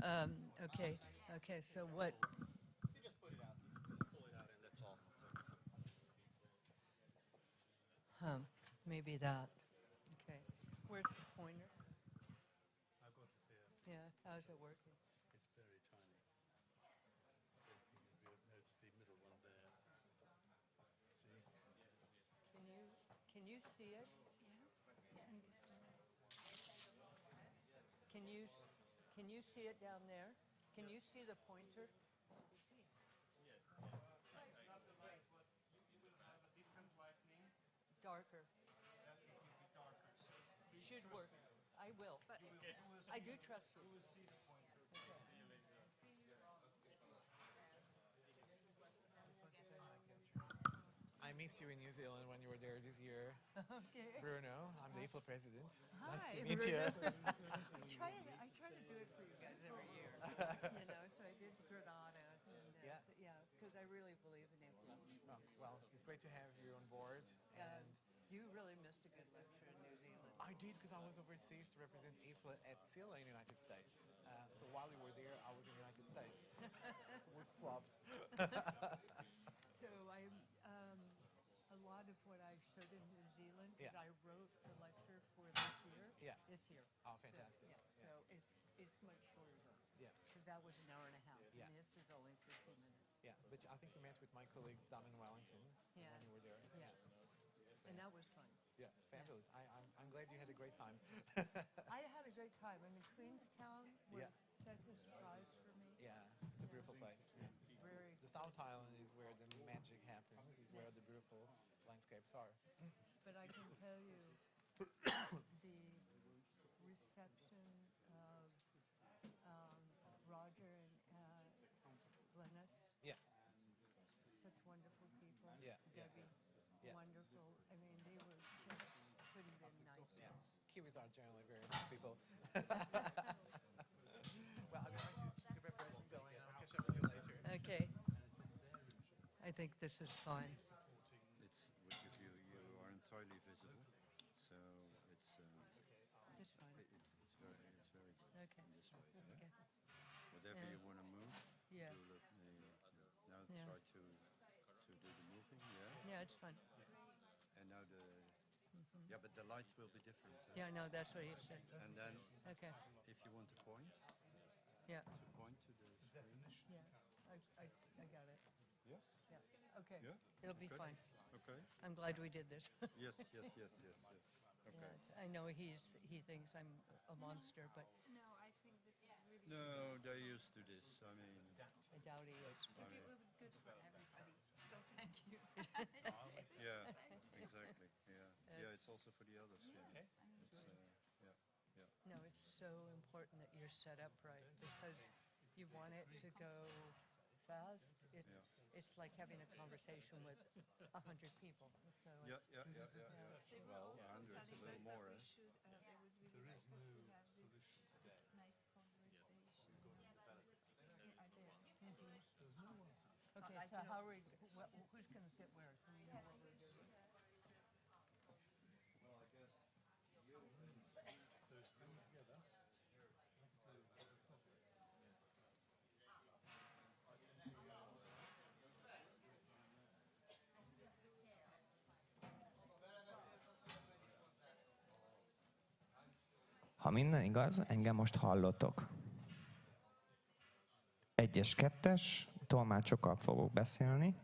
Okay. Okay. So what? You just put it out. Pull it out, and that's all. Maybe that. Okay. Where's the pointer? I've got it here. Yeah. How's it working? It's very tiny. It's the middle one there. See? Can you see it? Yes. And this one. Can you see it down there? Can you see the pointer? Yes. This is not the light, but you will have a different lightning. Darker. That it will be darker. So please Should trust work. me. I will. You will I see do it. trust you. You will see the pointer. I missed you in New Zealand when you were there this year. Okay. Bruno, I'm the Iflaeu president. Nice Hi, to meet you. I try to do it for you guys every year. So I did Granada. And, Yeah. because I really believe in Iflaeu. Oh, well, it's great to have you on board. And You really missed a good lecture in New Zealand. I did because I was overseas to represent Iflaeu at SILA in the United States. So while you were there, I was in the United States. We swapped. So a lot of what I showed in New Zealand, that I wrote the lecture for this year, is here. Oh, fantastic. So it's much shorter. Yeah. Because that was an hour and a half. Yeah. And this is only 15 minutes. Yeah, but I think you met with my colleagues down in Wellington when you were there. Yeah. And that was fun. Yeah, fabulous. I'm glad you had a great time. I had a great time. I mean, Queenstown was such a surprise for me. Yeah, it's a beautiful place. Yeah. Very. The South Island is where the magic happens, is where the beautiful landscapes are. But I can tell you, the reception of Roger and Glennis, such wonderful people. Yeah, Debbie, wonderful. I mean, they were just couldn't have been nicer. Yeah, Kiwis are generally very nice people. Well, I'm going to keep the preparation going, and I'll catch up with you later. Okay. I think this is fine. It's if you are entirely visible, so it's It's fine. it's very Okay. this way. Okay. Whatever you want to move, Yeah. do now Yeah. try to do the moving, Yeah, it's fun. and now but the light will be different. Yeah, no, that's what he said. And then Okay. if you want to point, Yeah. point to the screen. Yeah. I got it. Yes. Yeah. Okay. Yeah. It'll be Okay. fine. Okay. I'm glad we did this. Yes. Okay. Yeah, I know he thinks I'm a monster, but No, I think this is really No, they're used to this. I mean, I doubt he is. I think it will be good for everybody. So thank you. yeah, exactly. Yeah, it's also for the others. Yeah. It's, No, it's so important that you're set up right because you want it to go fast. It's like having a conversation with 100 people. So Yeah. They were Well, also 100 telling a little us more. that we should, they would really like us to have this nice conversation. okay, so how are we? Who's going to sit where? So we know what we're doing. So it's coming together. Ha minden igaz, engem most hallottok. 1-es, 2-es, tolmácsokkal fogok beszélni.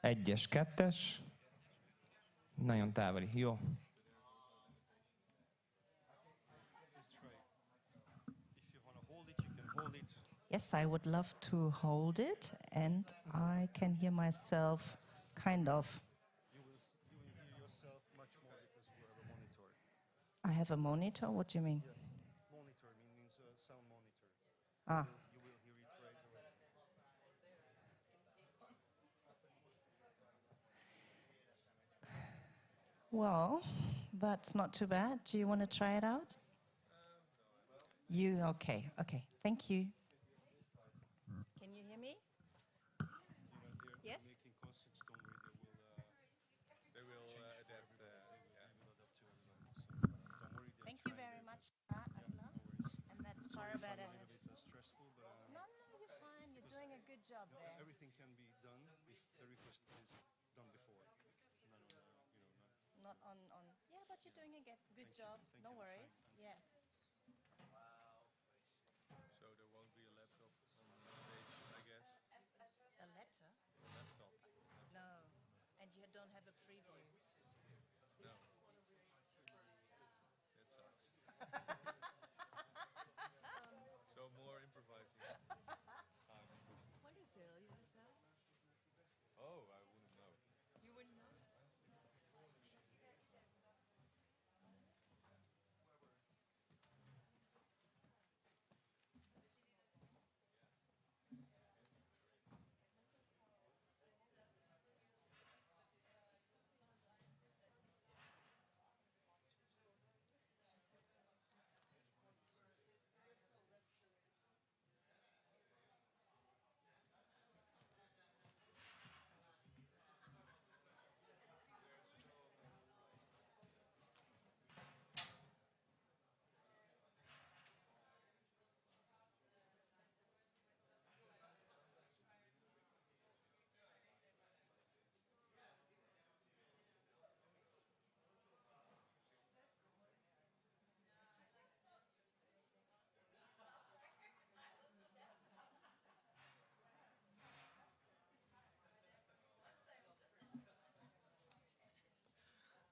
1-es, 2-es, nagyon távoli, jó. Yes, I would love to hold it, and I can hear myself kind of. You will hear yourself much more because you have a monitor. I have a monitor? What do you mean? Yes. Monitor means sound monitor. Ah. You will hear it right away. Well, that's not too bad. Do you want to try it out? You, okay. Thank you. Can you hear me? Yes? Making concerts, don't worry, they will adapt. They will adapt to everybody. So don't worry. Thank you very much for that, Abdullah. And job there. Everything can be done if the request is done before. Not on. Yeah, but you're doing a good job. Thank No you. I'm worries. trying. Yeah. So there won't be a laptop on the stage, I guess. A letter? Laptop. No. And you don't have a preview. No. That sucks. So more improvising time. What is Alias at? Oh, I wouldn't know. You wouldn't know?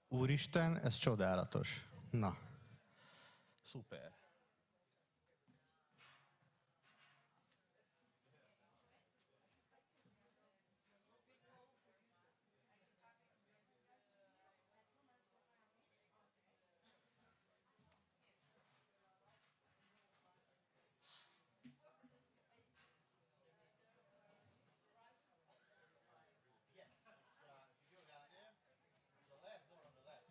Úristen, ez csodálatos. Na, szuper. Yes, it's, if you go down there, it's the last door on the left.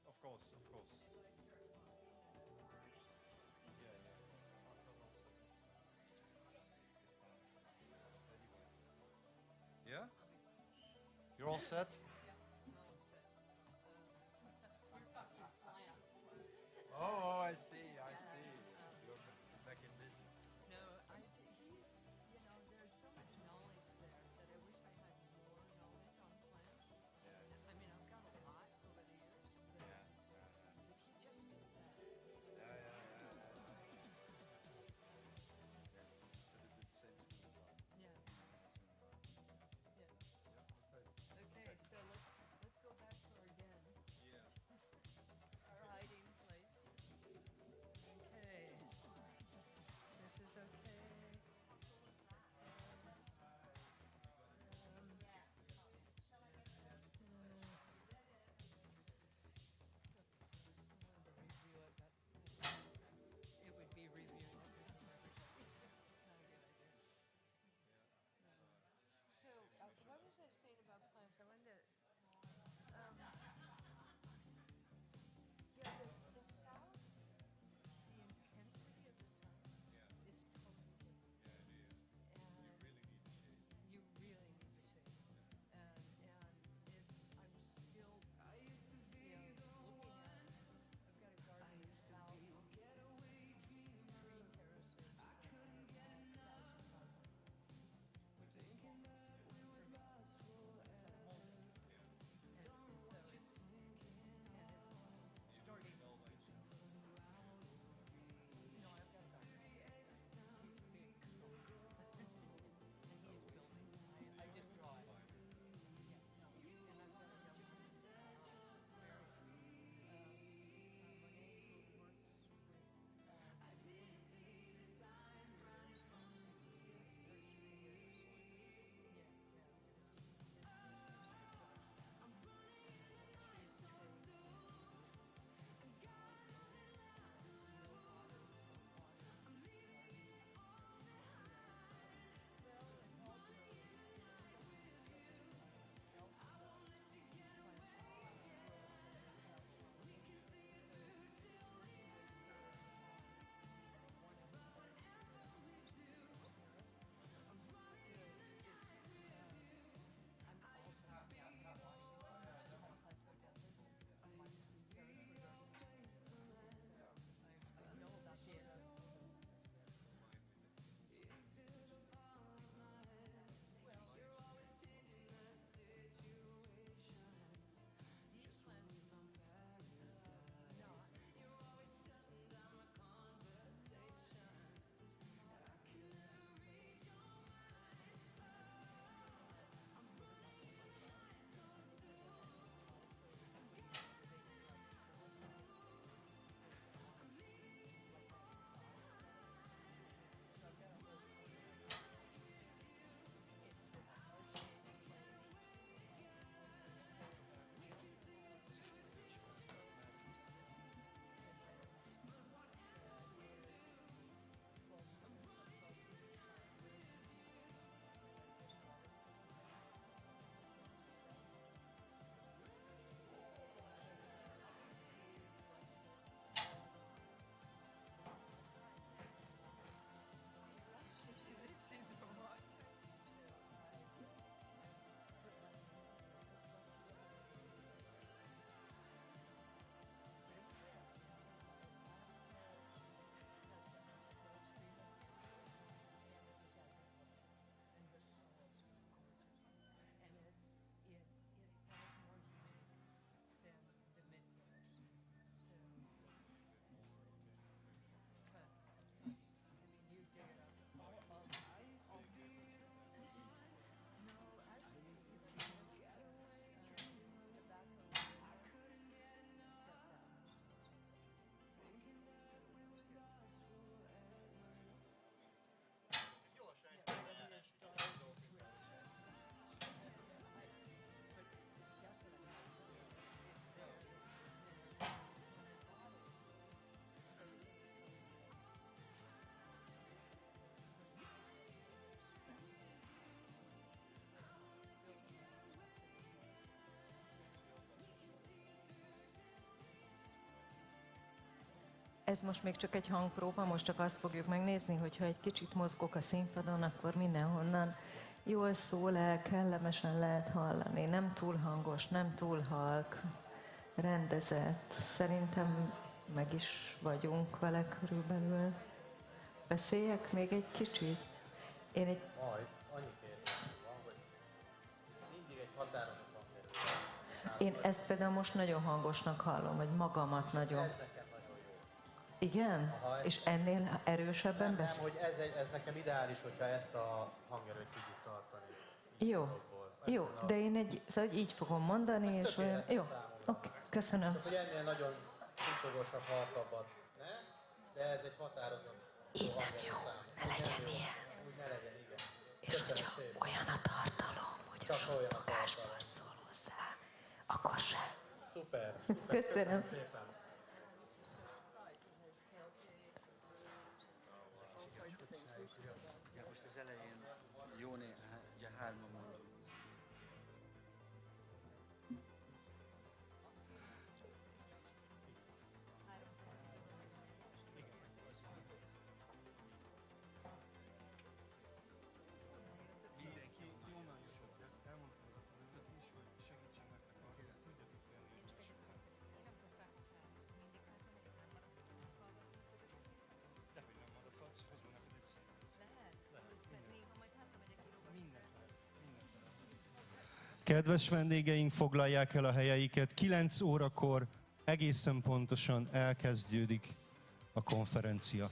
Of course, of course. Yeah? You're all set? We're talking plants. Oh, I see, I see. You're back in business. No, there's so much knowledge there that I wish I had more knowledge on plants. Yeah. I mean, I've got a lot over the years, but Yeah. if he just does that. Yeah. Yeah. Okay, so Ez most még csak egy hangpróba, most csak azt fogjuk megnézni, hogyha egy kicsit mozgok a színpadon, akkor mindenhonnan jól szól el, kellemesen lehet hallani. Nem túl hangos, nem túl halk, rendezett. Szerintem meg is vagyunk vele körülbelül. Beszéljek még egy kicsit? Én egy... Majd, annyi kérdés van, hogy mindig egy határozott hangerő. Én ezt például most nagyon hangosnak hallom, vagy magamat nagyon. Ez nekem nagyon jó. Igen? Aha, És ennél erősebben Nem, beszél? hogy ez nekem ideális, hogyha ezt a hangerőt tudjuk tartani. Jó, jó, de én szóval így fogom mondani, és olyan... Jó, oké, köszönöm. Csak hogy ennél nagyon színfogosabb, halkabbat, ne? De ez egy határozott Így nem jó, ne legyen ilyen. Úgy ne legyen, igen. És hogyha olyan a tartalom, hogy a sokakásból szól hozzá, akkor se. Szuper. Köszönöm. Szépen. Ja, most az elején jó ugye hárman mondjuk. Mindenki onnan jutott, ezt elmondtam a tanulót is, hogy segítsen nektek arra, hogy tudjatok jönni és csak sokan. De hogy nem maradhatsz, hozol neked egy színpadot. Kedves vendégeink, foglalják el a helyeiket. 9 órakor egészen pontosan elkezdődik a konferencia.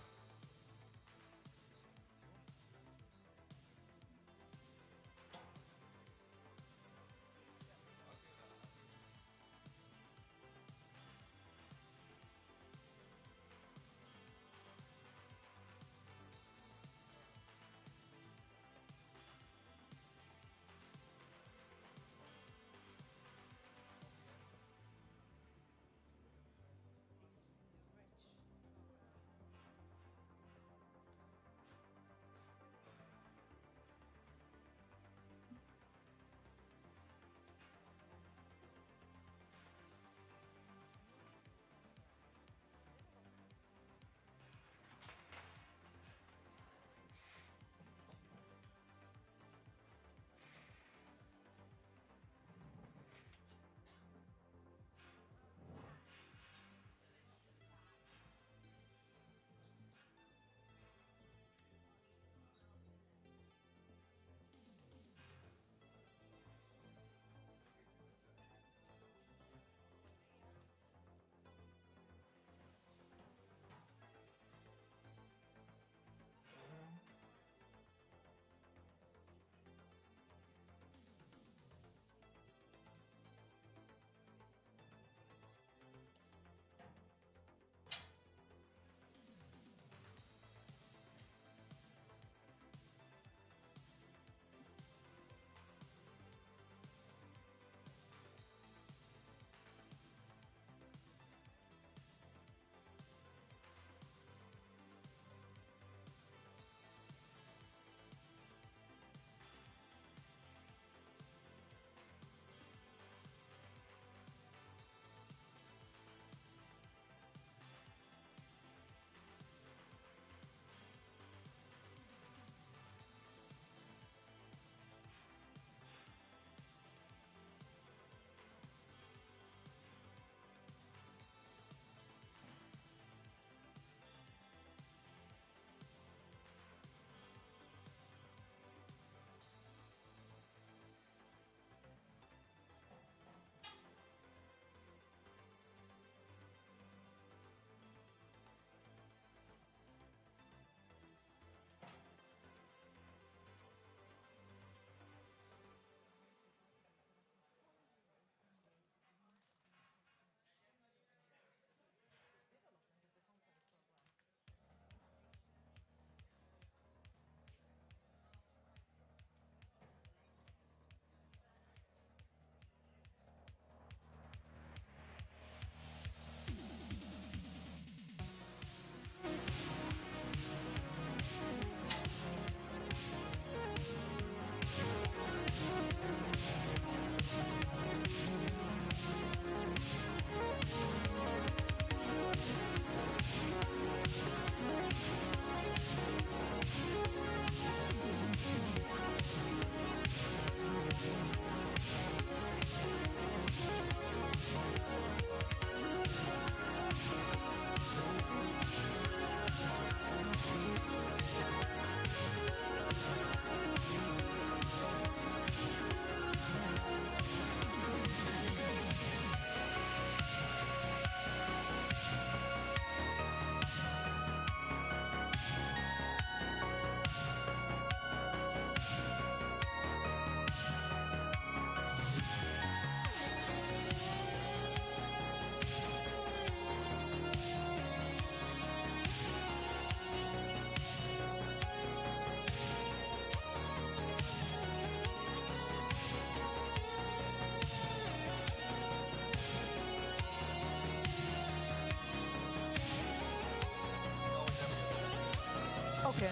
Okay.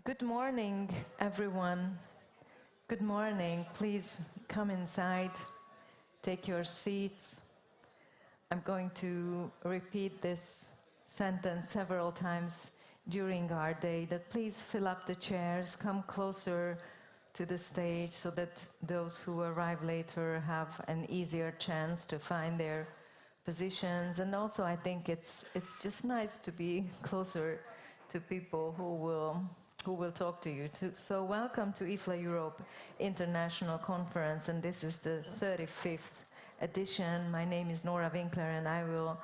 Good morning, everyone. Good morning. Please come inside, take your seats. I'm going to repeat this sentence several times during our day, that please fill up the chairs, come closer to the stage so that those who arrive later have an easier chance to find their positions. And also I think it's just nice to be closer to people who will talk to you. So welcome to Iflaeu2024 International Conference, and this is the 35th edition. My name is Nora Winkler and I will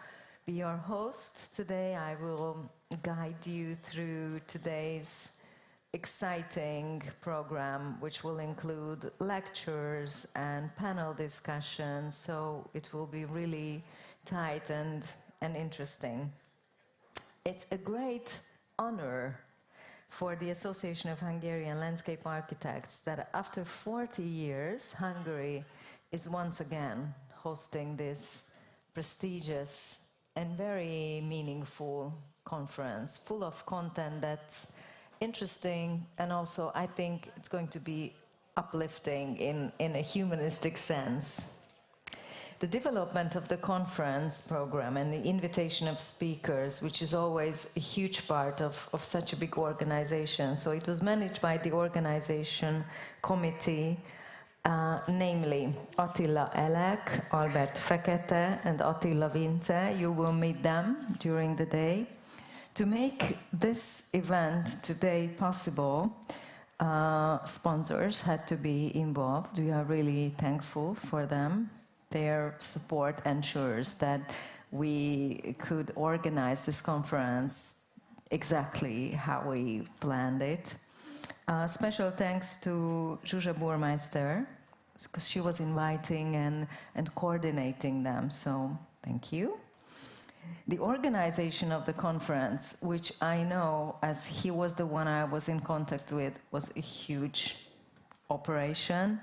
be your host today. I will guide you through today's exciting program, which will include lectures and panel discussions, so it will be really tight and interesting. It's a great honor for the Association of Hungarian Landscape Architects that after 40 years, Hungary is once again hosting this prestigious and very meaningful conference, full of content that's interesting, and also I think it's going to be uplifting in a humanistic sense. The development of the conference program and the invitation of speakers, which is always a huge part of such a big organization. So it was managed by the organization committee, namely Attila Elek, Albert Fekete, and Attila Vince. You will meet them during the day. To make this event today possible, sponsors had to be involved. We are really thankful for them. Their support ensures that we could organize this conference exactly how we planned it. Special thanks to Zsuzsa Burmeister, because she was inviting and coordinating them, so thank you. The organization of the conference, which I know, as he was the one I was in contact with, was a huge operation.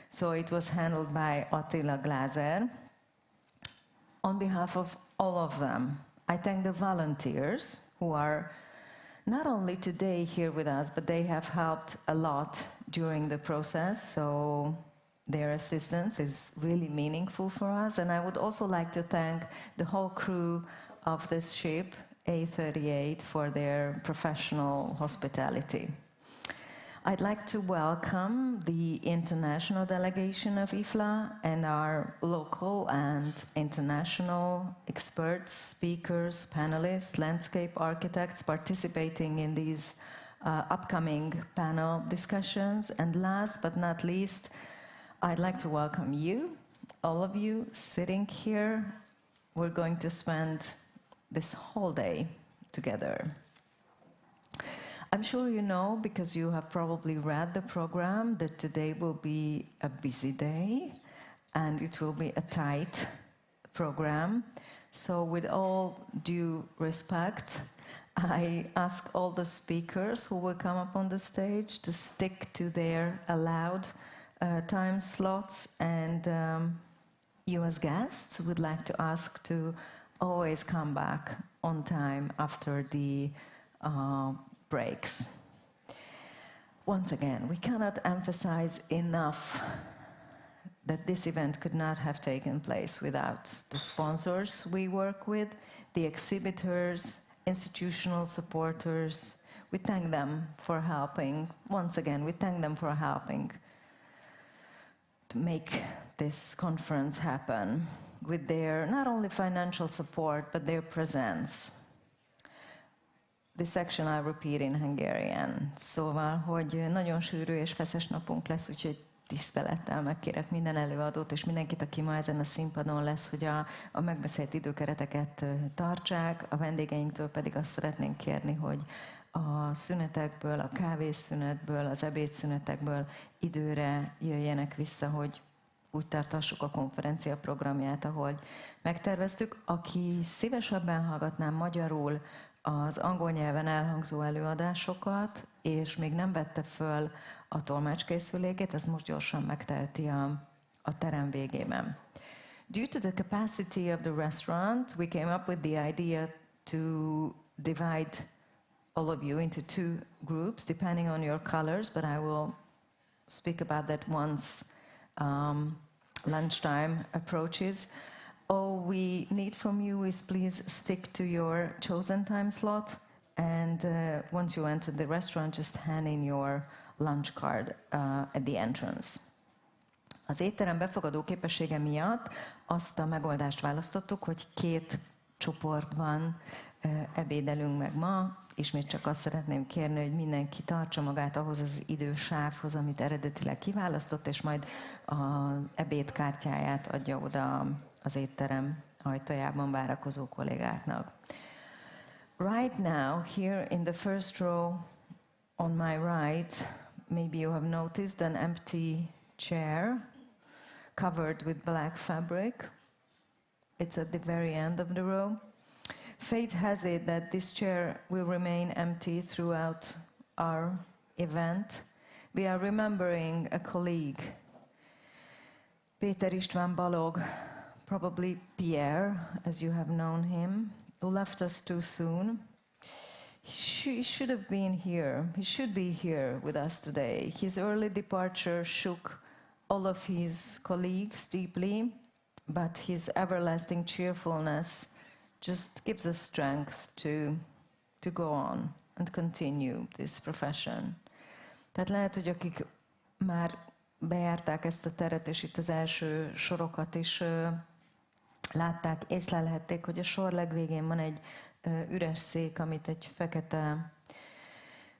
So it was handled by Attila Glaser. On behalf of all of them, I thank the volunteers who are not only today here with us, but they have helped a lot during the process. So their assistance is really meaningful for us. And I would also like to thank the whole crew of this ship, A38, for their professional hospitality. I'd like to welcome the international delegation of IFLA and our local and international experts, speakers, panelists, landscape architects participating in these upcoming panel discussions. And last but not least, I'd like to welcome you, all of you sitting here. We're going to spend this whole day together. I'm sure you know, because you have probably read the program, that today will be a busy day and it will be a tight program. So with all due respect, I ask all the speakers who will come up on the stage to stick to their allowed time slots, and you as guests would like to ask to always come back on time after the breaks. Once again, we cannot emphasize enough that this event could not have taken place without the sponsors we work with, the exhibitors, institutional supporters. We thank them for helping. Once again, we thank them for helping make this conference happen with their not only financial support, but their presence. This section I'll repeat in Hungarian. Szóval, hogy nagyon sűrű és feszes napunk lesz, úgyhogy tisztelettel megkérek minden előadót és mindenkit, aki ma ezen a színpadon lesz, hogy a megbeszélt időkereteket tartsák. A vendégeinktől pedig azt szeretnénk kérni, hogy a szünetekből, a kávészünetből, az ebédszünetekből időre jöjjenek vissza, hogy úgy tartassuk a konferencia programját, ahogy megterveztük. Aki szívesebben hallgatná magyarul az angol nyelven elhangzó előadásokat, és még nem vette föl a tolmácskészülékét, ez most gyorsan megteheti a terem végében. Due to the capacity of the restaurant, we came up with the idea to divide all of you into two groups, depending on your colors, but I will speak about that once lunchtime approaches. All we need from you is please stick to your chosen time slot, and once you enter the restaurant, just hand in your lunch card at the entrance. Az étterem befogadó képessége miatt azt a megoldást választottuk, hogy 2 csoportban ebédelünk meg ma. Ismét csak azt szeretném kérni, hogy mindenki tartsa magát ahhoz az idősávhoz, amit eredetileg kiválasztott, és majd az ebédkártyáját adja oda az étterem ajtajában várakozó kollégáknak. Right now, here in the first row on my right, maybe you have noticed an empty chair covered with black fabric. It's at the very end of the row. Fate has it that this chair will remain empty throughout our event. We are remembering a colleague, Péter István Balog, probably Pierre, as you have known him, who left us too soon. He should have been here. He should be here with us today. His early departure shook all of his colleagues deeply, but his everlasting cheerfulness just gives us strength to go on and continue this profession. Tehát lehet, hogy akik már bejárták ezt a teret, és itt az első sorokat is látták, észlelhették, hogy a sor legvégén van egy üres szék, amit egy fekete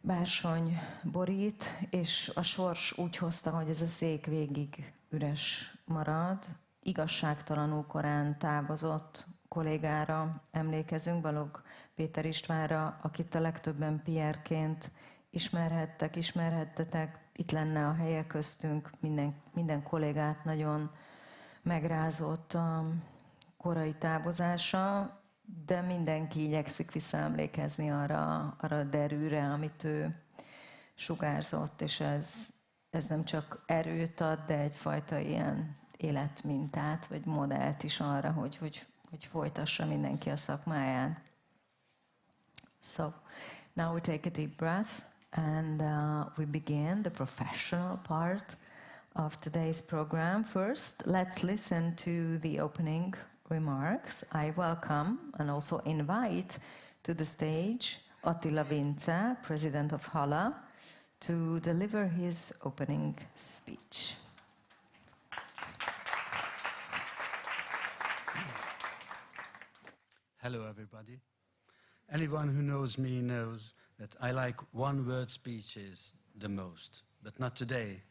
bársony borít, és a sors úgy hozta, hogy ez a szék végig üres marad. Igazságtalanul korán távozott kollégára emlékezünk, Balog Péter Istvánra, akit a legtöbben Pierreként ismerhettetek. Itt lenne a helye köztünk, minden kollégát nagyon megrázott a korai távozása, de mindenki igyekszik visszaemlékezni arra a derűre, amit ő sugárzott, és ez nem csak erőt ad, de egyfajta ilyen életmintát, vagy modellt is arra, hogy folytassa mindenki a szakmáján. So, now we take a deep breath and we begin the professional part of today's program. First, let's listen to the opening remarks. I welcome and also invite to the stage Attila Vince, President of HALA, to deliver his opening speech. Hello, everybody. Anyone who knows me knows that I like one-word speeches the most, but not today.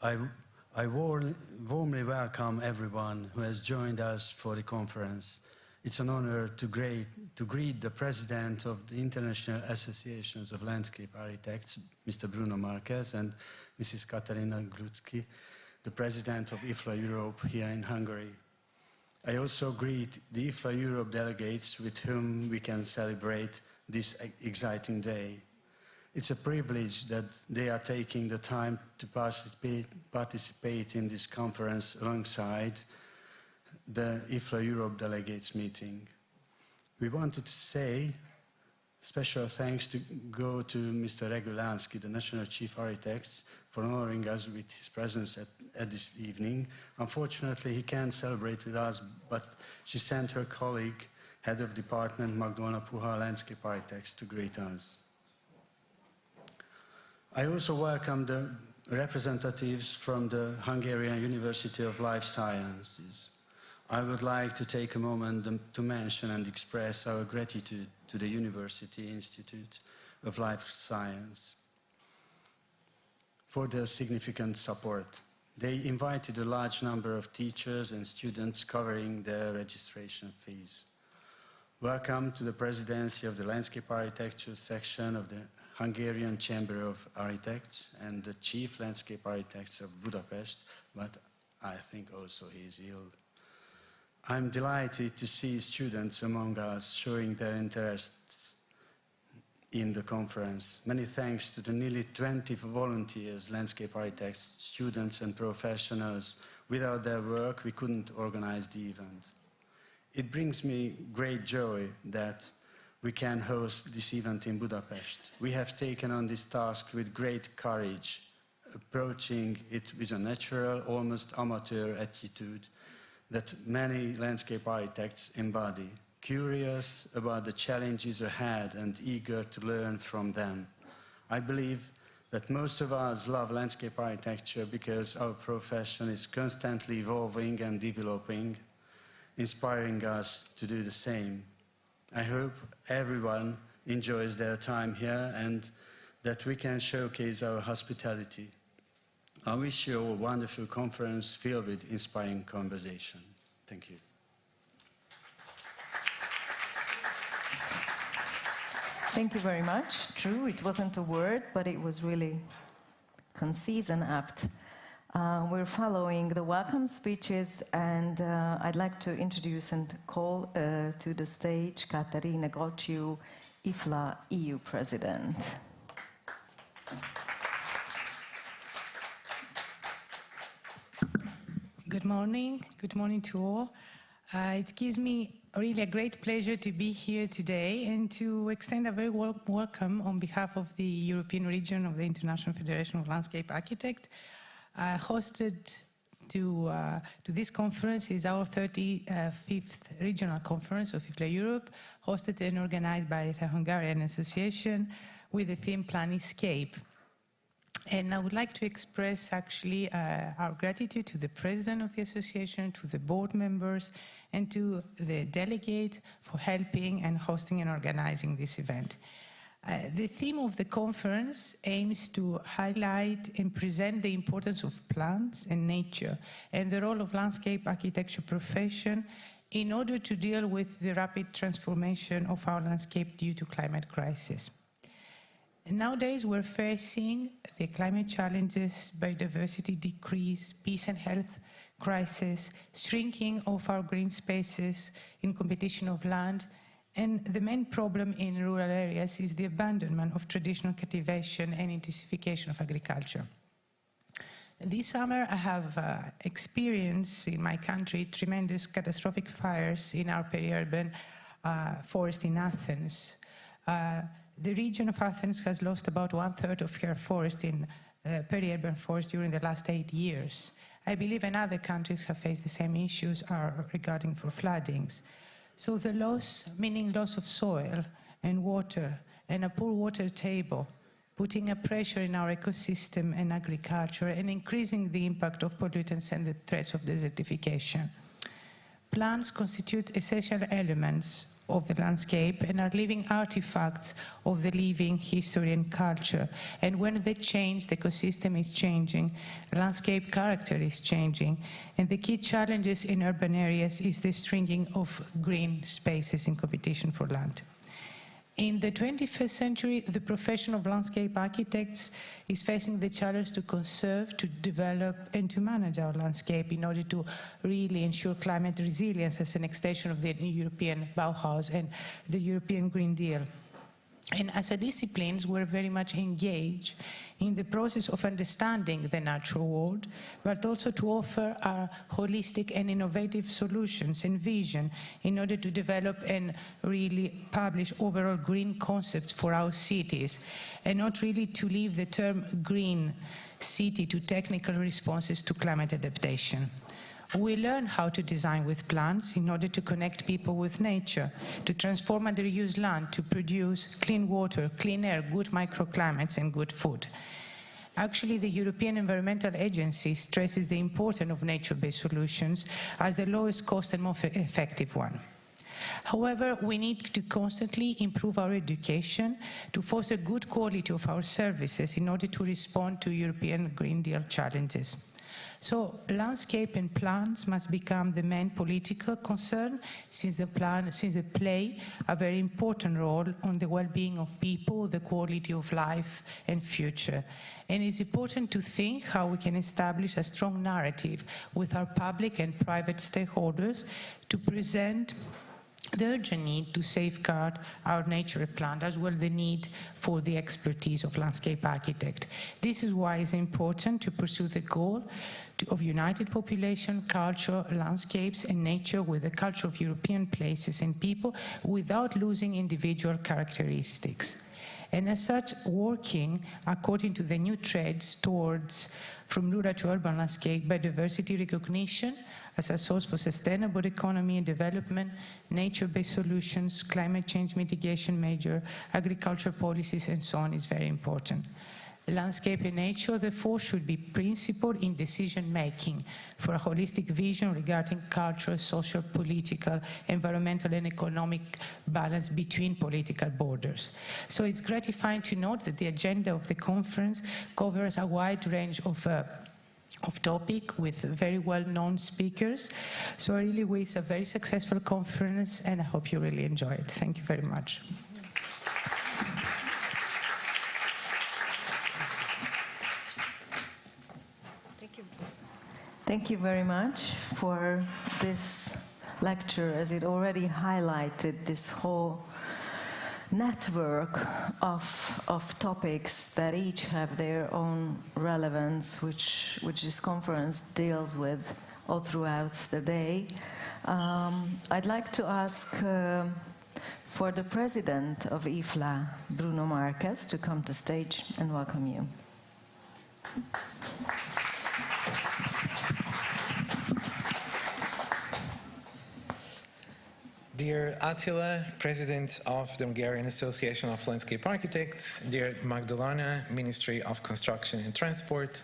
I warmly welcome everyone who has joined us for the conference. It's an honor to greet the President of the International Associations of Landscape Architects, Mr. Bruno Marquez, and Mrs. Katarina Grutsky, the President of Iflaeu Europe here in Hungary. I also greet the Iflaeu Europe delegates with whom we can celebrate this exciting day. It's a privilege that they are taking the time to participate in this conference alongside the Iflaeu Europe delegates meeting. We wanted to say special thanks to go to Mr. Regulanski, the National Chief Architect, for honoring us with his presence at this evening. Unfortunately, he can't celebrate with us, but she sent her colleague, Head of Department, Magdolna Puha, Landscape Architects, to greet us. I also welcome the representatives from the Hungarian University of Life Sciences, I would like to take a moment to mention and express our gratitude to the University Institute of Life Science for their significant support. They invited a large number of teachers and students covering their registration fees. Welcome to the Presidency of the Landscape Architecture section of the Hungarian Chamber of Architects and the Chief Landscape Architects of Budapest, but I think also he is ill. I'm delighted to see students among us showing their interests in the conference. Many thanks to the nearly 20 volunteers, landscape architects, students and professionals. Without their work, we couldn't organize the event. It brings me great joy that we can host this event in Budapest. We have taken on this task with great courage, approaching it with a natural, almost amateur attitude that many landscape architects embody, curious about the challenges ahead and eager to learn from them. I believe that most of us love landscape architecture because our profession is constantly evolving and developing, inspiring us to do the same. I hope everyone enjoys their time here and that we can showcase our hospitality. I wish you all a wonderful conference filled with inspiring conversation. Thank you. Thank you very much. True, it wasn't a word, but it was really concise and apt. We're following the welcome speeches, and I'd like to introduce and call to the stage Katerina Gociu, Iflaeu President. Good morning to all. It gives me really a great pleasure to be here today and to extend a very warm welcome on behalf of the European region of the International Federation of Landscape Architects. Hosted to this conference is our 35th regional conference of Iflaeu Europe, hosted and organized by the Hungarian Association with the theme Planiscape. And I would like to express actually our gratitude to the president of the association, to the board members, and to the delegate for helping and hosting and organizing this event. The theme of the conference aims to highlight and present the importance of plants and nature and the role of landscape architecture profession in order to deal with the rapid transformation of our landscape due to climate crisis. And nowadays, we're facing the climate challenges, biodiversity decrease, peace and health crisis, shrinking of our green spaces in competition of land, and the main problem in rural areas is the abandonment of traditional cultivation and intensification of agriculture. This summer, I have experienced in my country tremendous catastrophic fires in our peri-urban forest in Athens. The region of Athens has lost about 1/3 of her forest in peri-urban forest during the last 8 years. I believe in other countries have faced the same issues regarding for floodings. So the loss, meaning loss of soil and water and a poor water table, putting a pressure in our ecosystem and agriculture and increasing the impact of pollutants and the threats of desertification. Plants constitute essential elements of the landscape and are living artifacts of the living history and culture. And when they change, the ecosystem is changing, landscape character is changing, and the key challenges in urban areas is the shrinking of green spaces in competition for land. In the 21st century, the profession of landscape architects is facing the challenge to conserve, to develop, and to manage our landscape in order to really ensure climate resilience as an extension of the European Bauhaus and the European Green Deal. And as a discipline, we're very much engaged in the process of understanding the natural world, but also to offer our holistic and innovative solutions and vision in order to develop and really publish overall green concepts for our cities, and not really to leave the term green city to technical responses to climate adaptation. We learn how to design with plants in order to connect people with nature, to transform and reuse land, to produce clean water, clean air, good microclimates, and good food. Actually, the European Environmental Agency stresses the importance of nature-based solutions as the lowest cost and most effective one. However, we need to constantly improve our education to foster good quality of our services in order to respond to European Green Deal challenges. So landscape and plants must become the main political concern since they play a very important role on the well-being of people, the quality of life and future. And it's important to think how we can establish a strong narrative with our public and private stakeholders to present the urgent need to safeguard our nature plant, as well as the need for the expertise of landscape architect. This is why it's important to pursue the goal of united population, culture, landscapes, and nature with the culture of European places and people without losing individual characteristics. And as such, working according to the new trends towards from rural to urban landscape, biodiversity recognition as a source for sustainable economy and development, nature-based solutions, climate change mitigation measure, agriculture policies, and so on is very important. Landscape and nature, therefore, should be principled in decision-making for a holistic vision regarding cultural, social, political, environmental, and economic balance between political borders. So it's gratifying to note that the agenda of the conference covers a wide range of topic with very well-known speakers. So I really wish a very successful conference, and I hope you really enjoy it. Thank you very much. Thank you very much for this lecture, as it already highlighted this whole network of topics that each have their own relevance, which this conference deals with all throughout the day. I'd like to ask for the president of Ifla, Bruno Marques, to come to stage and welcome you. Dear Attila, President of the Hungarian Association of Landscape Architects, dear Magdalena, Ministry of Construction and Transport,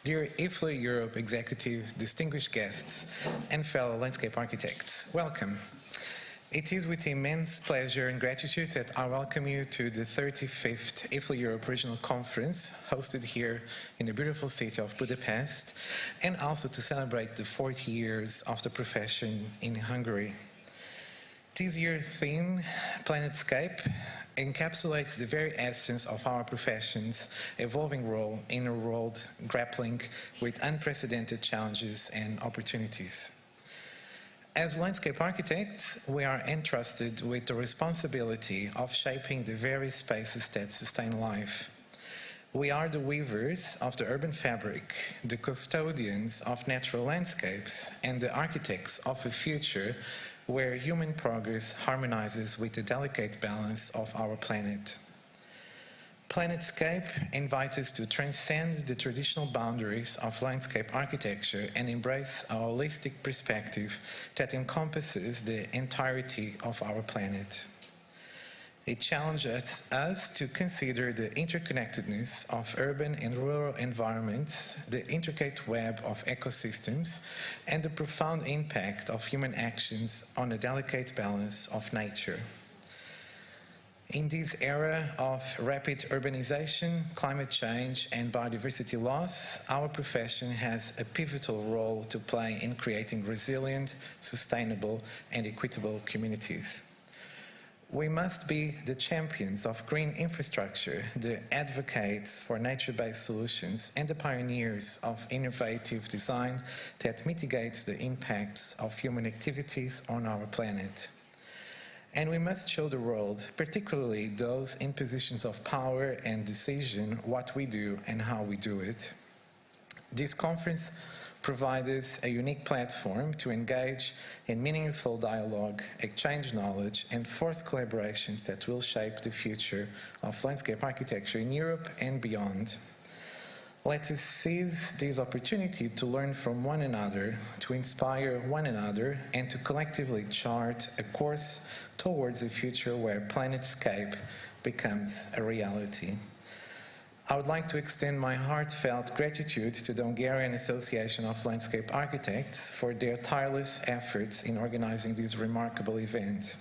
dear Iflaeu Europe Executive, distinguished guests, and fellow landscape architects, welcome. It is with immense pleasure and gratitude that I welcome you to the 35th Iflaeu Europe Regional Conference, hosted here in the beautiful city of Budapest, and also to celebrate the 40 years of the profession in Hungary. This year's theme, Planetscape, encapsulates the very essence of our profession's evolving role in a world grappling with unprecedented challenges and opportunities. As landscape architects, we are entrusted with the responsibility of shaping the very spaces that sustain life. We are the weavers of the urban fabric, the custodians of natural landscapes, and the architects of a future where human progress harmonizes with the delicate balance of our planet. Planetscape invites us to transcend the traditional boundaries of landscape architecture and embrace a holistic perspective that encompasses the entirety of our planet. It challenges us to consider the interconnectedness of urban and rural environments, the intricate web of ecosystems, and the profound impact of human actions on the delicate balance of nature. In this era of rapid urbanization, climate change, and biodiversity loss, our profession has a pivotal role to play in creating resilient, sustainable, and equitable communities. We must be the champions of green infrastructure, the advocates for nature-based solutions, and the pioneers of innovative design that mitigates the impacts of human activities on our planet. And we must show the world, particularly those in positions of power and decision, what we do and how we do it. This conference provides us a unique platform to engage in meaningful dialogue, exchange knowledge, and force collaborations that will shape the future of landscape architecture in Europe and beyond. Let us seize this opportunity to learn from one another, to inspire one another, and to collectively chart a course towards a future where Planetscape becomes a reality. I would like to extend my heartfelt gratitude to the Hungarian Association of Landscape Architects for their tireless efforts in organizing this remarkable event.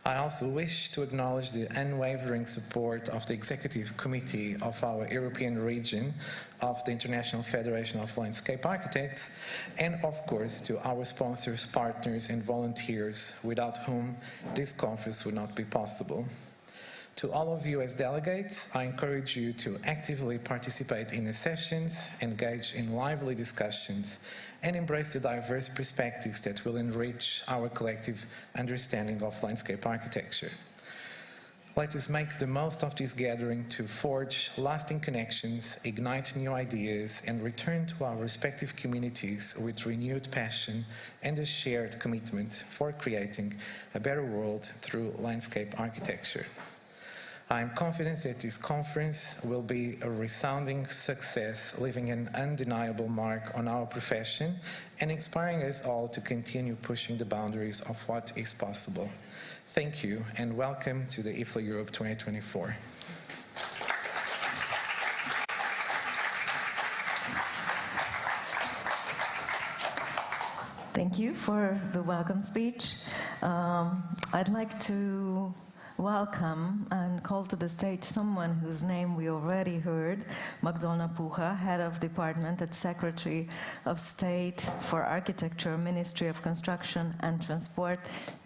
I also wish to acknowledge the unwavering support of the Executive Committee of our European region of the International Federation of Landscape Architects, and of course to our sponsors, partners and volunteers, without whom this conference would not be possible. To all of you as delegates, I encourage you to actively participate in the sessions, engage in lively discussions, and embrace the diverse perspectives that will enrich our collective understanding of landscape architecture. Let us make the most of this gathering to forge lasting connections, ignite new ideas, and return to our respective communities with renewed passion and a shared commitment for creating a better world through landscape architecture. I am confident that this conference will be a resounding success, leaving an undeniable mark on our profession and inspiring us all to continue pushing the boundaries of what is possible. Thank you and welcome to the Iflaeu Europe 2024. Thank you for the welcome speech. I'd like to welcome and call to the stage someone whose name we already heard, Magdolna Puha, Head of Department at Secretary of State for Architecture, Ministry of Construction and Transport,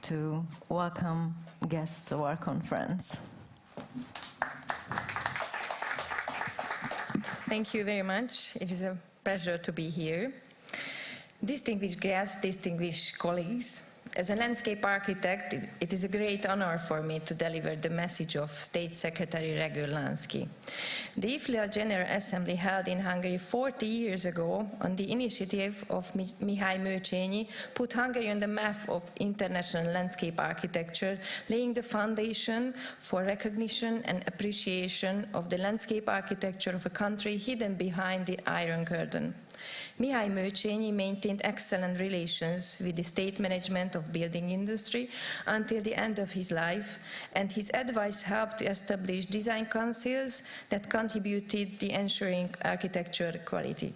to welcome guests of our conference. Thank you very much. It is a pleasure to be here. Distinguished guests, distinguished colleagues, as a landscape architect, it is a great honor for me to deliver the message of State Secretary Regulánszky. The Iflaeu General Assembly held in Hungary 40 years ago, on the initiative of Mihály Mőcsényi, put Hungary on the map of international landscape architecture, laying the foundation for recognition and appreciation of the landscape architecture of a country hidden behind the Iron Curtain. Mihály Mőcsényi maintained excellent relations with the state management of building industry until the end of his life, and his advice helped to establish design councils that contributed to ensuring architecture quality.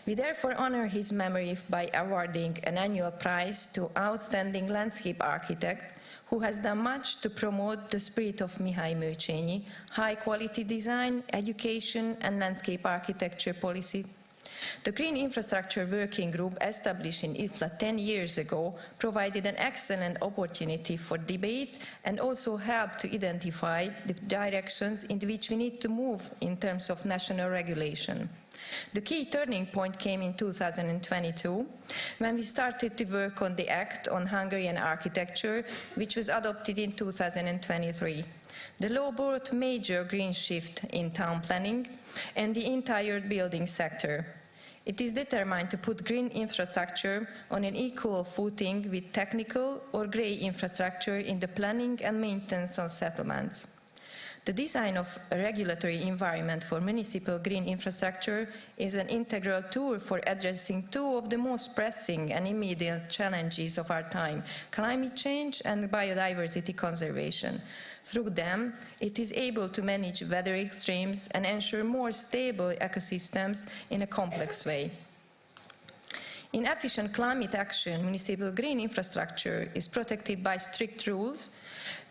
We therefore honor his memory by awarding an annual prize to outstanding landscape architect who has done much to promote the spirit of Mihály Mőcsényi, high-quality design, education, and landscape architecture policy. The Green Infrastructure Working Group, established in Iflaeu 10 years ago, provided an excellent opportunity for debate and also helped to identify the directions in which we need to move in terms of national regulation. The key turning point came in 2022, when we started to work on the Act on Hungarian Architecture, which was adopted in 2023. The law brought major green shift in town planning and the entire building sector. It is determined to put green infrastructure on an equal footing with technical or grey infrastructure in the planning and maintenance on settlements. The design of a regulatory environment for municipal green infrastructure is an integral tool for addressing two of the most pressing and immediate challenges of our time: climate change and biodiversity conservation. Through them, it is able to manage weather extremes and ensure more stable ecosystems in a complex way. In efficient climate action, municipal green infrastructure is protected by strict rules,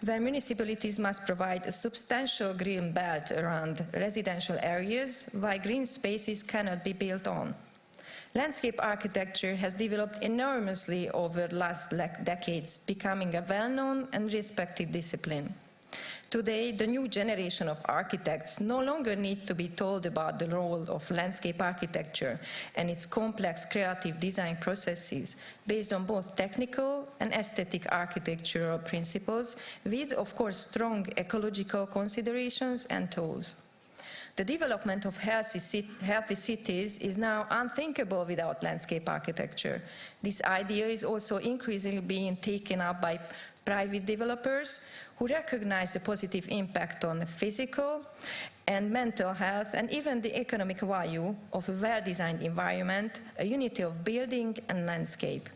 where municipalities must provide a substantial green belt around residential areas, while green spaces cannot be built on. Landscape architecture has developed enormously over the last decades, becoming a well-known and respected discipline. Today, the new generation of architects no longer needs to be told about the role of landscape architecture and its complex creative design processes based on both technical and aesthetic architectural principles with, of course, strong ecological considerations and tools. The development of healthy cities is now unthinkable without landscape architecture. This idea is also increasingly being taken up by private developers who recognize the positive impact on physical and mental health and even the economic value of a well-designed environment, a unity of building and landscape.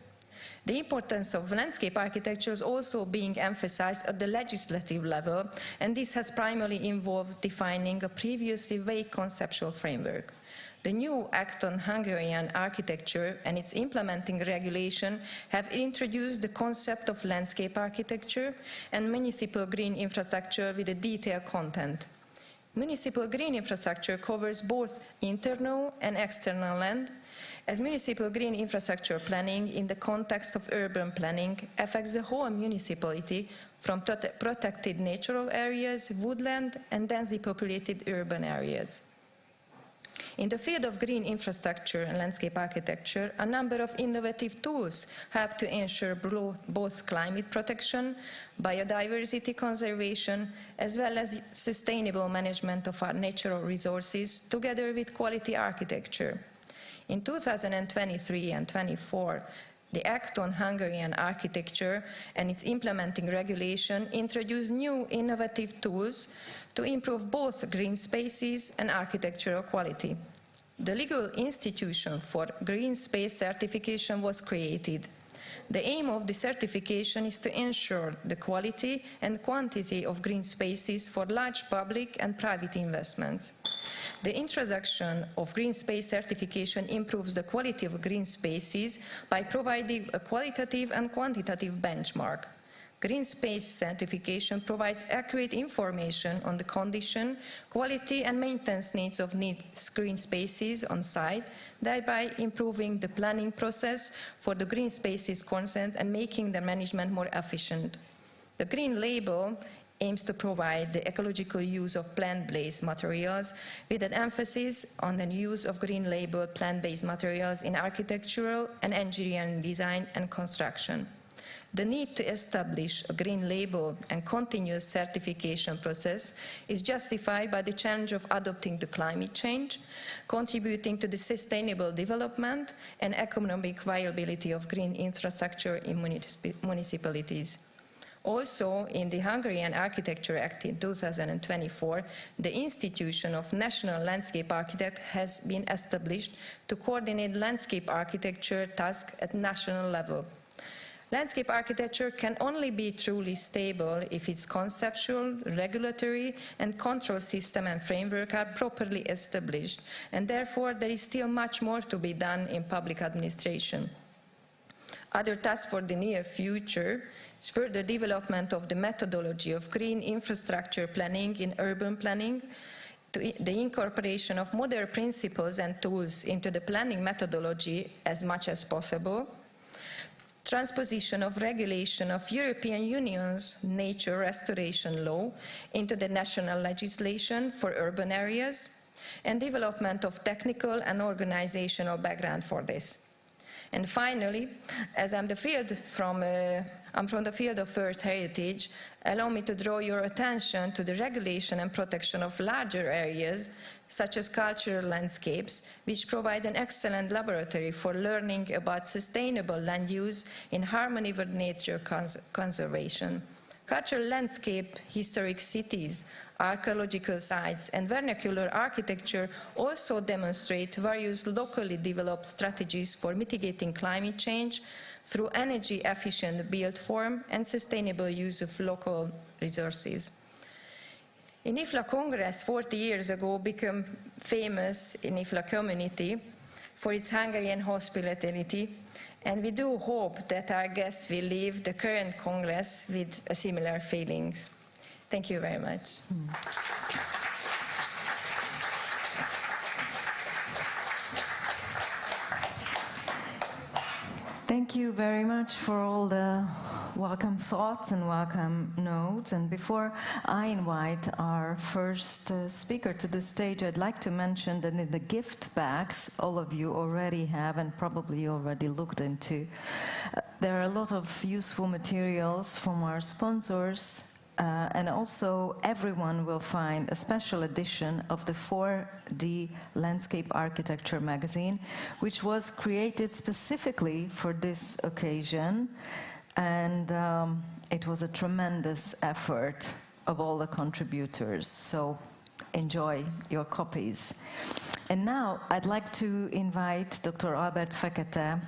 The importance of landscape architecture is also being emphasized at the legislative level, and this has primarily involved defining a previously vague conceptual framework. The new Act on Hungarian Architecture and its implementing regulation have introduced the concept of landscape architecture and municipal green infrastructure with a detailed content. Municipal green infrastructure covers both internal and external land, as municipal green infrastructure planning in the context of urban planning affects the whole municipality from protected natural areas, woodland, and densely populated urban areas. In the field of green infrastructure and landscape architecture, a number of innovative tools help to ensure both climate protection, biodiversity conservation, as well as sustainable management of our natural resources, together with quality architecture. In 2023 and 24, the Act on Hungarian Architecture and its implementing regulation introduced new innovative tools to improve both green spaces and architectural quality. The legal institution for green space certification was created. The aim of the certification is to ensure the quality and quantity of green spaces for large public and private investments. The introduction of green space certification improves the quality of green spaces by providing a qualitative and quantitative benchmark. Green space certification provides accurate information on the condition, quality, and maintenance needs of green spaces on site, thereby improving the planning process for the green spaces concerned and making the management more efficient. The green label aims to provide the ecological use of plant-based materials with an emphasis on the use of green labeled plant-based materials in architectural and engineering design and construction. The need to establish a green label and continuous certification process is justified by the challenge of adopting the climate change, contributing to the sustainable development and economic viability of green infrastructure in municipalities. Also, in the Hungarian Architecture Act in 2024, the institution of National Landscape Architect has been established to coordinate landscape architecture tasks at national level. Landscape architecture can only be truly stable if its conceptual, regulatory, and control system and framework are properly established, and therefore there is still much more to be done in public administration. Other tasks for the near future is further development of the methodology of green infrastructure planning in urban planning, the incorporation of modern principles and tools into the planning methodology as much as possible, transposition of regulation of European Union's nature restoration law into the national legislation for urban areas, and development of technical and organizational background for this. And finally, as I'm from the field of Earth Heritage, allow me to draw your attention to the regulation and protection of larger areas, such as cultural landscapes, which provide an excellent laboratory for learning about sustainable land use in harmony with nature conservation. Cultural landscape, historic cities, archaeological sites, and vernacular architecture also demonstrate various locally developed strategies for mitigating climate change through energy-efficient built form and sustainable use of local resources. In Iflaeu Congress 40 years ago became famous in Iflaeu community for its Hungarian hospitality, and we do hope that our guests will leave the current Congress with similar feelings. Thank you very much. Thank you very much for all the welcome thoughts and welcome notes. And before I invite our first speaker to the stage, I'd like to mention that in the gift bags, all of you already have and probably already looked into, there are a lot of useful materials from our sponsors. And also everyone will find a special edition of the 4D Landscape Architecture magazine, which was created specifically for this occasion. And it was a tremendous effort of all the contributors. So enjoy your copies. And now I'd like to invite Dr. Albert Fekete,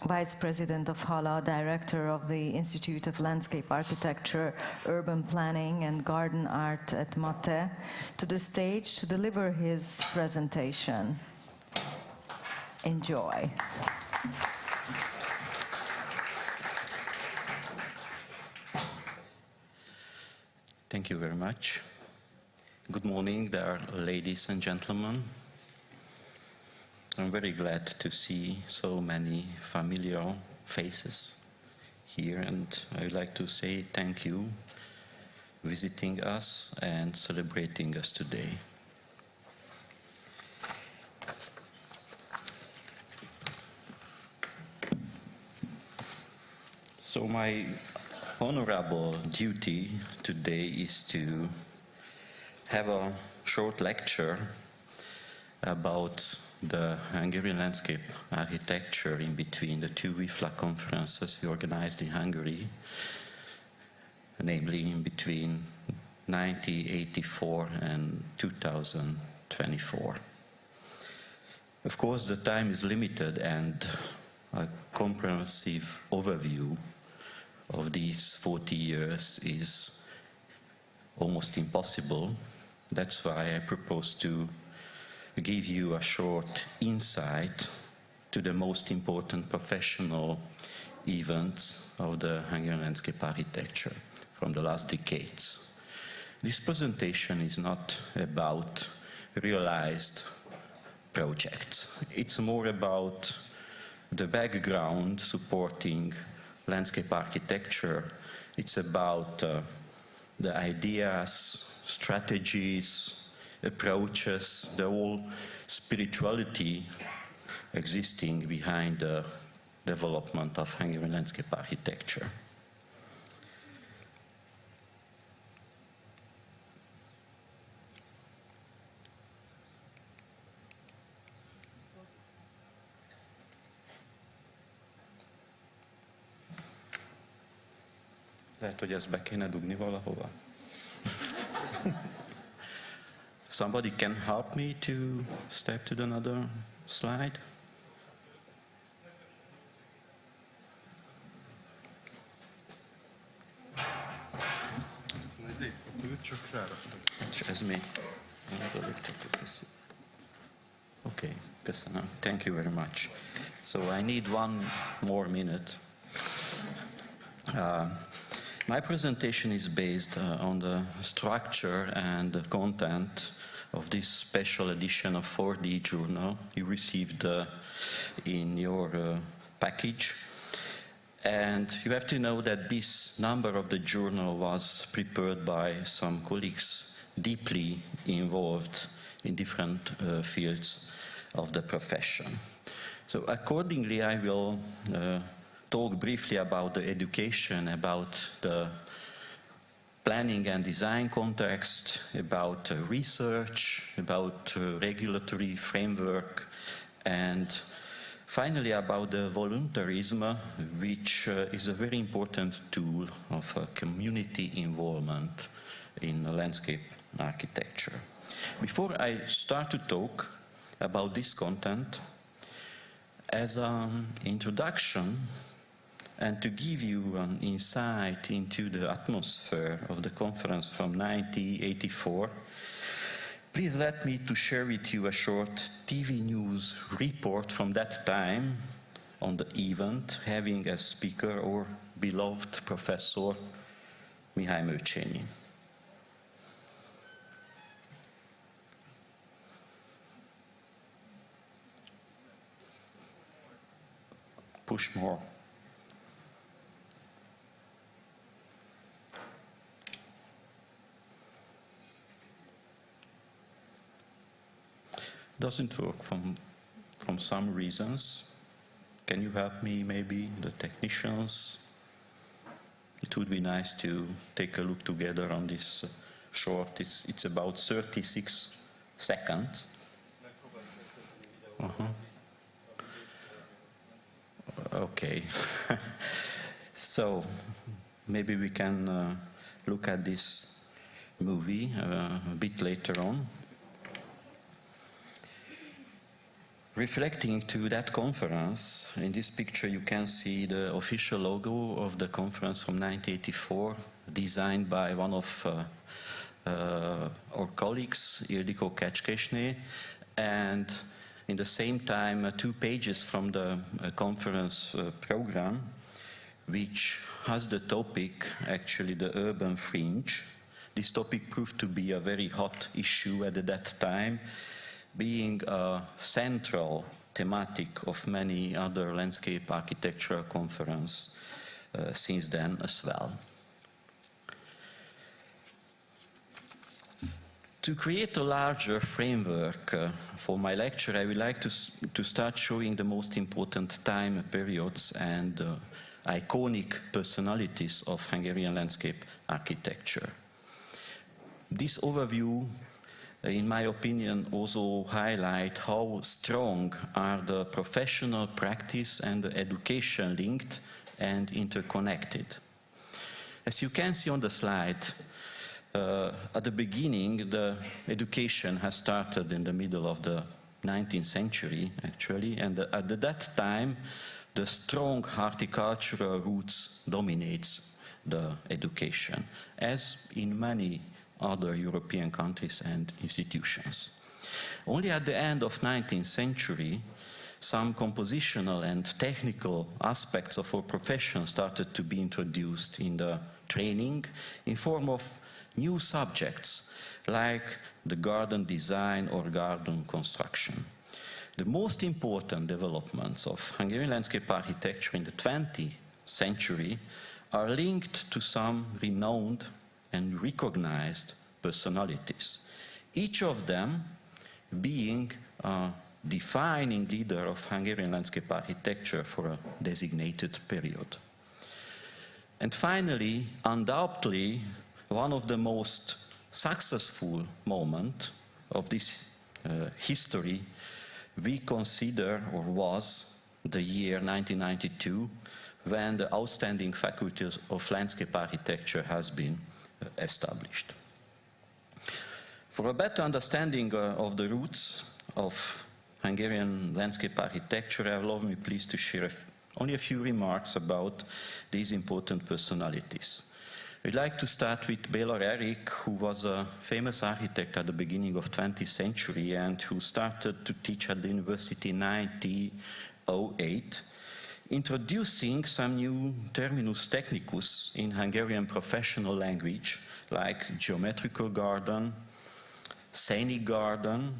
Vice President of HALA, Director of the Institute of Landscape Architecture, Urban Planning and Garden Art at MATE, to the stage to deliver his presentation. Enjoy. Thank you very much. Good morning, there, ladies and gentlemen. I'm very glad to see so many familiar faces here, and I'd like to say thank you for visiting us and celebrating us today. So my honorable duty today is to have a short lecture about the Hungarian landscape architecture in between the two Iflaeu conferences we organized in Hungary, namely in between 1984 and 2024. Of course, the time is limited and a comprehensive overview of these 40 years is almost impossible. That's why I propose to give you a short insight to the most important professional events of the Hungarian landscape architecture from the last decades. This presentation is not about realized projects. It's more about the background supporting landscape architecture. It's about the ideas, strategies, approaches, the whole spirituality existing behind the development of Hungarian landscape architecture. Lehet, hogy ezt be kéne dugni valahova. Somebody can help me to step to another slide? Ez mi? Ez a Okay, köszönöm. Thank you very much. So I need one more minute. My presentation is based on the structure and the content of this special edition of 4D journal you received in your package. And you have to know that this number of the journal was prepared by some colleagues deeply involved in different fields of the profession. So accordingly, I will talk briefly about the education, about the planning and design context, about research, about regulatory framework, and finally about the voluntarism, which is a very important tool of community involvement in landscape architecture. Before I start to talk about this content, as an introduction, and to give you an insight into the atmosphere of the conference from 1984, please let me to share with you a short TV news report from that time on the event, having as speaker our beloved Professor Mihály Mőcsényi. Push more. Doesn't work from some reasons. Can you help me, maybe, the technicians? It would be nice to take a look together on this short. It's about 36 seconds. Okay. So maybe we can look at this movie a bit later on. reflecting to that conference, in this picture you can see the official logo of the conference from 1984, designed by one of our colleagues, Ildikó Kecskésné, and in the same time 2 pages from the conference program, which has the topic, actually, the urban fringe. This topic proved to be a very hot issue at that time, being a central thematic of many other landscape architectural conferences since then as well. To create a larger framework for my lecture, I would like to start showing the most important time periods and iconic personalities of Hungarian landscape architecture. This overview, in my opinion, also highlights how strong are the professional practice and the education linked and interconnected. As you can see on the slide, at the beginning, the education has started in the middle of the 19th century, actually, and at that time, the strong horticultural roots dominates the education, as in many other European countries and institutions. Only at the end of 19th century, some compositional and technical aspects of our profession started to be introduced in the training in form of new subjects like the garden design or garden construction. The most important developments of Hungarian landscape architecture in the 20th century are linked to some renowned and recognized personalities, each of them being a defining leader of Hungarian landscape architecture for a designated period. And finally, undoubtedly, one of the most successful moments of this history we consider, or was, the year 1992, when the outstanding Faculty of Landscape Architecture has been established. For a better understanding of the roots of Hungarian landscape architecture, allow me please to share only a few remarks about these important personalities. We'd like to start with Béla Erik, who was a famous architect at the beginning of 20th century and who started to teach at the university in 1908, introducing some new terminus technicus in Hungarian professional language, like geometrical garden, scenic garden,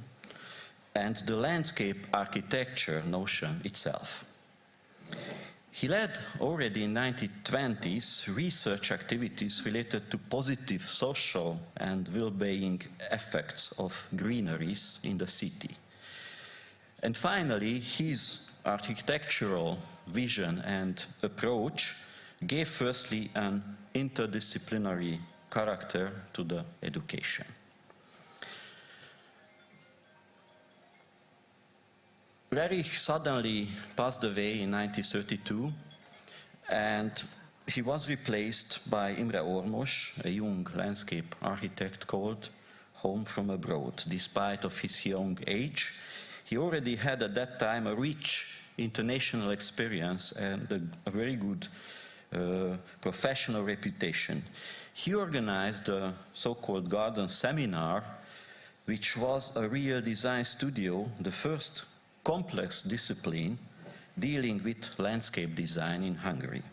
and the landscape architecture notion itself. He led already in 1920s research activities related to positive social and well-being effects of greeneries in the city. And finally, his architectural vision and approach gave firstly an interdisciplinary character to the education. Erich suddenly passed away in 1932, and he was replaced by Imre Ormos, a young landscape architect called home from abroad. Despite of his young age, he already had at that time a rich international experience and a very good professional reputation. He organized the so-called garden seminar, which was a real design studio, the first complex discipline dealing with landscape design in Hungary.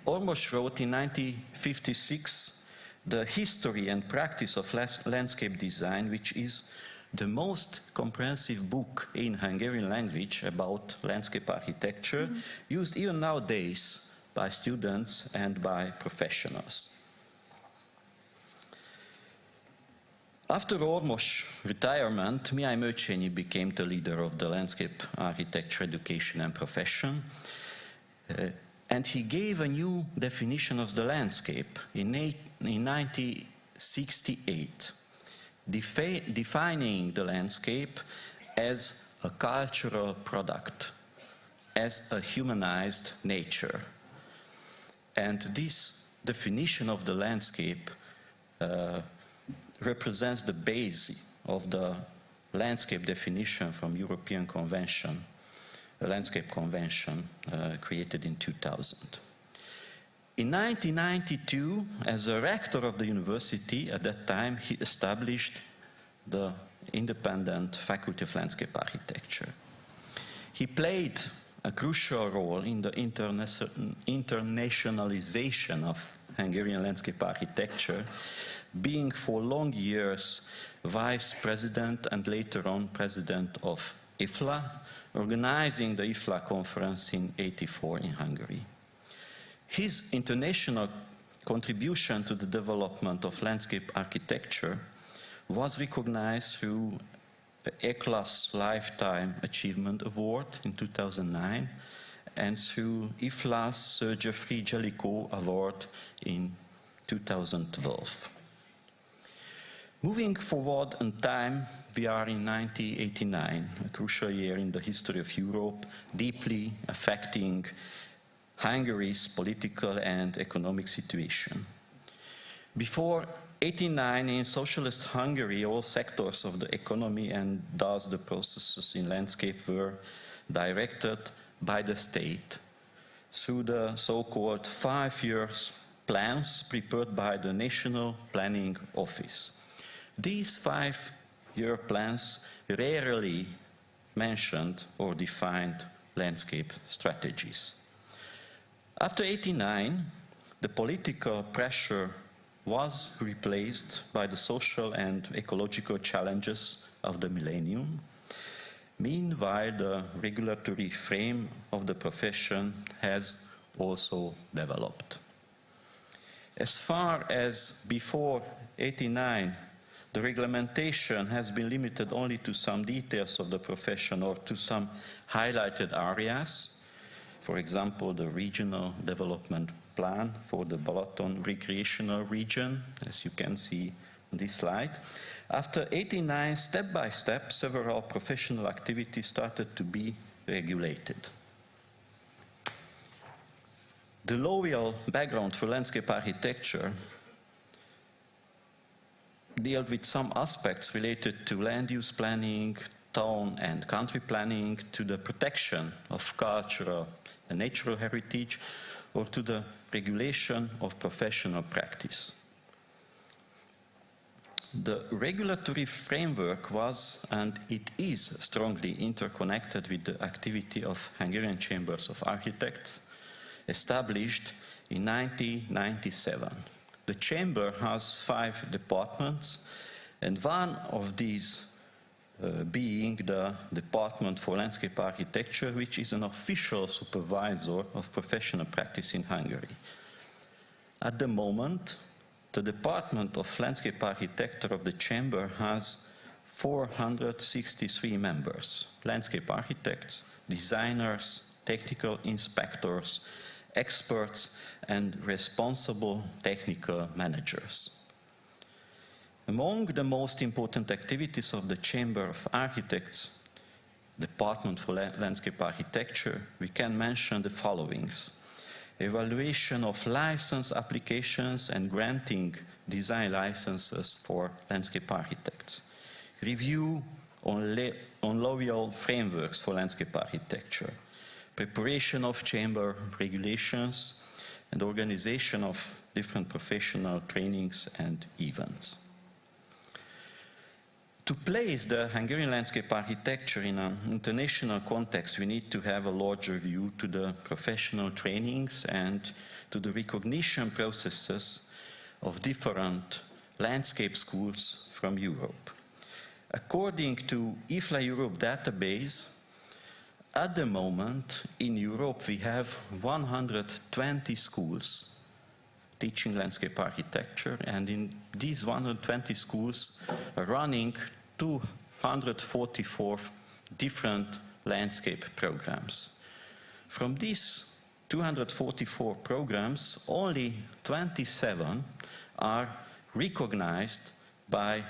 Ormos wrote in 1956 the history and practice of landscape design, which is the most comprehensive book in Hungarian language about landscape architecture, used even nowadays by students and by professionals. After Ormos' retirement, Mihály Möcsényi became the leader of the landscape architecture education and profession, and he gave a new definition of the landscape in 1968, defining the landscape as a cultural product, as a humanized nature. And this definition of the landscape represents the base of the landscape definition from European Convention, a landscape convention created in 2000. In 1992, as a rector of the university at that time, he established the independent Faculty of Landscape Architecture. He played a crucial role in the internationalization of Hungarian landscape architecture, being for long years vice president and later on president of Ifla, organizing the Ifla Conference in '84 in Hungary. His international contribution to the development of landscape architecture was recognized through the A-Class Lifetime Achievement Award in 2009 and through Ifla's Sir Geoffrey Jellicoe Award in 2012. Moving forward in time, we are in 1989, a crucial year in the history of Europe, deeply affecting Hungary's political and economic situation. Before '89, in socialist Hungary, all sectors of the economy and thus the processes in landscape were directed by the state through the so-called 5-year plans prepared by the National Planning Office. These 5-year plans rarely mentioned or defined landscape strategies. After '89, the political pressure was replaced by the social and ecological challenges of the millennium. Meanwhile, the regulatory frame of the profession has also developed. As far as before '89, the regulation has been limited only to some details of the profession or to some highlighted areas. For example, the regional development plan for the Balaton recreational region, as you can see on this slide. After '89, step by step, several professional activities started to be regulated. The law background for landscape architecture dealt with some aspects related to land use planning, town and country planning, to the protection of cultural and natural heritage, or to the regulation of professional practice. The regulatory framework was, and it is, strongly interconnected with the activity of Hungarian Chambers of Architects, established in 1997. The Chamber has 5 departments, and one of these being the Department for Landscape Architecture, which is an official supervisor of professional practice in Hungary. At the moment, the Department of Landscape Architecture of the Chamber has 463 members, landscape architects, designers, technical inspectors, experts, and responsible technical managers. Among the most important activities of the Chamber of Architects, Department for Landscape Architecture, we can mention the followings: evaluation of license applications and granting design licenses for landscape architects, review on law frameworks for landscape architecture, preparation of chamber regulations, and organization of different professional trainings and events. To place the Hungarian landscape architecture in an international context, we need to have a larger view to the professional trainings and to the recognition processes of different landscape schools from Europe. According to Iflaeu Europe database, at the moment in Europe we have 120 schools teaching landscape architecture, and in these 120 schools are running 244 different landscape programs. From these 244 programs, only 27 are recognized by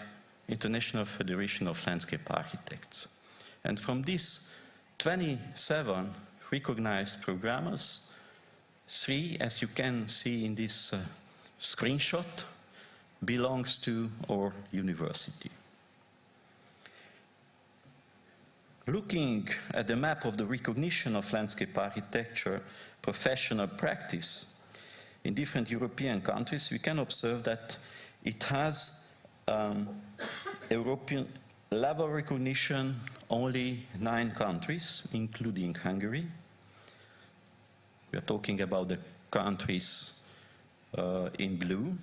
International Federation of Landscape Architects. And from these 27 recognized programmers, 3, as you can see in this screenshot, belongs to our university. Looking at the map of the recognition of landscape architecture professional practice in different European countries, we can observe that it has European level recognition only 9 countries, including Hungary. We are talking about the countries in blue.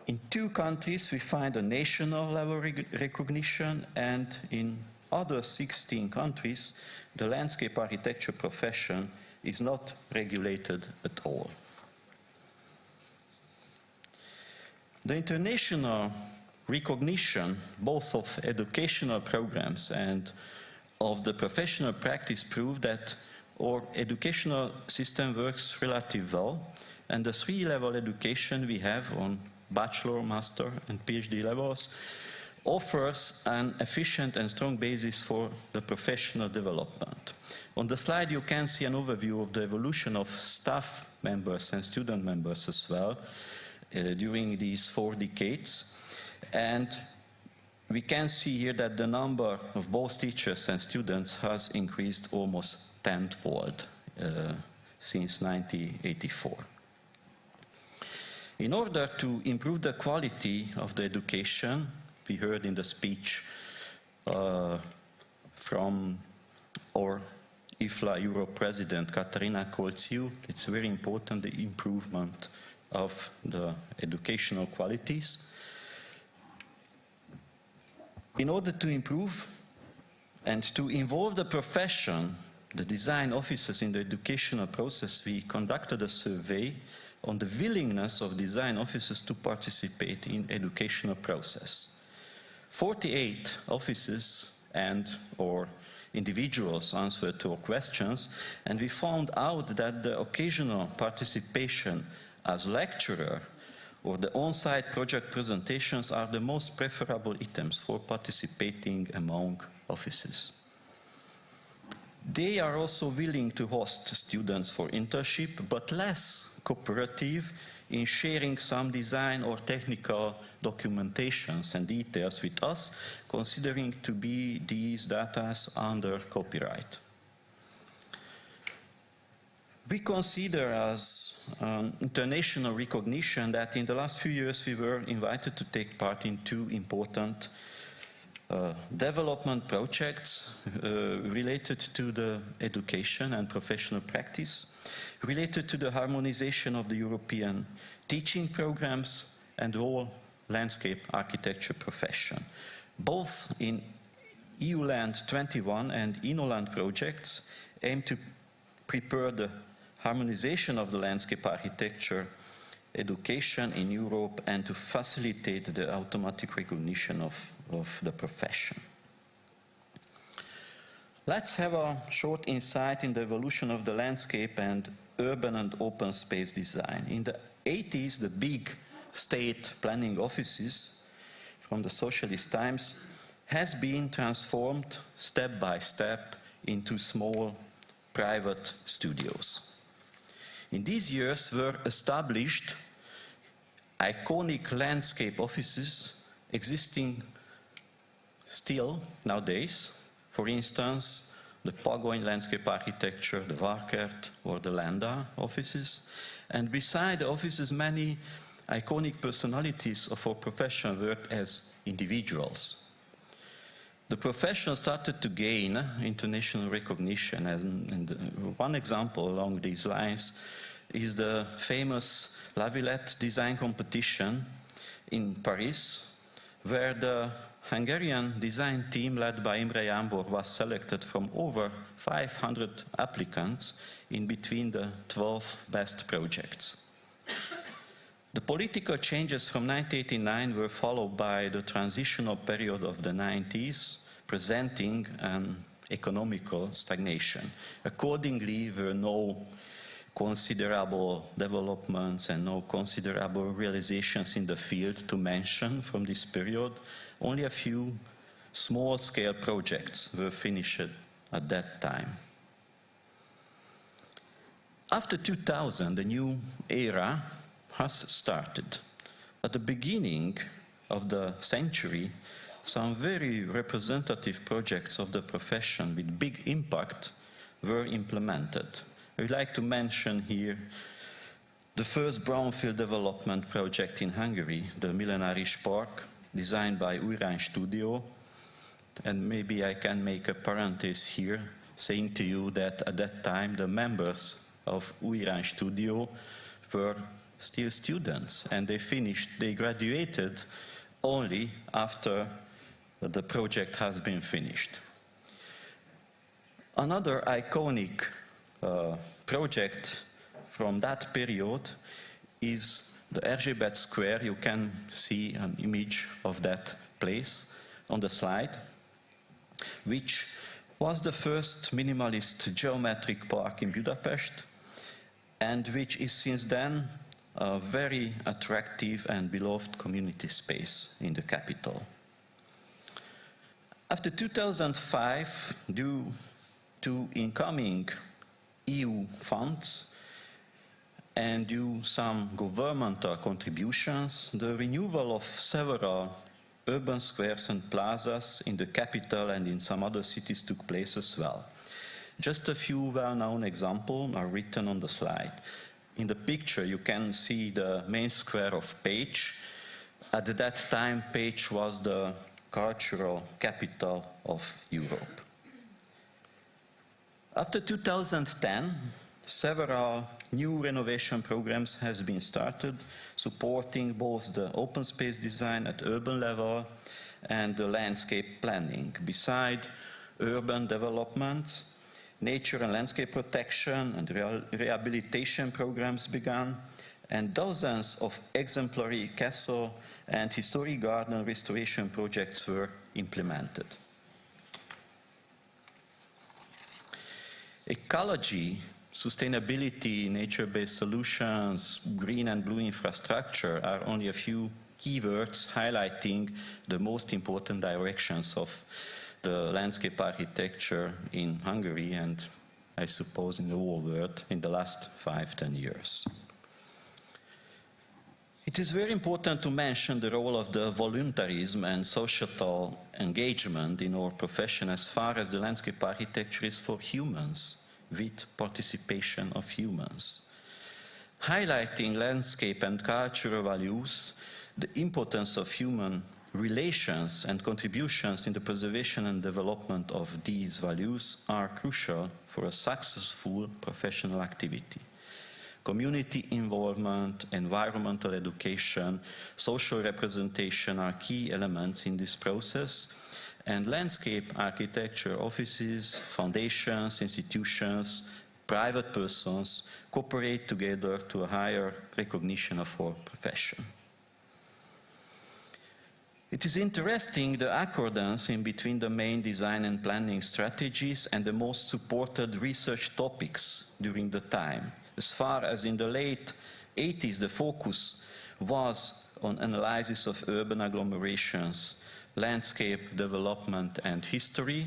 In 2 countries, we find a national level recognition, and in other 16 countries, the landscape architecture profession is not regulated at all. The international recognition, both of educational programs and of the professional practice, prove that our educational system works relatively well, and the 3-level education we have on bachelor, master, and PhD levels offers an efficient and strong basis for the professional development. On the slide you can see an overview of the evolution of staff members and student members as well during these 4 decades. And we can see here that the number of both teachers and students has increased almost tenfold since 1984. In order to improve the quality of the education, we heard in the speech from our Iflaeu president, Katarina Kolciu, it's very important, the improvement of the educational qualities. In order to improve and to involve the profession, the design officers in the educational process, we conducted a survey on the willingness of design officers to participate in educational process. 48 offices or individuals answered to our questions, and we found out that the occasional participation as lecturer or the on-site project presentations are the most preferable items for participating among offices. They are also willing to host students for internship, but less cooperative in sharing some design or technical documentations and details with us, considering to be these data under copyright. We consider as international recognition that in the last few years we were invited to take part in 2 important development projects related to the education and professional practice, related to the harmonization of the European teaching programs and the whole landscape architecture profession. Both in EU-Land 21 and INNOLAND projects aim to prepare the harmonization of the landscape architecture education in Europe and to facilitate the automatic recognition of the profession. Let's have a short insight in the evolution of the landscape and urban and open space design. In the 80s, the big state planning offices from the socialist times has been transformed step by step into small private studios. In these years were established iconic landscape offices existing still nowadays. For instance, the Pagoin landscape architecture, the Warkert or the Landa offices. And beside the offices, many iconic personalities of our profession worked as individuals. The profession started to gain international recognition, and one example along these lines is the famous La Villette design competition in Paris, where the Hungarian design team led by Imre Jámbor was selected from over 500 applicants in between the 12 best projects. The political changes from 1989 were followed by the transitional period of the 90s, presenting an economical stagnation. Accordingly, there were no considerable developments and no considerable realizations in the field to mention from this period. Only a few small-scale projects were finished at that time. After 2000, a new era has started. At the beginning of the century, some very representative projects of the profession with big impact were implemented. I would like to mention here the first brownfield development project in Hungary, the Millenáris Park, designed by Iflaeu2024. And maybe I can make a parenthesis here, saying to you that at that time the members of Iflaeu2024 were still students, and they graduated only after the project has been finished. Another iconic project from that period is the Erzsébet Square. You can see an image of that place on the slide, which was the first minimalist geometric park in Budapest, and which is since then a very attractive and beloved community space in the capital. After 2005, due to incoming EU funds and due some governmental contributions, the renewal of several urban squares and plazas in the capital and in some other cities took place as well. Just a few well-known examples are written on the slide. In the picture you can see the main square of Pécs. At that time, Pécs was the cultural capital of Europe. After 2010, several new renovation programs have been started, supporting both the open space design at urban level and the landscape planning. Beside urban developments, nature and landscape protection and rehabilitation programs began, and dozens of exemplary castle and historic garden restoration projects were implemented. Ecology, sustainability, nature-based solutions, green and blue infrastructure are only a few keywords highlighting the most important directions of the landscape architecture in Hungary and I suppose in the whole world in the last 5-10 years. It is very important to mention the role of the voluntarism and societal engagement in our profession as far as the landscape architecture is for humans, with participation of humans. Highlighting landscape and cultural values, the importance of human relations and contributions in the preservation and development of these values are crucial for a successful professional activity. Community involvement, environmental education, social representation are key elements in this process, and landscape architecture offices, foundations, institutions, private persons cooperate together to a higher recognition of our profession. It is interesting the accordance in between the main design and planning strategies and the most supported research topics during the time. As far as in the late 80s, the focus was on analysis of urban agglomerations, landscape development and history.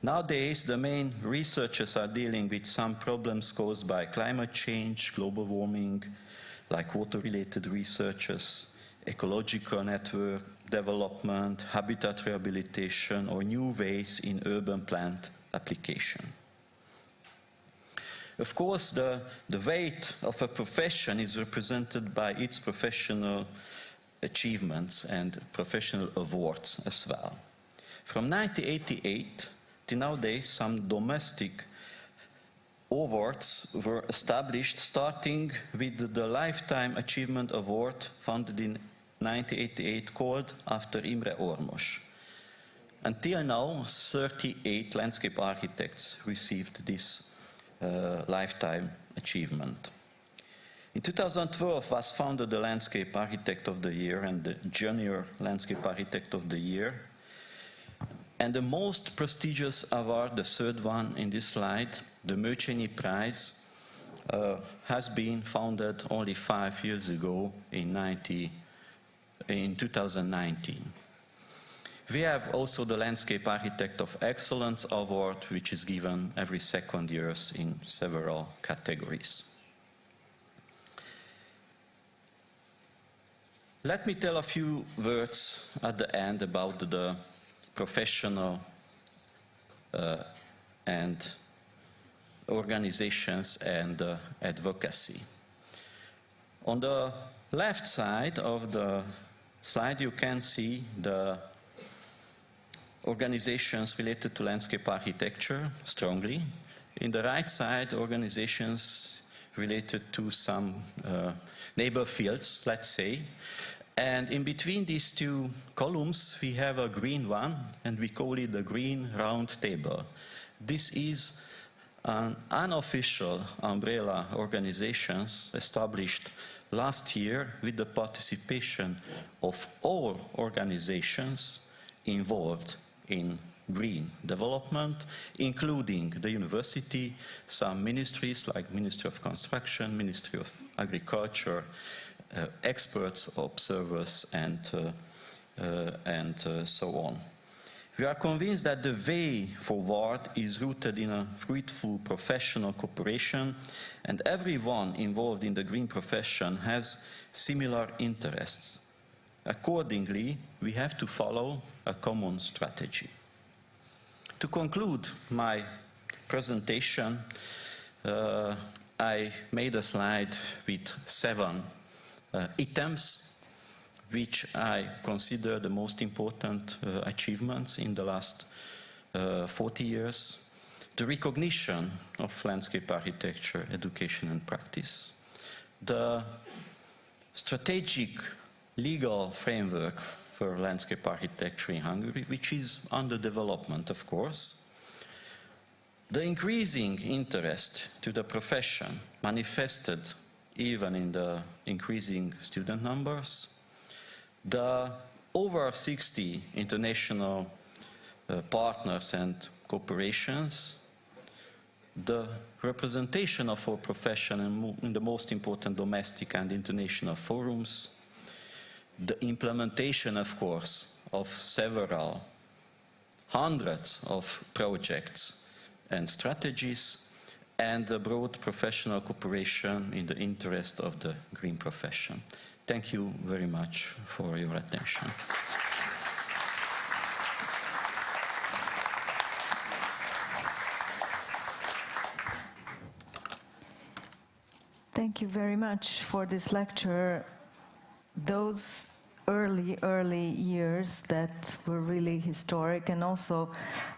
Nowadays, the main researchers are dealing with some problems caused by climate change, global warming, like water-related researches, ecological network development, habitat rehabilitation, or new ways in urban plant application. Of course, the weight of a profession is represented by its professional achievements and professional awards as well. From 1988 to nowadays, some domestic awards were established, starting with the Lifetime Achievement Award founded in 1988 called after Imre Ormos. Until now, 38 landscape architects received this lifetime achievement. In 2012 was founded the Landscape Architect of the Year and the Junior Landscape Architect of the Year. And the most prestigious award, the third one in this slide, the Mőcsényi Prize, has been founded only 5 years ago in 2019. We have also the Landscape Architect of Excellence Award, which is given every second year in several categories. Let me tell a few words at the end about the professional and organizations and advocacy. On the left side of the slide, you can see the organizations related to landscape architecture strongly. In the right side, organizations related to some neighbor fields, let's say. And in between these two columns, we have a green one, and we call it the Green Round Table. This is an unofficial umbrella organizations established last year with the participation of all organizations involved in green development, including the university, some ministries like Ministry of Construction, Ministry of Agriculture, experts, observers, and so on. We are convinced that the way forward is rooted in a fruitful professional cooperation, and everyone involved in the green profession has similar interests. Accordingly, we have to follow a common strategy. To conclude my presentation, I made a slide with 7 items which I consider the most important achievements in the last 40 years. The recognition of landscape architecture, education and practice. The strategic legal framework for landscape architecture in Hungary, which is under development, of course. The increasing interest to the profession manifested even in the increasing student numbers. The over 60 international partners and corporations, the representation of our profession in the most important domestic and international forums, the implementation, of course, of several hundreds of projects and strategies, and the broad professional cooperation in the interest of the green profession. Thank you very much for your attention. Thank you very much for this lecture. Those early years that were really historic, and also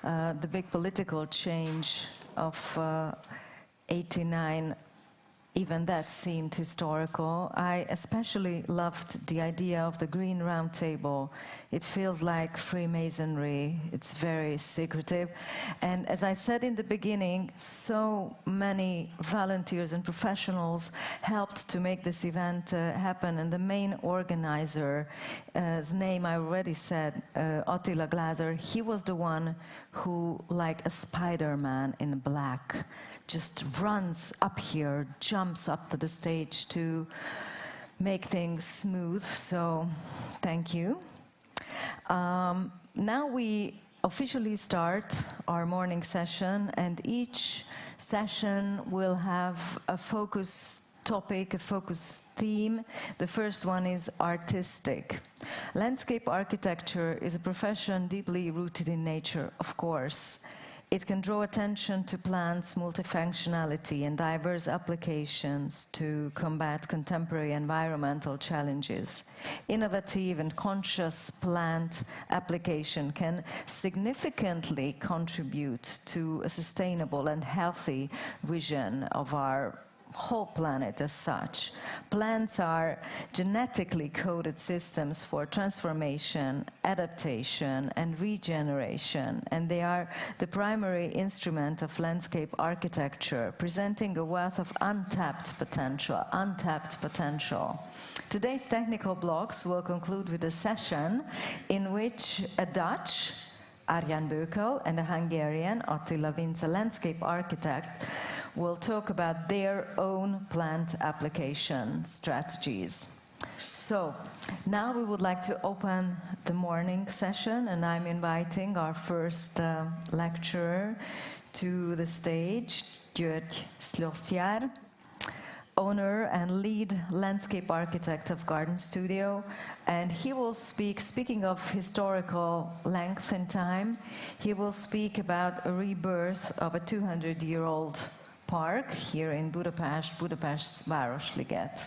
the big political change of 89, even that seemed historical. I especially loved the idea of the Green Round Table. It feels like Freemasonry. It's very secretive. And as I said in the beginning, so many volunteers and professionals helped to make this event happen. And the main organizer, his name I already said, Attila Glaser, he was the one who, like a Spider-Man in black, just runs up here, jumps up to the stage to make things smooth. So thank you. Now we officially start our morning session, and each session will have a focus topic, a focus theme. The first one is artistic. Landscape architecture is a profession deeply rooted in nature, of course. It can draw attention to plants' multifunctionality and diverse applications to combat contemporary environmental challenges. Innovative and conscious plant application can significantly contribute to a sustainable and healthy vision of our whole planet as such. Plants are genetically coded systems for transformation, adaptation, and regeneration, and they are the primary instrument of landscape architecture, presenting a wealth of untapped potential. Today's technical blocks will conclude with a session in which a Dutch, Arjan Bökel, and a Hungarian, Attila Vince, a landscape architect, will talk about their own plant application strategies. So now we would like to open the morning session, and I'm inviting our first lecturer to the stage, György Szlossjár. owner and lead landscape architect of Garden Studio, and he will speaking of historical length and time, he will speak about a rebirth of a 200-year-old park here in Budapest, Budapest's Városliget.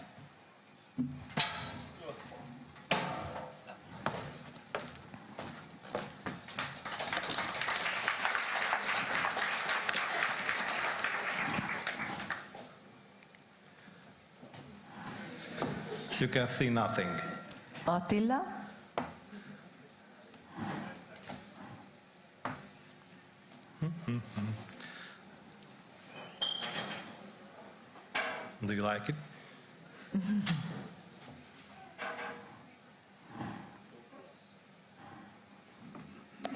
You can see nothing. Attila? Do you like it?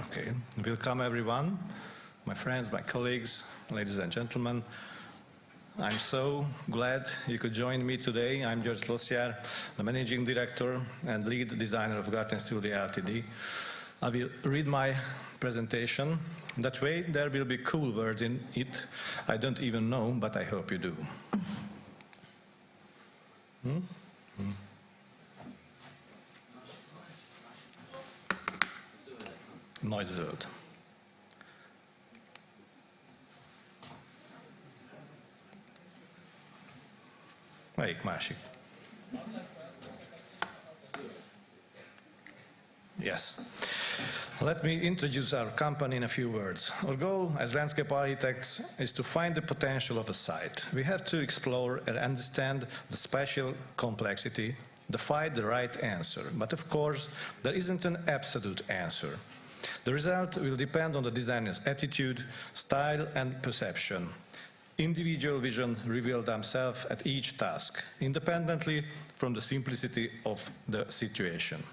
Okay, welcome everyone, my friends, my colleagues, ladies and gentlemen. I'm so glad you could join me today. I'm George Lossier, the Managing Director and Lead Designer of Garden Studio Ltd. I will read my presentation. That way there will be cool words in it. I don't even know, but I hope you do. Nagy zöld. Melyik másik? Yes. Let me introduce our company in a few words. Our goal as landscape architects is to find the potential of a site. We have to explore and understand the spatial complexity, to find the right answer. But of course, there isn't an absolute answer. The result will depend on the designer's attitude, style, and perception. Individual vision reveal themselves at each task, independently from the simplicity of the situation.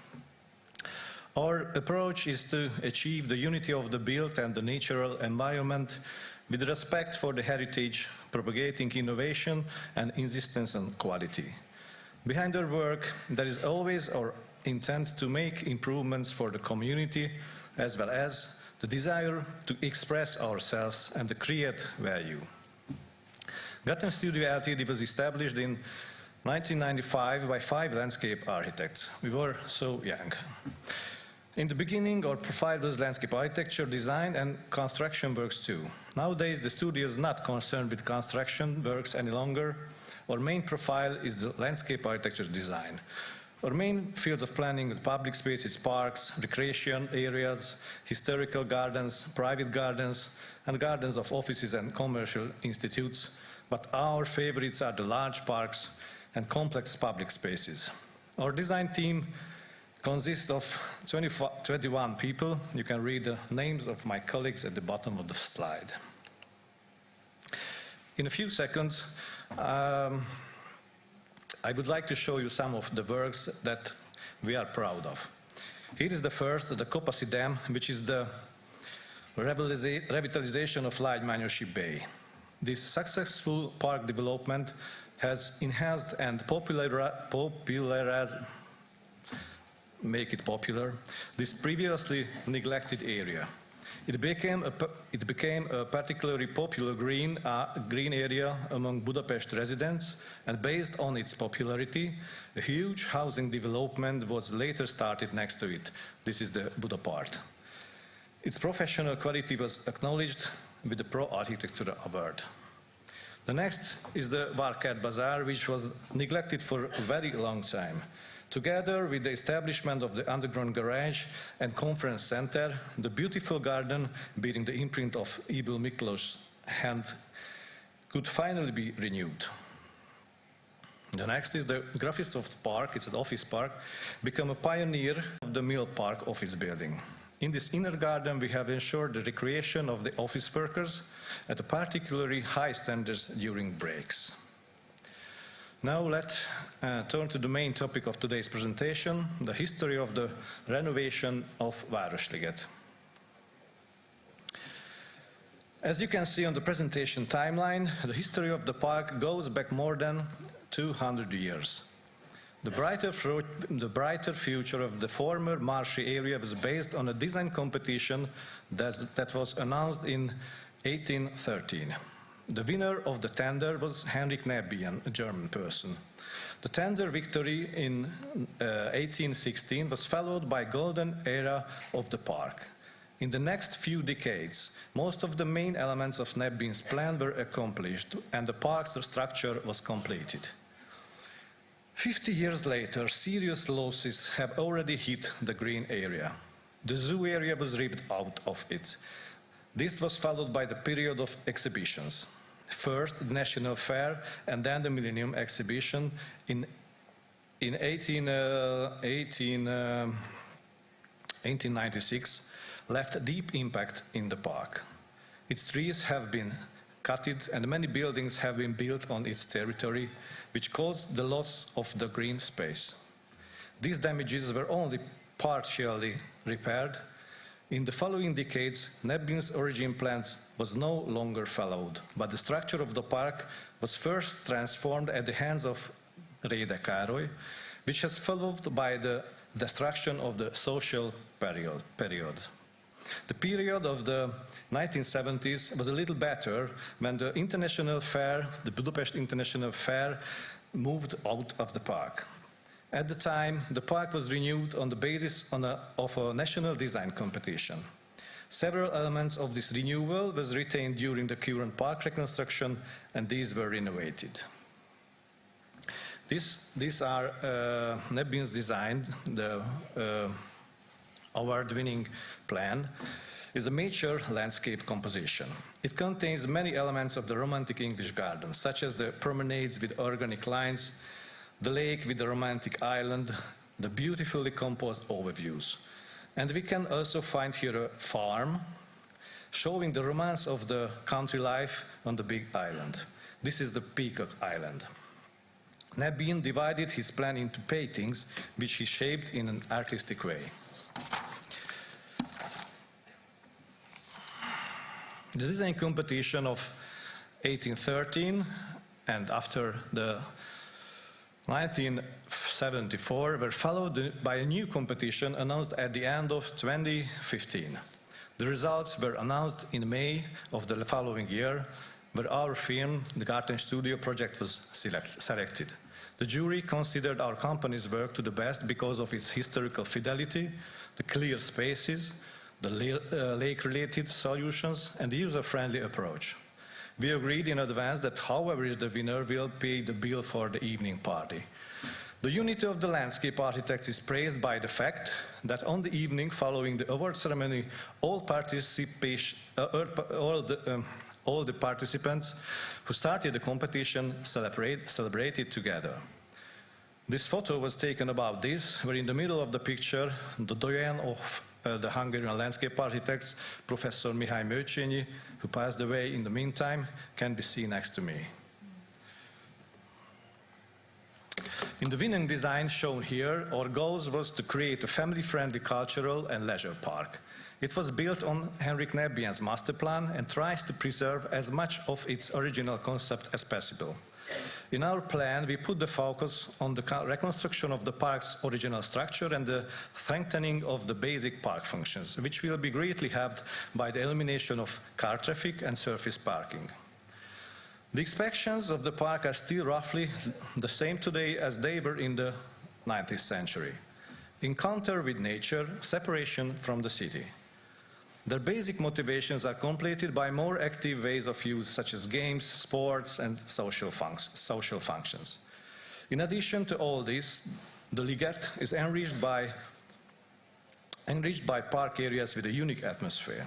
Our approach is to achieve the unity of the built and the natural environment with respect for the heritage, propagating innovation and insistence on quality. Behind our work, there is always our intent to make improvements for the community, as well as the desire to express ourselves and to create value. Garden Studio Ltd. was established in 1995 by 5 landscape architects. We were so young. In the beginning, our profile was landscape architecture, design, and construction works too. Nowadays, the studio is not concerned with construction works any longer. Our main profile is the landscape architecture design. Our main fields of planning are public spaces, parks, recreation areas, historical gardens, private gardens, and gardens of offices and commercial institutes. But our favorites are the large parks and complex public spaces. Our design team consists of 21 people. You can read the names of my colleagues at the bottom of the slide. In a few seconds, I would like to show you some of the works that we are proud of. Here is the first, the Kopaszi Dam, which is the revitalization of Lágymányosi Bay. This successful park development has enhanced and make it popular, this previously neglected area. It became a particularly popular green area among Budapest residents, and based on its popularity, a huge housing development was later started next to it. This is the Buda part. Its professional quality was acknowledged with the Pro Architecture Award. The next is the Várkert Bazaar, which was neglected for a very long time. Together with the establishment of the underground garage and conference center, the beautiful garden, bearing the imprint of Ibl Miklós' hand, could finally be renewed. The next is the Grafisov Park, it's an office park, become a pioneer of the Mill Park office building. In this inner garden, we have ensured the recreation of the office workers at a particularly high standards during breaks. Now let's turn to the main topic of today's presentation, the history of the renovation of Városliget. As you can see on the presentation timeline, the history of the park goes back more than 200 years. The brighter future of the former marshy area was based on a design competition that was announced in 1813. The winner of the tender was Heinrich Nebbian, a German person. The tender victory in 1816 was followed by a golden era of the park. In the next few decades, most of the main elements of Nebbian's plan were accomplished and the park's structure was completed. 50 years later, serious losses have already hit the green area. The zoo area was ripped out of it. This was followed by the period of exhibitions. First, the National Fair, and then the Millennium Exhibition in 1896 left a deep impact in the park. Its trees have been cutted and many buildings have been built on its territory, which caused the loss of the green space. These damages were only partially repaired. In the following decades, Nebbian's origin plans was no longer followed, but the structure of the park was first transformed at the hands of Réde Károly, which was followed by the destruction of the social period. The period of the 1970s was a little better when the International Fair, the Budapest International Fair, moved out of the park. At the time, the park was renewed on the basis of a national design competition. Several elements of this renewal was retained during the current park reconstruction, and these were renovated. These are Nebbian's design, the award-winning plan, is a mature landscape composition. It contains many elements of the romantic English garden, such as the promenades with organic lines, the lake with the romantic island, the beautifully composed overviews. And we can also find here a farm showing the romance of the country life on the big island. This is the Peacock Island. Nebbian divided his plan into paintings, which he shaped in an artistic way. The design competition of 1813 and after the 1974 were followed by a new competition announced at the end of 2015. The results were announced in May of the following year, where our film, the Garten Studio project, was selected. The jury considered our company's work to the best because of its historical fidelity, the clear spaces, the lake-related solutions, and the user-friendly approach. We agreed in advance that whoever is the winner will pay the bill for the evening party. The unity of the landscape architects is praised by the fact that on the evening following the award ceremony, all the participants who started the competition celebrated together. This photo was taken about this, where in the middle of the picture, the doyen of the Hungarian landscape architects, Professor Mihály Mőcsényi, who passed away in the meantime, can be seen next to me. In the winning design shown here, our goal was to create a family-friendly cultural and leisure park. It was built on Heinrich Nebbian's master plan and tries to preserve as much of its original concept as possible. In our plan, we put the focus on the reconstruction of the park's original structure and the strengthening of the basic park functions, which will be greatly helped by the elimination of car traffic and surface parking. The inspections of the park are still roughly the same today as they were in the 19th century. Encounter with nature, separation from the city. Their basic motivations are completed by more active ways of use, such as games, sports, and social functions. In addition to all this, the Liget is enriched by park areas with a unique atmosphere.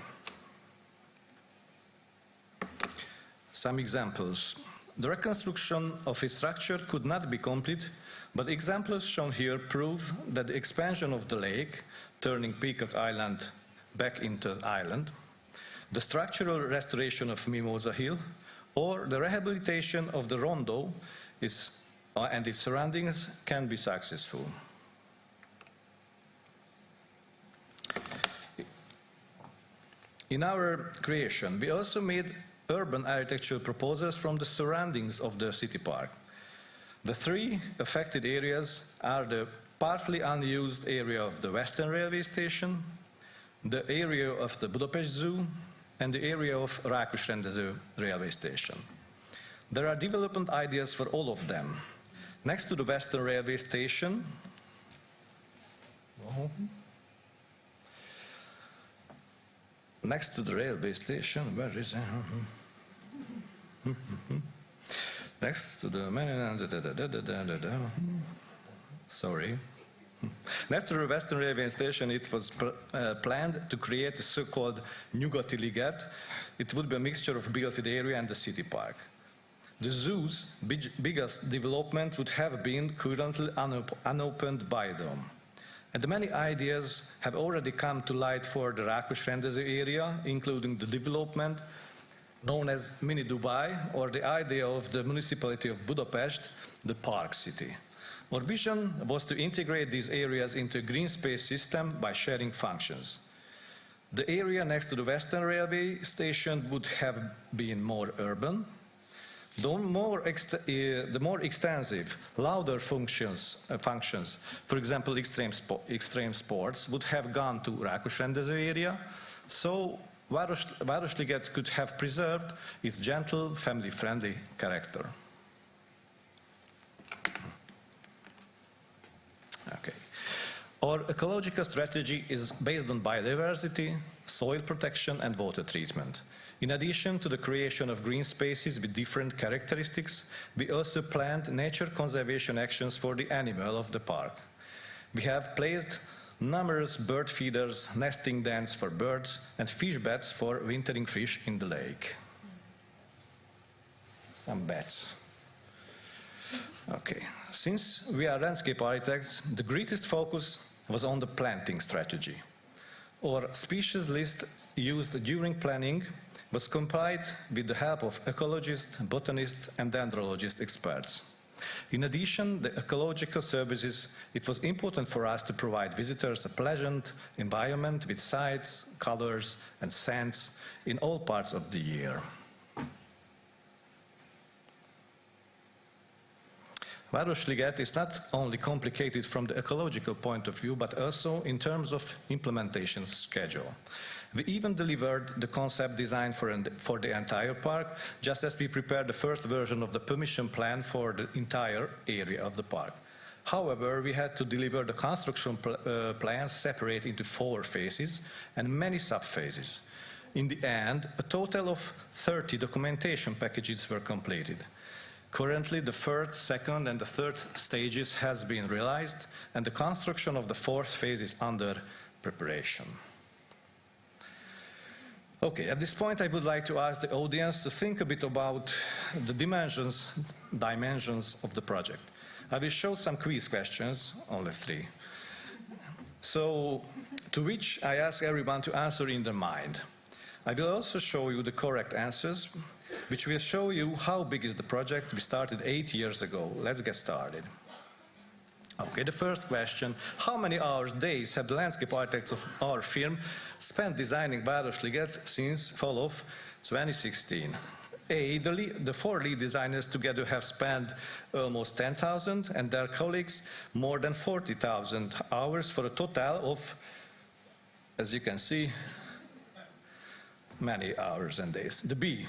Some examples. The reconstruction of its structure could not be complete, but examples shown here prove that the expansion of the lake, turning Peacock Island back into an island, the structural restoration of Mimosa Hill, or the rehabilitation of the Rondo and its surroundings can be successful. In our creation, we also made urban architectural proposals from the surroundings of the city park. The three affected areas are the partly unused area of the Western Railway Station, the area of the Budapest Zoo, and the area of Rákosrendező railway station. There are development ideas for all of them. Next to the Western Railway Station, next to the railway station, where is it? Next to the sorry. Next to the Western Railway Station, it was planned to create a so-called Nyugati Liget. It would be a mixture of built area and the city park. The zoo's biggest development would have been currently unopened biodome. And many ideas have already come to light for the Rákosrendező area, including the development known as Mini Dubai, or the idea of the municipality of Budapest, the Park City. Our vision was to integrate these areas into a green space system by sharing functions. The area next to the Western Railway Station would have been more urban. The more extensive, louder functions, for example, extreme sports, would have gone to Rákosrendező area, so Városliget could have preserved its gentle, family-friendly character. Okay. Our ecological strategy is based on biodiversity, soil protection, and water treatment. In addition to the creation of green spaces with different characteristics, we also planned nature conservation actions for the animal of the park. We have placed numerous bird feeders, nesting dens for birds, and fish beds for wintering fish in the lake. Some beds. Okay. Since we are landscape architects, the greatest focus was on the planting strategy. Our species list used during planning was compiled with the help of ecologists, botanists, and dendrologist experts. In addition, the ecological services, it was important for us to provide visitors a pleasant environment with sights, colors, and scents in all parts of the year. Városliget is not only complicated from the ecological point of view, but also in terms of implementation schedule. We even delivered the concept design for the entire park, just as we prepared the first version of the permission plan for the entire area of the park. However, we had to deliver the construction plans separate into 4 phases and many sub-phases. In the end, a total of 30 documentation packages were completed. Currently, the first, second, and the third stages has been realized, and the construction of the 4th phase is under preparation. Okay, at this point I would like to ask the audience to think a bit about the dimensions of the project. I will show some quiz questions, only 3. So, to which I ask everyone to answer in their mind. I will also show you the correct answers, which will show you how big is the project we started 8 years ago. Let's get started. Okay, the first question, how many hours, days have the landscape architects of our firm spent designing Városliget since fall of 2016? A, the 4 lead designers together have spent almost 10,000 and their colleagues more than 40,000 hours for a total of, as you can see, many hours and days. The B,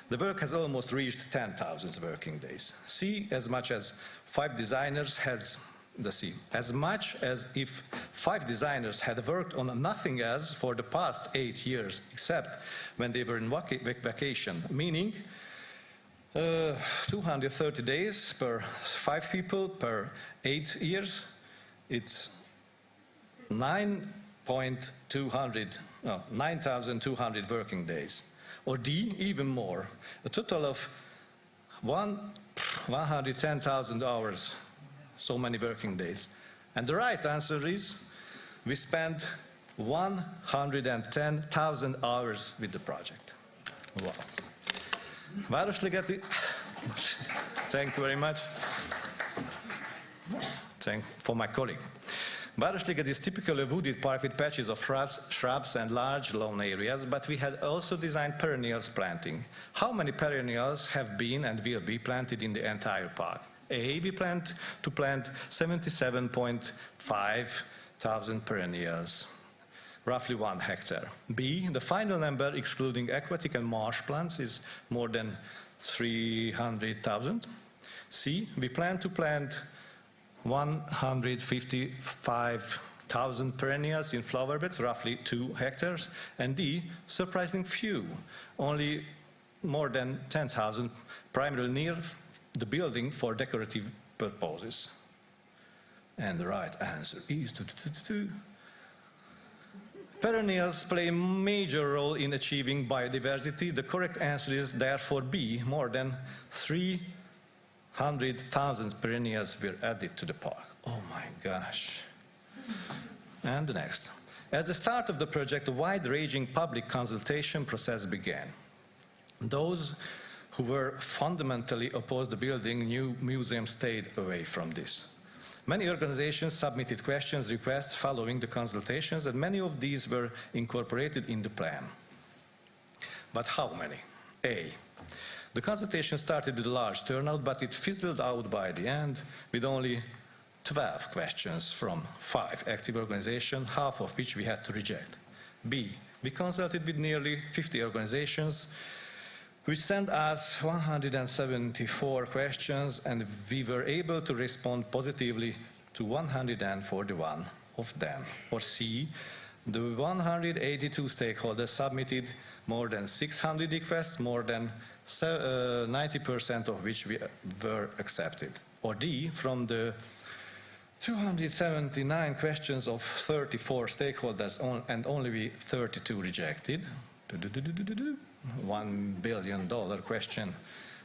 the work has almost reached 10,000 working days. C, as much as 5 designers has the C, as much as if 5 designers had worked on nothing else for the past 8 years, except when they were in vacation, meaning 230 days per 5 people per 8 years, it's 9,200 working days. Or D, even more, a total of 110,000 hours, so many working days. And the right answer is, we spent 110,000 hours with the project. Wow. Városliget, thank you very much. Thank for my colleague. Városliget is typically a wooded park with patches of shrubs and large lawn areas, but we had also designed perennials planting. How many perennials have been and will be planted in the entire park? A, we plan to plant 77,500 perennials. roughly 1 hectare. B, the final number, excluding aquatic and marsh plants, is more than 300,000. C, we plan to plant 155,000 perennials in flower beds, roughly 2 hectares. And D, surprisingly few, only more than 10,000, primarily near the building for decorative purposes. And the right answer is perennials play a major role in achieving biodiversity. The correct answer is therefore B, more than 300,000 perennials were added to the park. Oh my gosh. And the next. At the start of the project, a wide-ranging public consultation process began. Those who were fundamentally opposed to building new museums stayed away from this. Many organizations submitted questions, requests following the consultations, and many of these were incorporated in the plan. But how many? A. The consultation started with a large turnout, but it fizzled out by the end with only 12 questions from 5 active organizations, half of which we had to reject. B. We consulted with nearly 50 organizations, which sent us 174 questions, and we were able to respond positively to 141 of them. Or C, the 182 stakeholders submitted more than 600 requests, more than 90% of which were accepted. Or D, from the 279 questions of 34 stakeholders and only 32 rejected. $1 billion question.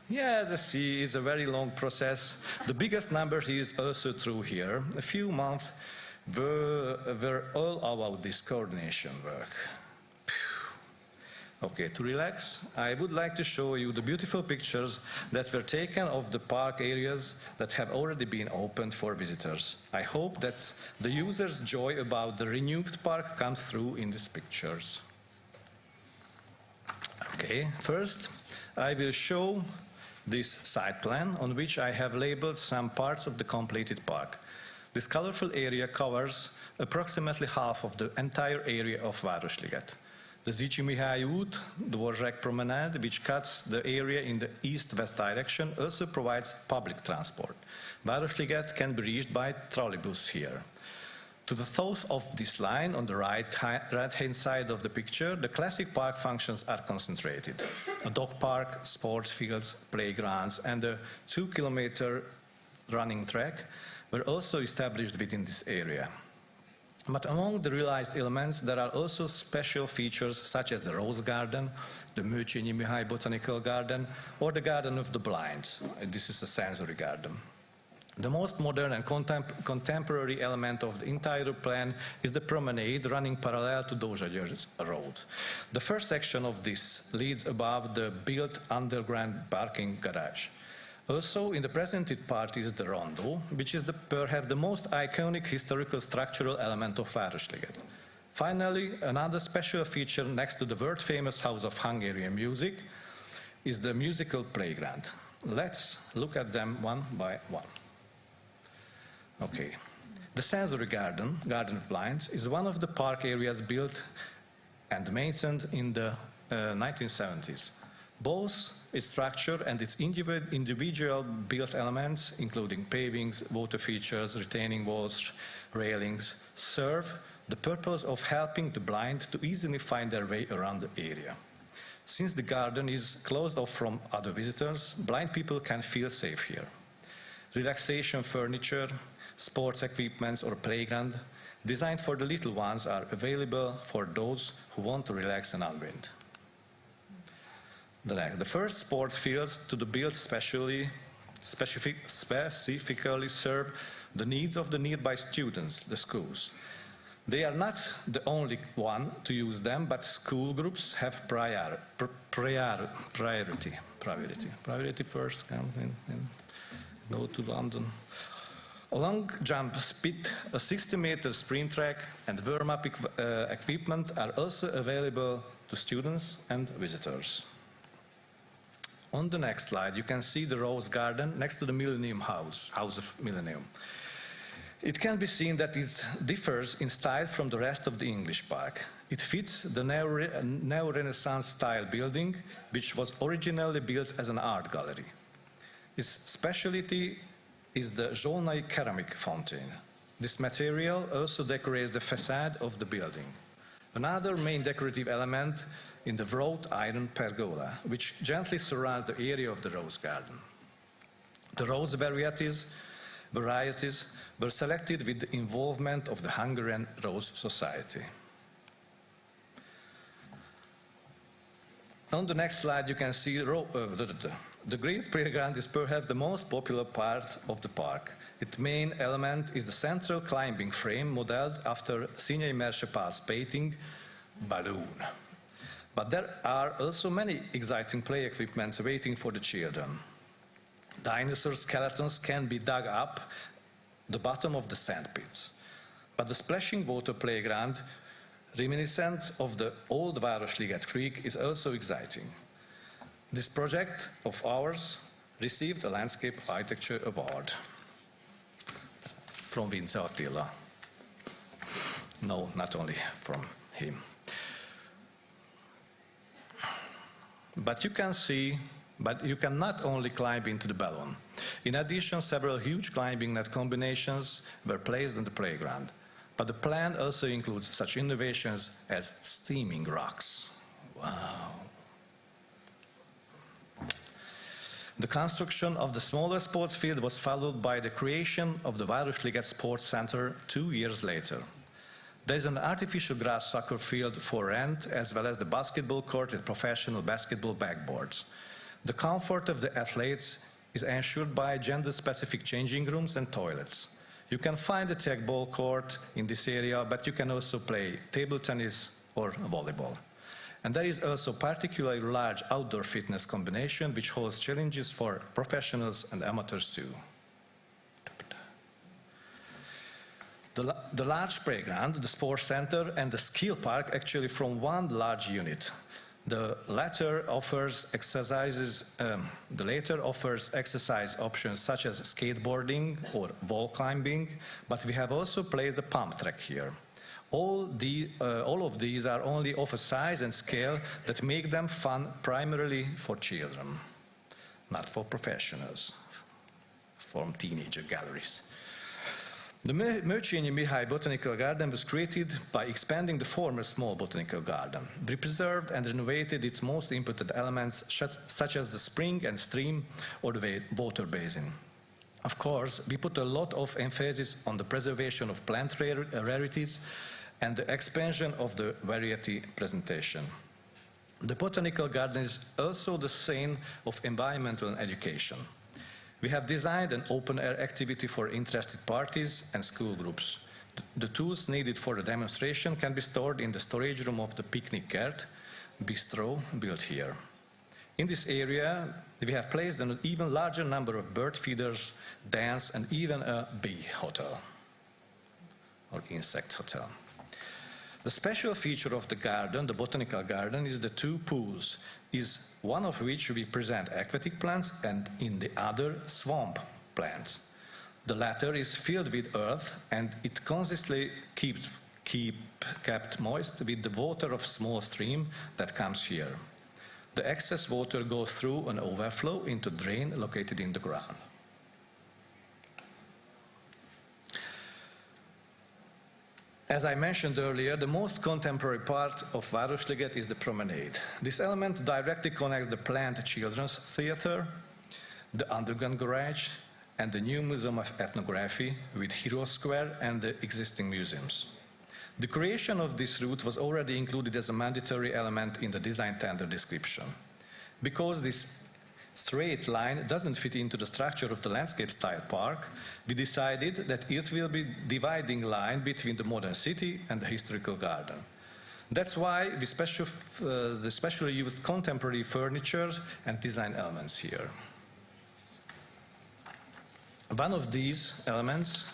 Yeah, the C is a very long process. The biggest number is also true here. A few months were all about this coordination work. Okay, to relax, I would like to show you the beautiful pictures that were taken of the park areas that have already been opened for visitors. I hope that the users' joy about the renewed park comes through in these pictures. Okay, first I will show this site plan on which I have labeled some parts of the completed park. This colorful area covers approximately half of the entire area of Városliget. The Zichy Mihály út, the Dvořák Promenade, which cuts the area in the east-west direction, also provides public transport. Városliget can be reached by trolleybus here. To the south of this line, on the right-hand side of the picture, the classic park functions are concentrated. A dog park, sports fields, playgrounds, and a 2-kilometer running track were also established within this area. But among the realized elements, there are also special features such as the Rose Garden, the Mőcsényi Mihály Botanical Garden, or the Garden of the Blind. This is a sensory garden. The most modern and contemporary element of the entire plan is the promenade running parallel to Dózsa György Road. The first section of this leads above the built underground parking garage. Also, in the presented part is the rondo, which is perhaps the most iconic historical structural element of Városliget. Finally, another special feature next to the world-famous House of Hungarian Music is the musical playground. Let's look at them one by one. Okay. The sensory garden, Garden of Blinds, is one of the park areas built and maintained in the 1970s. Both its structure and its individual built elements, including pavings, water features, retaining walls, railings, serve the purpose of helping the blind to easily find their way around the area. Since the garden is closed off from other visitors, blind people can feel safe here. Relaxation furniture, sports equipment or playground designed for the little ones are available for those who want to relax and unwind. The first sport fields to be built specifically serve the needs of the nearby students, the schools. They are not the only one to use them, but school groups have priority. Priority first, come in, go to London. A long jump pit, a 60-meter sprint track, and warm-up equipment are also available to students and visitors. On the next slide, you can see the Rose Garden next to the Millennium House, House of Millennium. It can be seen that it differs in style from the rest of the English park. It fits the neo-Renaissance style building, which was originally built as an art gallery. Its specialty is the Zsolnai ceramic fountain. This material also decorates the facade of the building. Another main decorative element in the wrought iron pergola, which gently surrounds the area of the rose garden. The rose varieties were selected with the involvement of the Hungarian Rose Society. On the next slide you can see the Great Playground is perhaps the most popular part of the park. Its main element is the central climbing frame modeled after Színei Mersepál's painting Balloon. But there are also many exciting play equipments waiting for the children. Dinosaur skeletons can be dug up the bottom of the sand pits. But the splashing water playground, reminiscent of the old Városliget Creek, is also exciting. This project of ours received a Landscape Architecture Award from Vince Attila. No, not only from him. But you can not only climb into the balloon. In addition, several huge climbing net combinations were placed on the playground. But the plan also includes such innovations as steaming rocks. Wow. The construction of the smaller sports field was followed by the creation of the Városliget Sports Center 2 years later. There is an artificial grass soccer field for rent, as well as the basketball court with professional basketball backboards. The comfort of the athletes is ensured by gender-specific changing rooms and toilets. You can find a tech ball court in this area, but you can also play table tennis or volleyball. And there is also a particularly large outdoor fitness combination which holds challenges for professionals and amateurs too. The large playground, the sports center, and the skill park actually form one large unit. The latter offers exercise options such as skateboarding or wall climbing, but we have also placed a pump track here. All of these are only of a size and scale that make them fun primarily for children, not for professionals, from teenager galleries. The Mőcsényi Mihály Botanical Garden was created by expanding the former small botanical garden. We preserved and renovated its most important elements, such as the spring and stream or the water basin. Of course, we put a lot of emphasis on the preservation of plant rarities and the expansion of the variety presentation. The botanical garden is also the scene of environmental education. We have designed an open-air activity for interested parties and school groups. The tools needed for the demonstration can be stored in the storage room of the picnic cart bistro built here. In this area, we have placed an even larger number of bird feeders, dance, and even a bee hotel or insect hotel. The special feature of the garden, the botanical garden, is the two pools, is one of which we present aquatic plants and in the other swamp plants. The latter is filled with earth and it consistently kept moist with the water of small stream that comes here. The excess water goes through an overflow into a drain located in the ground. As I mentioned earlier, the most contemporary part of Városliget is the promenade. This element directly connects the planned children's theater, the underground garage, and the new Museum of Ethnography with Hero Square and the existing museums. The creation of this route was already included as a mandatory element in the design tender description. Because this straight line doesn't fit into the structure of the landscape style park, we decided that it will be the dividing line between the modern city and the historical garden. That's why we specially used contemporary furniture and design elements here. One of these elements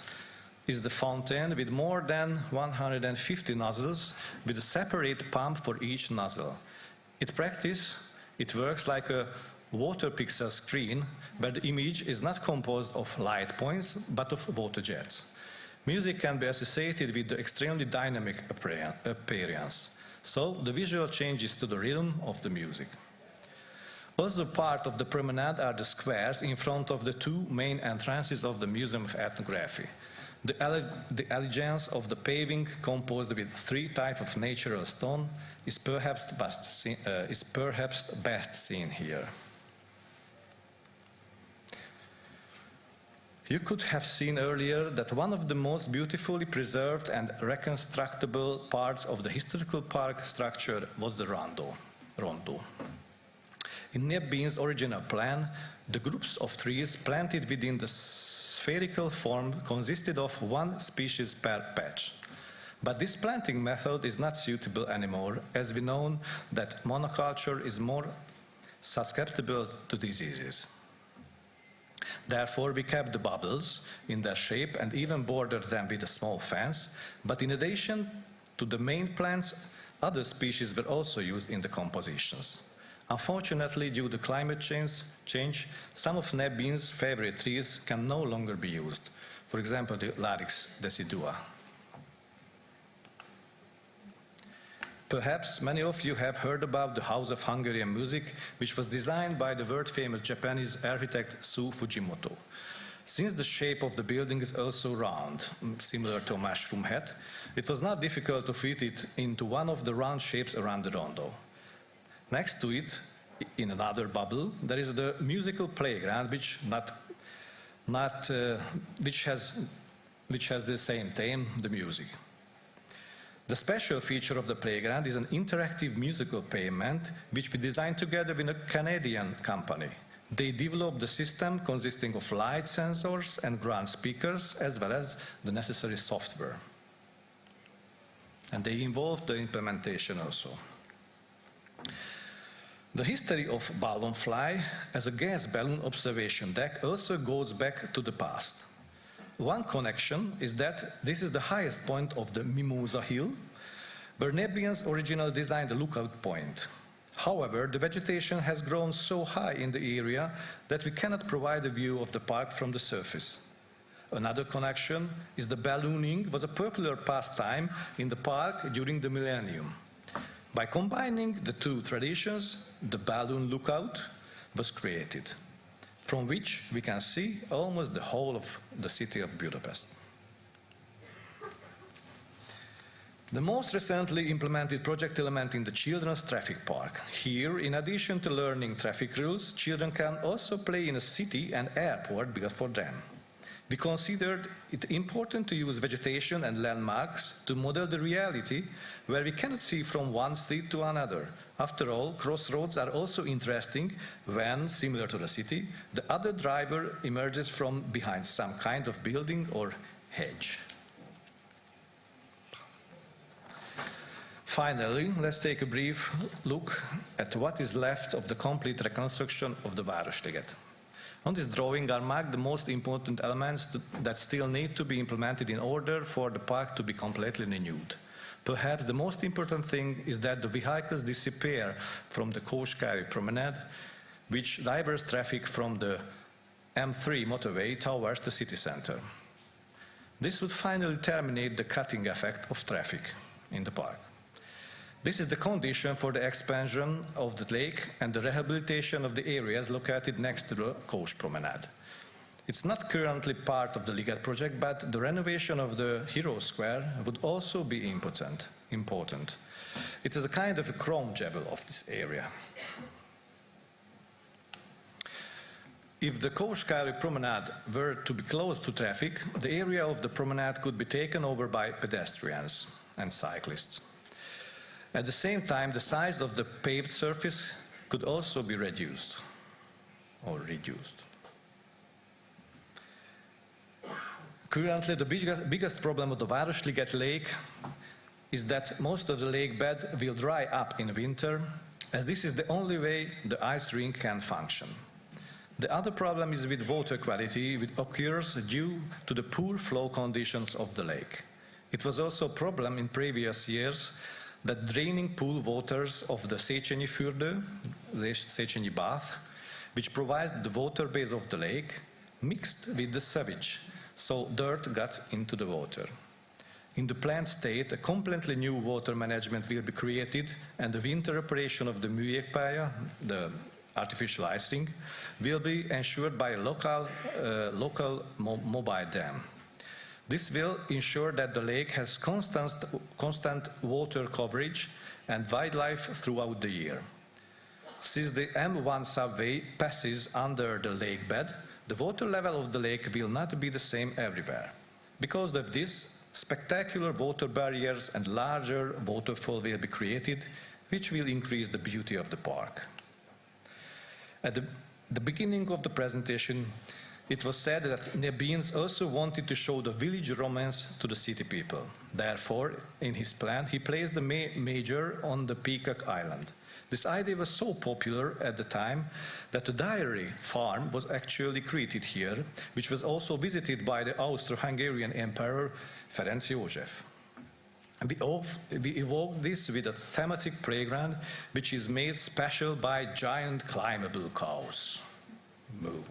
is the fountain with more than 150 nozzles with a separate pump for each nozzle. In practice, it works like a water pixel screen where the image is not composed of light points but of water jets. Music can be associated with the extremely dynamic appearance, so the visual changes to the rhythm of the music. Also part of the promenade are the squares in front of the two main entrances of the Museum of Ethnography. The elegance of the paving, composed with 3 types of natural stone, is perhaps best seen here. You could have seen earlier that one of the most beautifully preserved and reconstructible parts of the historical park structure was the rondo. In Nebin's original plan, the groups of trees planted within the spherical form consisted of 1 species per patch. But this planting method is not suitable anymore, as we know that monoculture is more susceptible to diseases. Therefore, we kept the bubbles in their shape and even bordered them with a small fence, but in addition to the main plants, other species were also used in the compositions. Unfortunately, due to climate change, some of Nebin's favorite trees can no longer be used. For example, the Larix decidua. Perhaps many of you have heard about the House of Hungarian Music, which was designed by the world-famous Japanese architect Su Fujimoto. Since the shape of the building is also round, similar to a mushroom head, it was not difficult to fit it into one of the round shapes around the rondo. Next to it, in another bubble, there is the musical playground, which has the same theme, the music. The special feature of the playground is an interactive musical pavement, which we designed together with a Canadian company. They developed the system consisting of light sensors and ground speakers, as well as the necessary software. And they involved the implementation also. The history of Balloon Fly as a gas balloon observation deck also goes back to the past. One connection is that this is the highest point of the Mimosa Hill, where Nebin's original designed the lookout point. However, the vegetation has grown so high in the area that we cannot provide a view of the park from the surface. Another connection is the ballooning was a popular pastime in the park during the millennium. By combining the two traditions, the balloon lookout was created, from which we can see almost the whole of the city of Budapest. The most recently implemented project element in the children's traffic park. Here, in addition to learning traffic rules, children can also play in a city and airport built for them. We considered it important to use vegetation and landmarks to model the reality where we cannot see from one street to another. After all, crossroads are also interesting when, similar to the city, the other driver emerges from behind some kind of building or hedge. Finally, let's take a brief look at what is left of the complete reconstruction of the Városliget. On this drawing are marked the most important elements that still need to be implemented in order for the park to be completely renewed. Perhaps the most important thing is that the vehicles disappear from the Kóskároly promenade, which diverts traffic from the M3 motorway towards the city center. This would finally terminate the cutting effect of traffic in the park. This is the condition for the expansion of the lake and the rehabilitation of the areas located next to the Kós promenade. It's not currently part of the Liget project, but the renovation of the Hero Square would also be important. It is a kind of a chrome jewel of this area. If the Kóskároly promenade were to be closed to traffic, the area of the promenade could be taken over by pedestrians and cyclists. At the same time, the size of the paved surface could also be reduced. Currently, the biggest problem of the Városliget Lake is that most of the lake bed will dry up in winter, as this is the only way the ice rink can function. The other problem is with water quality, which occurs due to the poor flow conditions of the lake. It was also a problem in previous years that draining pool waters of the Széchenyi Fürdő, the Széchenyi bath, which provides the water base of the lake, mixed with the sewage, so dirt got into the water. In the planned state, a completely new water management will be created, and the winter operation of the műjégpálya, the artificial ice rink, will be ensured by a local mobile dam. This will ensure that the lake has constant water coverage and wildlife throughout the year. Since the M1 subway passes under the lake bed, the water level of the lake will not be the same everywhere. Because of this, spectacular water barriers and larger waterfall will be created, which will increase the beauty of the park. At the beginning of the presentation, it was said that Nebins also wanted to show the village romance to the city people. Therefore, in his plan, he placed the major on the Peacock Island. This idea was so popular at the time that a dairy farm was actually created here, which was also visited by the Austro-Hungarian Emperor Ferenc József. We evoked this with a thematic playground, which is made special by giant climbable cows. Moo.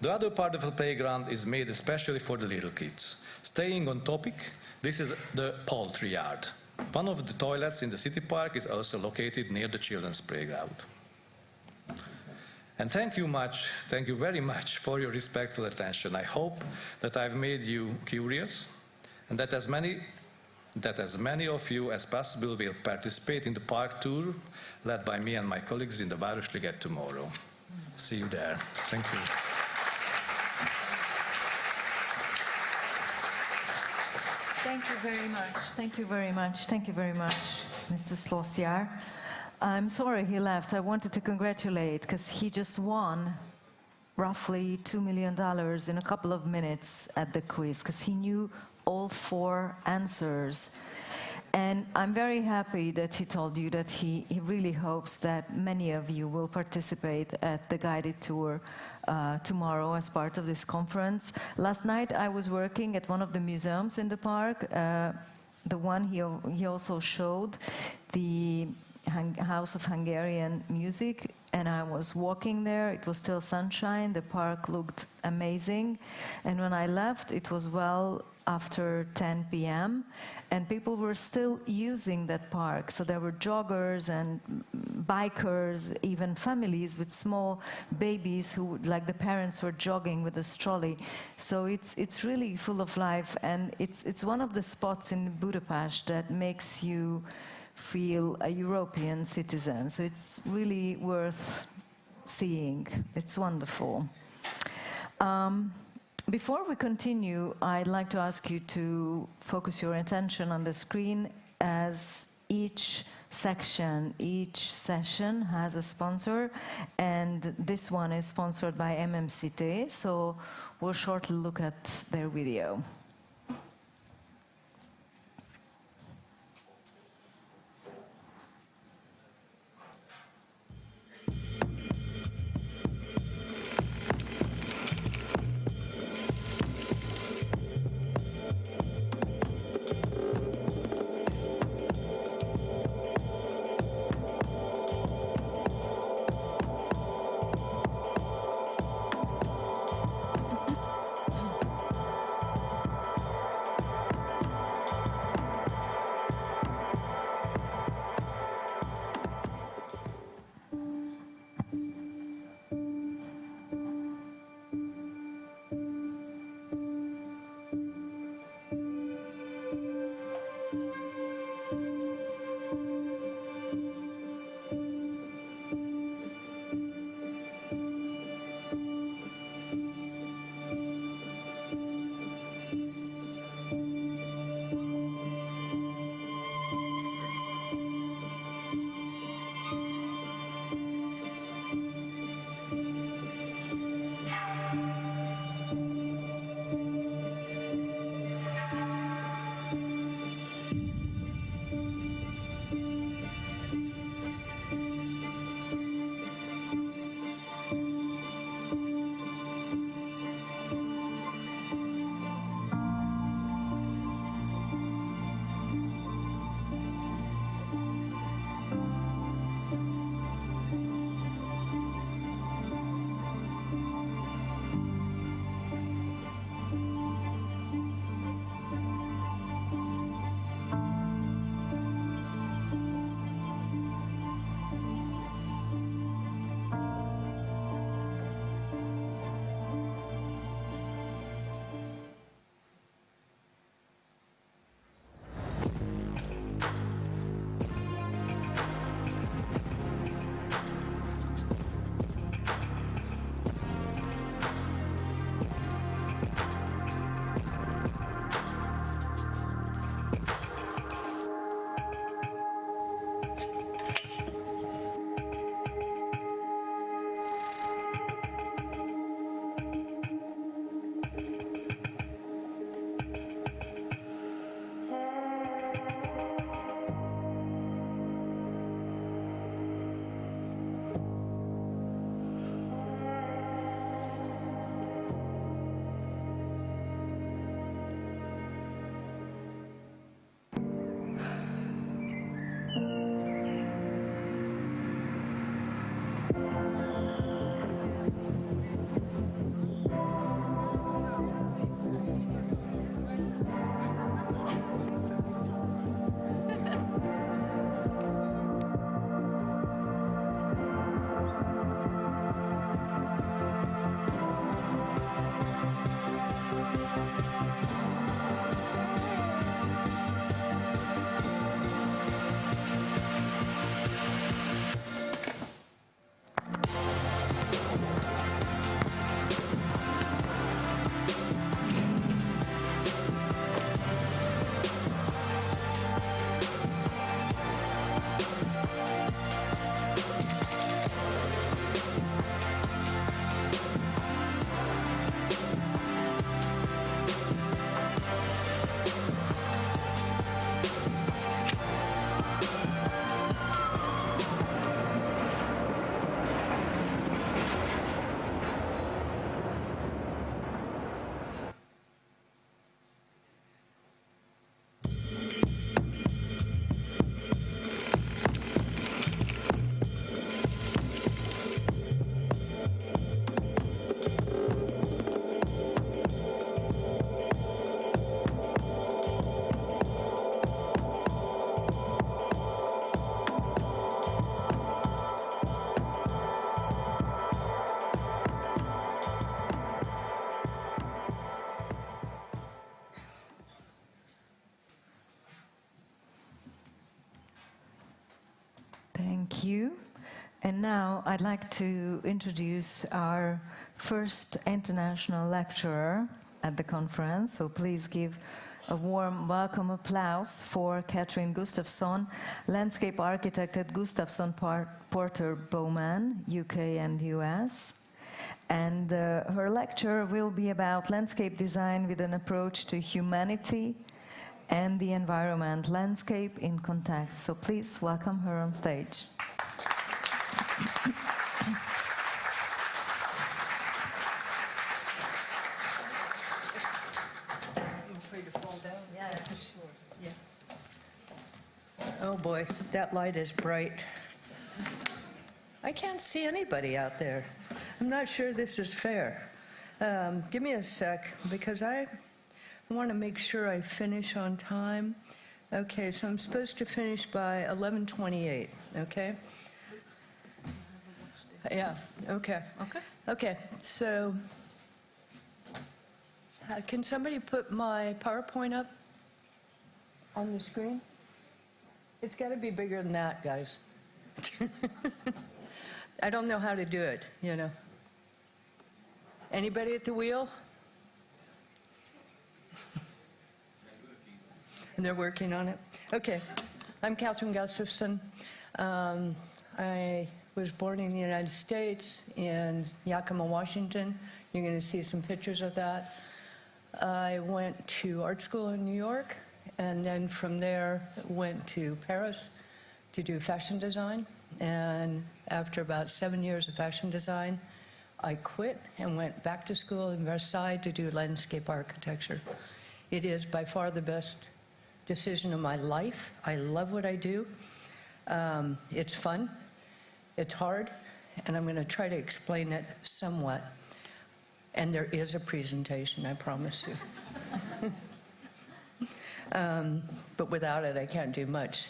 The other part of the playground is made especially for the little kids. Staying on topic, this is the poultry yard. One of the toilets in the city park is also located near the children's playground. And thank you very much for your respectful attention. I hope that I've made you curious and that as many of you as possible will participate in the park tour led by me and my colleagues in the Városliget tomorrow. See you there. Thank you. Thank you very much. Thank you very much. Thank you very much, Mr. Slosjár. I'm sorry he left. I wanted to congratulate because he just won roughly $2 million in a couple of minutes at the quiz because he knew all 4 answers. And I'm very happy that he told you that he really hopes that many of you will participate at the guided tour tomorrow as part of this conference. Last night I was working at one of the museums in the park, the one he also showed, the House of Hungarian Music, and I was walking there. It was still sunshine. The park looked amazing. And when I left, it was well after 10 p.m. and people were still using that park. So there were joggers and bikers, even families with small babies who, like the parents, were jogging with a trolley. So it's really full of life, and it's one of the spots in Budapest that makes you feel a European citizen. So it's really worth seeing. It's wonderful. Before we continue, I'd like to ask you to focus your attention on the screen, as each section, each session has a sponsor, and this one is sponsored by MMCT, so we'll shortly look at their video. Thank you. And now I'd like to introduce our first international lecturer at the conference. So please give a warm welcome applause for Katrin Gustafsson, landscape architect at Gustafsson Porter Bowman, UK and US. And her lecture will be about landscape design with an approach to humanity and the environment, landscape in context. So please welcome her on stage. Oh boy, that light is bright. I can't see anybody out there. I'm not sure this is fair. Give me a sec, because I want to make sure I finish on time. Okay, so I'm supposed to finish by 11:28, okay? Yeah, okay. Okay, so can somebody put my PowerPoint up on the screen? It's got to be bigger than that, guys. I don't know how to do it, you know. Anybody at the wheel? They're working on it. Okay, I'm Katrin Gustafsson. I was born in the United States in Yakima, Washington. You're going to see some pictures of that. I went to art school in New York, and then from there went to Paris to do fashion design. And after about 7 years of fashion design, I quit and went back to school in Versailles to do landscape architecture. It is by far the best decision of my life. I love what I do. It's fun, it's hard, and I'm going to try to explain it somewhat. And there is a presentation, I promise you. But without it, I can't do much.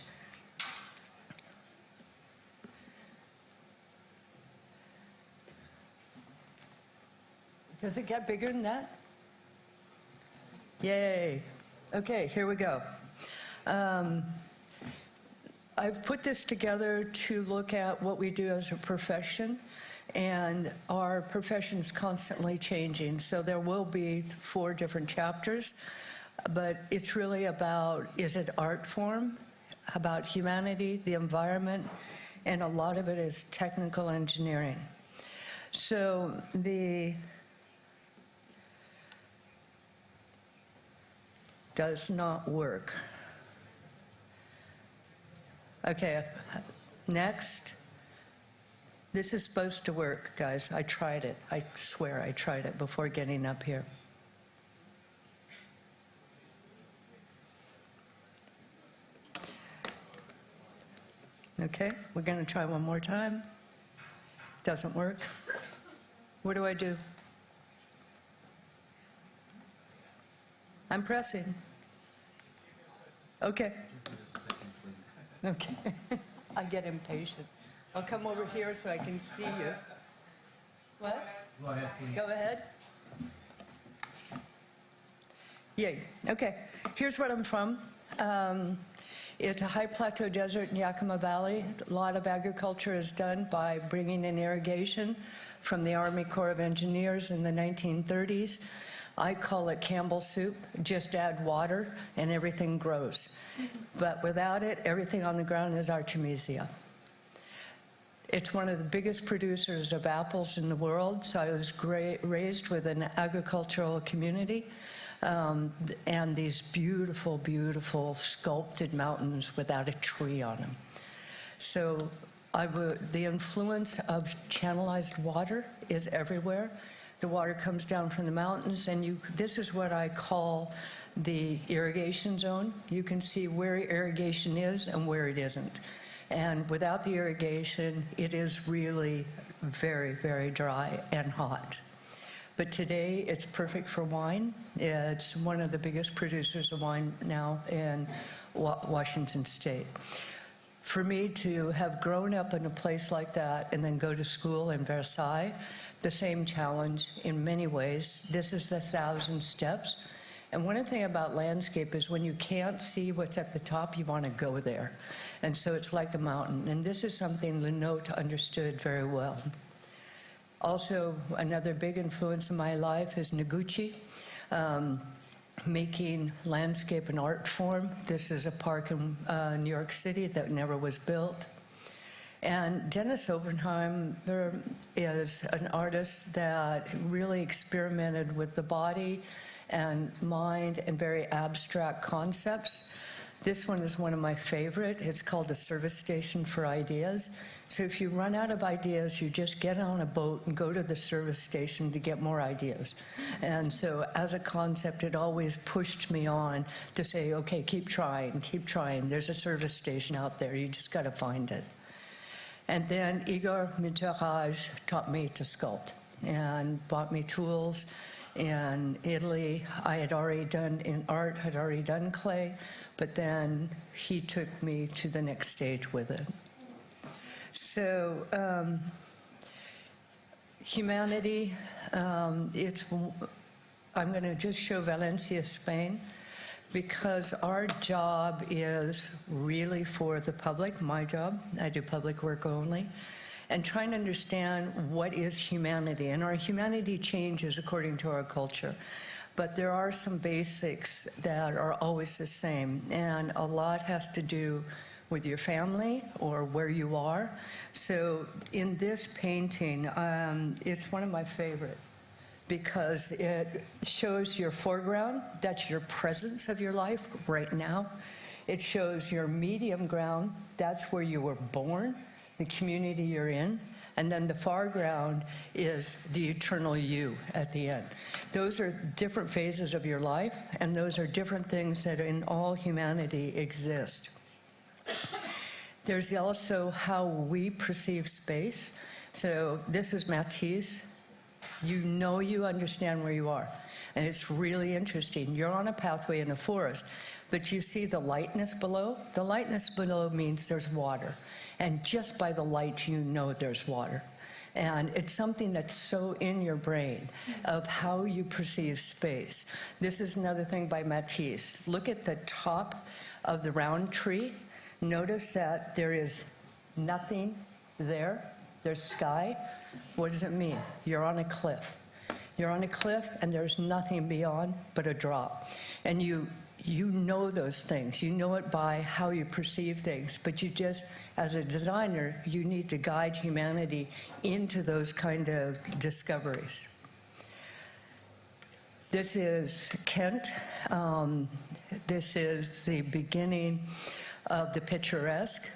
Does it get bigger than that? Yay. Okay, here we go. I've put this together to look at what we do as a profession, and our profession's constantly changing. So there will be 4 different chapters, but it's really about, is it art form, about humanity, the environment, and a lot of it is technical engineering. So does not work. Okay, next. This is supposed to work, guys. I tried it. I swear I tried it before getting up here. Okay, we're going to try one more time. Doesn't work. What do I do? I'm pressing. Okay. Okay. I get impatient. I'll come over here so I can see you. What? Go ahead, please. Go ahead. Yay. Okay. Here's where I'm from. It's a high plateau desert in Yakima Valley. A lot of agriculture is done by bringing in irrigation from the Army Corps of Engineers in the 1930s. I call it Campbell soup. Just add water and everything grows. But without it, everything on the ground is Artemisia. It's one of the biggest producers of apples in the world, so I was raised with an agricultural community, and these beautiful, beautiful sculpted mountains without a tree on them. So the influence of channelized water is everywhere. The water comes down from the mountains, and this is what I call the irrigation zone. You can see where irrigation is and where it isn't. And without the irrigation, it is really very, very dry and hot. But today, it's perfect for wine. It's one of the biggest producers of wine now in Washington State. For me to have grown up in a place like that and then go to school in Versailles, the same challenge in many ways. This is the 1,000 steps, And one thing about landscape is when you can't see what's at the top, you want to go there. And so it's like a mountain. And this is something Lenote understood very well. Also, another big influence in my life is Noguchi, making landscape an art form. This is a park in New York City that never was built. And Dennis Oppenheimer is an artist that really experimented with the body and mind and very abstract concepts. This one is one of my favorite. It's called the Service Station for Ideas. So if you run out of ideas, you just get on a boat and go to the service station to get more ideas. And so as a concept, it always pushed me on to say, okay, keep trying, keep trying. There's a service station out there. You just got to find it. And then Igor Mitterraj taught me to sculpt and bought me tools. In Italy, I had already done, in art, had already done clay, but then he took me to the next stage with it. So, humanity, I'm going to just show Valencia, Spain, because our job is really for the public, my job, I do public work only, and trying to understand what is humanity. And our humanity changes according to our culture. But there are some basics that are always the same, and a lot has to do with your family or where you are. So in this painting, it's one of my favorite, because it shows your foreground, that's your presence of your life right now. It shows your medium ground, that's where you were born, the community you're in, and then the foreground is the eternal you at the end. Those are different phases of your life, and those are different things that in all humanity exist. There's also how we perceive space. So this is Matisse. You know you understand where you are. And it's really interesting. You're on a pathway in a forest, but you see the lightness below? The lightness below means there's water. And just by the light, you know there's water. And it's something that's so in your brain of how you perceive space. This is another thing by Matisse. Look at the top of the round tree. Notice that there is nothing there. There's sky. What does it mean? You're on a cliff. You're on a cliff and there's nothing beyond but a drop. And you know those things. You know it by how you perceive things. But you just, as a designer, you need to guide humanity into those kind of discoveries. This is Kent. This is the beginning of the picturesque.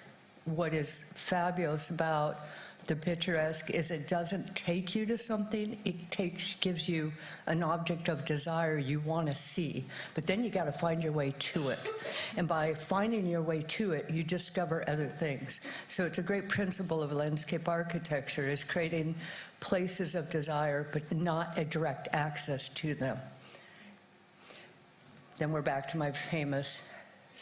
What is fabulous about the picturesque is it doesn't take you to something, it gives you an object of desire you want to see, but then you got to find your way to it. And by finding your way to it, you discover other things. So it's a great principle of landscape architecture, is creating places of desire, but not a direct access to them. Then we're back to my famous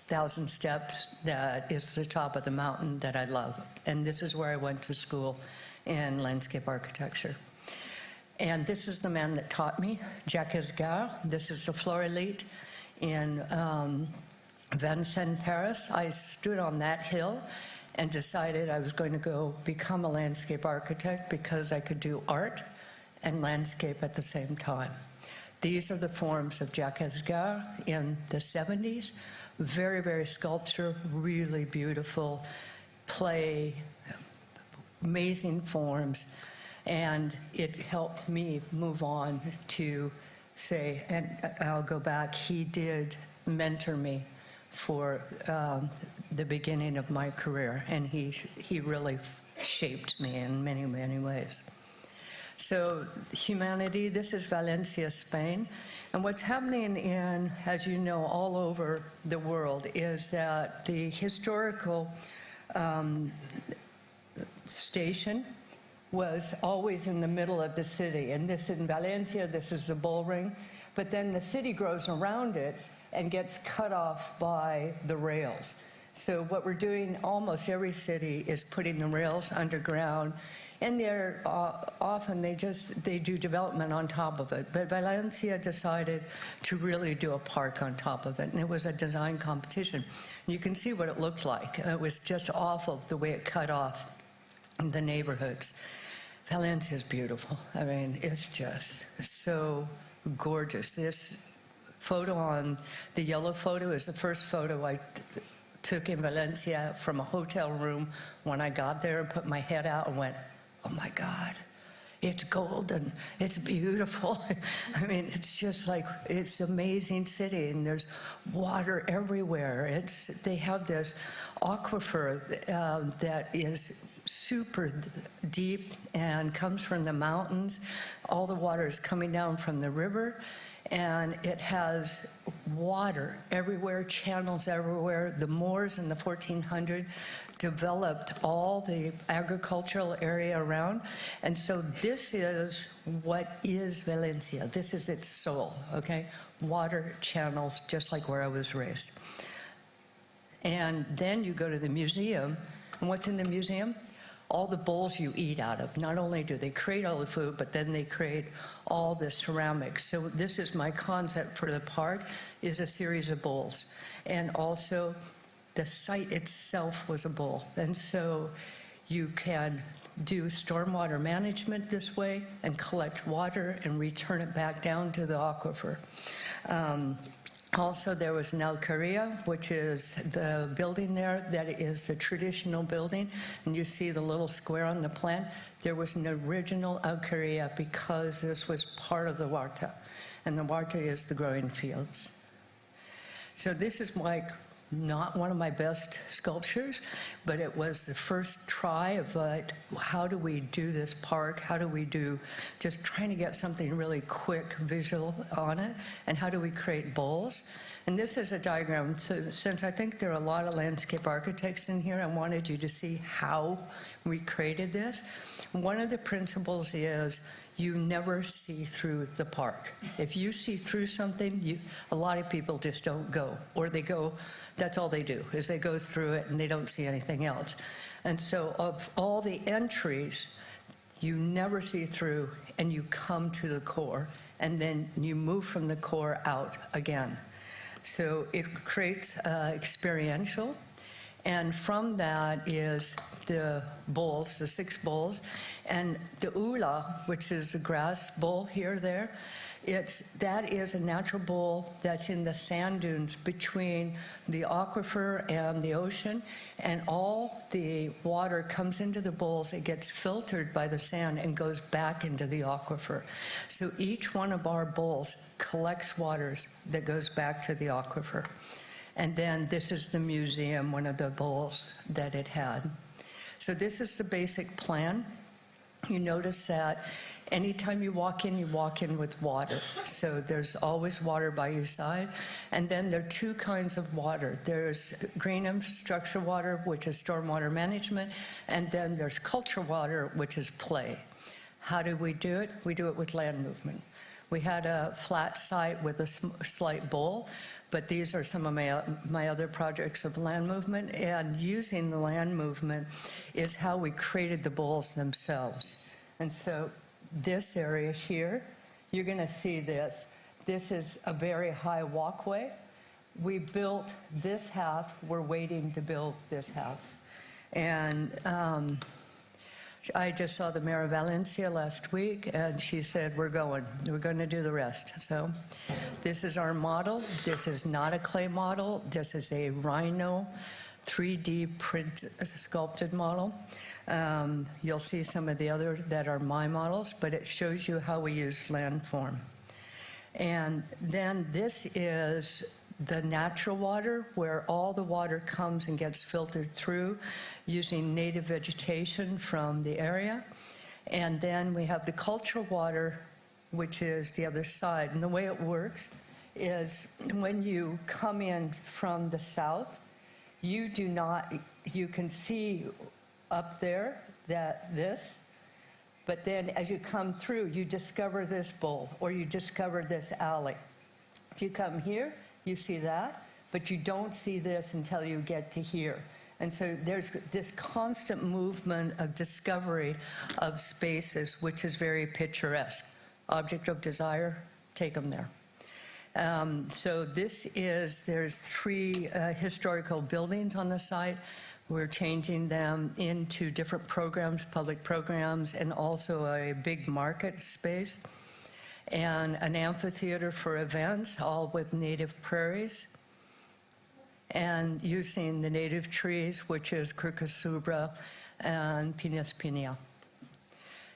1,000 steps. That is the top of the mountain that I love. And this is where I went to school in landscape architecture. And this is the man that taught me, Jacques Esgar. This is the Fleur Elite in Vincennes, Paris. I stood on that hill and decided I was going to go become a landscape architect because I could do art and landscape at the same time. These are the forms of Jacques Esgar in the 70s. Very, very sculpture, really beautiful play, amazing forms. And it helped me move on to say, and I'll go back, he did mentor me for the beginning of my career. And he really shaped me in many, many ways. So humanity, this is Valencia, Spain. And what's happening in, as you know, all over the world is that the historical station was always in the middle of the city. And this in Valencia, this is the bull ring. But then the city grows around it and gets cut off by the rails. So what we're doing, almost every city is putting the rails underground, and they're often they do development on top of it. But Valencia decided to really do a park on top of it, and it was a design competition. You can see what it looked like. It was just awful the way it cut off in the neighborhoods. Valencia is beautiful. I mean, it's just so gorgeous. This photo on the yellow photo is the first photo I took in Valencia from a hotel room when I got there and put my head out and went, oh my God, it's golden, it's beautiful. I mean, it's just like, it's an amazing city, and there's water everywhere. They have this aquifer that is super deep and comes from the mountains. All the water is coming down from the river, and it has water everywhere, channels everywhere. The Moors in the 1400s developed all the agricultural area around. And so this is what is Valencia. This is its soul, okay? Water channels, just like where I was raised. And then you go to the museum, and what's in the museum? All the bowls you eat out of. Not only do they create all the food, but then they create all the ceramics. So this is my concept for the park, is a series of bowls. And also, the site itself was a bowl. And so you can do stormwater management this way and collect water and return it back down to the aquifer. Also, there was an alqueria, which is the building there that is the traditional building. And you see the little square on the plan. There was an original alqueria because this was part of the huerta. And the huerta is the growing fields. So this is like not one of my best sculptures, but it was the first try of how do we do this park? How do we do just trying to get something really quick visual on it? And how do we create bowls? And this is a diagram. So since I think there are a lot of landscape architects in here, I wanted you to see how we created this. One of the principles is you never see through the park. If you see through something, a lot of people just don't go, or they go, that's all they do, is they go through it and they don't see anything else. And so of all the entries, you never see through, and you come to the core, and then you move from the core out again. So it creates experiential. And from that is the bowls, the 6 bowls. And the ula, which is the grass bowl there, that is a natural bowl that's in the sand dunes between the aquifer and the ocean. And all the water comes into the bowls. It gets filtered by the sand and goes back into the aquifer. So each one of our bowls collects water that goes back to the aquifer. And then this is the museum, one of the bowls that it had. So this is the basic plan. You notice that anytime you walk in with water. So there's always water by your side. And then there are 2 kinds of water. There's green infrastructure water, which is stormwater management. And then there's culture water, which is play. How do we do it? We do it with land movement. We had a flat site with a slight bowl. But these are some of my other projects of land movement. And using the land movement is how we created the bowls themselves. And so this area here, you're going to see this. This is a very high walkway. We built this half. We're waiting to build this half. And I just saw the mayor of Valencia last week, and she said, we're going to do the rest. So this is our model. This is not a clay model. This is a rhino 3D sculpted model. You'll see some of the other that are my models, but it shows you how we use landform. And then this is the natural water, where all the water comes and gets filtered through using native vegetation from the area. And then we have the cultural water, which is the other side. And the way it works is when you come in from the south, you can see up there but then as you come through, you discover this bowl, or you discover this alley. If you come here, you see that, but you don't see this until you get to here. And so there's this constant movement of discovery of spaces, which is very picturesque. Object of desire, take them there. So there's 3 historical buildings on the site. We're changing them into different programs, public programs, and also a big market space, and an amphitheater for events, all with native prairies, and using the native trees, which is Crocosubra and Pinus pinea.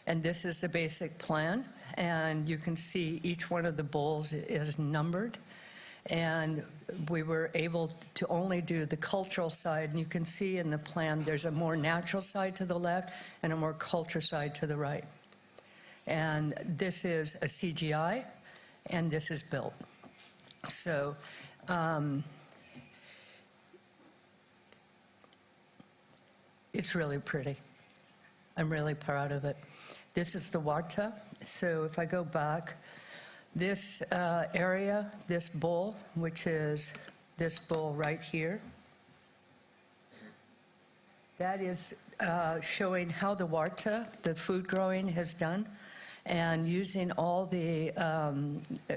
And this is the basic plan, and you can see each one of the bowls is numbered. And we were able to only do the cultural side, and you can see in the plan there's a more natural side to the left and a more culture side to the right. And this is a CGI, and this is built. So it's really pretty. I'm really proud of it. This is the Huerta. So if I go back, this area, this bowl, which is this bowl right here, that is showing how the Huerta, the food growing, has done, and using all the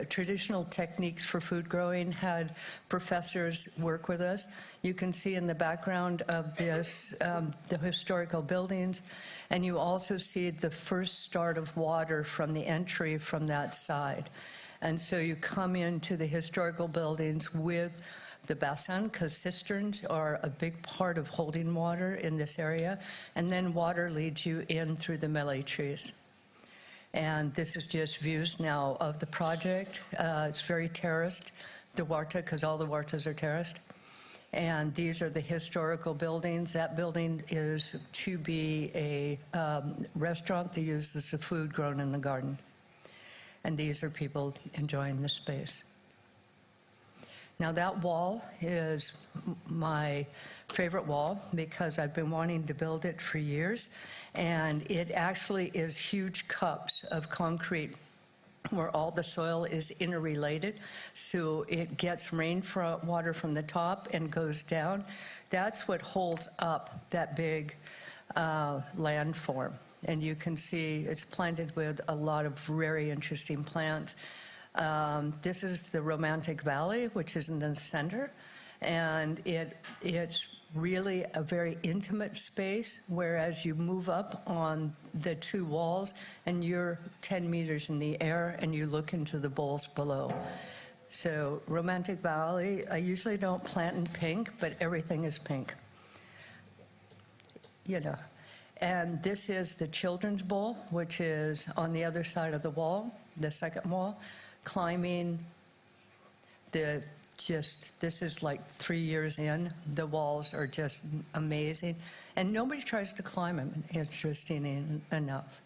traditional techniques for food growing, had professors work with us. You can see in the background of this the historical buildings, and you also see the first start of water from the entry from that side. And so you come into the historical buildings with the bassin, because cisterns are a big part of holding water in this area, and then water leads you in through the melee trees. And this is just views now of the project. It's very terraced, the Huerta, because all the Huertas are terraced. And these are the historical buildings. That building is to be a restaurant that uses the food grown in the garden. And these are people enjoying the space. Now that wall is my favorite wall because I've been wanting to build it for years. And it actually is huge cups of concrete where all the soil is interrelated, so it gets rainwater from the top and goes down. That's what holds up that big landform. And you can see it's planted with a lot of very interesting plants. This is the Romantic Valley, which is in the center, and it's really a very intimate space, whereas you move up on the 2 walls and you're 10 meters in the air and you look into the bowls below. So Romantic Valley, I usually don't plant in pink, but everything is pink. You know. And this is the children's bowl, which is on the other side of the wall, the second wall, climbing this is like 3 years in. The walls are just amazing. And nobody tries to climb them, interesting enough.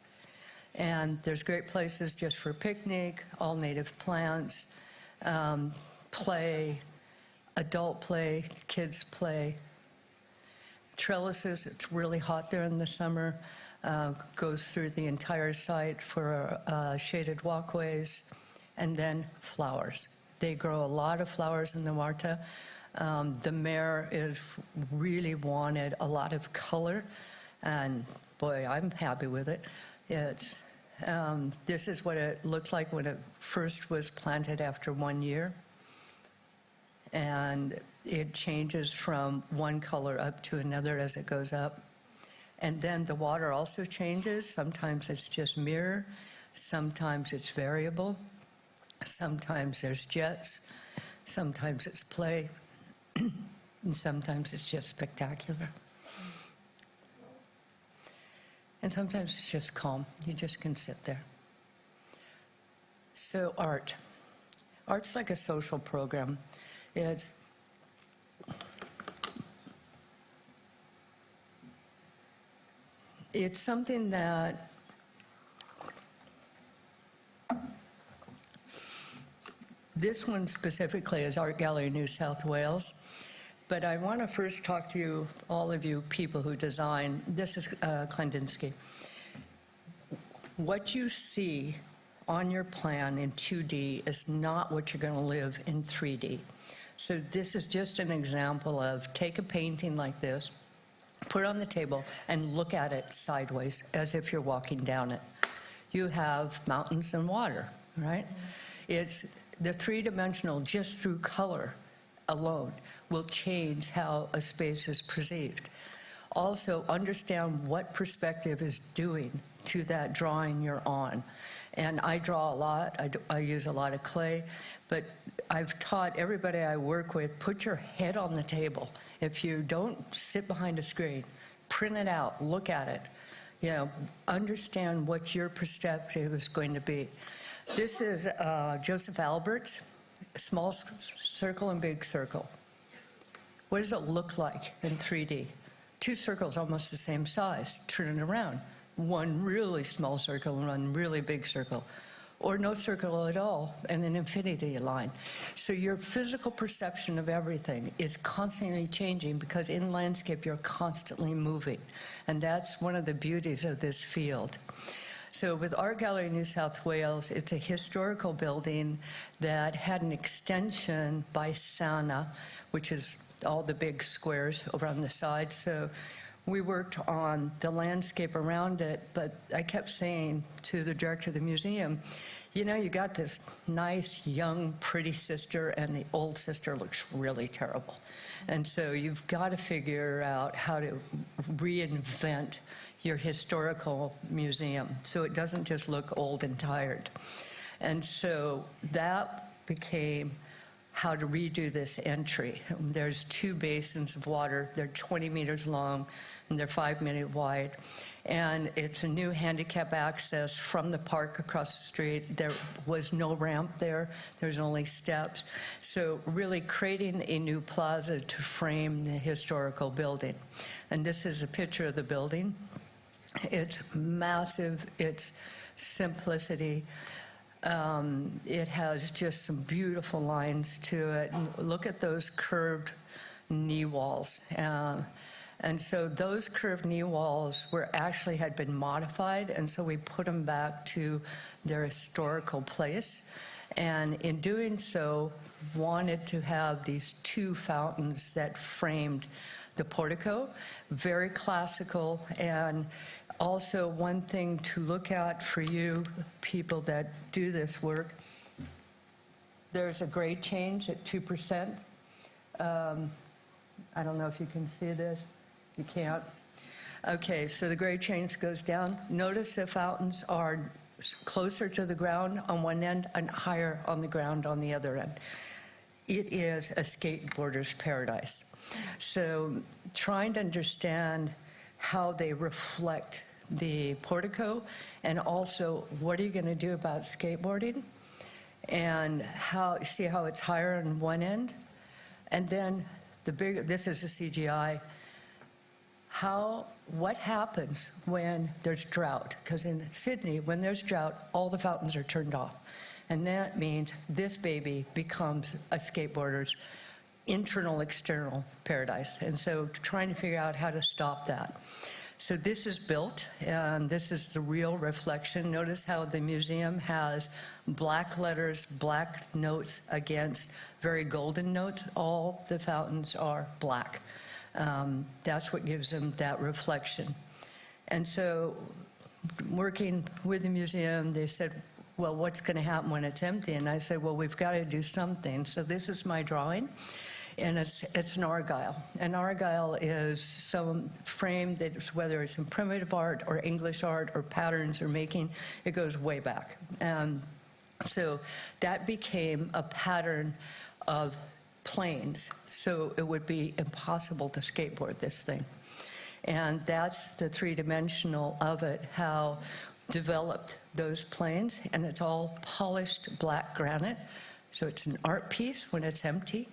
And there's great places just for picnic, all native plants, play, adult play, kids play. Trellises, it's really hot there in the summer, goes through the entire site for shaded walkways, and then flowers. They grow a lot of flowers in the Huerta. The mayor really wanted a lot of color, and boy, I'm happy with it. This is what it looked like when it first was planted after 1 year. And it changes from one color up to another as it goes up. And then the water also changes. Sometimes it's just mirror. Sometimes it's variable. Sometimes there's jets. Sometimes it's play. And sometimes it's just spectacular. And sometimes it's just calm. You just can sit there. So art. Art's like a social program. It's something that this one specifically is Art Gallery New South Wales. But I want to first talk to you, all of you people who design. This is Klendinsky. What you see on your plan in 2D is not what you're going to live in 3D. So this is just an example of take a painting like this, put it on the table, and look at it sideways as if you're walking down it. You have mountains and water, right? It's the three-dimensional, just through color alone, will change how a space is perceived. Also, understand what perspective is doing to that drawing you're on. And I draw a lot, I use a lot of clay, but I've taught everybody I work with, put your head on the table. If you don't sit behind a screen, print it out, look at it. You know, understand what your perspective is going to be. This is Joseph Albert's small circle and big circle. What does it look like in 3D? Two circles almost the same size, turn it around. One really small circle and one really big circle. Or no circle at all, and an infinity line. So your physical perception of everything is constantly changing because in landscape you're constantly moving. And that's one of the beauties of this field. So with Art Gallery New South Wales, it's a historical building that had an extension by Sana, which is all the big squares over on the side. So we worked on the landscape around it, but I kept saying to the director of the museum, you know, you got this nice, young, pretty sister, and the old sister looks really terrible. And so you've got to figure out how to reinvent your historical museum so it doesn't just look old and tired. And so that became how to redo this entry. There's two basins of water. They're 20 meters long, and they're 5 meters wide. And it's a new handicap access from the park across the street. There was no ramp there. There's only steps. So really creating a new plaza to frame the historical building. And this is a picture of the building. It's massive. It's simplicity. It has just some beautiful lines to it. And look at those curved knee walls. And so those curved knee walls actually had been modified, and so we put them back to their historical place. And in doing so, wanted to have these two fountains that framed the portico, very classical. And also one thing to look at for you people that do this work, there's a grade change at 2%. I don't know if you can see this. You can't. Okay, so the grade change goes down. Notice the fountains are closer to the ground on one end and higher on the ground on the other end. It is a skateboarder's paradise. So trying to understand how they reflect the portico, and also what are you going to do about skateboarding, and see how it's higher on one end, and then this is a CGI. What happens when there's drought? Because in Sydney, when there's drought, all the fountains are turned off. And that means this baby becomes a skateboarder's internal-external paradise. And so trying to figure out how to stop that. So this is built, and this is the real reflection. Notice how the museum has black letters, black notes against very golden notes. All the fountains are black. That's what gives them that reflection. And so working with the museum, they said, well, what's going to happen when it's empty? And I said, well, we've got to do something. So this is my drawing, and it's an argyle. An argyle is some frame that, whether it's in primitive art or English art or patterns or making, it goes way back. And so that became a pattern of planes, so it would be impossible to skateboard this thing. And that's the three-dimensional of it, how developed those planes, and it's all polished black granite. So it's an art piece when it's empty,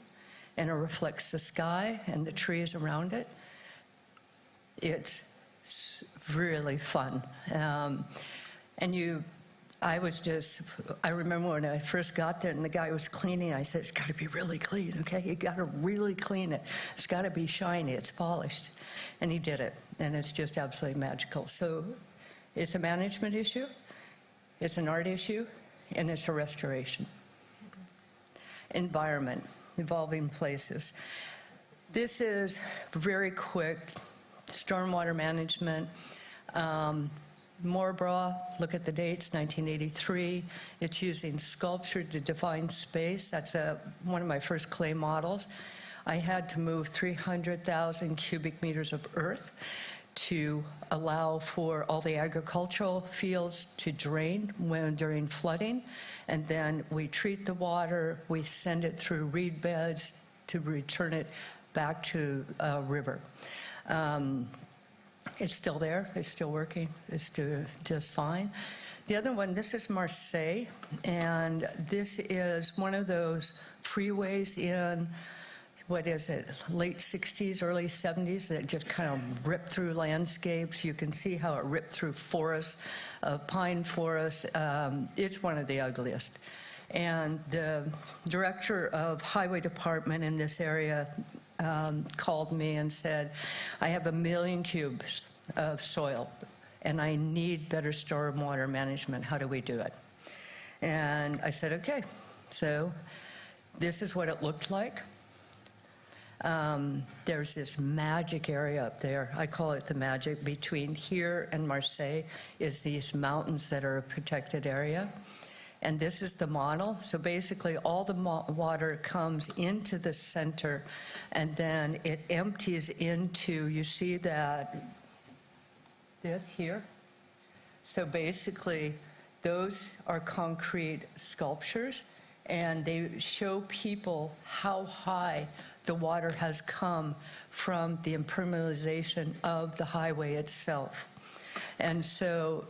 and it reflects the sky and the trees around it. It's really fun. I remember when I first got there and the guy was cleaning, I said, it's got to be really clean, okay? You got to really clean it. It's got to be shiny, it's polished. And he did it, and it's just absolutely magical. So it's a management issue, it's an art issue, and it's a restoration. environment, evolving places. This is very quick stormwater management. Morbra, look at the dates, 1983. It's using sculpture to define space. That's one of my first clay models. I had to move 300,000 cubic meters of earth to allow for all the agricultural fields to drain during flooding. And then we treat the water, we send it through reed beds to return it back to a river. It's still there, it's still working, it's just fine. The other one, this is Marseille, and this is one of those freeways in, what is it, late 60s, early 70s, that just kind of ripped through landscapes. You can see how it ripped through forests, pine forests. It's one of the ugliest. And the director of highway department in this area called me and said, I have 1 million cubes of soil and I need better stormwater management. How do we do it? And I said, okay. So this is what it looked like. There's this magic area up there. I call it the magic. Between here and Marseille is these mountains that are a protected area. And this is the model. So basically all the water comes into the center and then it empties into, you see that, this here. So basically those are concrete sculptures and they show people how high the water has come from the impermeabilization of the highway itself. And so,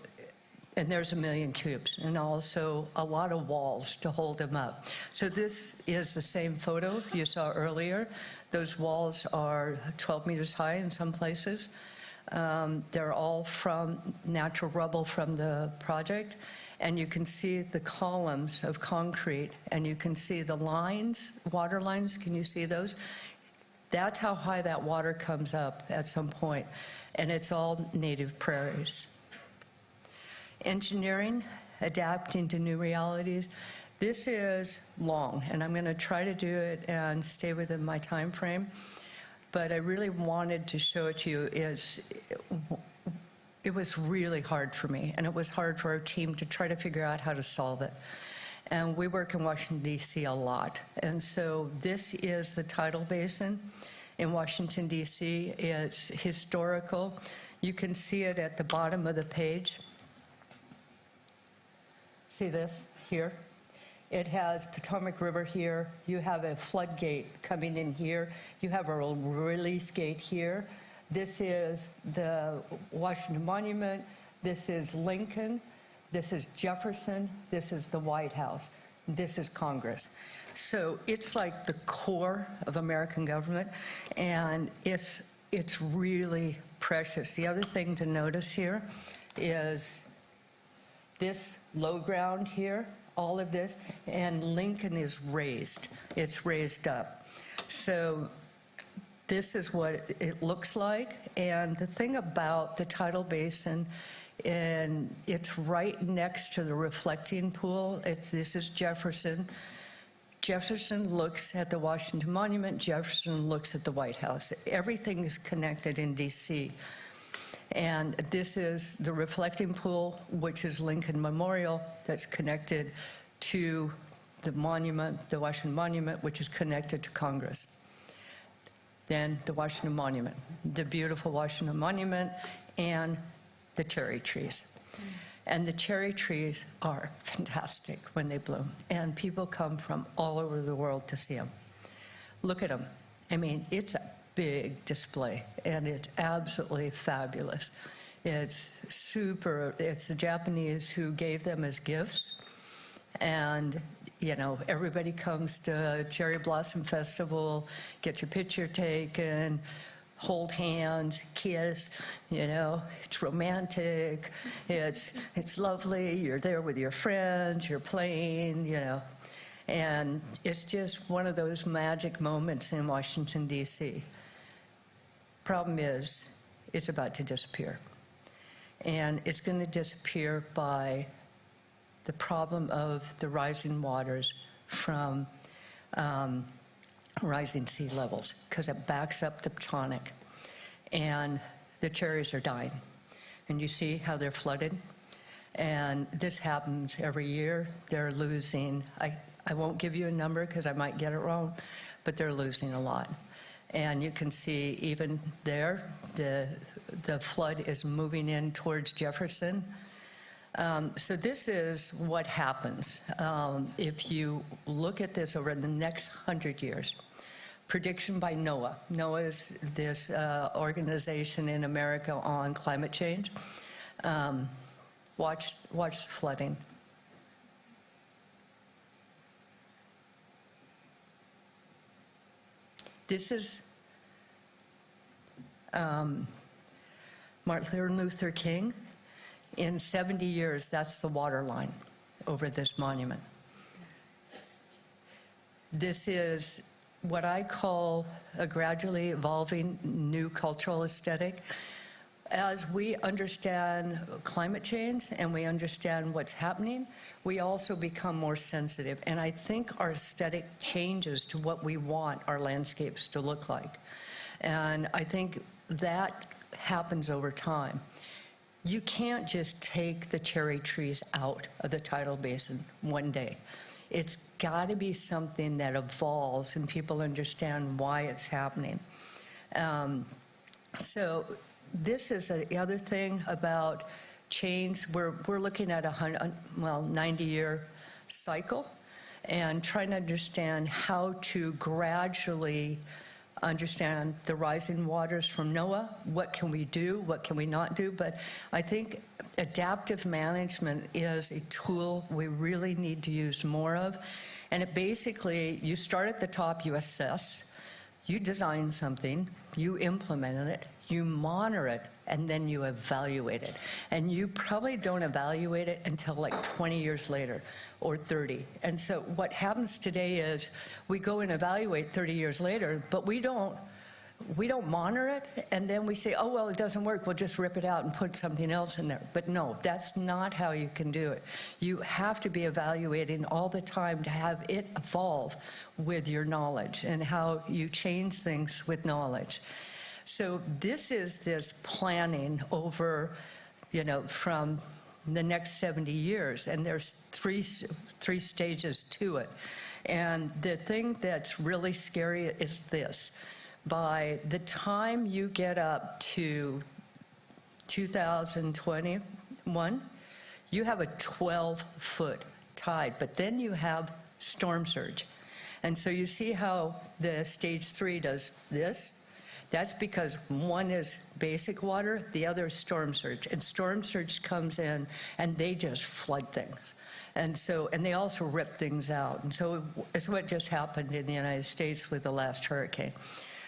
and there's 1 million cubes, and also a lot of walls to hold them up. So this is the same photo you saw earlier. Those walls are 12 meters high in some places. They're all from natural rubble from the project. And you can see the columns of concrete, and you can see the lines, water lines. Can you see those? That's how high that water comes up at some point. And it's all native prairies. Engineering, adapting to new realities. This is long, and I'm going to try to do it and stay within my time frame. But I really wanted to show it to you. It was really hard for me, and it was hard for our team to try to figure out how to solve it. And we work in Washington, D.C. a lot. And so this is the tidal basin in Washington, D.C. It's historical. You can see it at the bottom of the page. See this here? It has Potomac River here. You have a floodgate coming in here. You have a release gate here. This is the Washington Monument. This is Lincoln. This is Jefferson. This is the White House. This is Congress. So it's like the core of American government, and it's really precious. The other thing to notice here is this low ground here, all of this, and Lincoln is raised. It's raised up. So this is what it looks like. And the thing about the tidal basin, and it's right next to the reflecting pool. This is Jefferson. Jefferson looks at the Washington Monument. Jefferson looks at the White House. Everything is connected in D.C. And this is the reflecting pool, which is Lincoln Memorial, that's connected to the monument, the Washington Monument, which is connected to Congress. Then the Washington Monument, the beautiful Washington Monument, and the cherry trees. And the cherry trees are fantastic when they bloom, and people come from all over the world to see them. Look at them. I mean, it's a big display, and it's absolutely fabulous. It's super. It's the Japanese who gave them as gifts, and you know, everybody comes to Cherry Blossom Festival, get your picture taken, hold hands, kiss, you know, it's romantic, it's lovely, you're there with your friends, you're playing, you know, and it's just one of those magic moments in Washington, D.C. Problem is, it's about to disappear. And it's going to disappear by the problem of the rising waters from rising sea levels because it backs up the tectonic. And the cherries are dying. And you see how they're flooded? And this happens every year. They're losing, I won't give you a number because I might get it wrong, but they're losing a lot. And you can see even there, the flood is moving in towards Jefferson. So this is what happens if you look at this over the next 100 years. Prediction by NOAA. NOAA is this organization in America on climate change. Watch the flooding. This is Martin Luther King. In 70 years, that's the water line over this monument. This is what I call a gradually evolving new cultural aesthetic. As we understand climate change and we understand what's happening, we also become more sensitive. And I think our aesthetic changes to what we want our landscapes to look like. And I think that happens over time. You can't just take the cherry trees out of the tidal basin one day. It's got to be something that evolves and people understand why it's happening. So this is the other thing about change. We're looking at a 90-year cycle and trying to understand how to gradually understand the rising waters from NOAA. What can we do? What can we not do? But I think adaptive management is a tool we really need to use more of. And it basically, you start at the top, you assess, you design something, you implement it, you monitor it, and then you evaluate it. And you probably don't evaluate it until like 20 years later or 30. And so what happens today is we go and evaluate 30 years later, but we don't monitor it, and then we say, oh, well, it doesn't work, we'll just rip it out and put something else in there. But no, that's not how you can do it. You have to be evaluating all the time to have it evolve with your knowledge and how you change things with knowledge. So this is this planning over, from the next 70 years, and there's three stages to it. And the thing that's really scary is this. By the time you get up to 2021, you have a 12-foot tide, but then you have storm surge. And so you see how the stage 3 does this? That's because one is basic water, the other is storm surge. And storm surge comes in and they just flood things. And they also rip things out. And so it's what just happened in the United States with the last hurricane.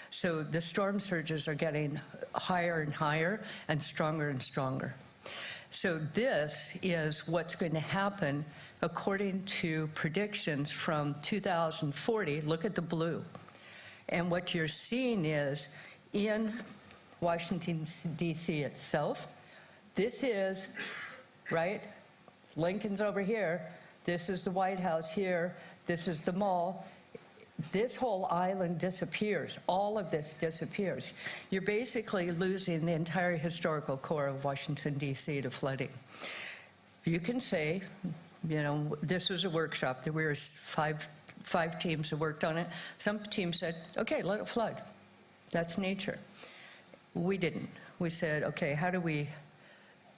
So the storm surges are getting higher and higher and stronger. So this is what's going to happen according to predictions from 2040. Look at the blue. And what you're seeing is in Washington, D.C. itself, this is, right, Lincoln's over here, this is the White House here, this is the mall. This whole island disappears. All of this disappears. You're basically losing the entire historical core of Washington, D.C. to flooding. You can say, this was a workshop. There were five teams that worked on it. Some teams said, okay, let it flood. That's nature. We didn't. We said, okay, how do we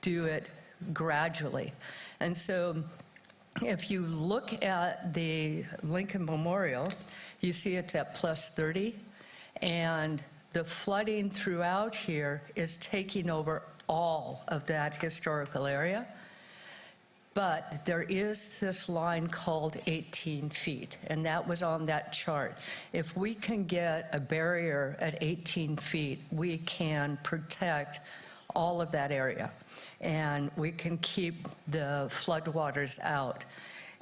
do it gradually? And so if you look at the Lincoln Memorial, you see it's at +30, and the flooding throughout here is taking over all of that historical area. But there is this line called 18 feet, and that was on that chart. If we can get a barrier at 18 feet, we can protect all of that area, and we can keep the floodwaters out.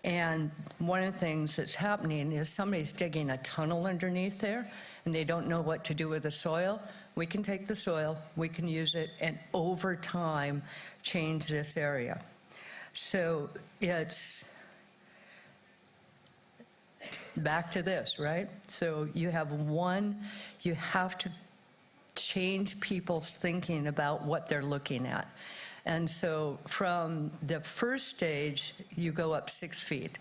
And one of the things that's happening is somebody's digging a tunnel underneath there, and they don't know what to do with the soil. We can take the soil, we can use it, and over time change this area. So back to this, right? So you have to change people's thinking about what they're looking at. And so from the first stage, you go up 6 feet.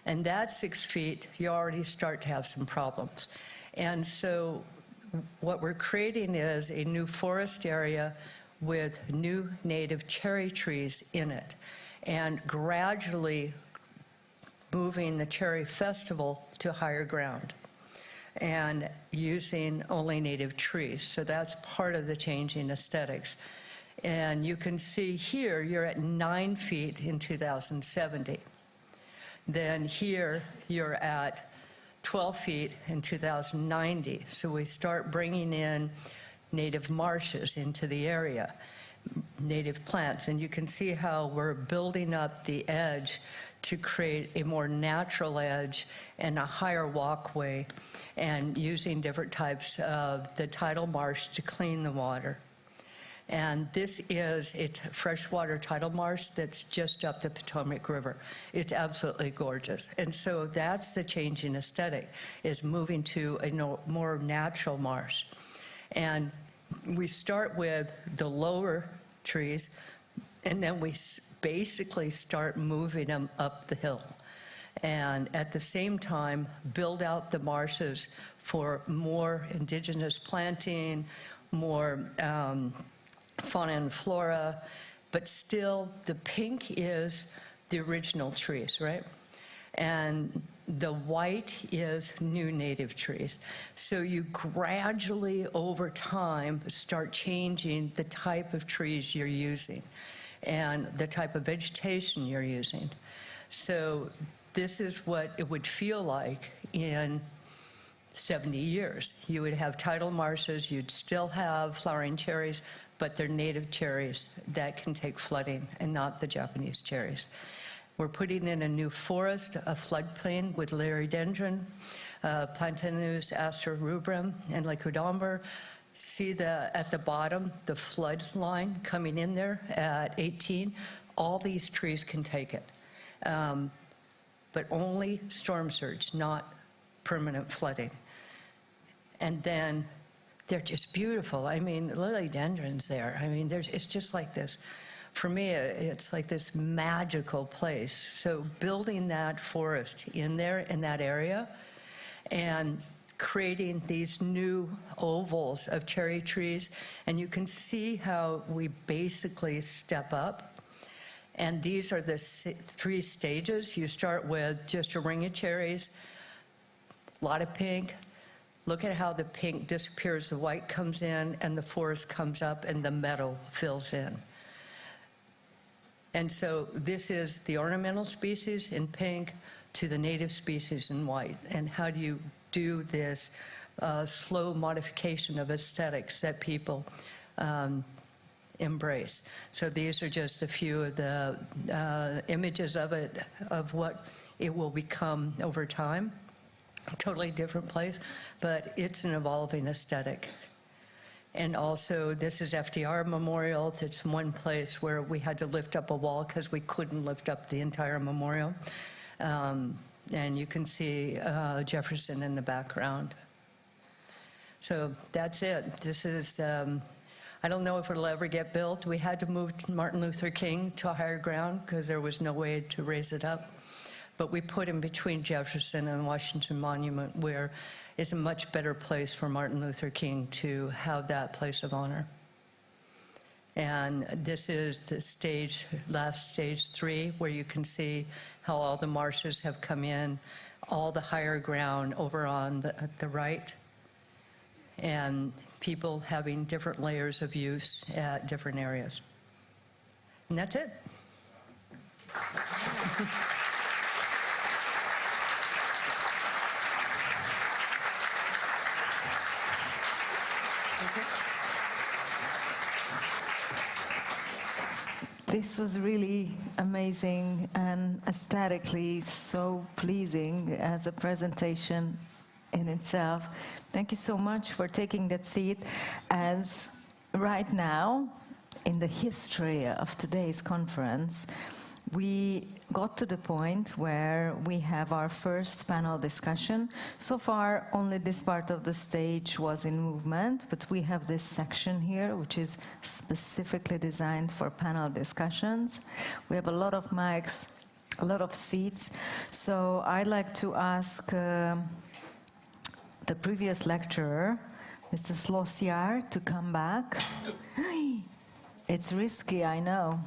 And that 6 feet, you already start to have some problems. And so what we're creating is a new forest area with new native cherry trees in it, and gradually moving the cherry festival to higher ground and using only native trees. So that's part of the changing aesthetics. And you can see here, you're at 9 feet in 2070. Then here, you're at 12 feet in 2090. So we start bringing in native marshes into the area, native plants. And you can see how we're building up the edge to create a more natural edge and a higher walkway, and using different types of the tidal marsh to clean the water. And this is a freshwater tidal marsh that's just up the Potomac River. It's absolutely gorgeous. And so that's the changing aesthetic, is moving to a more natural marsh. And we start with the lower trees, and then we basically start moving them up the hill. And at the same time, build out the marshes for more indigenous planting, more fauna and flora, but still the pink is the original trees, right? And the white is new native trees. So you gradually, over time, start changing the type of trees you're using and the type of vegetation you're using. So this is what it would feel like in 70 years. You would have tidal marshes, you'd still have flowering cherries, but they're native cherries that can take flooding and not the Japanese cherries. We're putting in a new forest, a floodplain with Liriodendron, Plantanus aster rubrum, and Lycodambar. See at the bottom, the flood line coming in there at 18? All these trees can take it, but only storm surge, not permanent flooding. And then they're just beautiful. I mean, liliodendrons there. I mean, it's just like this. For me, it's like this magical place. So building that forest in there, in that area, and creating these new ovals of cherry trees. And you can see how we basically step up. And these are the 3 stages. You start with just a ring of cherries, a lot of pink. Look at how the pink disappears, the white comes in, and the forest comes up, and the meadow fills in. And so this is the ornamental species in pink to the native species in white. And how do you do this slow modification of aesthetics that people embrace? So these are just a few of the images of it, of what it will become over time. A totally different place, but it's an evolving aesthetic. And also, this is FDR Memorial. That's one place where we had to lift up a wall because we couldn't lift up the entire memorial. And you can see Jefferson in the background. So that's it. This is, I don't know if it'll ever get built. We had to move Martin Luther King to a higher ground because there was no way to raise it up. But we put him between Jefferson and Washington Monument, where it's a much better place for Martin Luther King to have that place of honor. And this is the last stage 3, where you can see how all the marshes have come in, all the higher ground over on the right, and people having different layers of use at different areas. And that's it. This was really amazing and aesthetically so pleasing as a presentation in itself. Thank you so much for taking that seat. As right now, in the history of today's conference, we got to the point where we have our first panel discussion. So far, only this part of the stage was in movement, but we have this section here, which is specifically designed for panel discussions. We have a lot of mics, a lot of seats. So I'd like to ask the previous lecturer, Mr. Slosjar, to come back. It's risky, I know.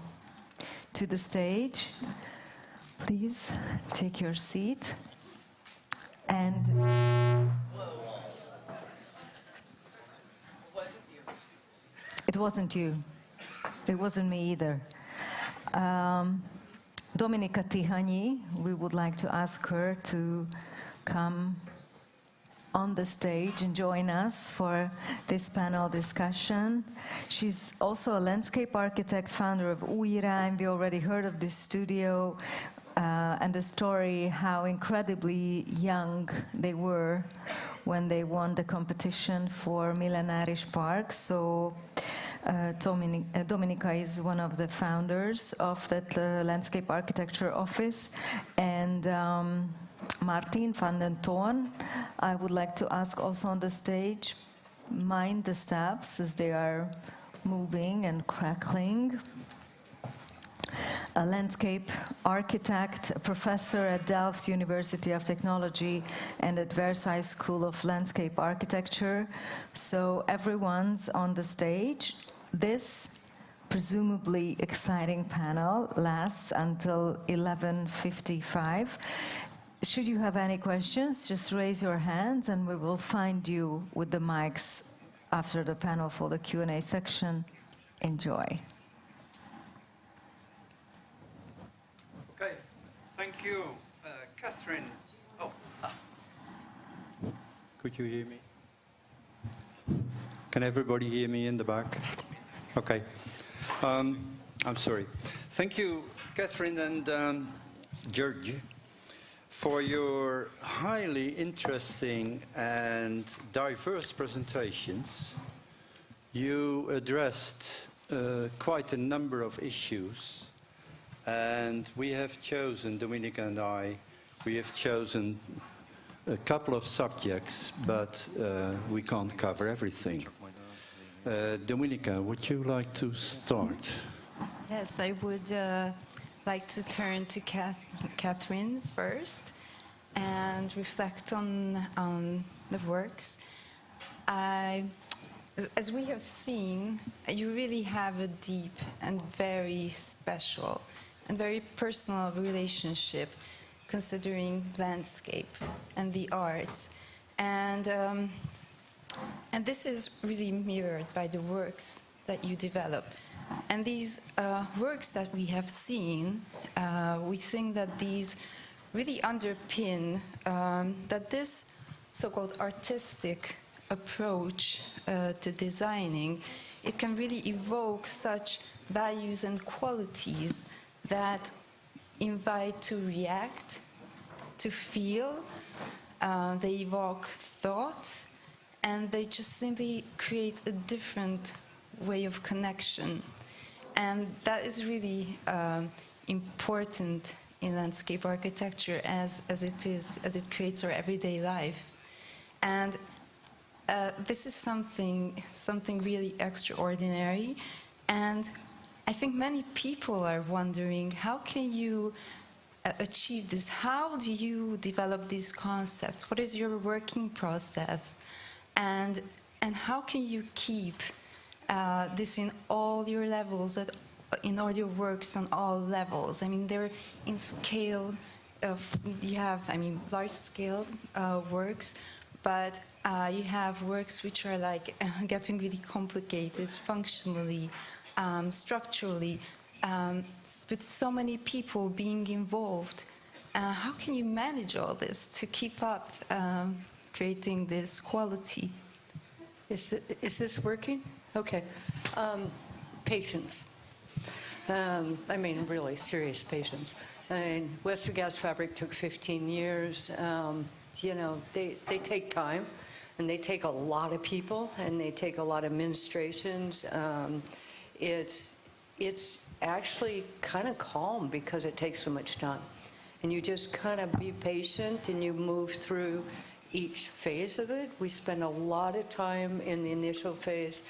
To the stage. Please take your seat. And it wasn't you. It wasn't me either. Dominika Tihanyi, we would like to ask her to come on the stage and join us for this panel discussion. She's also a landscape architect, founder of Új Irány. We already heard of this studio and the story how incredibly young they were when they won the competition for Millenáris Park. So Dominika is one of the founders of that landscape architecture office. And Martin van den Toorn, I would like to ask also on the stage, mind the steps as they are moving and crackling. A landscape architect, a professor at Delft University of Technology and at Versailles School of Landscape Architecture. So everyone's on the stage. This presumably exciting panel lasts until 11:55. Should you have any questions, just raise your hands and we will find you with the mics after the panel for the Q&A section. Enjoy. Okay, thank you. Catherine. Oh. Could you hear me? Can everybody hear me in the back? Okay. I'm sorry. Thank you, Catherine and George, for your highly interesting and diverse presentations. You addressed quite a number of issues, and we have chosen, Dominika and I, we have chosen a couple of subjects, but we can't cover everything. Dominika, would you like to start? Yes, I would like to turn to Catherine first and reflect on the works. As we have seen, you really have a deep and very special and very personal relationship considering landscape and the arts. And this is really mirrored by the works that you develop. And these works that we have seen, we think that these really underpin that this so-called artistic approach to designing, it can really evoke such values and qualities that invite to react, to feel, they evoke thought, and they just simply create a different way of connection. And that is really important in landscape architecture as it creates our everyday life. And this is something really extraordinary. And I think many people are wondering, how can you achieve this? How do you develop these concepts? What is your working process? And how can you keep this in all your levels, in all your works on all levels? I mean, they're in scale of, you have, I mean, large-scale works, but you have works which are like getting really complicated functionally, structurally, with so many people being involved. How can you manage all this to keep up creating this quality? Is this working? Okay. Patience. I mean, really serious patience. And Western Gas Fabric took 15 years. You know, they take time, and they take a lot of people, and they take a lot of administrations. It's, it's actually kind of calm because it takes so much time. And you just kind of be patient and you move through each phase of it. We spend a lot of time in the initial phase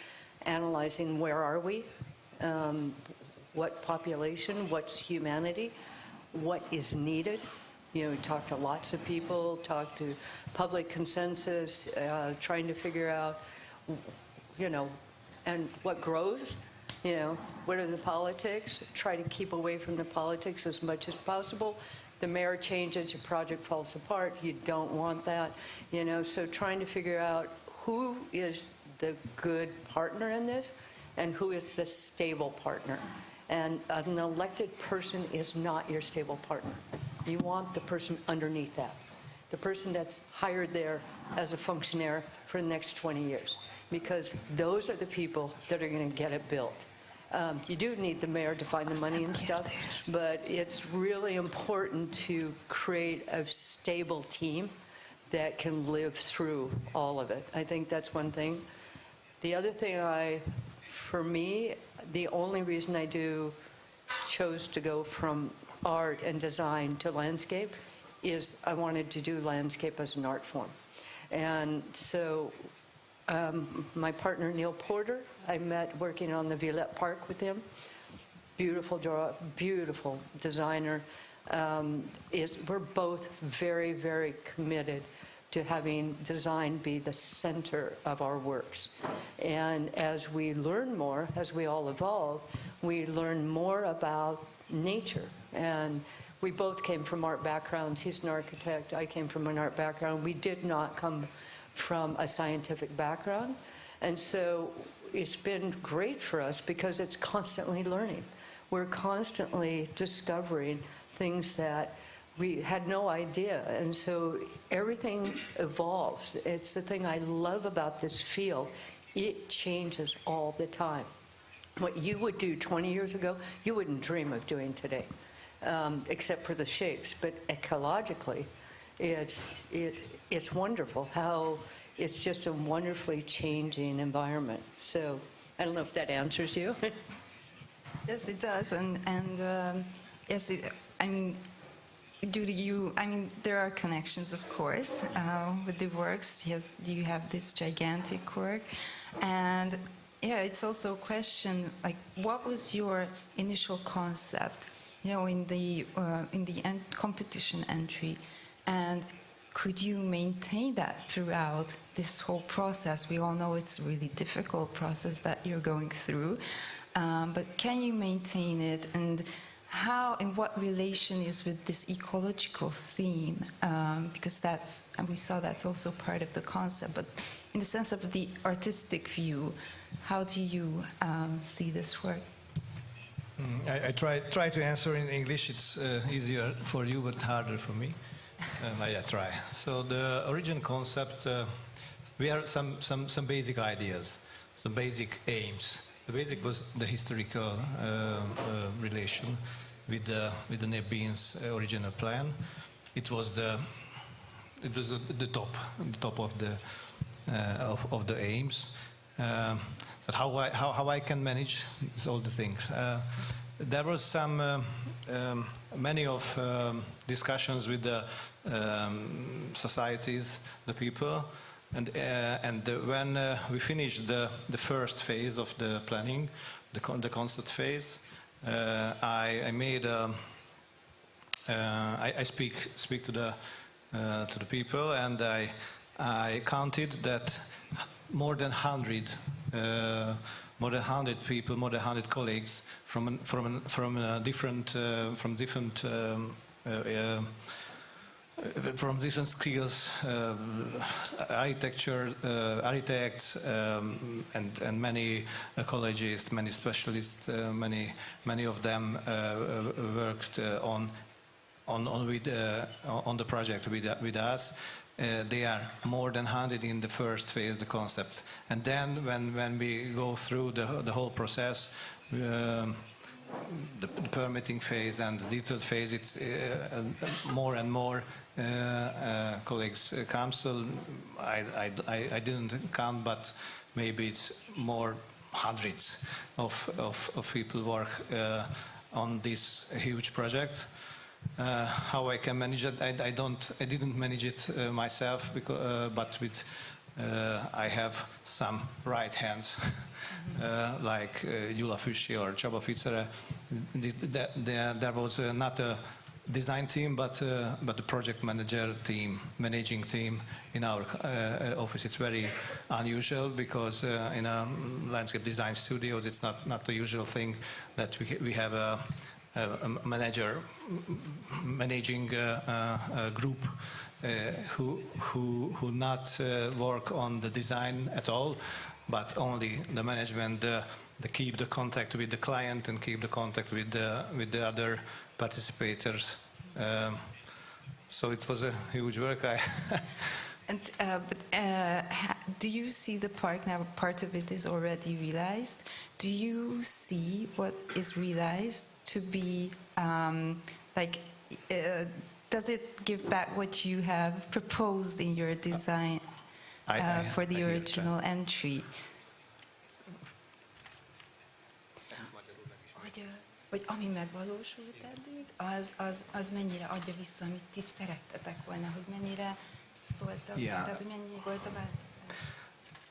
analyzing where are we, what population, what's humanity, what is needed. You know, we talk to lots of people, talk to public consensus, trying to figure out, you know, and what grows, you know, what are the politics, try to keep away from the politics as much as possible. The mayor changes, your project falls apart, you don't want that, you know, so trying to figure out who is the good partner in this and who is the stable partner. And an elected person is not your stable partner. You want the person underneath that, the person that's hired there as a functionary for the next 20 years, because those are the people that are going to get it built. You do need the mayor to find the money and stuff, but it's really important to create a stable team that can live through all of it. I think that's one thing. The other thing for me, the only reason I chose to go from art and design to landscape is I wanted to do landscape as an art form. And so my partner, Neil Porter, I met working on the Villette Park with him. Beautiful designer. We're both very, very committed to having design be the center of our works. And as we learn more, as we all evolve, we learn more about nature. And we both came from art backgrounds. He's an architect. I came from an art background. We did not come from a scientific background. And so it's been great for us because it's constantly learning. We're constantly discovering things that we had no idea. And so everything evolves. It's the thing I love about this field. It changes all the time. What you would do 20 years ago, you wouldn't dream of doing today, except for the shapes. But ecologically, it's wonderful how it's just a wonderfully changing environment. So I don't know if that answers you. Yes, it does. And yes, I mean, there are connections, of course, with the works. Yes, you have this gigantic work. And yeah, it's also a question, like, what was your initial concept, you know, in the competition entry? And could you maintain that throughout this whole process? We all know it's a really difficult process that you're going through. But can you maintain it? And how, in what relation is with this ecological theme? Because we saw that's also part of the concept. But in the sense of the artistic view, how do you see this work? I try to answer in English. It's easier for you, but harder for me. I try. So the original concept, we have some basic ideas, some basic aims. The basic was the historical relation with the Nebin's original plan. It was the top of the aims. That how I can manage all the things. There was some many of discussions with the societies, the people, and when we finished the first phase of the planning, the concept phase, I made I speak to the people, and I counted that more than 100 people, more than 100 colleagues from different skills, architecture, architects, and many ecologists, many specialists, many of them worked on the project with us. They are more than 100 in the first phase, the concept. And then when we go through the whole process, the permitting phase and the detailed phase, it's more and more colleagues come. So I didn't count, but maybe it's more hundreds of people work on this huge project. How I can manage it, I didn't manage it myself, because, but with I have some right hands, like Gyula Füssy or Csaba Ficere. There was not a design team, but the project manager team, managing team in our office. It's very unusual, because in a landscape design studios, it's not the usual thing that we have a manager managing a group who not work on the design at all, but only the management, keep the contact with the client and keep the contact with the other participators. So it was a huge work. And do you see the park now? Part of it is already realized. Do you see what is realized to be does it give back what you have proposed in your design for the original entry? Hogy ami megvalósult eddig, az mennyire adja vissza, amit ti szerettetek volna, hogy mennyire szóltak, tehát hogy mennyi volt a változás?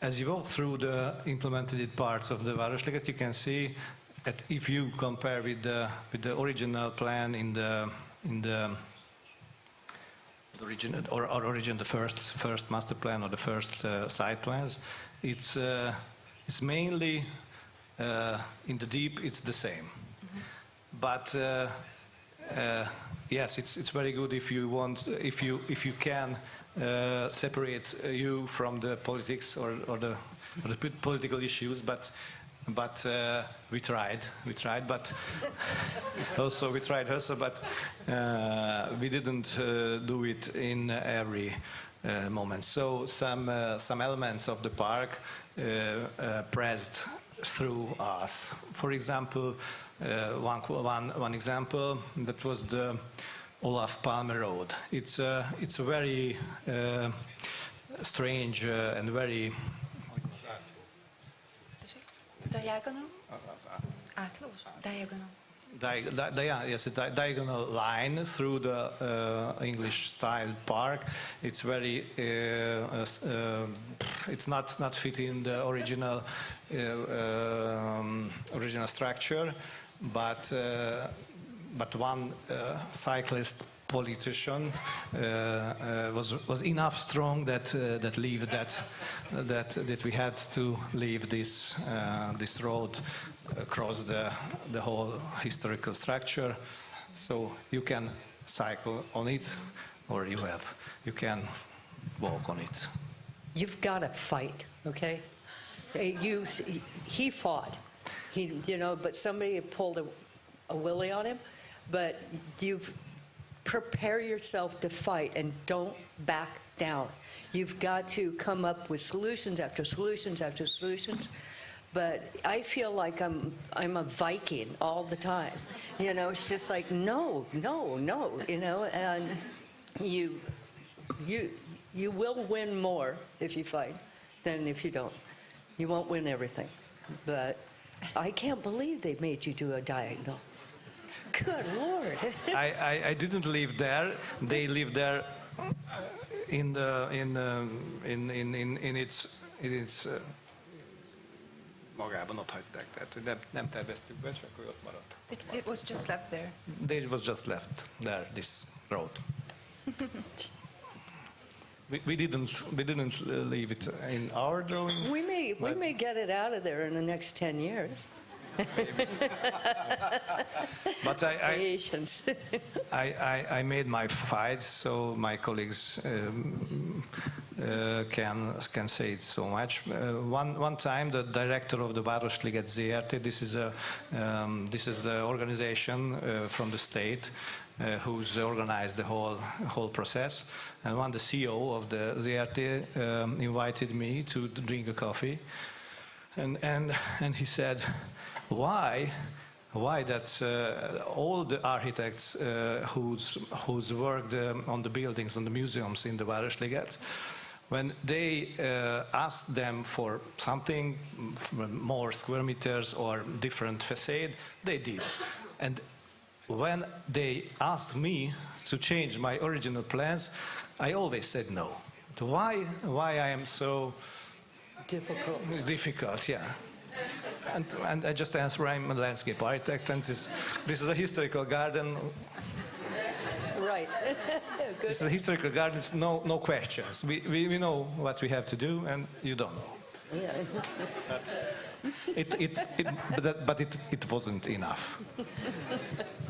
As you walk through the implemented parts of the Városliget, you can see that if you compare with the original plan in the first master plan or the first site plans, it's mainly in the deep. It's the same. But yes, it's very good if you want, if you can separate you from the politics or the political issues. But we tried, but also we tried also, but we didn't do it in every moment. So some elements of the park pressed through us. For example, one example, that was the Olaf Palme Road. It's a very strange and very diagonal. Diagonal. Yes, a diagonal line through the English-style park. It's very. It's not fitting the original structure, but one cyclist politician was enough strong that we had to leave this road across the whole historical structure. So you can cycle on it, or you can walk on it. You've got to fight, okay? He fought, but somebody pulled a willy on him. But you've prepare yourself to fight and don't back down. You've got to come up with solutions after solutions after solutions. But I feel like I'm a Viking all the time. It's just like no, and you will win more if you fight than if you don't. You won't win everything. But I can't believe they made you do a diagonal. Good Lord! I didn't live there. They lived there in its magában ott hagyták, tehát nem terveztük be, csak hogy ott maradt. It was just left there. It was just left there, this road. We didn't leave it in our drawing. We may get it out of there in the next 10 years. But I made my fight, so my colleagues can say it so much. One time, the director of the Városliget ZRT, this is the organization from the state who's organized the whole process, and the CEO of the ZRT invited me to drink a coffee, and he said, why that all the architects who's worked on the buildings, on the museums in the Városliget, when they asked them for something, more square meters or different facade, they did. And when they asked me to change my original plans, I always said no. Why I am so difficult, yeah. And I just answer, I'm a landscape architect, and this is a historical garden. Right. Good. This is a historical garden, it's no questions. We know what we have to do, and you don't know. Yeah. But it wasn't enough.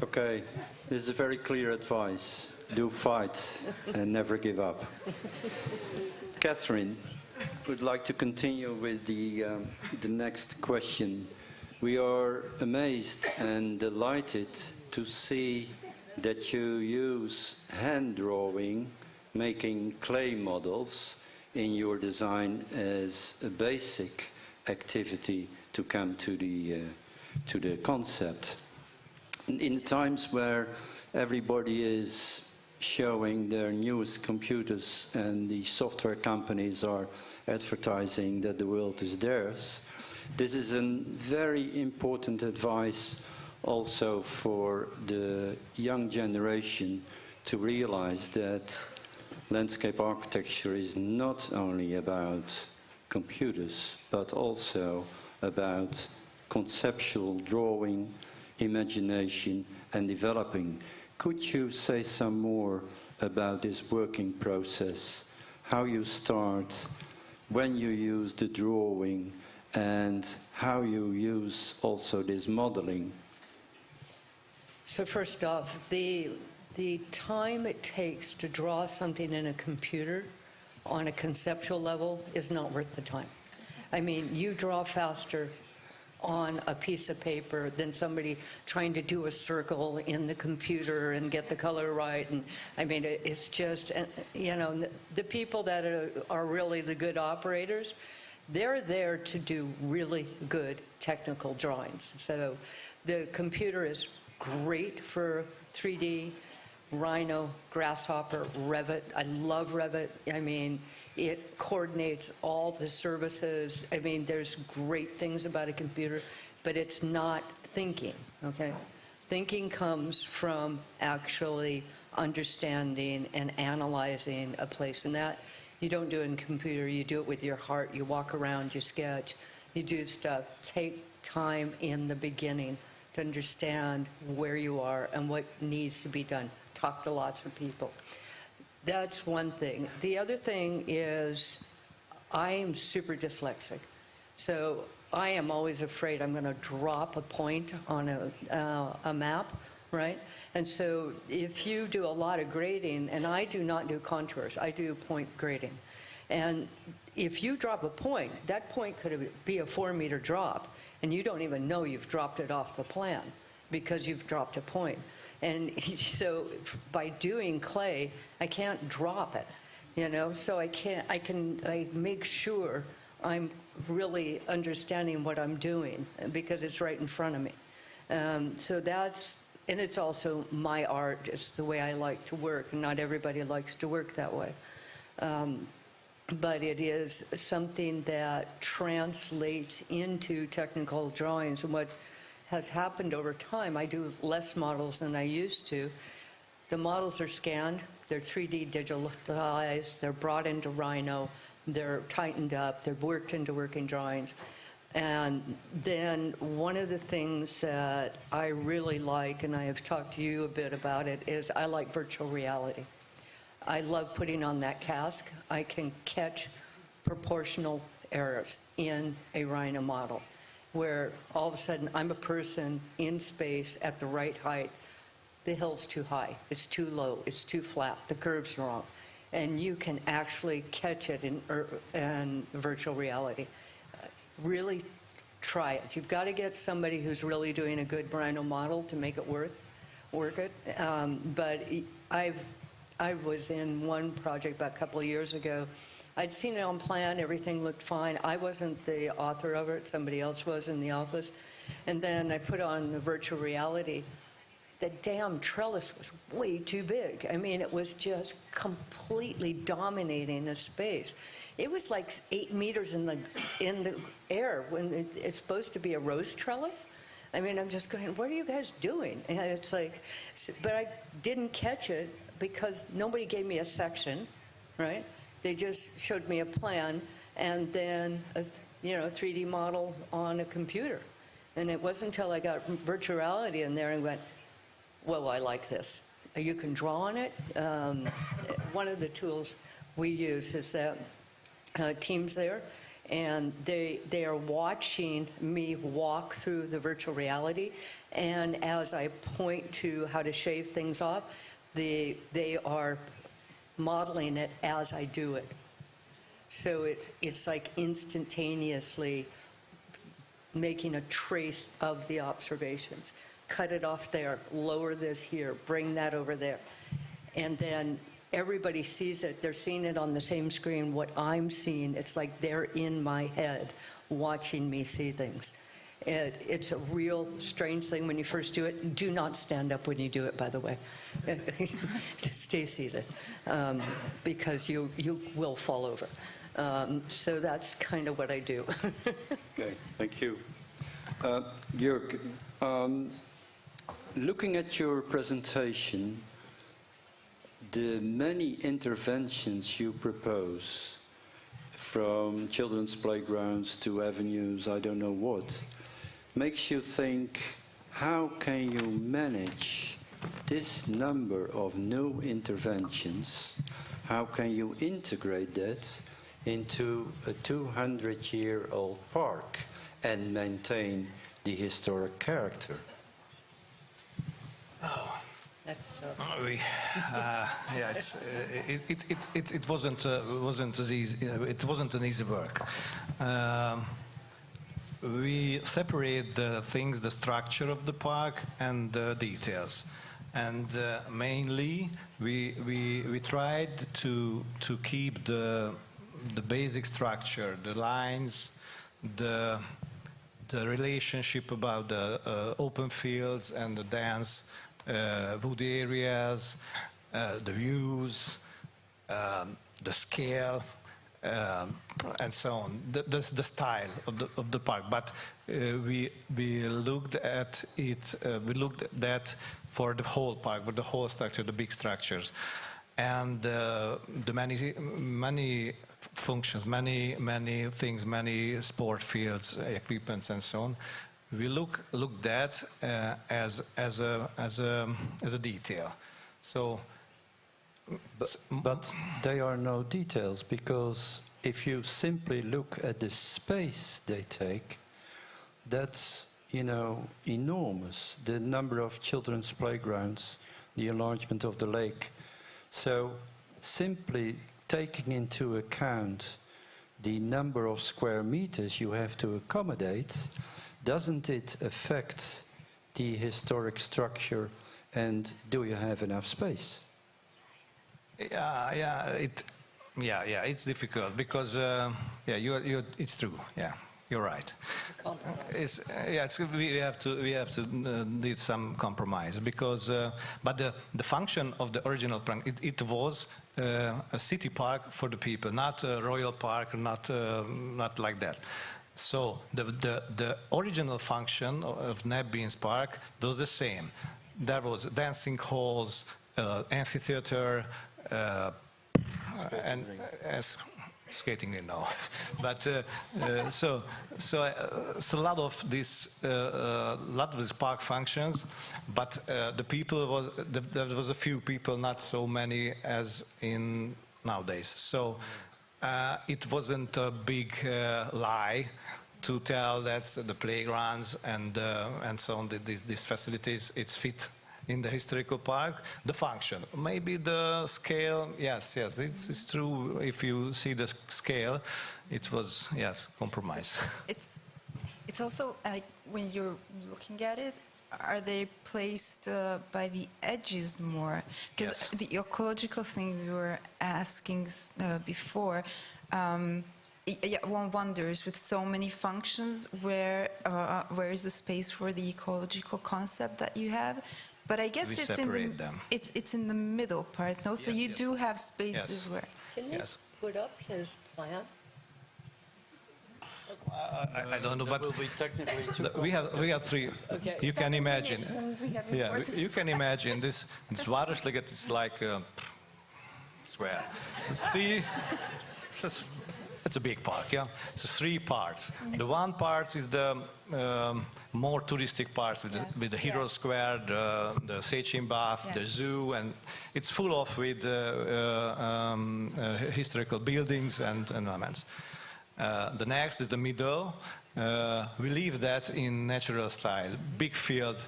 Okay, this is a very clear advice. Do fight and never give up. Catherine would like to continue with the next question. We are amazed and delighted to see that you use hand drawing, making clay models in your design as a basic activity to come to the concept. In times where everybody is showing their newest computers and the software companies are advertising that the world is theirs, this is a very important advice also for the young generation to realize that landscape architecture is not only about computers, but also about conceptual drawing, imagination, and developing. Could you say some more about this working process, how you start, when you use the drawing, and how you use also this modeling? So first off, the time it takes to draw something in a computer on a conceptual level is not worth the time. I mean, you draw faster on a piece of paper than somebody trying to do a circle in the computer and get the color right. And I mean, it's just, you know, the people that are really the good operators, they're there to do really good technical drawings. So the computer is great for 3D, Rhino, Grasshopper, Revit. I love Revit. I mean, it coordinates all the services. I mean, there's great things about a computer, but it's not thinking, okay? Thinking comes from actually understanding and analyzing a place. And that, you don't do it in a computer, you do it with your heart. You walk around, you sketch, you do stuff. Take time in the beginning to understand where you are and what needs to be done. Talk to lots of people. That's one thing. The other thing is I'm super dyslexic. So I am always afraid I'm going to drop a point on a map, right? And so if you do a lot of grading, and I do not do contours, I do point grading. And if you drop a point, that point could be a 4-meter drop, and you don't even know you've dropped it off the plan because you've dropped a point. And so by doing clay, I can't drop it, you know, so I make sure I'm really understanding what I'm doing because it's right in front of me. So that's, and it's also my art. It's the way I like to work, and not everybody likes to work that way. But it is something that translates into technical drawings. And what has happened over time, I do less models than I used to. The models are scanned, they're 3D digitalized, they're brought into Rhino, they're tightened up, they're worked into working drawings. And then one of the things that I really like, and I have talked to you a bit about it, is I like virtual reality. I love putting on that cask. I can catch proportional errors in a Rhino model, where all of a sudden I'm a person in space at the right height. The hill's too high, it's too low, it's too flat, the curve's wrong. And you can actually catch it in virtual reality. Really try it. You've got to get somebody who's really doing a good Rhino model to make it work it. But I was in one project about a couple of years ago. I'd seen it on plan, everything looked fine. I wasn't the author of it, somebody else was in the office. And then I put on the virtual reality. the damn trellis was way too big. I mean, it was just completely dominating the space. It was like 8 meters in the air when it's supposed to be a rose trellis. I mean, I'm just going, what are you guys doing? And it's like, but I didn't catch it because nobody gave me a section, right? They just showed me a plan and then a 3D model on a computer. And it wasn't until I got virtual reality in there and went, well, I like this. You can draw on it. One of the tools we use is that team's there, and they are watching me walk through the virtual reality, and as I point to how to shave things off, they are modeling it as I do it. So it's like instantaneously making a trace of the observations. Cut it off there, lower this here, bring that over there. And then everybody sees it. They're seeing it on the same screen. What I'm seeing, it's like they're in my head watching me see things. It's a real strange thing when you first do it. Do not stand up when you do it, by the way. Stay seated, because you will fall over. So that's kind of what I do. Okay, thank you. Jörg, looking at your presentation, the many interventions you propose, from children's playgrounds to avenues, I don't know what, makes you think, how can you manage this number of new interventions? How can you integrate that into a 200-year-old park and maintain the historic character? Oh, that's tough. Yeah, it wasn't as easy. It wasn't an easy work. We separate the things, the structure of the park and the details, and mainly we tried to keep the basic structure, the lines, the relationship about the open fields and the dense wood areas, the views, the scale, and so on. The style of the park. But we looked at it. We looked at that for the whole park, with the whole structure, the big structures, and the many functions, many things, many sport fields, equipments, and so on. We looked at as a detail. So, but they are no details, because if you simply look at the space they take, that's enormous. The number of children's playgrounds, the enlargement of the lake. So simply taking into account the number of square meters you have to accommodate, doesn't it affect the historic structure, and do you have enough space? It's difficult because it's true. Yeah, you're right. We have to need some compromise, because but the function of the original park, it was a city park for the people, not a royal park, not like that. So the original function of Nebbeans Park was the same. There was dancing halls, amphitheater, and skating, but so a lot of these park functions, but the people there was a few people, not so many as in nowadays. So it wasn't a big lie to tell that the playgrounds and so on, these facilities, it's fit in the historical park. The function, maybe the scale, yes, it's true. If you see the scale, it was, compromise. It's also like, when you're looking at it, are they placed by the edges more? Because the ecological thing we were asking before, one wonders, with so many functions, where is the space for the ecological concept that you have? But I guess we it's separate them. It's in the middle part, no? So Yes, you yes. do have spaces Yes. where. Can you Yes. put up his plan? I don't know, That but will be technically too we have three. Okay. You can imagine. minutes and we have Yeah, important you can imagine this Városliget is like a square. It's three. It's a big park, yeah. It's three parts. The one part is the more touristic parts with the Hero Square, the Széchenyi Bath, the zoo, and it's full of with historical buildings and elements. The next is the middle. We leave that in natural style, big field,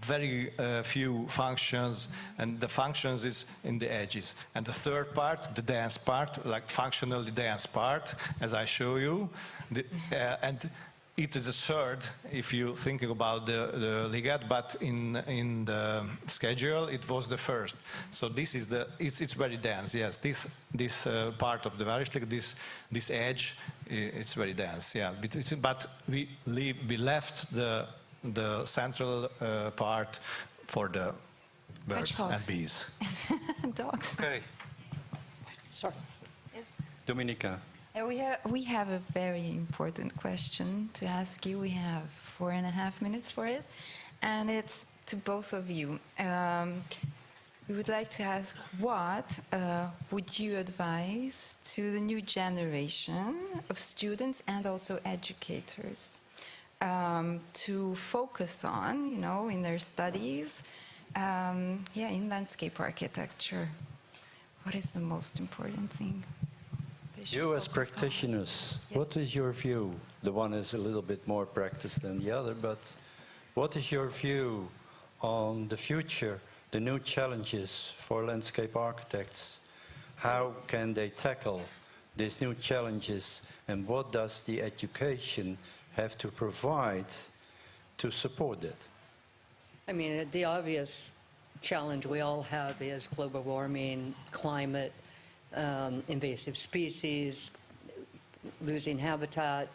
very few functions, and the functions is in the edges. And the third part, the dance part, like functionally dance part, as I show you, and it is a third if you think about the Liget, but in the schedule it was the first. So this is it's very dense. Yes, this part of the Városliget, this edge, it's very dense. Yeah, but we left the central part for the birds and bees. Dogs. Okay. Sorry. Yes. Dominica. And we have a very important question to ask you. We have 4.5 minutes for it, and it's to both of you. We would like to ask, what would you advise to the new generation of students and also educators to focus on, in their studies, in landscape architecture? What is the most important thing? You as practitioners, what is your view? The one is a little bit more practiced than the other, but what is your view on the future, the new challenges for landscape architects? How can they tackle these new challenges, and what does the education have to provide to support it? I mean, the obvious challenge we all have is global warming, climate, invasive species, losing habitat,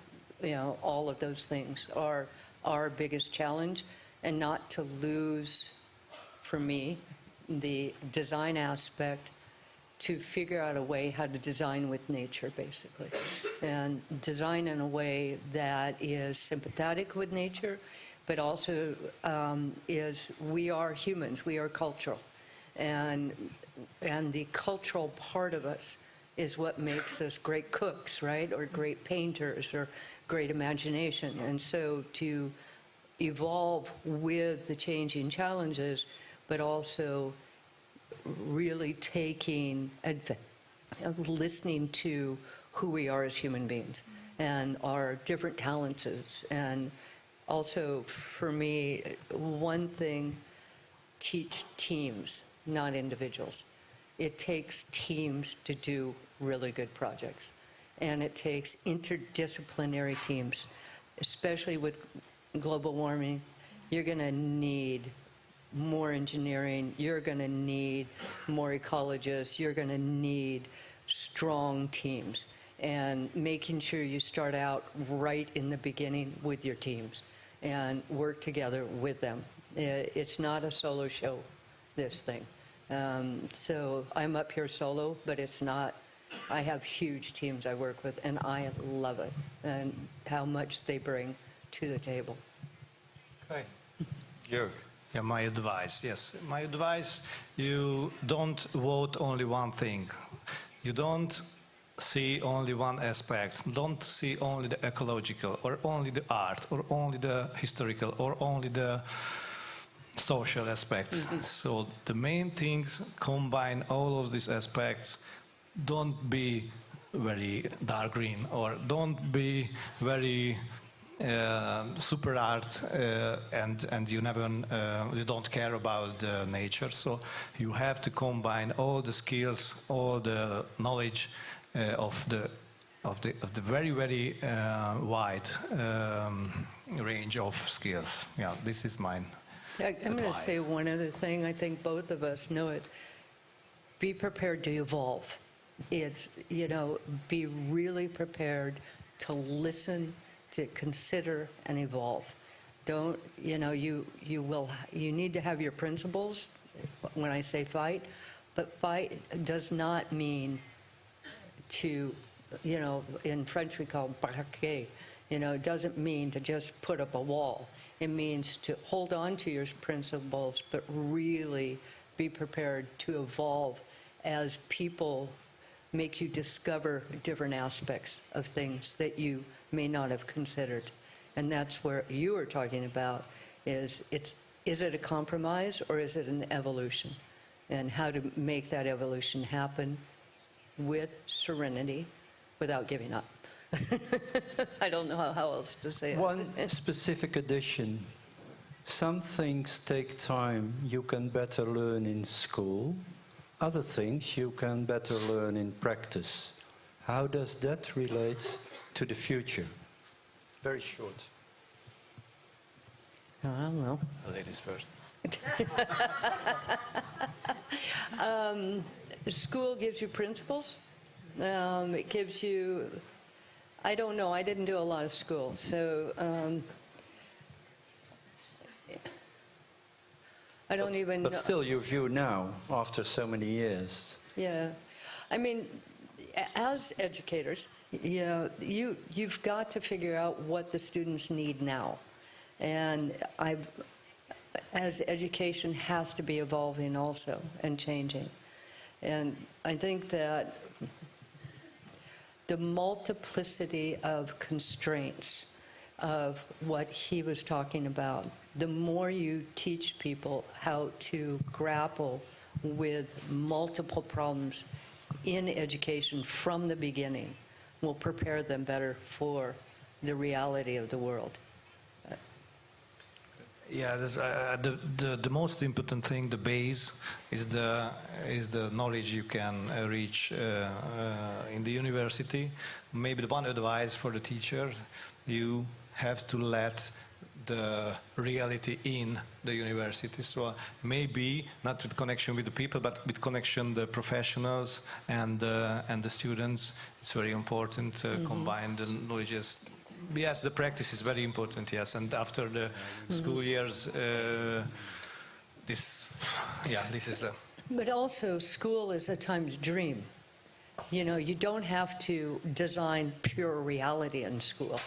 all of those things are our biggest challenge. And not to lose, for me, the design aspect, to figure out a way how to design with nature, basically. And design in a way that is sympathetic with nature, but also we are humans, we are cultural. And the cultural part of us is what makes us great cooks, right? Or great painters, or great imagination. And so to evolve with the changing challenges, but also really taking listening to who we are as human beings and our different talents. And also, for me, one thing, teach teams, not individuals. It takes teams to do really good projects. And it takes interdisciplinary teams, especially with global warming. You're going to need more engineering. You're going to need more ecologists. You're going to need strong teams. And making sure you start out right in the beginning with your teams and work together with them. It's not a solo show, this thing. So I'm up here solo, but it's not. I have huge teams I work with, and I love it, and how much they bring to the table. Okay. Jörg. Yeah, my advice, yes. My advice, you don't vote only one thing. You don't see only one aspect. Don't see only the ecological, or only the art, or only the historical, or only the social aspect. So the main things, combine all of these aspects. Don't be very dark green, or don't be very super art, and you don't care about nature. So you have to combine all the skills, all the knowledge of the very, very wide range of skills. Yeah, this is mine. I'm going to say one other thing. I think both of us know it. Be prepared to evolve. It's, be really prepared to listen, to consider and evolve. Don't, you know, you need to have your principles when I say fight, but fight does not mean to, you know, in French we call braquer. You know, it doesn't mean to just put up a wall. It means to hold on to your principles, but really be prepared to evolve as people make you discover different aspects of things that you may not have considered. And that's where you were talking about is it a compromise or is it an evolution? And how to make that evolution happen with serenity without giving up. I don't know how else to say it. One specific addition. Some things take time you can better learn in school. Other things you can better learn in practice. How does that relate to the future? Very short. I don't know. Ladies first. School gives you principles. It gives you, I don't know, I didn't do a lot of school, so I don't even know. But still you view now, after so many years. Yeah. I mean, as educators, you know, you've got to figure out what the students need now. And as education has to be evolving also and changing. And I think that the multiplicity of constraints of what he was talking about, the more you teach people how to grapple with multiple problems in education from the beginning, will prepare them better for the reality of the world. Yeah, the most important thing, the base, is the knowledge you can reach in the university. Maybe the one advice for the teacher, you have to let the reality in the university. So maybe not with connection with the people, but with connection the professionals and the students. It's very important to combine the knowledges. Yes, the practice is very important, yes. And after the school years, this is the... But also, school is a time to dream. You know, you don't have to design pure reality in school.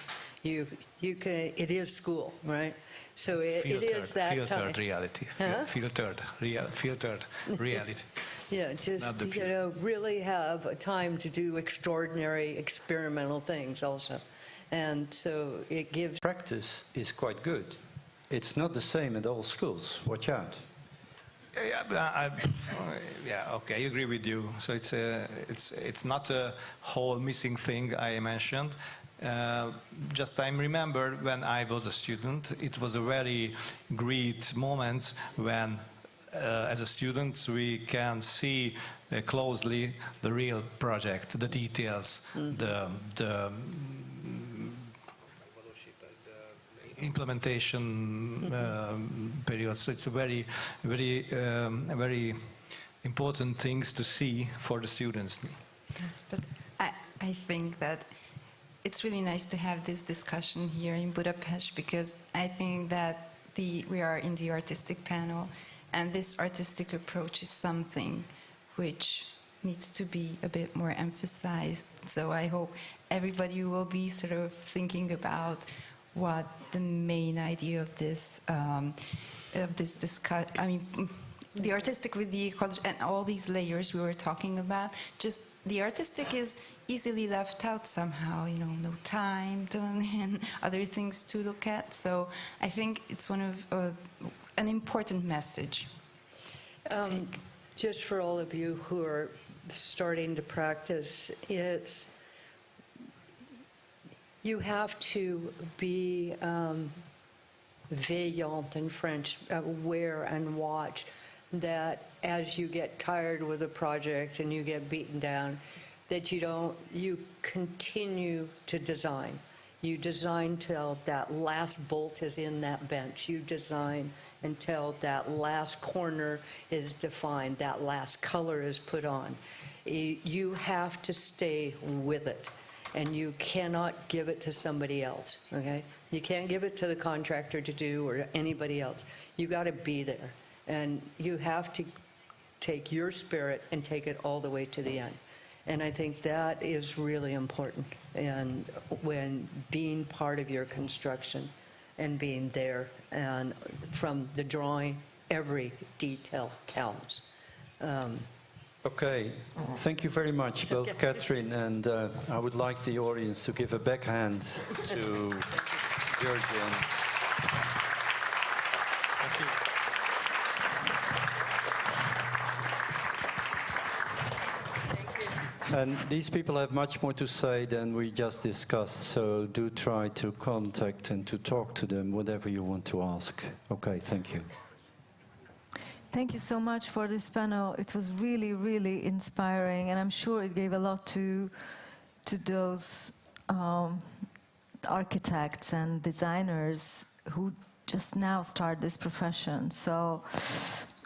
You can, it is school, right? So it is that filtered time. Reality. Huh? Filtered reality. Yeah, just, you know, really have a time to do extraordinary experimental things also. And so it gives... Practice is quite good. It's not the same at all schools. Watch out. Yeah, okay, I agree with you. So it's not a whole missing thing I mentioned. Just I remember when I was a student, it was a very great moment when as a student we can see closely the real project, the details, the implementation period. So it's a very important things to see for the students. Yes, but I think that it's really nice to have this discussion here in Budapest, because I think that we are in the artistic panel, and this artistic approach is something which needs to be a bit more emphasized. So I hope everybody will be sort of thinking about what the main idea of this discussion, I mean, the artistic with the ecology and all these layers we were talking about, just the artistic is easily left out somehow, you know, no time and other things to look at. So I think it's one of an important message to take. Just for all of you who are starting to practice, it's you have to be veillant in French, aware and watch that as you get tired with a project and you get beaten down, that you continue to design. You design till that last bolt is in that bench. You design until that last corner is defined, that last color is put on. You have to stay with it. and you cannot give it to somebody else, okay? You can't give it to the contractor to do or anybody else. You got to be there, and you have to take your spirit and take it all the way to the end. And I think that is really important, and when being part of your construction and being there, and from the drawing, every detail counts. Okay, thank you very much, both Catherine and I would like the audience to give a backhand to Georgian. Thank you. And these people have much more to say than we just discussed, so do try to contact and to talk to them, whatever you want to ask. Okay, thank you. Thank you so much for this panel. It was really, really inspiring, and I'm sure it gave a lot to those architects and designers who just now start this profession. So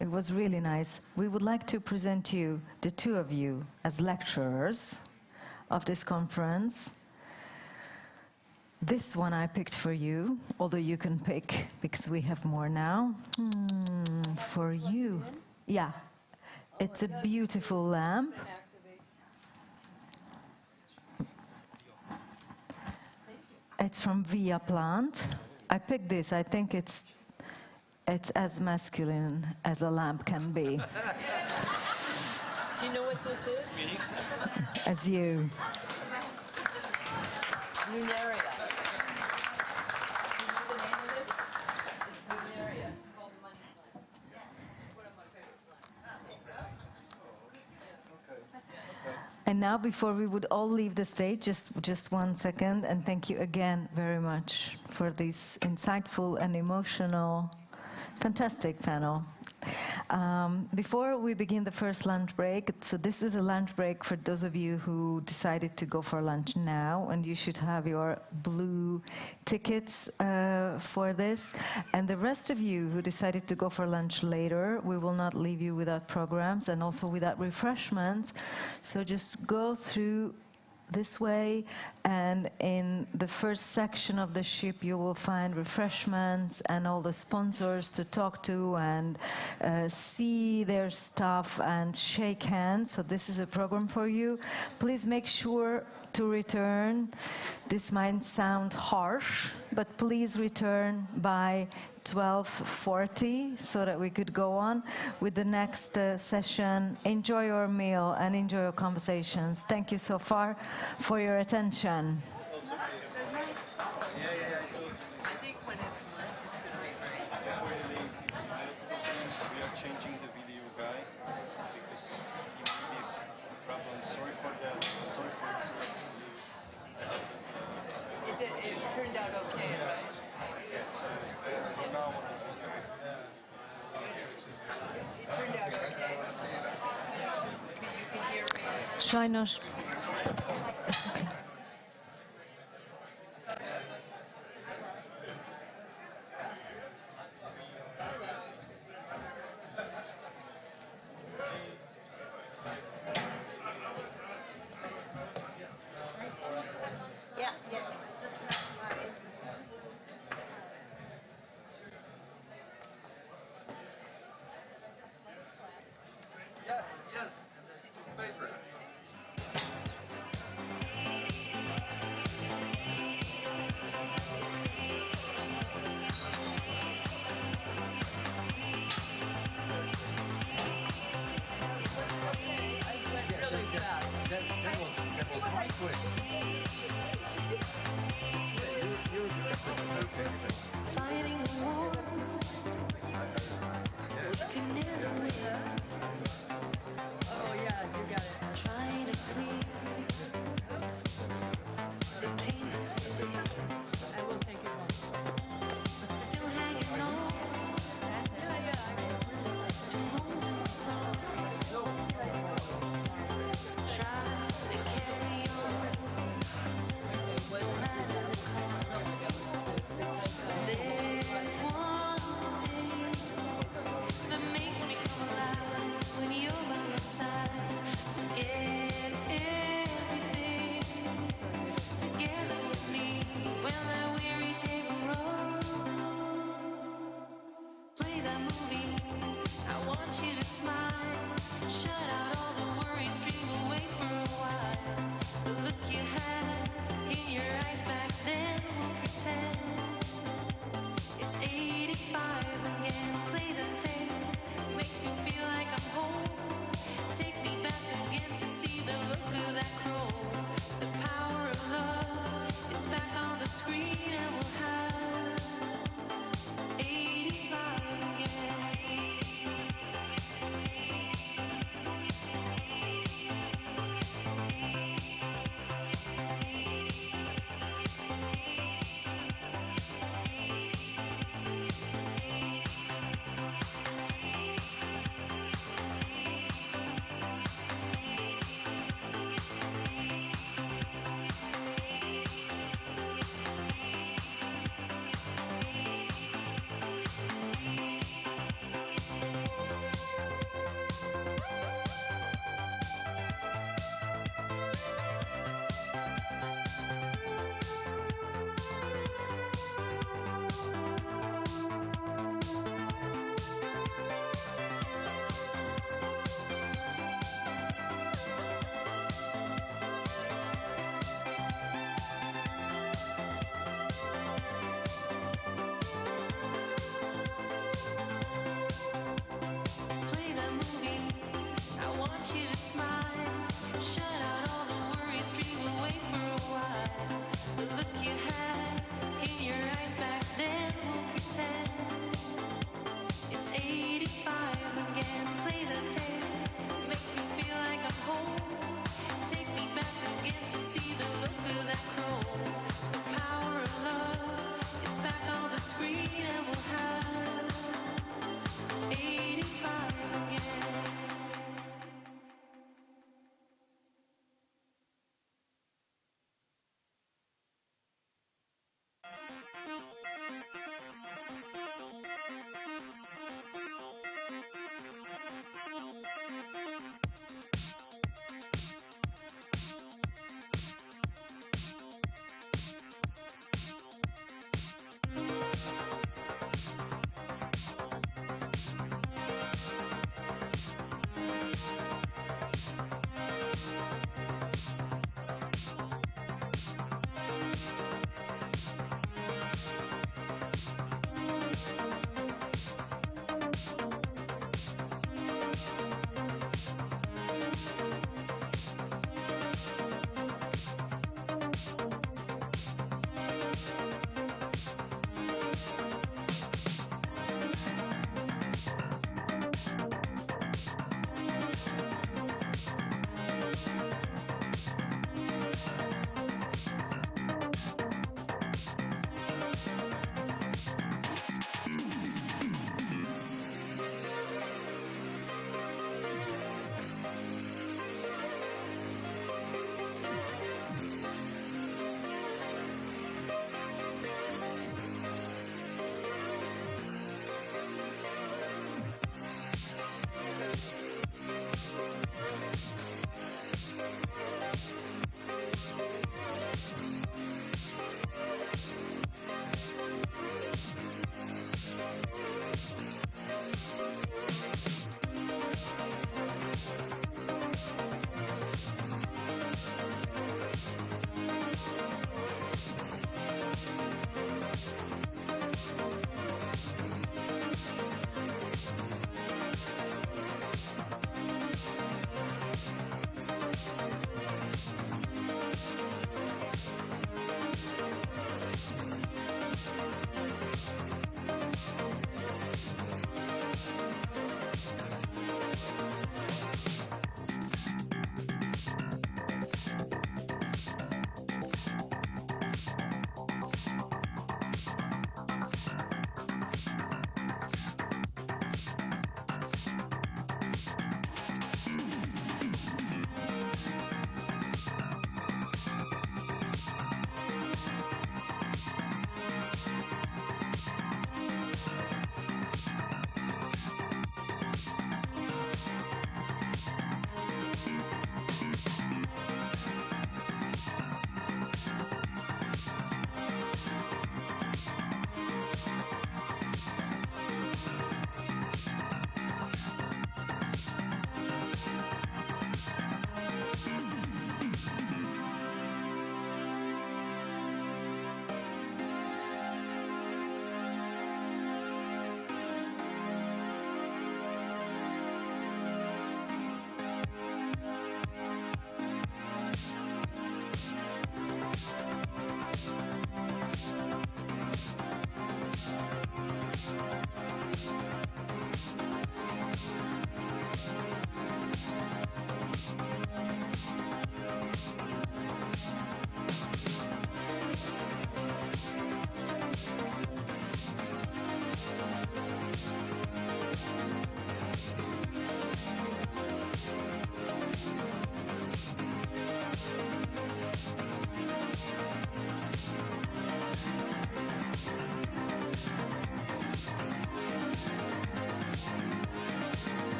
it was really nice. We would like to present you, the two of you, as lecturers of this conference. This one I picked for you, although you can pick, because we have more now. For you. Yeah, it's a beautiful lamp. It's from Via Plant. I picked this. I think it's as masculine as a lamp can be. Do you know what this is? As you. Lunaria. And now, before we would all leave the stage, just 1 second, and thank you again very much for this insightful and emotional, fantastic panel. Before we begin the first lunch break, so this is a lunch break for those of you who decided to go for lunch now, and you should have your blue tickets for this. And the rest of you who decided to go for lunch later, we will not leave you without programs and also without refreshments. So just go through this way, and in the first section of the ship you will find refreshments and all the sponsors to talk to and see their stuff and shake hands. So this is a program for you. Please make sure to return. This might sound harsh, but please return by 12:40 so that we could go on with the next session. Enjoy your meal and enjoy your conversations. Thank you so far for your attention. We are changing the video guy because he made this problem. Sorry for that. Sorry for It turned out okay, right? Yes. For now. It turned out okay. You can hear me. Sajnos. Yeah, yes. Yes, favorite. That was my question. You're perfect. Fighting the war. We can never win. Oh yeah, you got it. Trying to clear the pain that's within. I will take it one. Still hanging on to moments lost. Try to carry on. What matter the cost? There's one thing that makes me come alive.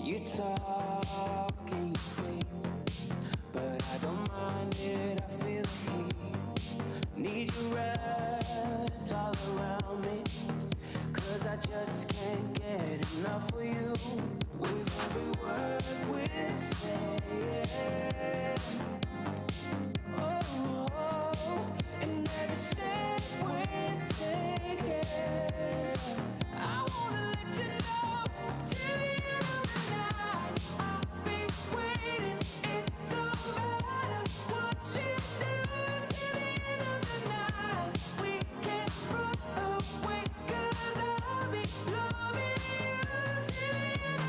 You talk and you sleep, but I don't mind it, I feel the heat. Need you wrapped all around me, 'cause I just can't get enough of you. With every word we're saying, oh, and every step we're taking, I wanna let you know till the end of the night. I'll be waiting. It don't matter what you do till the end of the night. We can't run away, 'cause I'll be loving you till the end of the night.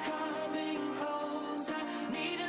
Coming closer, need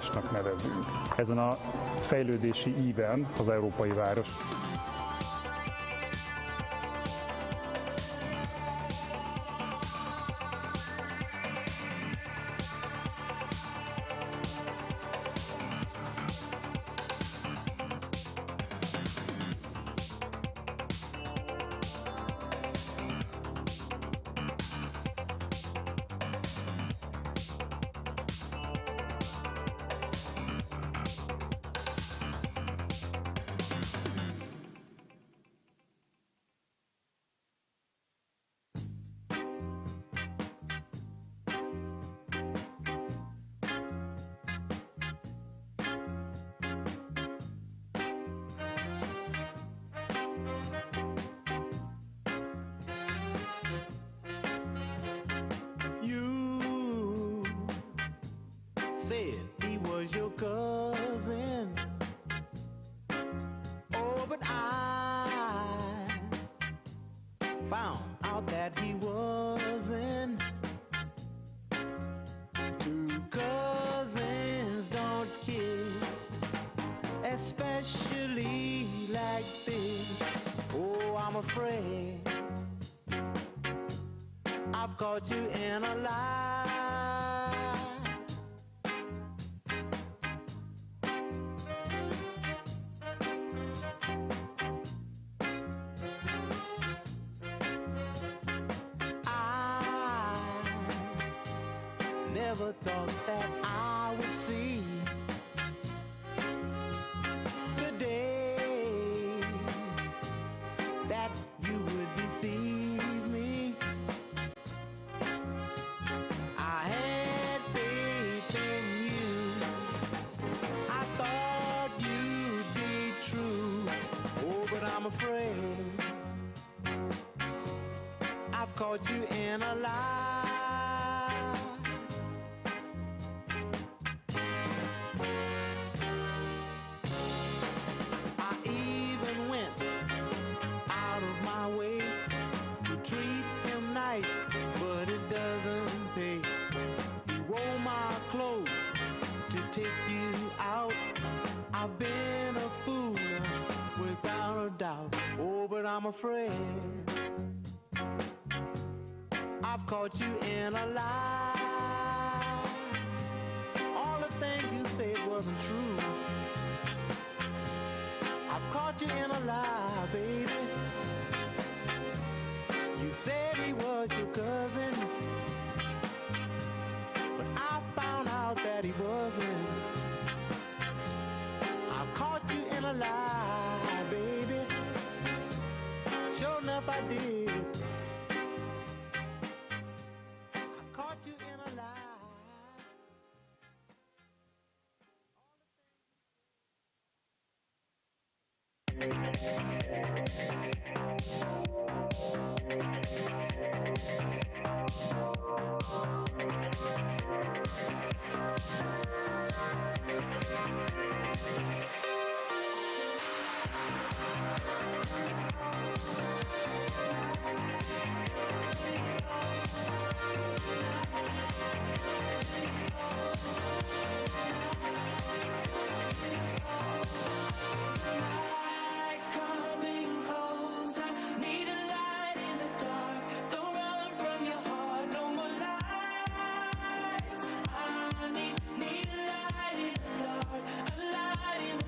kihívásnak nevezünk. Ezen a fejlődési íven az európai város said he was your cousin. Oh, but I found out that he wasn't. Two cousins don't kiss, especially like this. Oh, I'm afraid I've caught you in a lie. Never thought that I would see the day that you would deceive me. I had faith in you. I thought you'd be true. Oh, but I'm afraid I've caught you in a lie. But it doesn't pay. He wore my clothes to take you out. I've been a fool without a doubt. Oh, but I'm afraid I've caught you in a lie. All the things you said wasn't true. I've caught you in a lie, baby. You said he was your cousin, but I found out that he wasn't. I caught you in a lie, baby. Sure enough I did. I caught you in a lie. Need a light in the dark, a light in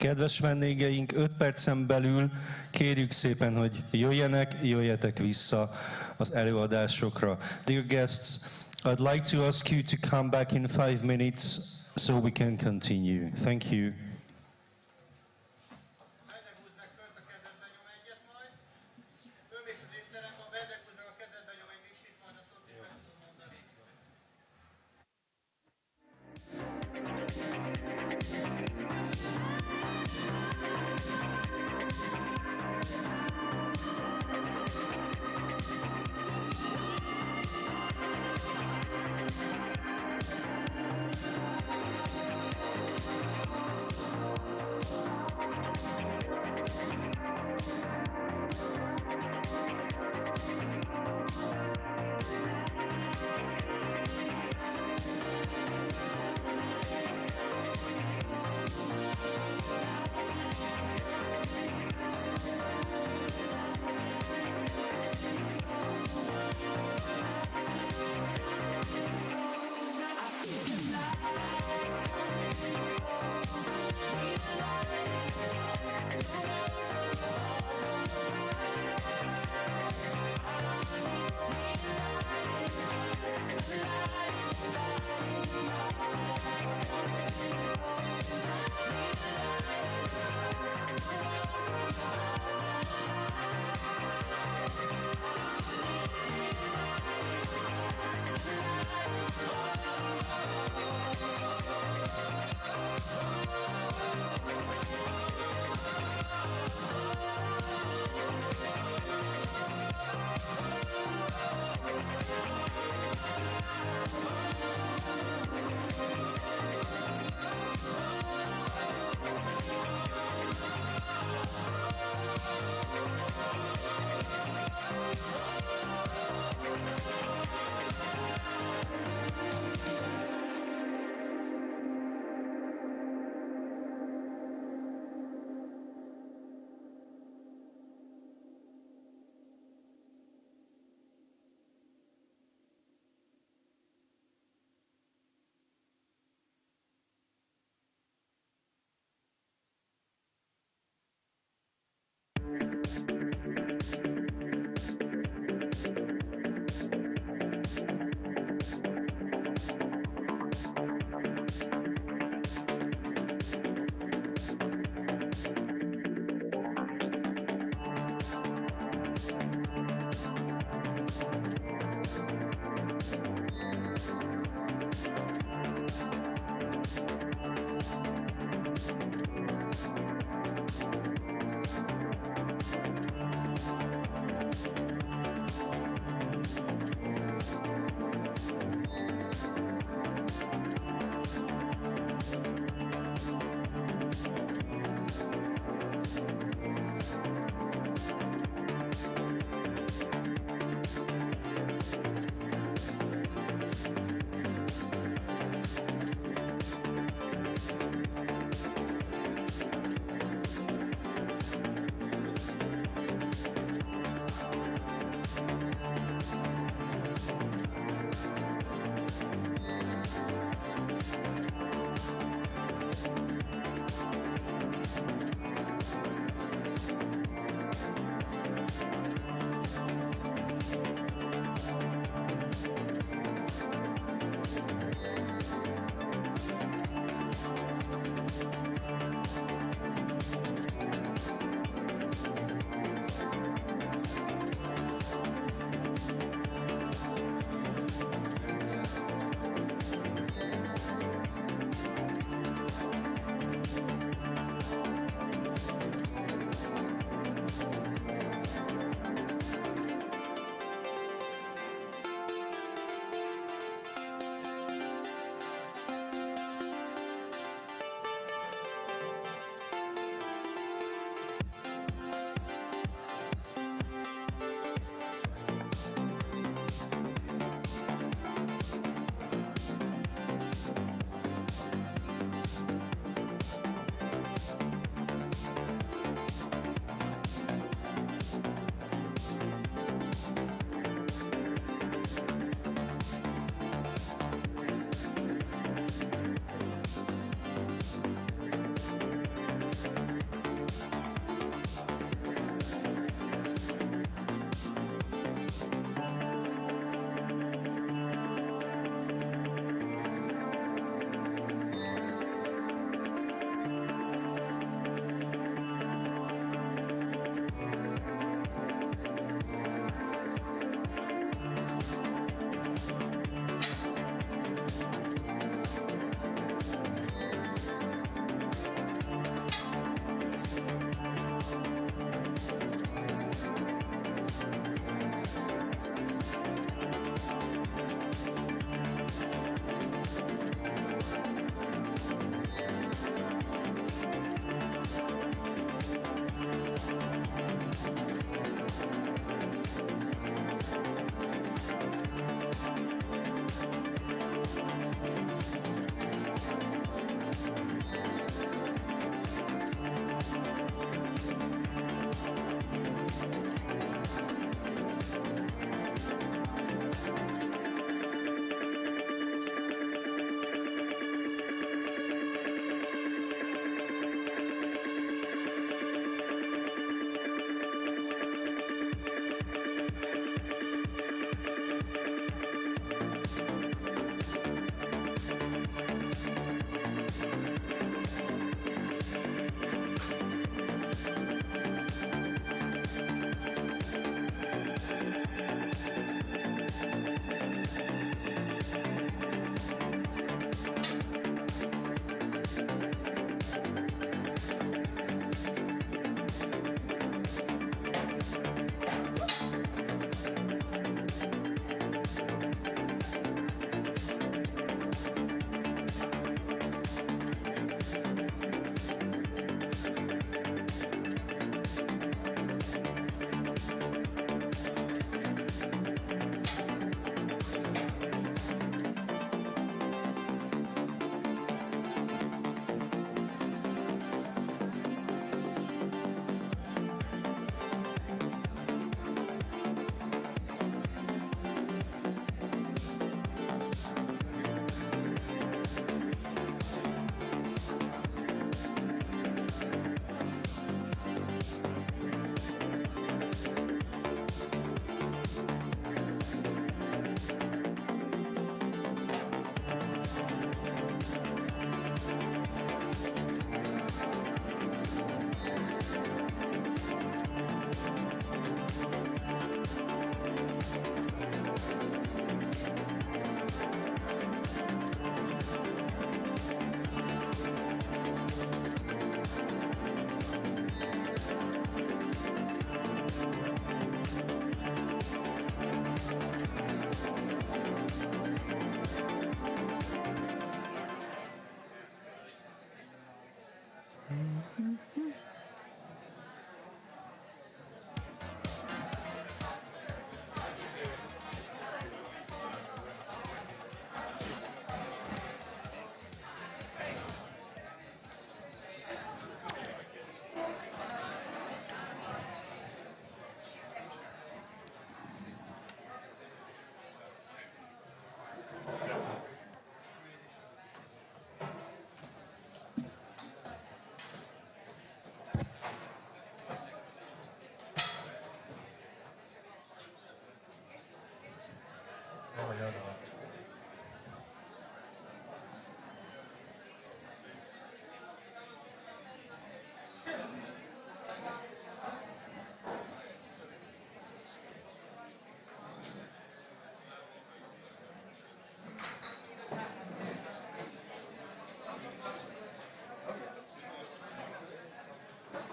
Kedves vendégeink, 5 percen belül kérjük szépen, hogy jöjjetek vissza az előadásokra. Dear guests, I'd like to ask you to come back in 5 minutes so we can continue. Thank you.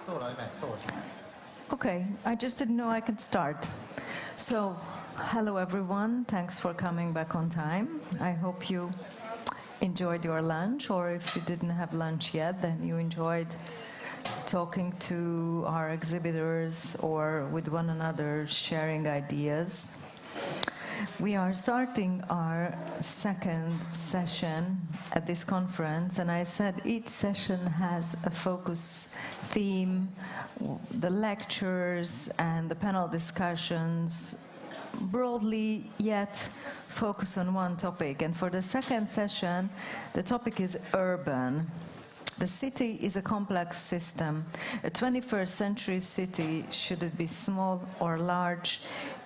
Szólalj meg, szólj. Okay, I just didn't know I could start. So, hello everyone, thanks for coming back on time. I hope you enjoyed your lunch, or if you didn't have lunch yet, then you enjoyed talking to our exhibitors or with one another, sharing ideas. We are starting our second session at this conference, and I said each session has a focus theme. The lectures and the panel discussions broadly yet focus on one topic. And for the second session, the topic is urban. The city is a complex system. A 21st century city, should it be small or large,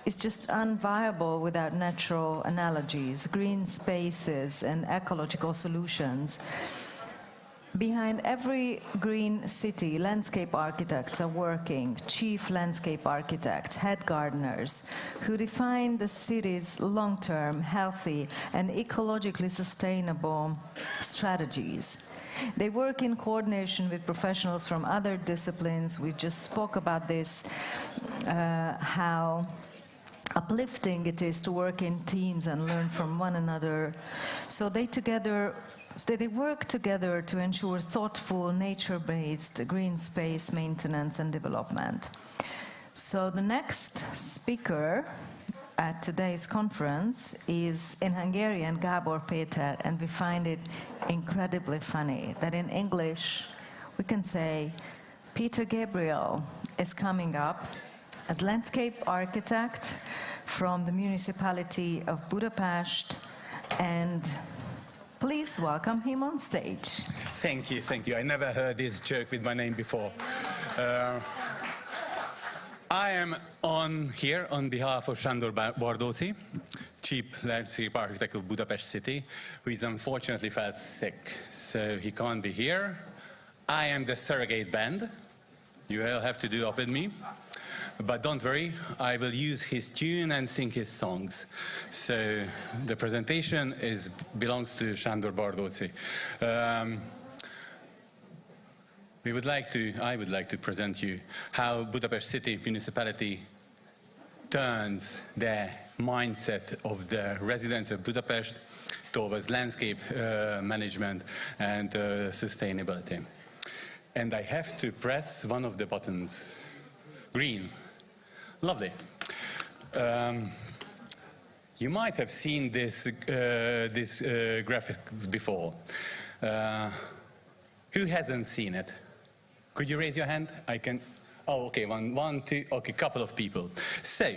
is just unviable without natural analogies, green spaces, and ecological solutions. Behind every green city, landscape architects are working, chief landscape architects, head gardeners, who define the city's long-term, healthy, and ecologically sustainable strategies. They work in coordination with professionals from other disciplines. We just spoke about this, how uplifting it is to work in teams and learn from one another. So they work together to ensure thoughtful, nature-based green space maintenance and development. So the next speaker at today's conference is in Hungarian Gábor Péter, and we find it incredibly funny that in English we can say Peter Gabriel is coming up as landscape architect from the municipality of Budapest, and please welcome him on stage. Thank you, thank you. I never heard this joke with my name before. I am here on behalf of Sándor Bardóci, Chief Landscape Architect of Budapest City, who is unfortunately felt sick, so he can't be here. I am the surrogate band. You will have to do up with me. But don't worry, I will use his tune and sing his songs. So the presentation belongs to Sándor Bardóci. I would like to present you how Budapest City Municipality turns the mindset of the residents of Budapest towards landscape management and sustainability. And I have to press one of the buttons. Green. Lovely. You might have seen this graphics before. Who hasn't seen it? Could you raise your hand? I can. Oh, okay. One, two. Okay, couple of people. So,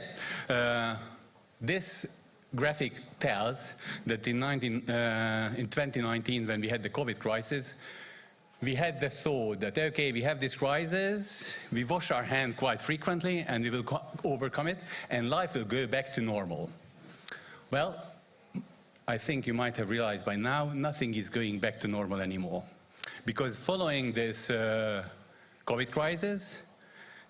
this graphic tells that in 2019, when we had the COVID crisis, we had the thought that, okay, we have this crisis, we wash our hands quite frequently, and we will overcome it, and life will go back to normal. Well, I think you might have realized by now, nothing is going back to normal anymore. Because following this COVID crisis,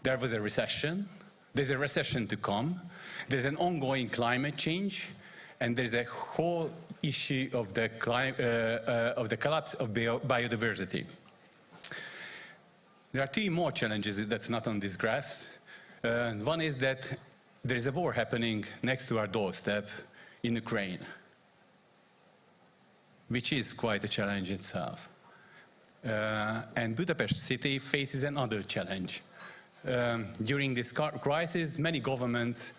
there was a recession. There's a recession to come. There's an ongoing climate change, and there's a whole issue of the collapse of biodiversity. There are two more challenges that's not on these graphs. One is that there's a war happening next to our doorstep in Ukraine, which is quite a challenge itself. And Budapest City faces another challenge. During this crisis, many governments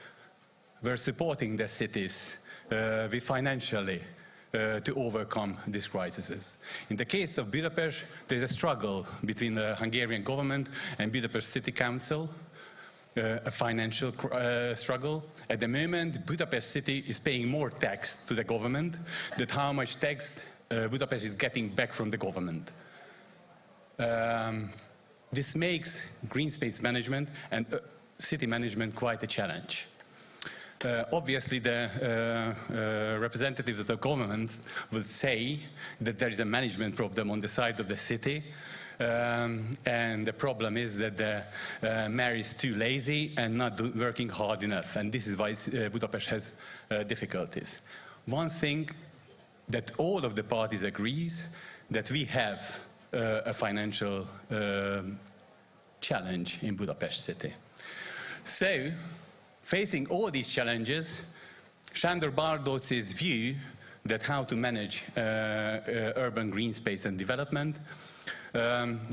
were supporting the cities financially to overcome these crises. In the case of Budapest, there's a struggle between the Hungarian government and Budapest City Council, a financial struggle. At the moment, Budapest City is paying more tax to the government than how much tax Budapest is getting back from the government. This makes green space management and city management quite a challenge. Obviously, the representatives of the government will say that there is a management problem on the side of the city, and the problem is that the mayor is too lazy and not working hard enough, and this is why Budapest has difficulties. One thing that all of the parties agrees that we have a financial challenge in Budapest city. So, facing all these challenges, Sándor Bardóc's view that how to manage urban green space and development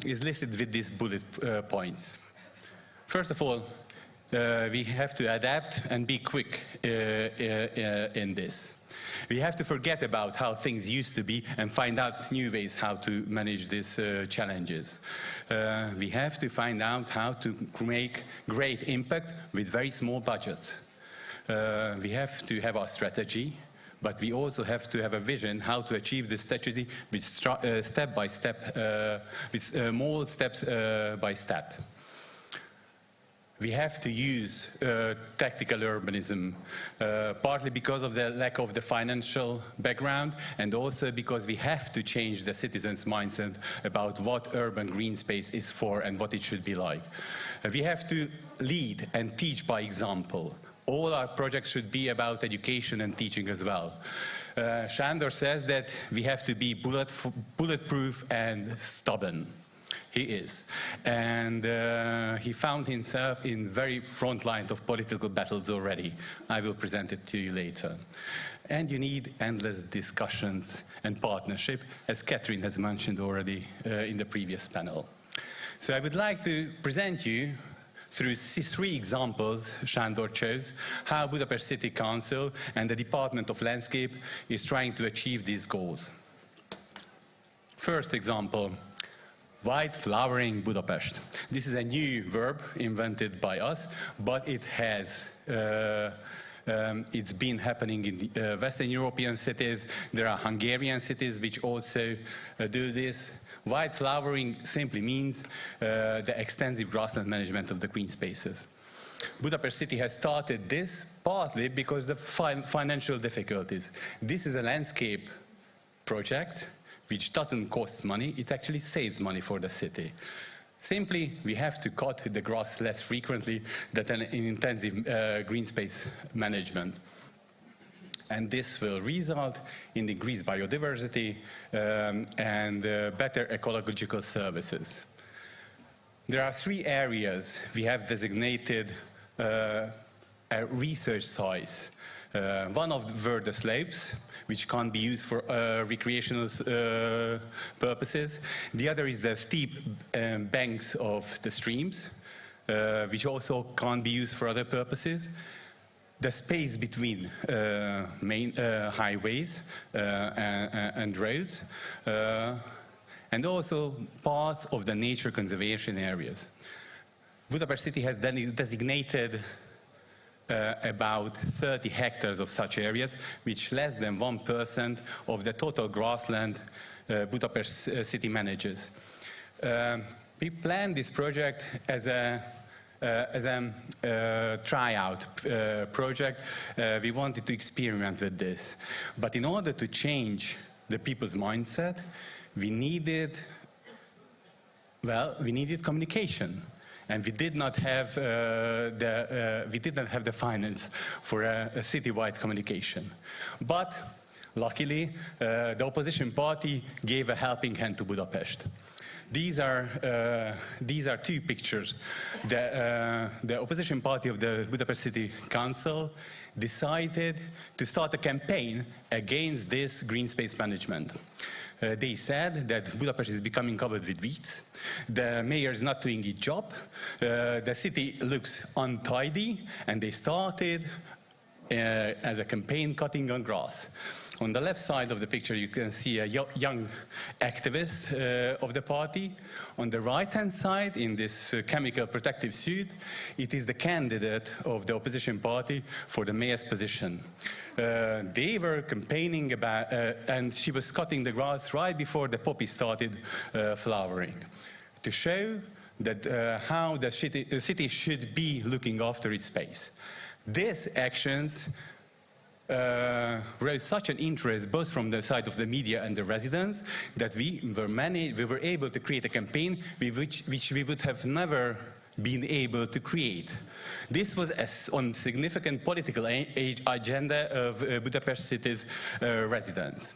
is listed with these bullet points. First of all, we have to adapt and be quick in this. We have to forget about how things used to be and find out new ways how to manage these challenges. We have to find out how to make great impact with very small budgets. We have to have our strategy, but we also have to have a vision how to achieve this strategy with step by step, with small steps by step. We have to use tactical urbanism, partly because of the lack of the financial background, and also because we have to change the citizens' mindset about what urban green space is for and what it should be like. We have to lead and teach by example. All our projects should be about education and teaching as well. Sándor says that we have to be bulletproof and stubborn. He is. And he found himself in very front line of political battles already. I will present it to you later. And you need endless discussions and partnership, as Catherine has mentioned already in the previous panel. So I would like to present you through 3 examples Sándor chose, how Budapest City Council and the Department of Landscape is trying to achieve these goals. First example, white flowering Budapest. This is a new verb invented by us, but it has it's been happening in Western European cities. There are Hungarian cities which also do this. White flowering simply means the extensive grassland management of the green spaces. Budapest City has started this partly because of the financial difficulties. This is a landscape project which doesn't cost money, it actually saves money for the city. Simply, we have to cut the grass less frequently than in intensive green space management. And this will result in increased biodiversity and better ecological services. There are 3 areas we have designated research sites. One of them were the slopes, which can't be used for recreational purposes. The other is the steep banks of the streams, which also can't be used for other purposes. The space between main highways and roads, and also parts of the nature conservation areas. Budapest City has then designated about 30 hectares of such areas, which less than 1% of the total grassland Budapest City manages. We planned this project as a tryout project. We wanted to experiment with this. But in order to change the people's mindset, we needed communication. And we did not have the finance for a citywide communication. But luckily, the opposition party gave a helping hand to Budapest. These are 2 pictures. The opposition party of the Budapest City Council decided to start a campaign against this green space management. They said that Budapest is becoming covered with weeds, the mayor is not doing his job, the city looks untidy, and they started as a campaign cutting on grass. On the left side of the picture you can see a young activist of the party. On the right-hand side, in this chemical protective suit, it is the candidate of the opposition party for the mayor's position. They were campaigning about, and she was cutting the grass right before the poppy started flowering, to show that how the city should be looking after its space. These actions raised such an interest both from the side of the media and the residents that we were able to create a campaign which we would have never been able to create. This was on significant political agenda of Budapest city's residents.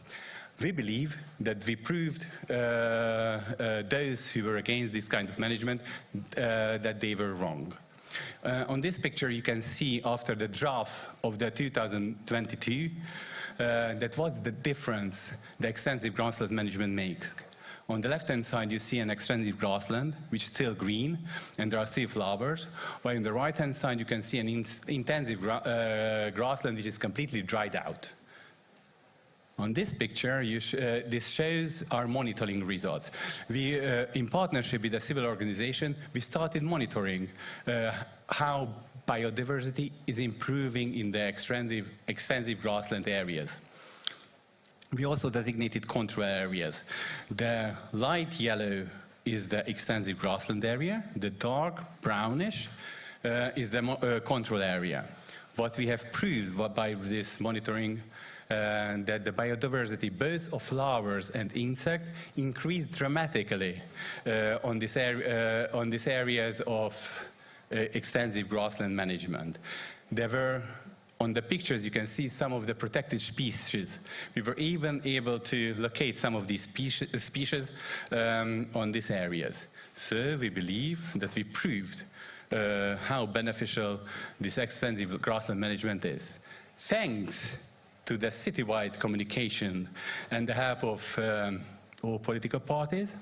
We believe that we proved those who were against this kind of management that they were wrong. On this picture, you can see after the draft of the 2022, that was the difference the extensive grassland management makes. On the left-hand side, you see an extensive grassland, which is still green, and there are still flowers. While on the right-hand side, you can see an intensive grassland, which is completely dried out. On this picture, this shows our monitoring results. We, in partnership with a civil organization, we started monitoring how biodiversity is improving in the extensive grassland areas. We also designated control areas. The light yellow is the extensive grassland area. The dark brownish is the control area. What we have proved by this monitoring that the biodiversity both of flowers and insects increased dramatically on these areas of extensive grassland management. There were, on the pictures, you can see some of the protected species. We were even able to locate some of these species on these areas. So we believe that we proved how beneficial this extensive grassland management is. Thanks to the citywide communication and the help of all political parties,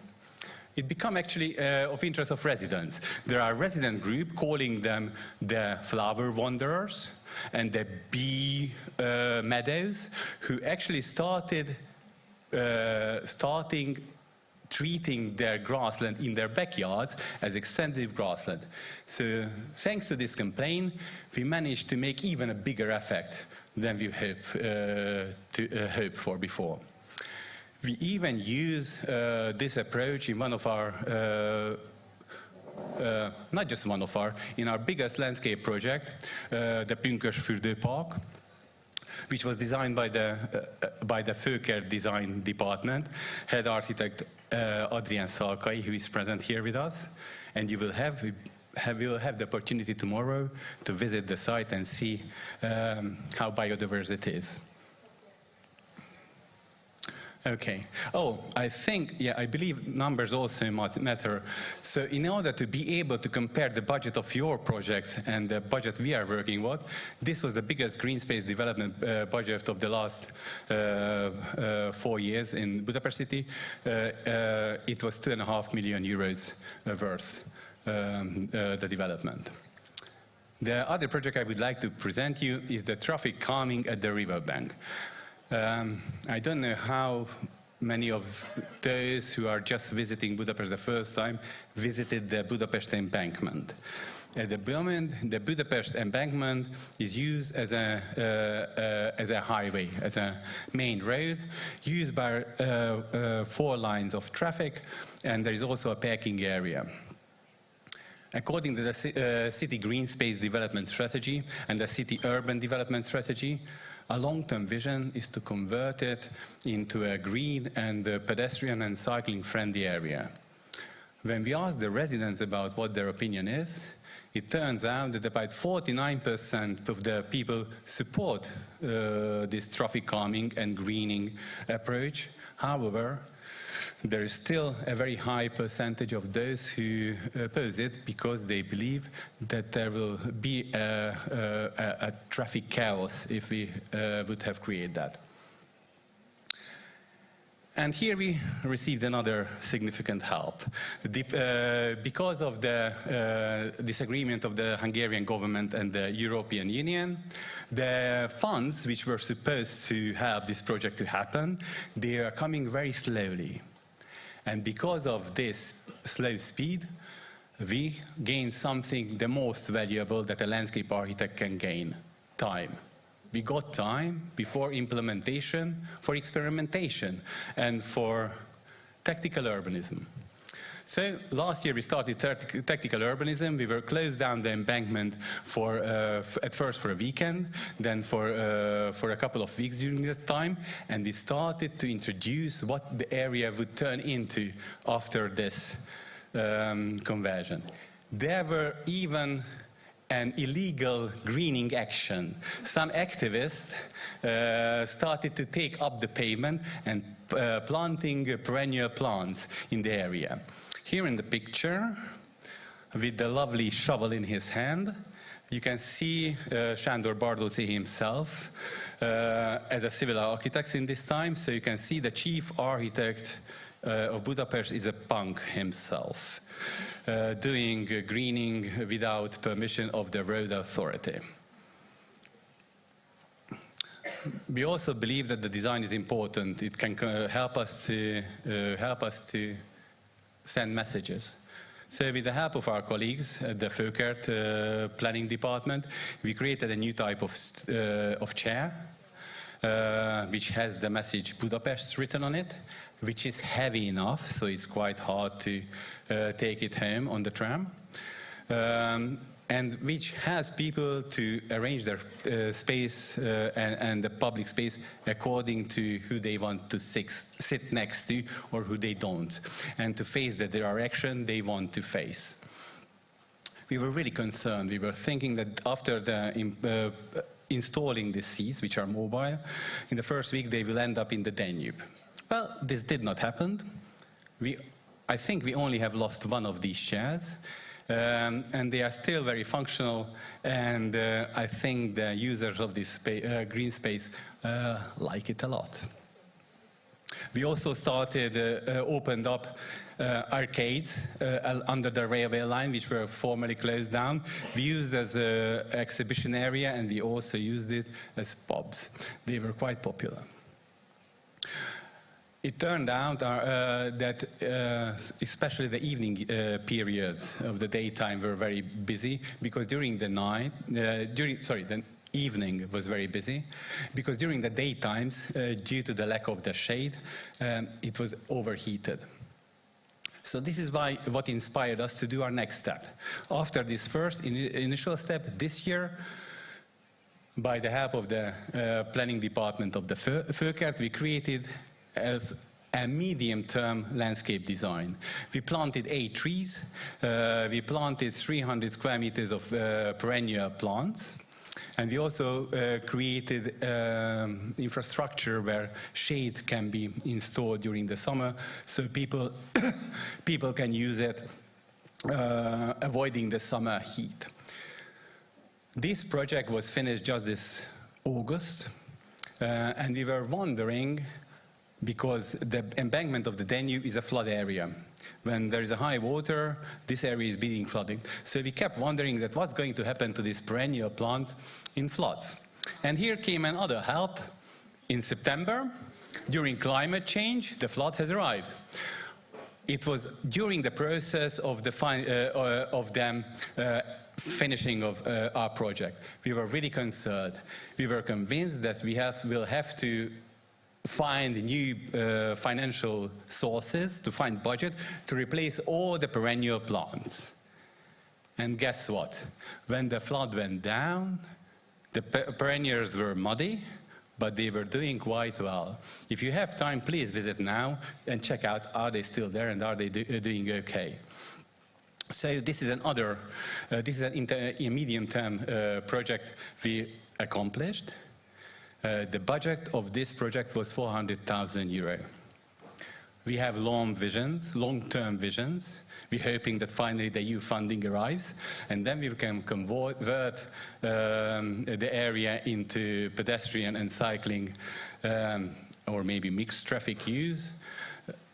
it became actually of interest of residents. There are resident groups calling them the flower wanderers and the bee meadows, who actually started treating their grassland in their backyards as extensive grassland. So thanks to this campaign, we managed to make even a bigger effect than we hoped for before. We even use this approach in one of our, not just one of our, in our biggest landscape project, the Pünkösfürdő Park, which was designed by the Főker Design Department, head architect Adrián Szalkai, who is present here with us, and you will have the opportunity tomorrow to visit the site and see how biodiverse it is. Okay. Oh, I believe numbers also matter. So in order to be able to compare the budget of your project and the budget we are working with, this was the biggest green space development budget of the last 4 years in Budapest city. It was 2.5 million euros worth, the development. The other project I would like to present you is the traffic calming at the riverbank. I don't know how many of those who are just visiting Budapest the first time visited the Budapest embankment. At the moment, the Budapest embankment is used as a highway, as a main road, used by 4 lines of traffic, and there is also a parking area. According to the City Green Space Development Strategy and the City Urban Development Strategy, a long-term vision is to convert it into a green and pedestrian and cycling-friendly area. When we ask the residents about what their opinion is, it turns out that about 49% of the people support this traffic calming and greening approach. However, there is still a very high percentage of those who oppose it because they believe that there will be a traffic chaos if we would have created that. And here we received another significant help. Because of the disagreement of the Hungarian government and the European Union, the funds which were supposed to help this project to happen, they are coming very slowly. And because of this slow speed, we gain something the most valuable that a landscape architect can gain: time. We got time before implementation, for experimentation, and for tactical urbanism. So last year we started tactical urbanism. We were closed down the embankment for at first for a weekend, then for a couple of weeks during this time, and we started to introduce what the area would turn into after this conversion. There were even an illegal greening action. Some activists started to take up the pavement and planting perennial plants in the area. Here in the picture, with the lovely shovel in his hand, you can see Sándor Bardóczy himself as a civil architect in this time. So you can see the chief architect of Budapest is a punk himself, doing greening without permission of the road authority. We also believe that the design is important. It can help us to send messages. So with the help of our colleagues at the Főkert planning department, we created a new type of chair, which has the message Budapest written on it, which is heavy enough, so it's quite hard to take it home on the tram, and which has people to arrange their space and the public space according to who they want to sit next to or who they don't, and to face the direction they want to face. We were really concerned. We were thinking that after the installing these seats, which are mobile, in the first week they will end up in the Danube. Well, this did not happen. I think we only have lost one of these chairs, and they are still very functional, and I think the users of this green space like it a lot. We also opened up arcades under the railway line, which were formerly closed down. We used as an exhibition area, and we also used it as pubs. They were quite popular. It turned out that especially the evening periods of the daytime were very busy, because during the night, the evening was very busy, because during the daytimes, due to the lack of the shade, it was overheated. So this is what inspired us to do our next step. After this first initial step, this year, by the help of the planning department of the Főkert, we created as a medium-term landscape design. We planted 8 trees, we planted 300 square meters of perennial plants, and we also created infrastructure where shade can be installed during the summer, so people can use it, avoiding the summer heat. This project was finished just this August, and we were wondering, because the embankment of the Danube is a flood area. When there is a high water, this area is being flooded. So we kept wondering that what's going to happen to these perennial plants in floods. And here came another help. In September, during climate change, the flood has arrived. It was during the process of the finishing of our project. We were really concerned. We were convinced that we'll have to find new financial sources, to find budget, to replace all the perennial plants. And guess what? When the flood went down, the perennials were muddy, but they were doing quite well. If you have time, please visit now and check out, are they still there and are they doing okay? So this is a medium-term project we accomplished. The budget of this project was 400,000 euro. We have long-term visions. We're hoping that finally the EU funding arrives, and then we can convert the area into pedestrian and cycling, or maybe mixed traffic use.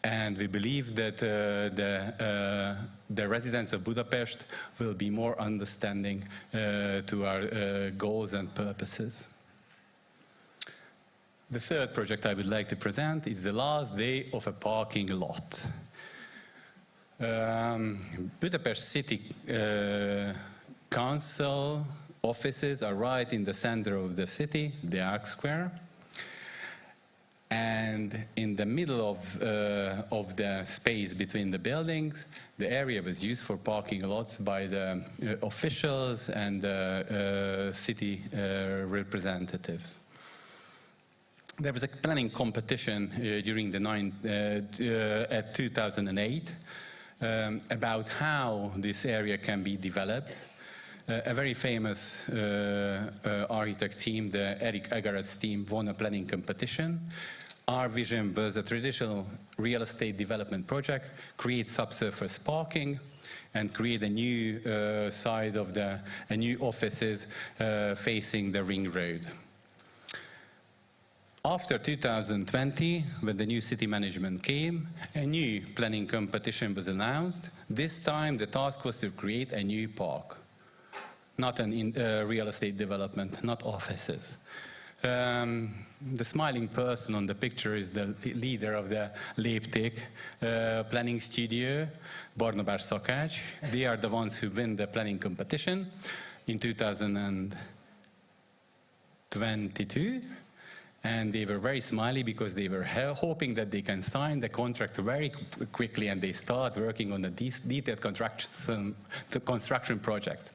And we believe that the residents of Budapest will be more understanding to our goals and purposes. The third project I would like to present is the last day of a parking lot. Budapest City Council offices are right in the center of the city, the Arc Square. And in the middle of the space between the buildings, the area was used for parking lots by the officials and the city representatives. There was a planning competition during at 2008 about how this area can be developed. a very famous architect team, the Eric Agaret's team, won a planning competition. Our vision was a traditional real estate development project, create subsurface parking, and create a new side of a new offices facing the ring road. After 2020, when the new city management came, a new planning competition was announced. This time the task was to create a new park, not a real estate development, not offices. The smiling person on the picture is the leader of the Lépték planning studio, Barnabás Szakács. They are the ones who win the planning competition in 2022. And they were very smiley because they were hoping that they can sign the contract very quickly and they start working on the detailed construction project.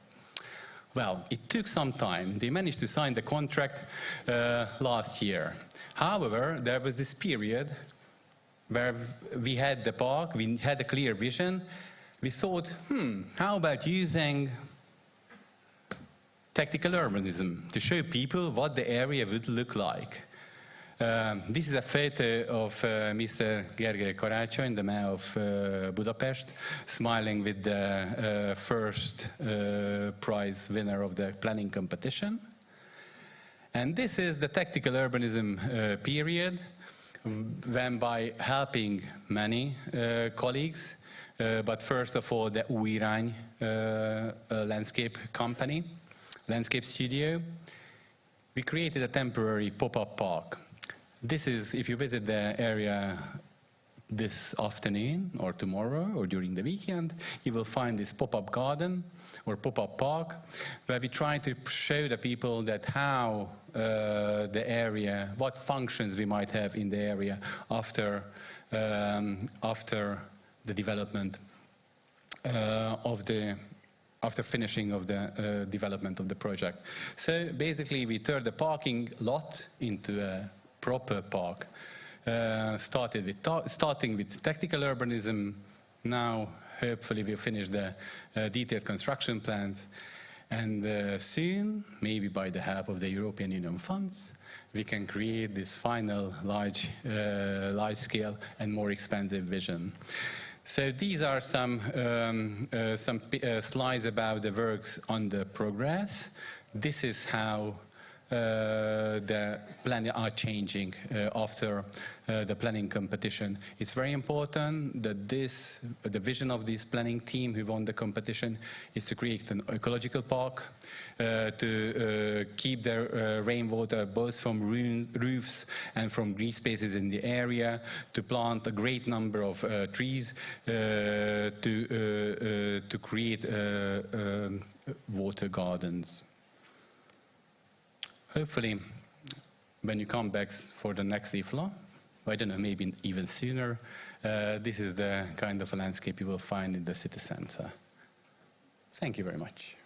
Well, it took some time. They managed to sign the contract last year. However, there was this period where we had the park, we had a clear vision. We thought, how about using tactical urbanism to show people what the area would look like? This is a photo of Mr. Gergely Karácsony, the mayor of Budapest, smiling with the first prize winner of the planning competition. And this is the tactical urbanism period, when by helping many colleagues, but first of all the Új Irány landscape company, landscape studio, we created a temporary pop-up park. This is, if you visit the area this afternoon or tomorrow or during the weekend, you will find this pop-up garden or pop-up park where we try to show the people that how the area, what functions we might have in the area after the development after finishing of the development of the project. So basically we turned the parking lot into a proper park, starting with tactical urbanism. Now, hopefully, we'll finish the detailed construction plans, and soon, maybe by the help of the European Union funds, we can create this final large-scale and more expansive vision. So these are some slides about the works on the progress. This is how the planning are changing after the planning competition. It's very important that the vision of this planning team who won the competition is to create an ecological park, to keep the rainwater both from roofs and from green spaces in the area, to plant a great number of trees, to create water gardens. Hopefully, when you come back for the next Ifla, I don't know, maybe even sooner, this is the kind of a landscape you will find in the city center. Thank you very much.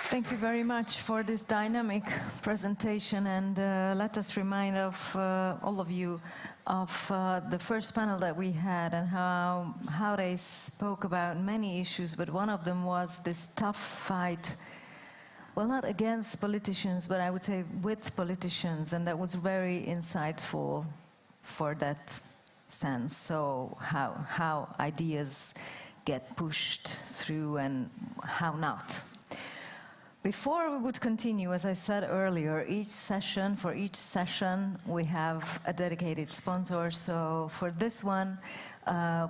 Thank you very much for this dynamic presentation, and let us remind all of you of the first panel that we had and how they spoke about many issues, but one of them was this tough fight, well, not against politicians, but I would say with politicians, and that was very insightful for that sense. So how ideas get pushed through and how not. Before we would continue, as I said earlier, for each session we have a dedicated sponsor. So for this one,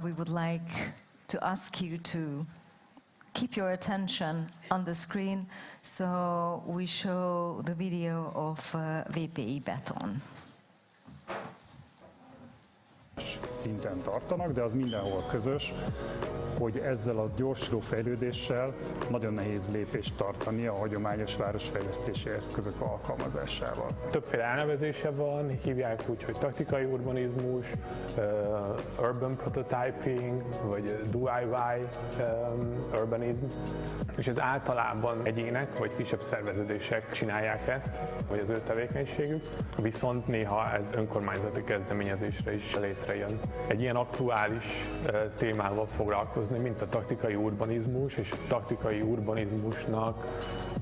we would like to ask you to keep your attention on the screen. So we show the video of VPI Beton. szinten tartanak, de az mindenhol közös, hogy ezzel a gyorsuló fejlődéssel nagyon nehéz lépést tartani a hagyományos városfejlesztési eszközök alkalmazásával. Többféle elnevezése van, hívják úgy, hogy taktikai urbanizmus, urban prototyping, vagy DIY urbanism, és ez általában egyének vagy kisebb szerveződések csinálják ezt, vagy az ő tevékenységük, viszont néha ez önkormányzati kezdeményezésre is létrejön. Egy ilyen aktuális témával foglalkozni, mint a taktikai urbanizmus, és a taktikai urbanizmusnak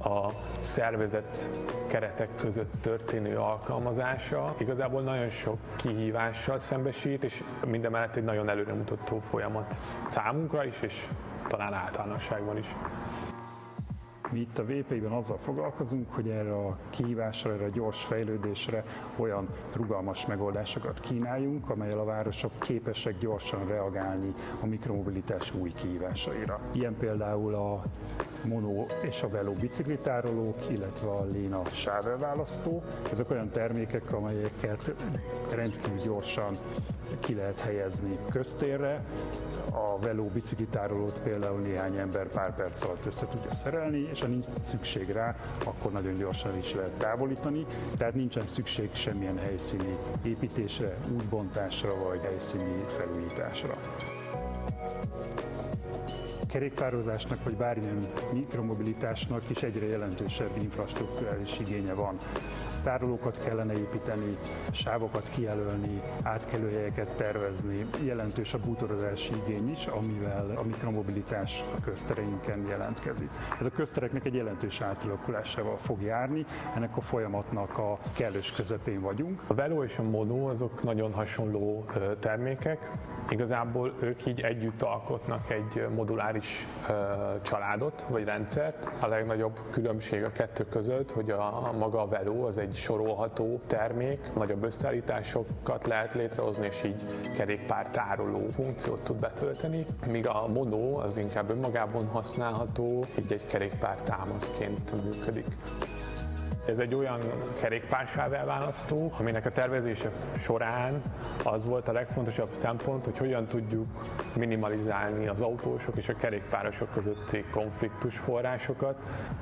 a szervezett keretek között történő alkalmazása igazából nagyon sok kihívással szembesít, és mindemellett egy nagyon előremutató folyamat számunkra is, és talán általánosságban is. Mi itt a VP-ben azzal foglalkozunk, hogy erre a kihívásra, erre a gyors fejlődésre olyan rugalmas megoldásokat kínáljunk, amellyel a városok képesek gyorsan reagálni a mikromobilitás új kihívásaira. Ilyen például a mono és a veló biciklitárolók, illetve a léna sávelválasztó. Ezek olyan termékek, amelyeket rendkívül gyorsan ki lehet helyezni köztérre. A veló biciklitárolót például néhány ember pár perc alatt össze tudja szerelni, és ha nincs szükség rá, akkor nagyon gyorsan is lehet távolítani. Tehát nincsen szükség semmilyen helyszíni építésre, útbontásra vagy helyszíni felújításra. Kerékpározásnak vagy bármilyen mikromobilitásnak is egyre jelentősebb infrastrukturális igénye van. Tárolókat kellene építeni, sávokat kijelölni, átkelőhelyeket tervezni, jelentős a bútorozási igény is, amivel a mikromobilitás a köztereinken jelentkezik. Ez a köztereknek egy jelentős átalakulásával fog járni, ennek a folyamatnak a kellős közepén vagyunk. A veló és a mono azok nagyon hasonló termékek, igazából ők így együtt alkotnak egy moduláris családot vagy rendszert. A legnagyobb különbség a kettő között, hogy a maga a veló az egy sorolható termék, nagyobb összeállításokat lehet létrehozni, és így kerékpártároló funkciót tud betölteni, míg a mono az inkább önmagában használható, így egy kerékpártámaszként működik. Ez egy olyan kerékpársáv elválasztó, aminek a tervezése során az volt a legfontosabb szempont, hogy hogyan tudjuk minimalizálni az autósok és a kerékpárosok közötti konfliktus forrásokat,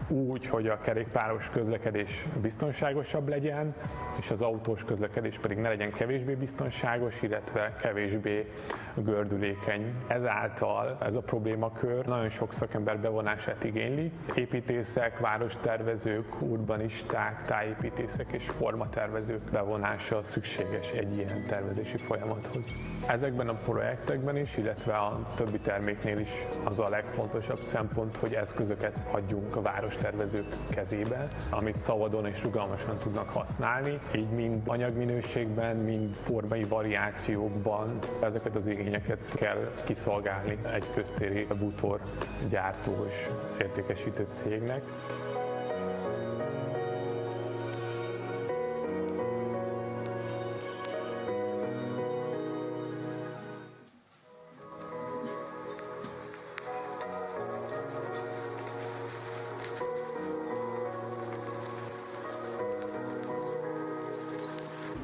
úgy, hogy a kerékpáros közlekedés biztonságosabb legyen, és az autós közlekedés pedig ne legyen kevésbé biztonságos, illetve kevésbé gördülékeny. Ezáltal ez a problémakör nagyon sok szakember bevonását igényli. Építészek, várostervezők, urbanisták, tájépítészek és formatervezők bevonása szükséges egy ilyen tervezési folyamathoz. Ezekben a projektekben is, illetve a többi terméknél is az a legfontosabb szempont, hogy eszközöket adjunk a várostervezők kezébe, amit szabadon és rugalmasan tudnak használni, így mind anyagminőségben, mind formai variációkban ezeket az igényeket kell kiszolgálni egy köztéri bútorgyártó és értékesítő cégnek.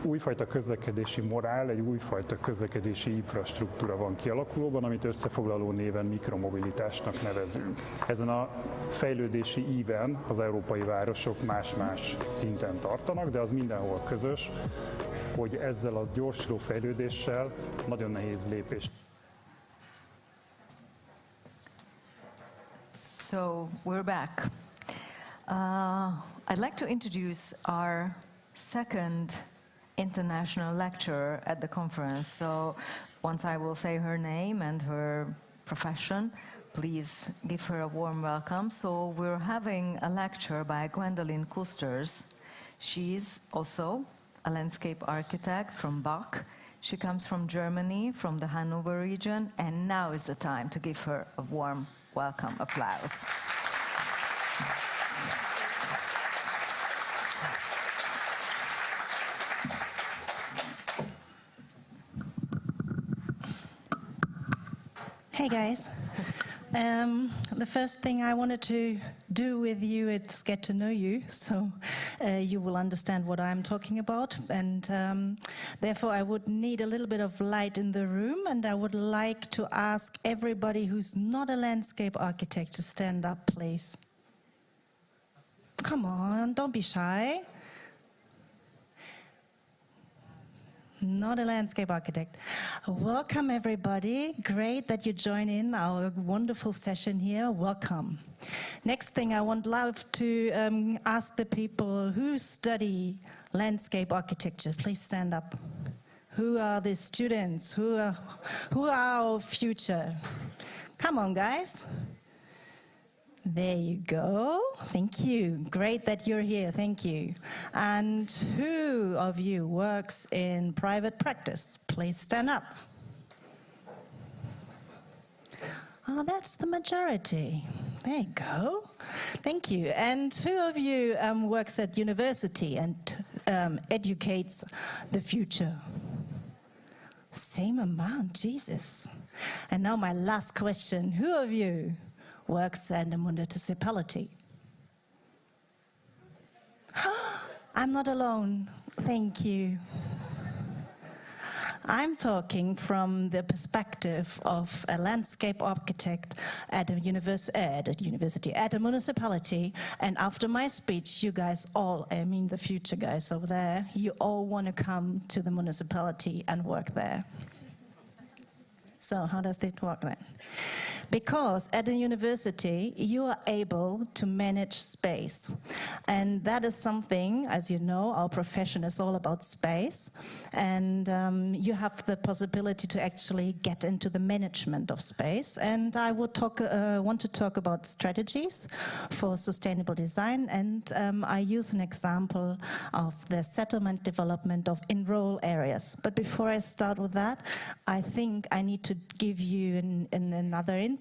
Újfajta közlekedési morál, egy újfajta közlekedési infrastruktúra van kialakulóban, amit összefoglaló néven mikromobilitásnak nevezünk. Ezen a fejlődési íven az európai városok más-más szinten tartanak, de az mindenhol közös, hogy ezzel a gyorsuló fejlődéssel nagyon nehéz lépést. So we're back. I'd like to introduce our second international lecturer at the conference. So once I will say her name and her profession, please give her a warm welcome. So we're having a lecture by Gwendolyn Kusters. She's also a landscape architect from Bach. She comes from Germany, from the Hanover region, and now is the time to give her a warm welcome applause. Hey guys. The first thing I wanted to do with you is get to know you. So you will understand what I'm talking about. And therefore, I would need a little bit of light in the room, and I would like to ask everybody who's not a landscape architect to stand up, please. Come on, don't be shy. Not a landscape architect. Welcome, everybody. Great that you join in our wonderful session here. Welcome. Next thing, I would love to ask the people who study landscape architecture. Please stand up. Who are the students? Who are our future? Come on, guys. There you go. Thank you. Great that you're here. Thank you. And who of you works in private practice? Please stand up. Oh, that's the majority. There you go. Thank you. And who of you works at university and educates the future? Same amount, Jesus. And now my last question. Who of you works at a municipality? I'm not alone. Thank you. I'm talking from the perspective of a landscape architect at a university, at a municipality. And after my speech, you guys all, I mean the future guys over there, you all want to come to the municipality and work there. So how does it work then? Because at a university, you are able to manage space. And that is something, as you know, our profession is all about space. And you have the possibility to actually get into the management of space. And I would want to talk about strategies for sustainable design. And I use an example of the settlement development of in-rural areas. But before I start with that, I think I need to give you another input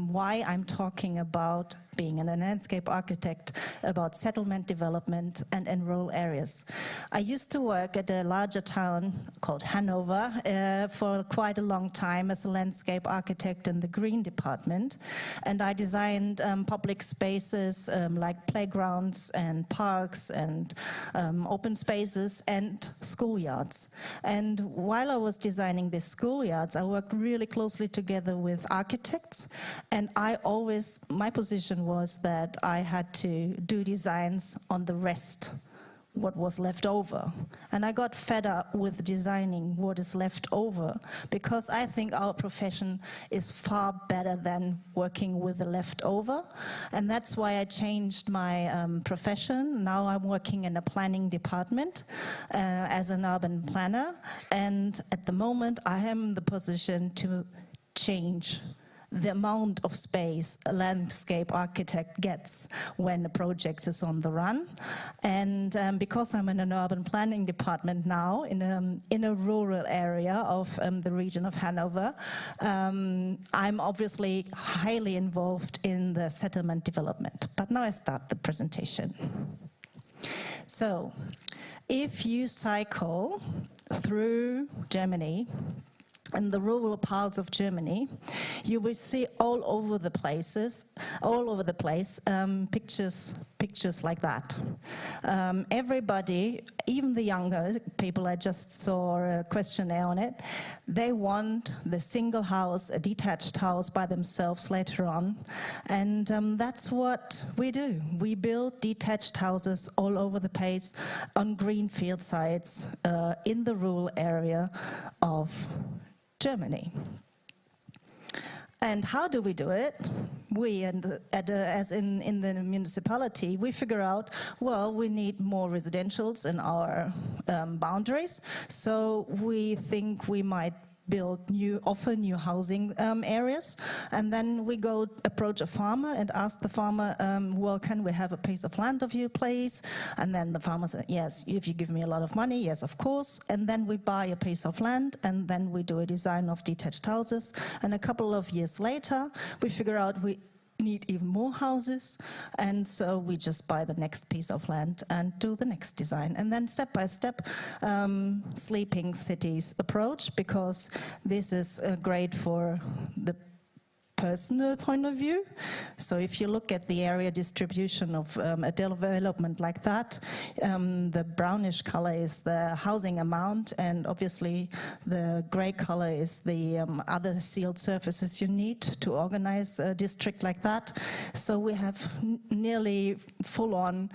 why I'm talking about being a landscape architect, about settlement development and in rural areas. I used to work at a larger town called Hanover for quite a long time as a landscape architect in the green department, and I designed public spaces like playgrounds and parks and open spaces and schoolyards. And while I was designing these schoolyards, I worked really closely together with architects, and my position was that I had to do designs on the rest, what was left over. And I got fed up with designing what is left over, because I think our profession is far better than working with the leftover. And that's why I changed my profession. Now I'm working in a planning department as an urban planner. And at the moment, I am in the position to change the amount of space a landscape architect gets when a project is on the run. And because I'm in an urban planning department now in a rural area of the region of Hanover, I'm obviously highly involved in the settlement development. But now I start the presentation. So, if you cycle through Germany, in the rural parts of Germany, you will see all over the place, pictures like that. Everybody, even the younger people, I just saw a questionnaire on it, they want the single house, a detached house by themselves later on. And that's what we do. We build detached houses all over the place on greenfield sites in the rural area of Germany. And how do we do it? We, as in the municipality, we figure out, well, we need more residentials in our boundaries, so we think we might offer new housing areas, and then we go approach a farmer and ask the farmer, well, can we have a piece of land of you, please? And then the farmer says, yes, if you give me a lot of money, yes, of course. And then we buy a piece of land, and then we do a design of detached houses. And a couple of years later, we figure out we need even more houses, and so we just buy the next piece of land and do the next design. And then step by step, sleeping cities approach, because this is great for the personal point of view. So if you look at the area distribution of a development like that, the brownish color is the housing amount, and obviously the gray color is the other sealed surfaces you need to organize a district like that. So we have nearly full-on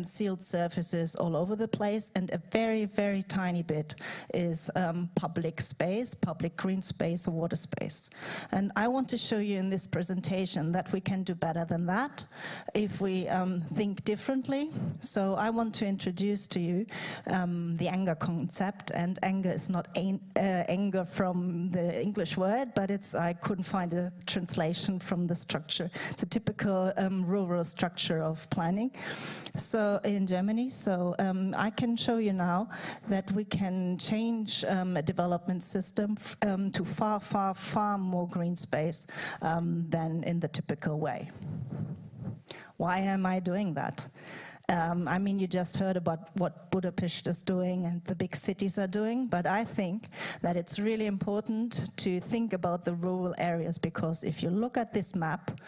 sealed surfaces all over the place, and a very, very tiny bit is public space, public green space or water space. And I want to show you in this presentation that we can do better than that if we think differently. So I want to introduce to you the anger concept, and anger is not anger from the English word, but I couldn't find a translation from the structure. It's a typical rural structure of planning. So in Germany, so I can show you now that we can change a development system to far, far, far more green space than in the typical way. Why am I doing that? I mean, you just heard about what Budapest is doing and the big cities are doing, but I think that it's really important to think about the rural areas, because if you look at this map,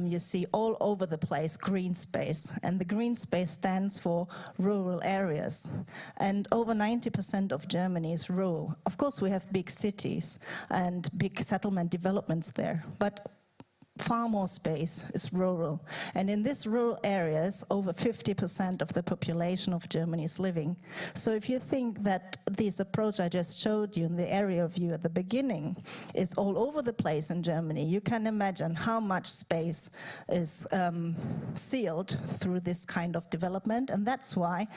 you see all over the place green space, and the green space stands for rural areas. And over 90% of Germany is rural. Of course, we have big cities and big settlement developments there, but far more space is rural. And in these rural areas, over 50% of the population of Germany is living. So if you think that this approach I just showed you in the area view at the beginning is all over the place in Germany, you can imagine how much space is sealed through this kind of development. And that's why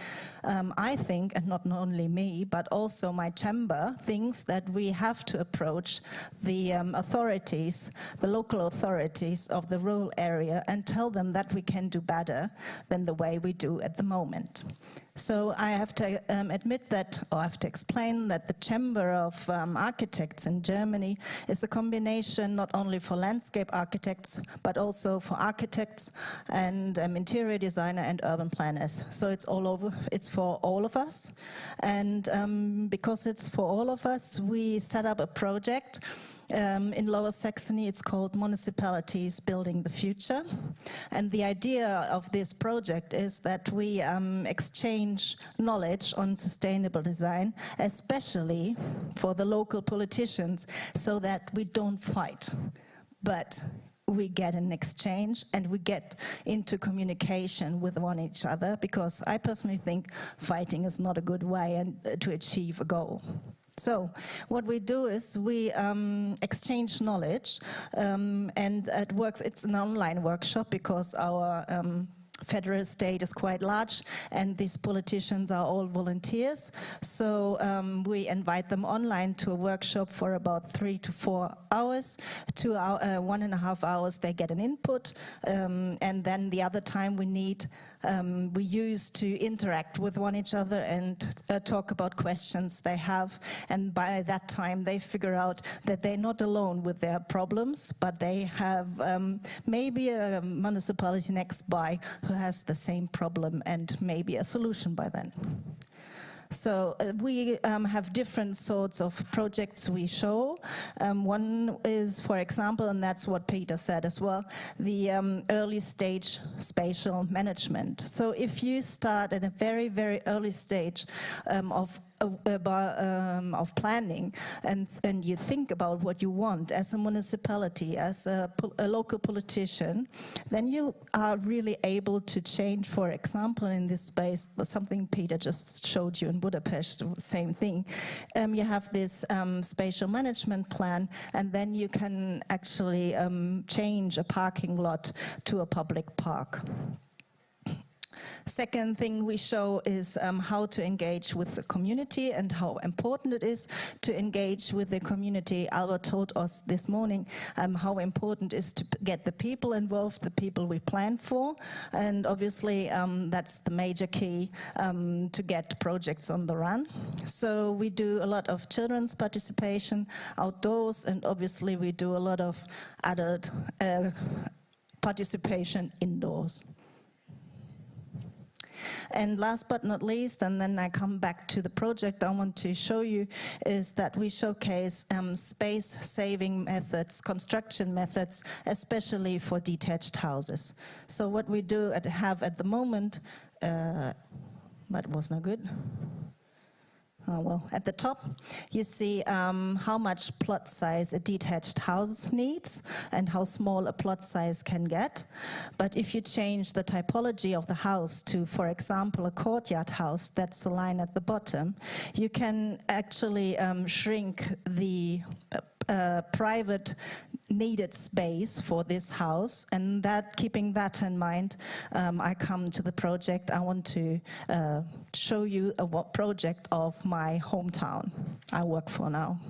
I think, and not only me, but also my chamber thinks that we have to approach the authorities, the local authorities of the rural area, and tell them that we can do better than the way we do at the moment. So I have to admit that, or I have to explain that the Chamber of Architects in Germany is a combination not only for landscape architects, but also for architects and interior designer and urban planners. So it's all over, it's for all of us. And because it's for all of us, we set up a project. In Lower Saxony, it's called Municipalities Building the Future. And the idea of this project is that we exchange knowledge on sustainable design, especially for the local politicians, so that we don't fight, but we get an exchange and we get into communication with one each other, because I personally think fighting is not a good way to achieve a goal. So what we do is we exchange knowledge, and it works. It's an online workshop because our federal state is quite large, and these politicians are all volunteers. So we invite them online to a workshop for about 3 to 4 hours. 1.5 hours they get an input, and then the other time we use to interact with one each other and talk about questions they have. And by that time they figure out that they're not alone with their problems, but they have maybe a municipality next by who has the same problem and maybe a solution by then. So we have different sorts of projects we show. One is, for example, and that's what Peter said as well, the early stage spatial management. So if you start at a very, very early stage of planning, and you think about what you want as a municipality, as a local politician, then you are really able to change. For example, in this space, something Peter just showed you in Budapest, same thing. You have this spatial management plan, and then you can actually change a parking lot to a public park. Second thing we show is how to engage with the community and how important it is to engage with the community. Albert told us this morning how important it is to get the people involved, the people we plan for, and obviously that's the major key to get projects on the run. So we do a lot of children's participation outdoors, and obviously we do a lot of adult participation indoors. And last but not least, and then I come back to the project I want to show you, is that we showcase space-saving methods, construction methods, especially for detached houses. So what we do have at the moment, that was no good. Oh, well, at the top, you see how much plot size a detached house needs and how small a plot size can get. But if you change the typology of the house to, for example, a courtyard house, that's the line at the bottom, you can actually shrink the private needed space for this house, and that, keeping that in mind, I come to the project. I want to show you a project of my hometown I work for now.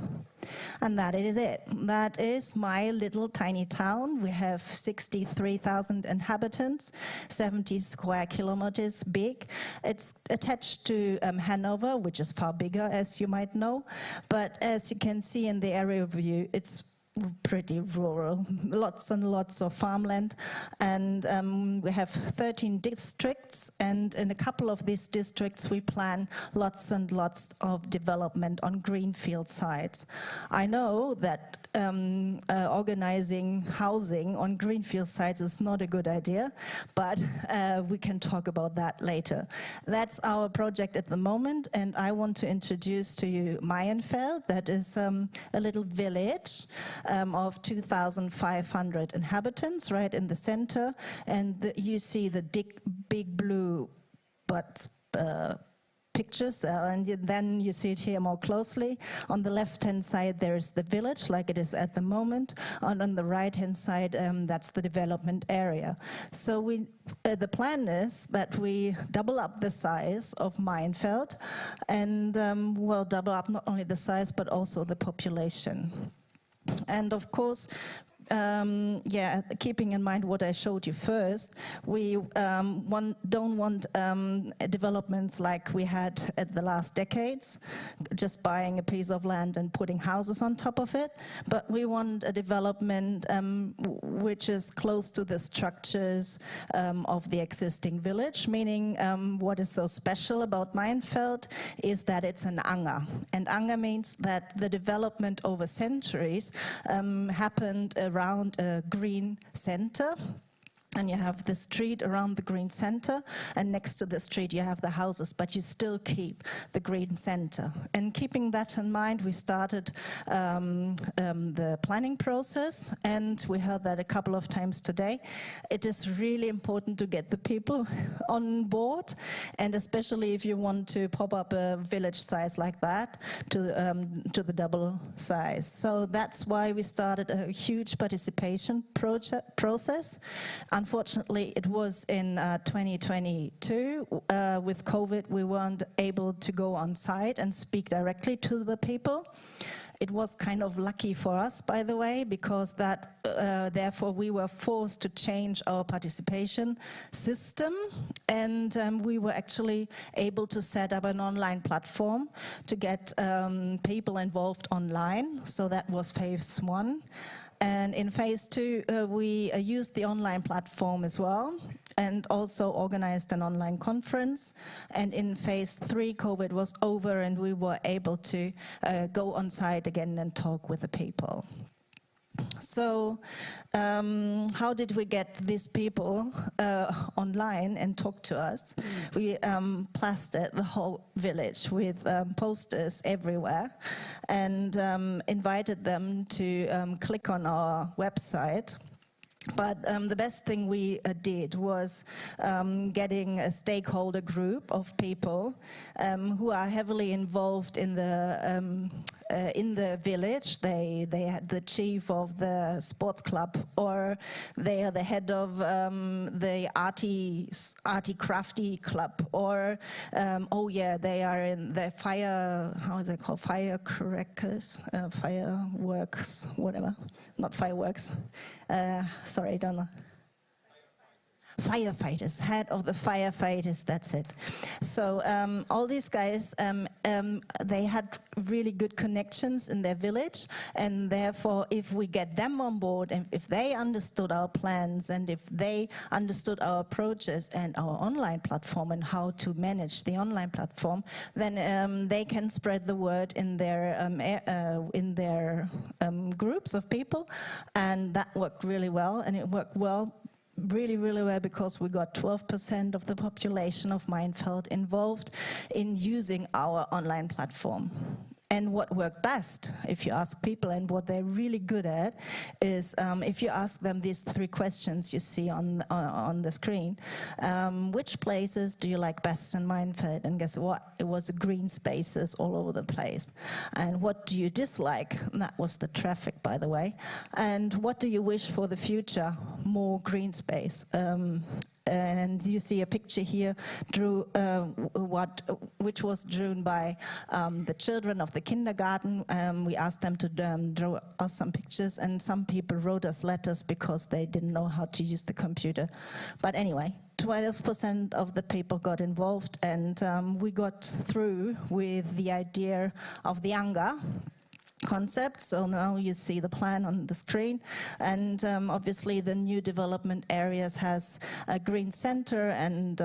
And that is it. That is my little tiny town. We have 63,000 inhabitants, 70 square kilometers big. It's attached to Hanover, which is far bigger, as you might know. But as you can see in the aerial view, it's pretty rural, lots and lots of farmland, and we have 13 districts, and in a couple of these districts we plan lots and lots of development on greenfield sites. I know that organizing housing on greenfield sites is not a good idea, but we can talk about that later. That's our project at the moment, and I want to introduce to you Mayenfeld. That is a little village of 2,500 inhabitants right in the center, and you see the big blue pictures, and then you see it here more closely. On the left-hand side there is the village like it is at the moment, and on the right-hand side that's the development area. So the plan is that we double up the size of Mayenfeld, and well, double up not only the size but also the population. And of course, keeping in mind what I showed you first, we don't want developments like we had at the last decades, just buying a piece of land and putting houses on top of it, but we want a development which is close to the structures of the existing village, meaning what is so special about Mayenfeld is that it's an Anger. And Anger means that the development over centuries happened around a green center. And you have the street around the green center, and next to the street you have the houses, but you still keep the green center. And keeping that in mind, we started the planning process, and we heard that a couple of times today. It is really important to get the people on board, and especially if you want to pop up a village size like that to the double size. So that's why we started a huge participation process. Unfortunately, it was in 2022. With COVID, we weren't able to go on site and speak directly to the people. It was kind of lucky for us, by the way, because therefore we were forced to change our participation system, and we were actually able to set up an online platform to get people involved online. So that was phase 1. And in phase 2, we used the online platform as well, and also organized an online conference. And in phase 3, COVID was over, and we were able to go on site again and talk with the people. So how did we get these people online and talk to us? We plastered the whole village with posters everywhere, and invited them to click on our website. But the best thing we did was getting a stakeholder group of people who are heavily involved in the village. They had the chief of the sports club, or they are the head of the arty crafty club, or they are in the fire. How is it called? Firecrackers, fireworks, whatever. Not fireworks. Sorry, I don't know. firefighters, head of the firefighters, that's it. So all these guys, they had really good connections in their village, and therefore if we get them on board, and if they understood our plans, and if they understood our approaches and our online platform and how to manage the online platform, then they can spread the word in their groups of people, and that worked really well, and it worked well, really well, because we got 12% of the population of Mainfeld involved in using our online platform. And what worked best, if you ask people, and what they're really good at, is if you ask them these 3 questions you see on the screen. Which places do you like best in Mainfeld? And guess what? It was green spaces all over the place. And what do you dislike? And that was the traffic, by the way. And what do you wish for the future? More green space. And you see a picture here, which was drawn by the children of the kindergarten. We asked them to draw us some pictures, and some people wrote us letters because they didn't know how to use the computer. But anyway, 12% of the people got involved, and we got through with the idea of the Anga concept. So now you see the plan on the screen, and obviously the new development areas has a green center, and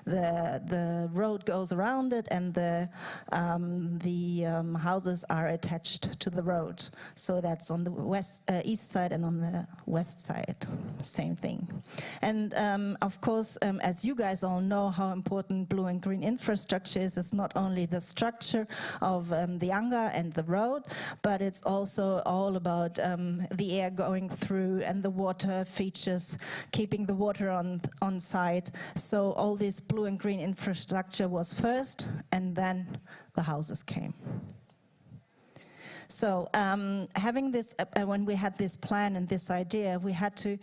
the road goes around it, and the houses are attached to the road. So that's on the east side, and on the west side, same thing. And of course, as you guys all know, how important blue and green infrastructure is. It's not only the structure of the Anga and the road, but it's also all about the air going through and the water features, keeping the water on site. So all this blue and green infrastructure was first, and then the houses came. So having this, when we had this plan and this idea, we had to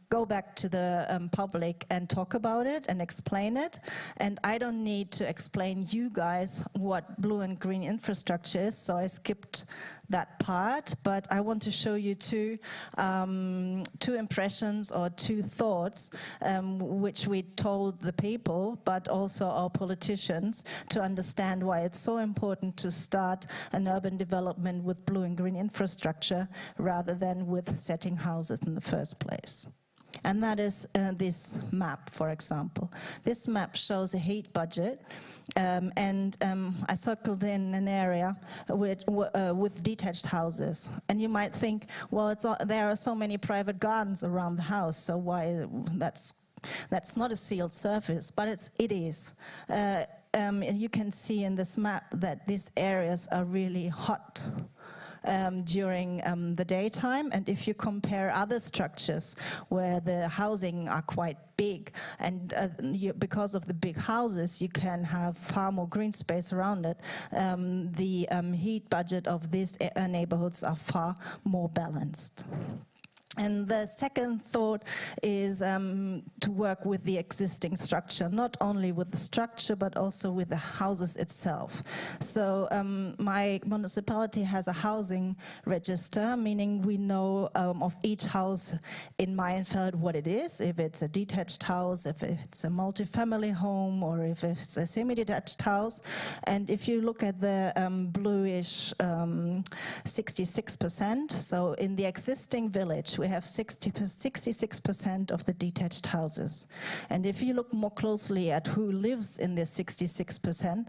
go back to the public and talk about it and explain it. And I don't need to explain you guys what blue and green infrastructure is, so I skipped that part, but I want to show you two impressions or 2 thoughts which we told the people, but also our politicians, to understand why it's so important to start an urban development with blue and green infrastructure rather than with setting houses in the first place. And that is this map, for example. This map shows a heat budget, and I circled in an area with detached houses. And you might think, well, there are so many private gardens around the house, so why that's not a sealed surface, but it is. You can see in this map that these areas are really hot during the daytime, and if you compare other structures where the housing are quite big, and because of the big houses you can have far more green space around it, the heat budget of these neighborhoods are far more balanced. And the second thought is to work with the existing structure, not only with the structure, but also with the houses itself. So my municipality has a housing register, meaning we know of each house in Mainfeld what it is, if it's a detached house, if it's a multifamily home, or if it's a semi-detached house. And if you look at the bluish 66%, so in the existing village, we have 66% of the detached houses. And if you look more closely at who lives in this 66%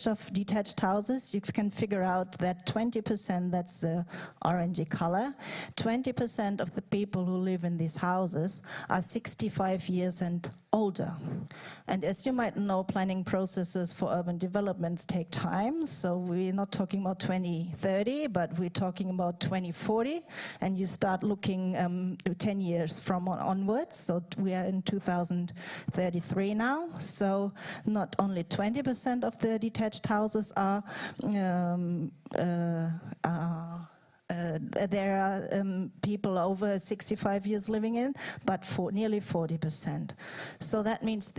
of detached houses, you can figure out that 20%, that's the orangey color, 20% of the people who live in these houses are 65 years and older. And as you might know, planning processes for urban developments take time, so we're not talking about 2030, but we're talking about 2040, and you start looking 10 years from onwards, so we are in 2033 now, so not only 20% of the detached houses are there are people over 65 years living in, but for nearly 40%. So that means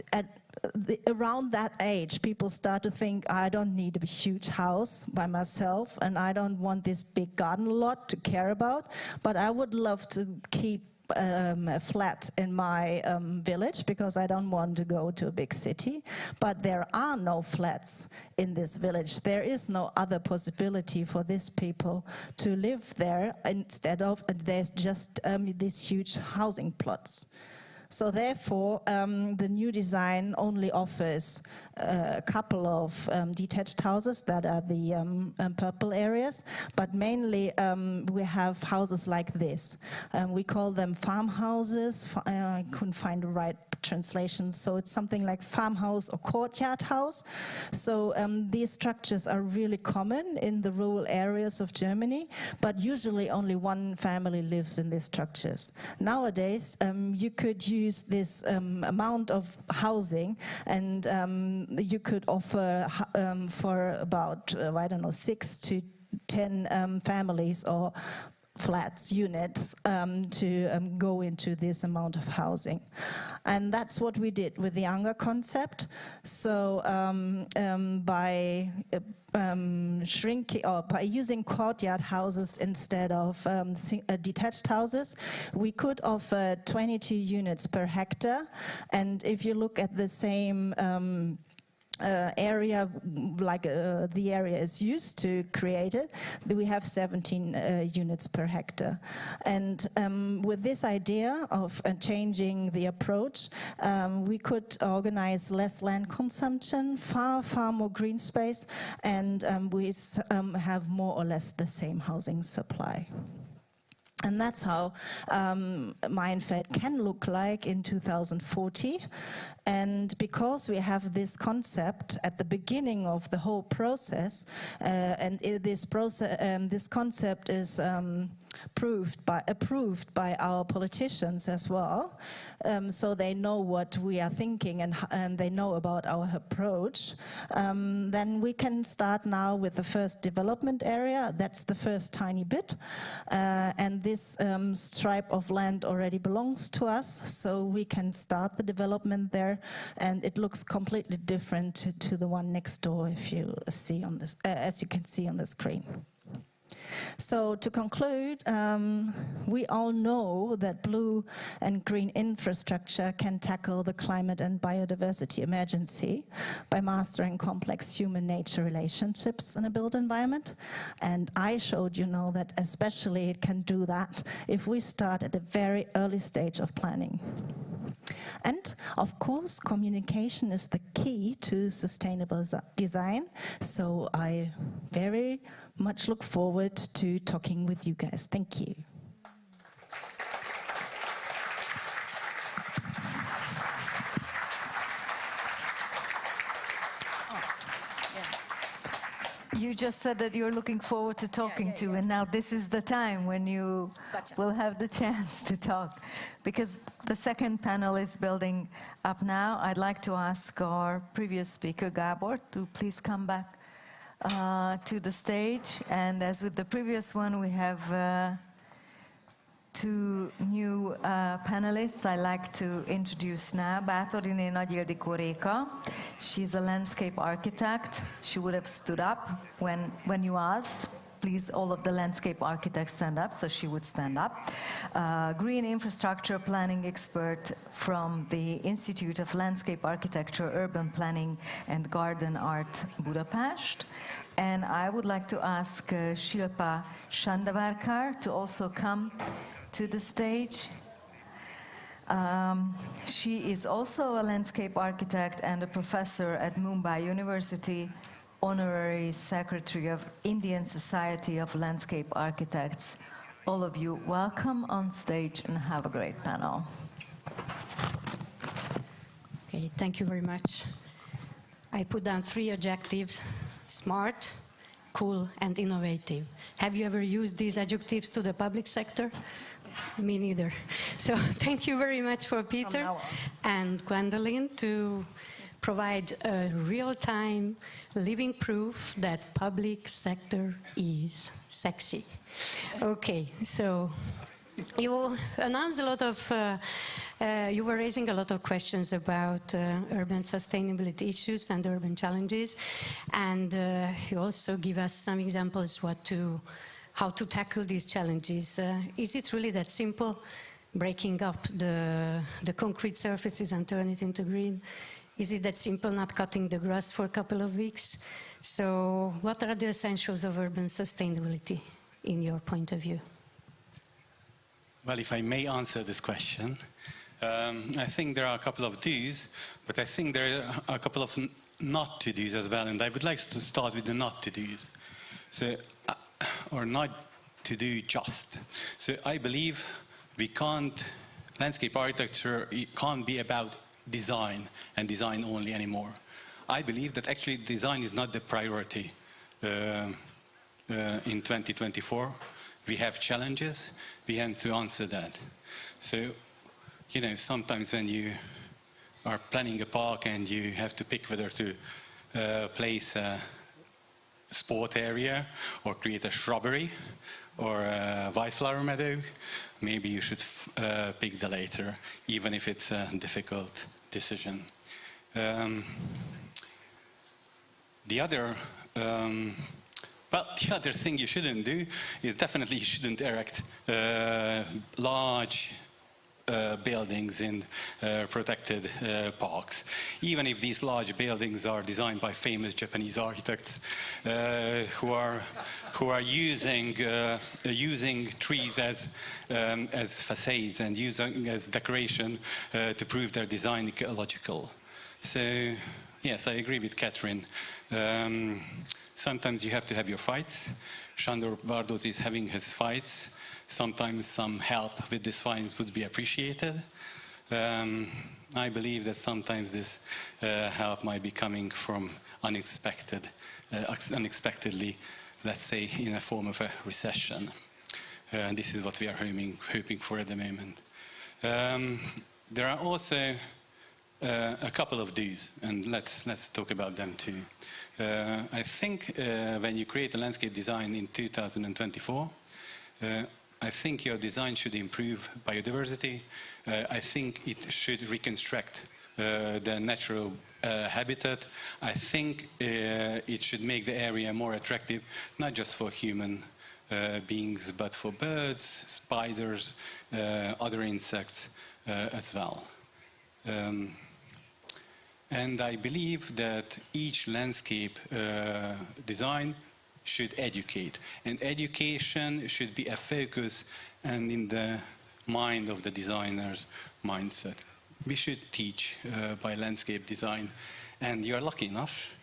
around that age, people start to think, I don't need a huge house by myself, and I don't want this big garden lot to care about, but I would love to keep a flat in my village because I don't want to go to a big city, but there are no flats in this village. There is no other possibility for these people to live there. Instead of, there's just these huge housing plots. So therefore, the new design only offers a couple of detached houses that are the purple areas, but mainly we have houses like this. We call them farmhouses. I couldn't find the right translation, so it's something like farmhouse or courtyard house. So these structures are really common in the rural areas of Germany, but usually only one family lives in these structures. Nowadays, you could use this amount of housing, and you could offer for about, I don't know, 6 to 10 families or flats, units, to go into this amount of housing. And that's what we did with the Anger concept. So by shrinking, or by using courtyard houses instead of detached houses, we could offer 22 units per hectare. And if you look at the same area, like the area is used to create it, we have 17 units per hectare. And with this idea of changing the approach, we could organize less land consumption, far more green space, and we have more or less the same housing supply. And that's how Maienfeld can look like in 2040. And because we have this concept at the beginning of the whole process, and this concept is approved by our politicians as well, so they know what we are thinking and they know about our approach, then we can start now with the first development area. That's the first tiny bit, and this stripe of land already belongs to us, so we can start the development there, and it looks completely different to the one next door, if you see on this, as you can see on the screen. So to conclude, we all know that blue and green infrastructure can tackle the climate and biodiversity emergency by mastering complex human-nature relationships in a built environment. And I showed you now that especially it can do that if we start at a very early stage of planning. And of course, communication is the key to sustainable design. So I very much look forward to talking with you guys. Thank you. You just said that you're looking forward to talking to, and now this is the time when you will have the chance to talk. Because the second panel is building up now. I'd like to ask our previous speaker, Gábor, to please come back to the stage. And as with the previous one, we have two new panelists I'd like to introduce now. Bátoriné Nagy Ildikó Réka. She's a landscape architect. She would have stood up when you asked. Please, all of the landscape architects stand up, so she would stand up. Green infrastructure planning expert from the Institute of Landscape Architecture, Urban Planning and Garden Art, Budapest. And I would like to ask Shilpa Shandavarkar to also come to the stage. She is also a landscape architect and a professor at Mumbai University, Honorary Secretary of Indian Society of Landscape Architects. All of you, welcome on stage and have a great panel. Okay, thank you very much. I put down 3 adjectives: smart, cool, and innovative. Have you ever used these adjectives to the public sector? Me neither. So thank you very much for Peter and Gwendolyn to provide a real-time living proof that public sector is sexy. Okay, so you announced a lot of, you were raising a lot of questions about urban sustainability issues and urban challenges, and you also give us some examples how to tackle these challenges. Is it really that simple? breaking up the concrete surfaces and turn it into green? Is it that simple, not cutting the grass for a couple of weeks? So what are the essentials of urban sustainability in your point of view? Well, if I may answer this question, I think there are a couple of do's, but I think there are a couple of not to do's as well, and I would like to start with the not to do's. So, or not to do just. So I believe landscape architecture can't be about design and design only anymore. I believe that actually design is not the priority in 2024. We have challenges, we have to answer that. So, you know, sometimes when you are planning a park and you have to pick whether to place a sport area or create a shrubbery or a wildflower meadow, maybe you should pick the latter, even if it's a difficult decision. The other thing you shouldn't do is definitely you shouldn't erect large buildings in protected parks. Even if these large buildings are designed by famous Japanese architects who are using trees as facades and using as decoration to prove their design ecological. So yes, I agree with Catherine. Sometimes you have to have your fights. Sándor Bardos is having his fights. Sometimes some help with these fights would be appreciated. I believe that sometimes this help might be coming from unexpectedly, let's say, in a form of a recession. And this is what we are hoping for at the moment. There are also a couple of do's, and let's talk about them too. I think when you create a landscape design in 2024, I think your design should improve biodiversity. I think it should reconstruct the natural habitat. I think it should make the area more attractive, not just for human beings, but for birds, spiders, other insects as well. And I believe that each landscape design should educate. And education should be a focus and in the mind of the designer's mindset. We should teach by landscape design. And you're lucky enough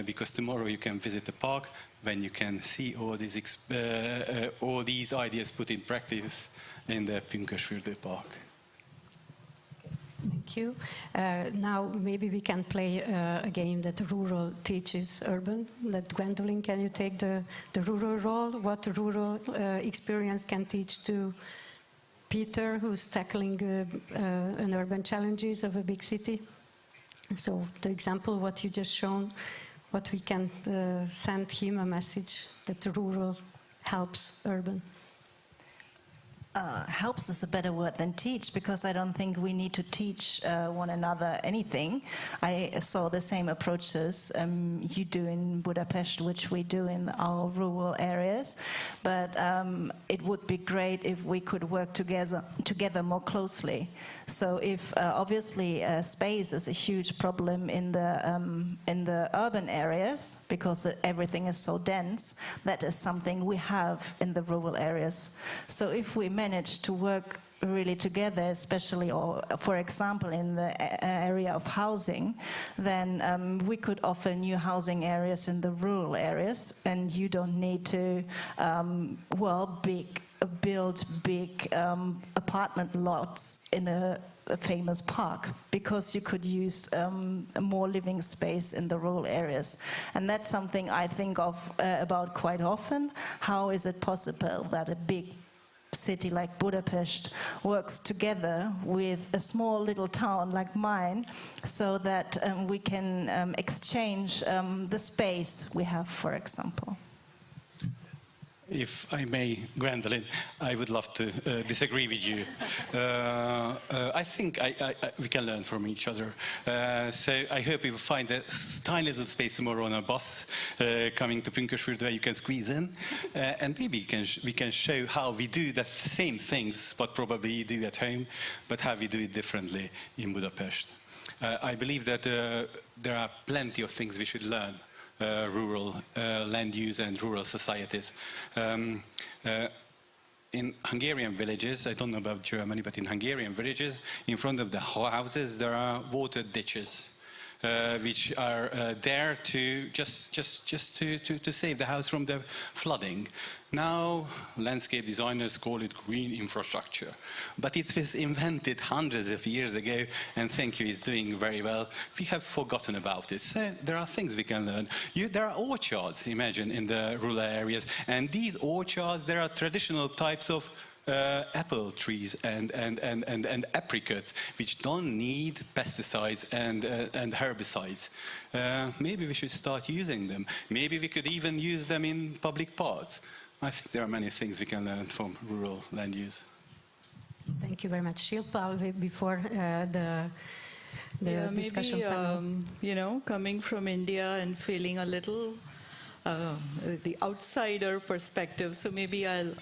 because tomorrow you can visit the park when you can see all these ideas put in practice in the Pünkösfürdő Park. Thank you. Now maybe we can play a game that rural teaches urban. Gwendolyn, can you take the rural role? What rural experience can teach to Peter, who's tackling an urban challenges of a big city? So the example, what you just shown, what we can send him a message that rural helps urban. Helps is a better word than teach, because I don't think we need to teach one another anything. I saw the same approaches you do in Budapest, which we do in our rural areas, but it would be great if we could work together more closely. So if obviously space is a huge problem in the urban areas, because everything is so dense, that is something we have in the rural areas. So if we manage to work really together, especially, or for example, in the area of housing, then we could offer new housing areas in the rural areas, and you don't need to, build big apartment lots in a famous park, because you could use more living space in the rural areas. And that's something I think of about quite often. How is it possible that a big city like Budapest works together with a small little town like mine, so that we can exchange the space we have, for example? if I may, Gwendolyn, I would love to disagree with you. I think we can learn from each other. So I hope we will find a tiny little space tomorrow on a bus coming to Pünkösfjord where you can squeeze in, and maybe we can show how we do the same things, what probably you do at home, but how we do it differently in Budapest. I believe that there are plenty of things we should learn. Rural land use and rural societies. In Hungarian villages, I don't know about Germany, but in Hungarian villages, in front of the houses, there are water ditches, which are there to just to save the house from the flooding. Now, landscape designers call it green infrastructure, but it was invented hundreds of years ago, and thank you, it's doing very well. We have forgotten about it. So there are things we can learn. There are orchards, imagine, in the rural areas, and these orchards, there are traditional types of apple trees and apricots, which don't need pesticides and herbicides. Maybe we should start using them. Maybe we could even use them in public parks. I think there are many things we can learn from rural land use. Thank you very much. Shilpa, before the discussion panel. You know, coming from India and feeling a little the outsider perspective, so maybe I'll...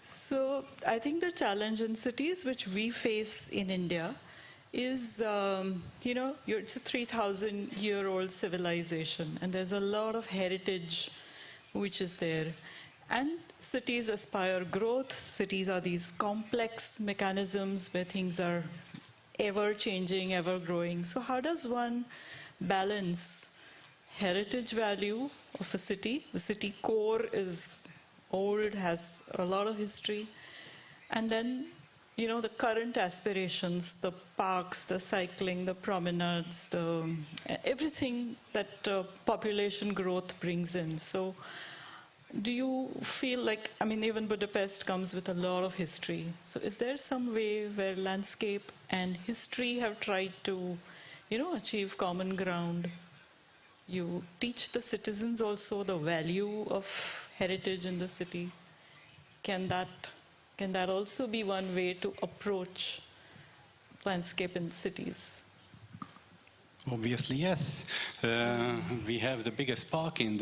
So I think the challenge in cities which we face in India is, you know, it's a 3,000-year-old civilization, and there's a lot of heritage which is there. And cities aspire growth. Cities are these complex mechanisms where things are ever changing, ever growing. So how does one balance heritage value of a city? The city core is old, has a lot of history. And then, you know, the current aspirations, the parks, the cycling, the promenades, everything that population growth brings in. So do you feel like, I mean, even Budapest comes with a lot of history. So is there some way where landscape and history have tried to, you know, achieve common ground? You teach the citizens also the value of heritage in the city. Can that also be one way to approach landscape in cities? Obviously, yes. We have the biggest park in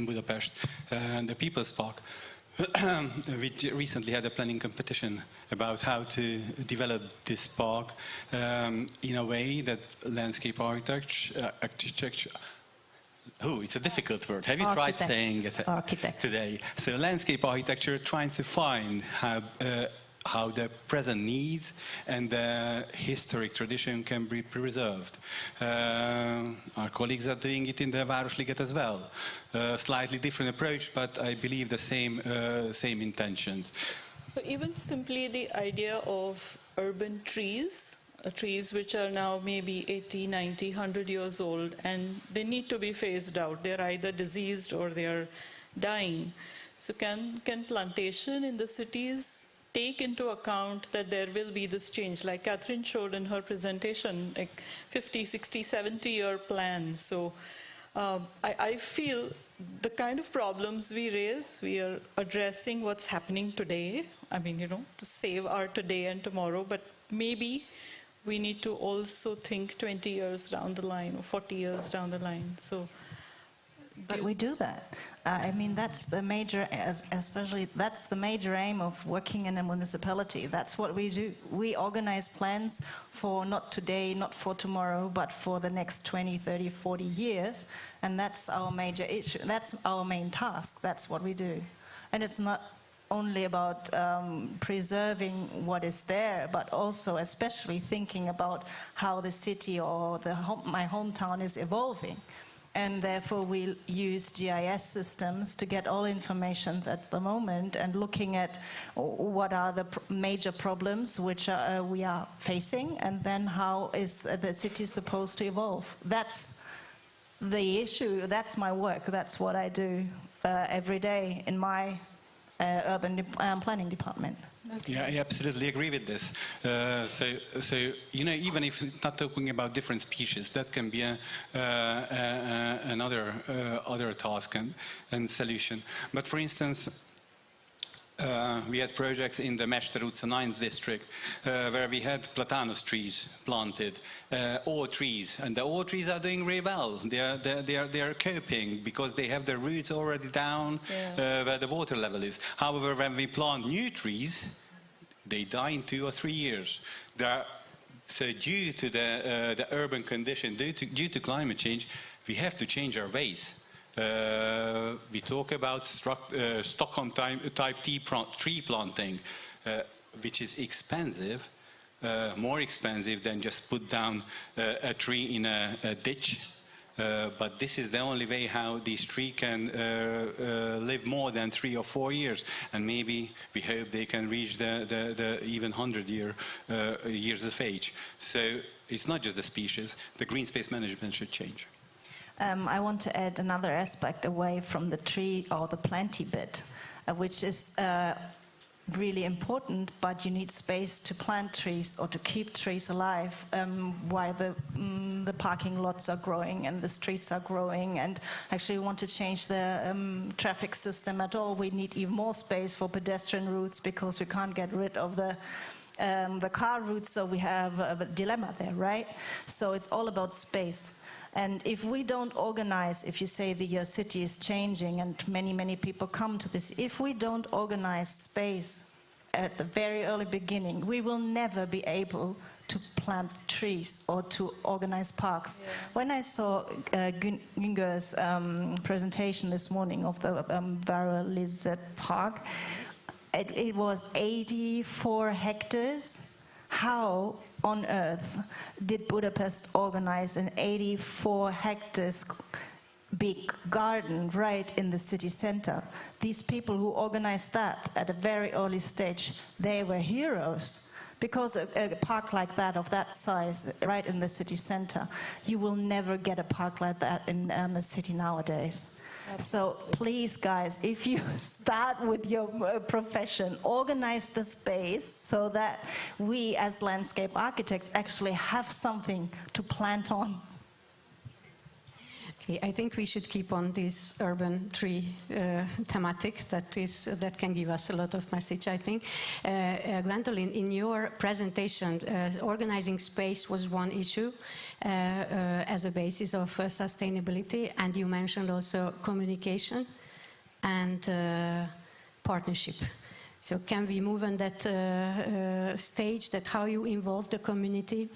Budapest, the People's Park. We recently had a planning competition about how to develop this park in a way that landscape architecture. Oh, it's a difficult word. Have you tried saying it today? So landscape architecture trying to find how the present needs and the historic tradition can be preserved. Our colleagues are doing it in the Városliget as well. Slightly different approach, but I believe the same intentions. So even simply the idea of urban trees which are now maybe 80, 90, 100 years old, and they need to be phased out. They're either diseased or they're dying. So can plantation in the cities take into account that there will be this change? Like Catherine showed in her presentation, like 50, 60, 70-year plan. So I feel the kind of problems we raise, we are addressing what's happening today. I mean, you know, to save our today and tomorrow, but maybe we need to also think 20 years down the line or 40 years down the line. So, but we do that. I mean, that's the major, especially that's the major aim of working in a municipality. That's what we do. We organize plans for not today, not for tomorrow, but for the next 20, 30, 40 years. And that's our major issue. That's our main task. That's what we do. And it's not only about preserving what is there, but also especially thinking about how the city or my hometown is evolving. And therefore we use GIS systems to get all information at the moment and looking at what are the major problems which we are facing, and then how is the city supposed to evolve. That's the issue, that's my work, that's what I do every day in my urban planning department. Okay. Yeah, I absolutely agree with this. So you know, even if not talking about different species, that can be another other task and solution. But for instance, we had projects in the Mester utca 9th district where we had platanus trees planted, all trees, and the all trees are doing really well. They are coping because they have their roots already down where the water level is. However, when we plant new trees, they die in 2 or 3 years. So due to the urban condition, due to climate change, we have to change our ways. We talk about Stockholm type tree planting, which is expensive, more expensive than just put down a tree in a ditch. But this is the only way how these trees can live more than 3 or 4 years, and maybe we hope they can reach the even 100 years of age. So it's not just the species, the green space management should change. I want to add another aspect away from the tree or the planty bit, which is really important, but you need space to plant trees or to keep trees alive while the parking lots are growing and the streets are growing, and actually we want to change the traffic system at all. We need even more space for pedestrian routes because we can't get rid of the car routes, so we have a dilemma there, right? So it's all about space. And if we don't organize, if you say your city is changing and many people come to this, if we don't organize space at the very early beginning, we will never be able to plant trees or to organize parks. Yeah. When I saw Günger's presentation this morning of the Vara Lizard Park, it was 84 hectares. How on earth did Budapest organize an 84 hectares big garden right in the city center? These people who organized that at a very early stage, they were heroes. Because a park like that, of that size, right in the city center, you will never get a park like that in a city nowadays. So please, guys, if you start with your profession, organize the space so that we as landscape architects actually have something to plant on. Okay, I think we should keep on this urban tree thematic that can give us a lot of message, I think. Gwendoline, in your presentation, organizing space was one issue as a basis of sustainability, and you mentioned also communication and partnership. So can we move on that stage, that how you involve the community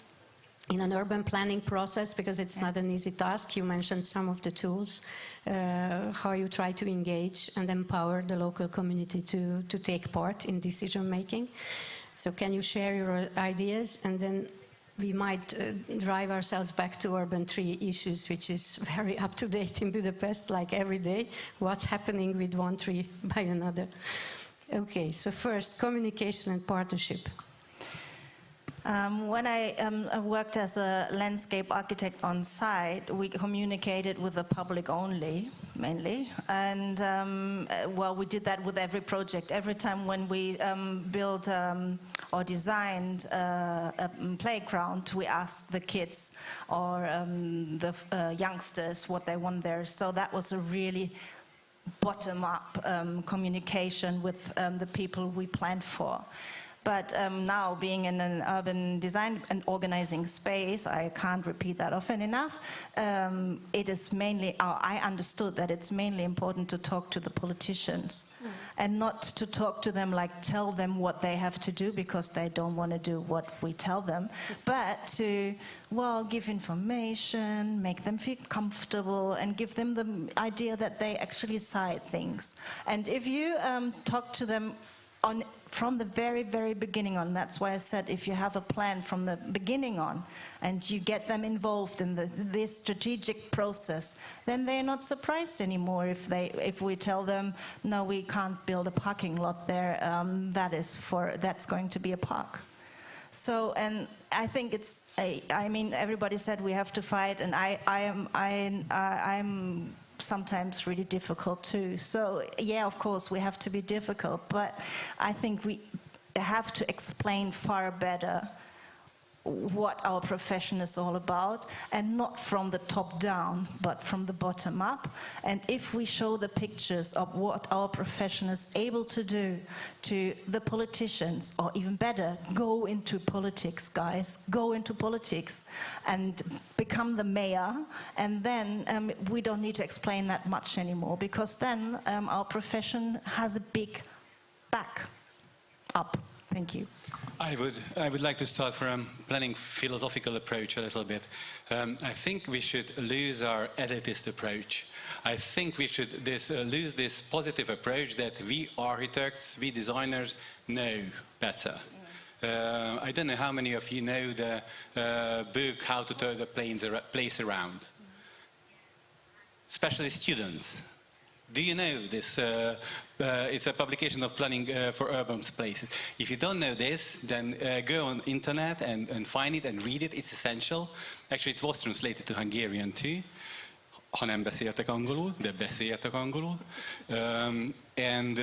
in an urban planning process, because it's not an easy task. You mentioned some of the tools, how you try to engage and empower the local community to take part in decision making. So can you share your ideas, and then we might drive ourselves back to urban tree issues, which is very up to date in Budapest, like every day, what's happening with one tree by another. Okay, so first, communication and partnership. When I worked as a landscape architect on site, we communicated with the public only, mainly. And well, we did that with every project. Every time when we built or designed a playground, we asked the kids or the youngsters what they want there. So that was a really bottom-up communication with the people we planned for. But now, being in an urban design and organizing space, I can't repeat that often enough, it is mainly, I understood that it's mainly important to talk to the politicians and not to talk to them like tell them what they have to do because they don't want to do what we tell them, but to, well, give information, make them feel comfortable and give them the idea that they actually decide things. And if you talk to them from the very, very beginning on. That's why I said if you have a plan from the beginning on and you get them involved in this strategic process, then they're not surprised anymore if we tell them, no, we can't build a parking lot there, that's going to be a park. So, and I think it's, I mean, everybody said we have to fight, and I'm sometimes really difficult too. So yeah, of course we have to be difficult, but I think we have to explain far better what our profession is all about, and not from the top down, but from the bottom up. And if we show the pictures of what our profession is able to do to the politicians, or even better, go into politics, guys, go into politics and become the mayor, and then we don't need to explain that much anymore, because then our profession has a big back up. Thank you. I would like to start from planning philosophical approach a little bit. I think we should lose our elitist approach. I think we should lose this positive approach that we architects, we designers know better. I don't know how many of you know the book How to Turn the Place Around. Especially students. Do you know this? It's a publication of planning for urban places. If you don't know this, then go on internet and find it and read it. It's essential. Actually, it was translated to Hungarian too. Ha nem beszéltek angolul, de beszéljetek angolul. And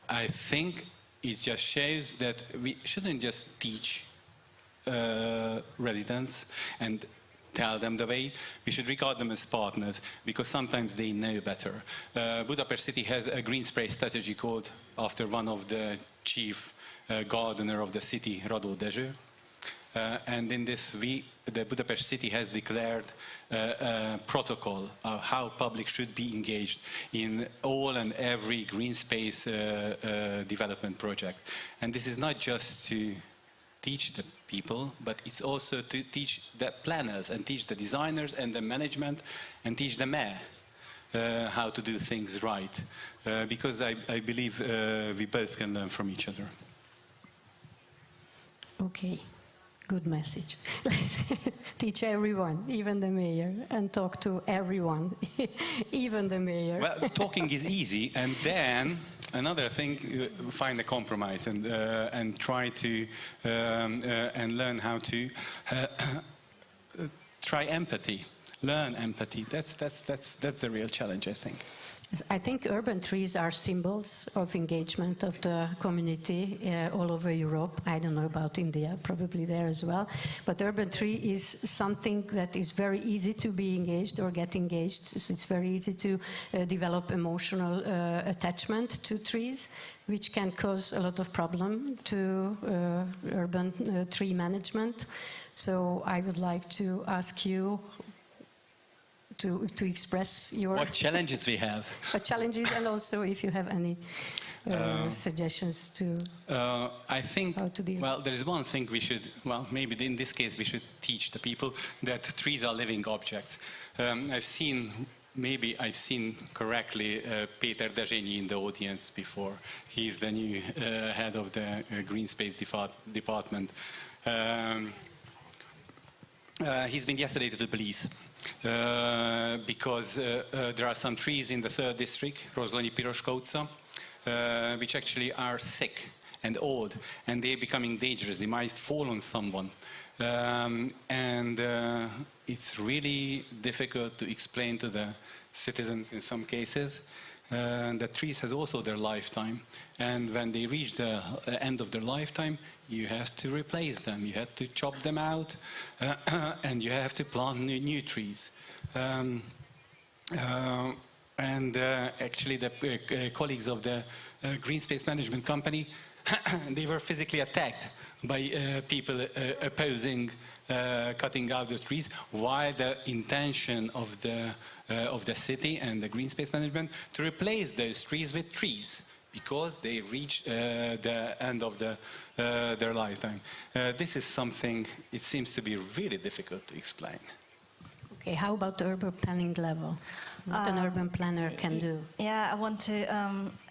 I think it just shows that we shouldn't just teach residents and tell them the way. We should regard them as partners, because sometimes they know better. Budapest City has a green space strategy called after one of the chief gardener of the city, Radó Dezső. And in this, the Budapest City has declared a protocol of how public should be engaged in all and every green space development project. And this is not just to teach the people, but it's also to teach the planners and teach the designers and the management and teach the mayor how to do things right. Because I believe we both can learn from each other. Okay, good message. Let's teach everyone, even the mayor, and talk to everyone, even the mayor. Well, talking is easy, and then another thing, find a compromise and try to and learn how to try empathy, learn empathy. That's the real challenge, I think. I think urban trees are symbols of engagement of the community all over Europe. I don't know about India, probably there as well. But urban tree is something that is very easy to be engaged or get engaged. It's very easy to develop emotional attachment to trees, which can cause a lot of problem to urban tree management. So I would like to ask you to express your... What challenges we have. What challenges, and also if you have any suggestions to I think, how to deal. Well, there is one thing we should, well, maybe in this case we should teach the people that trees are living objects. I've seen correctly Péter Dezsényi in the audience before. He's the new head of the Green Space Department. He's been yesterday to the police. Because there are some trees in the 3rd district, Rozsonyi Piroska utca, which actually are sick and old, and they're becoming dangerous. They might fall on someone. And it's really difficult to explain to the citizens in some cases that trees has also their lifetime. And when they reach the end of their lifetime, you have to replace them. You have to chop them out, and you have to plant new trees. Actually, the colleagues of the Green Space Management Company, they were physically attacked by people opposing cutting out the trees, while the intention of the city and the Green Space Management to replace those trees with trees, because they reach the end of their lifetime. This is something, it seems to be really difficult to explain. Okay, how about the urban planning level? What an urban planner can do? Yeah, I want to,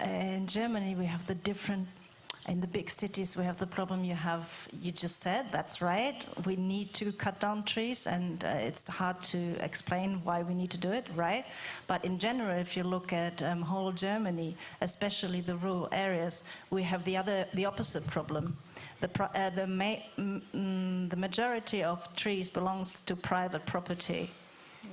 in Germany we have the different, in the big cities we have the problem you just said, that's right. We need to cut down trees, and it's hard to explain why we need to do it, right? But in general, if you look at whole Germany, especially the rural areas, we have the opposite problem. The majority of trees belongs to private property,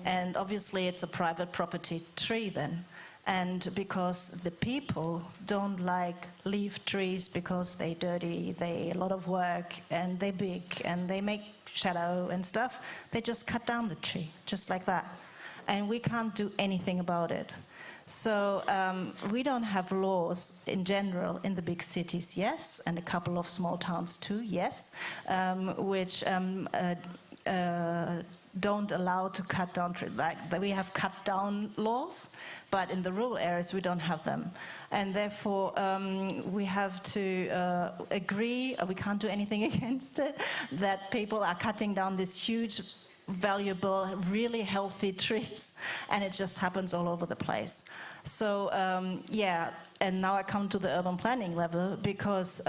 and obviously it's a private property tree then. And because the people don't like leaf trees because they're dirty, they a lot of work, and they're big, and they make shadow and stuff, they just cut down the tree, just like that. And we can't do anything about it. So we don't have laws in general in the big cities, yes, and a couple of small towns too, yes, which don't allow to cut down trees. Like we have cut down laws, but in the rural areas we don't have them. And therefore we have to agree, we can't do anything against it, that people are cutting down these huge, valuable, really healthy trees, and it just happens all over the place. So yeah, and now I come to the urban planning level, because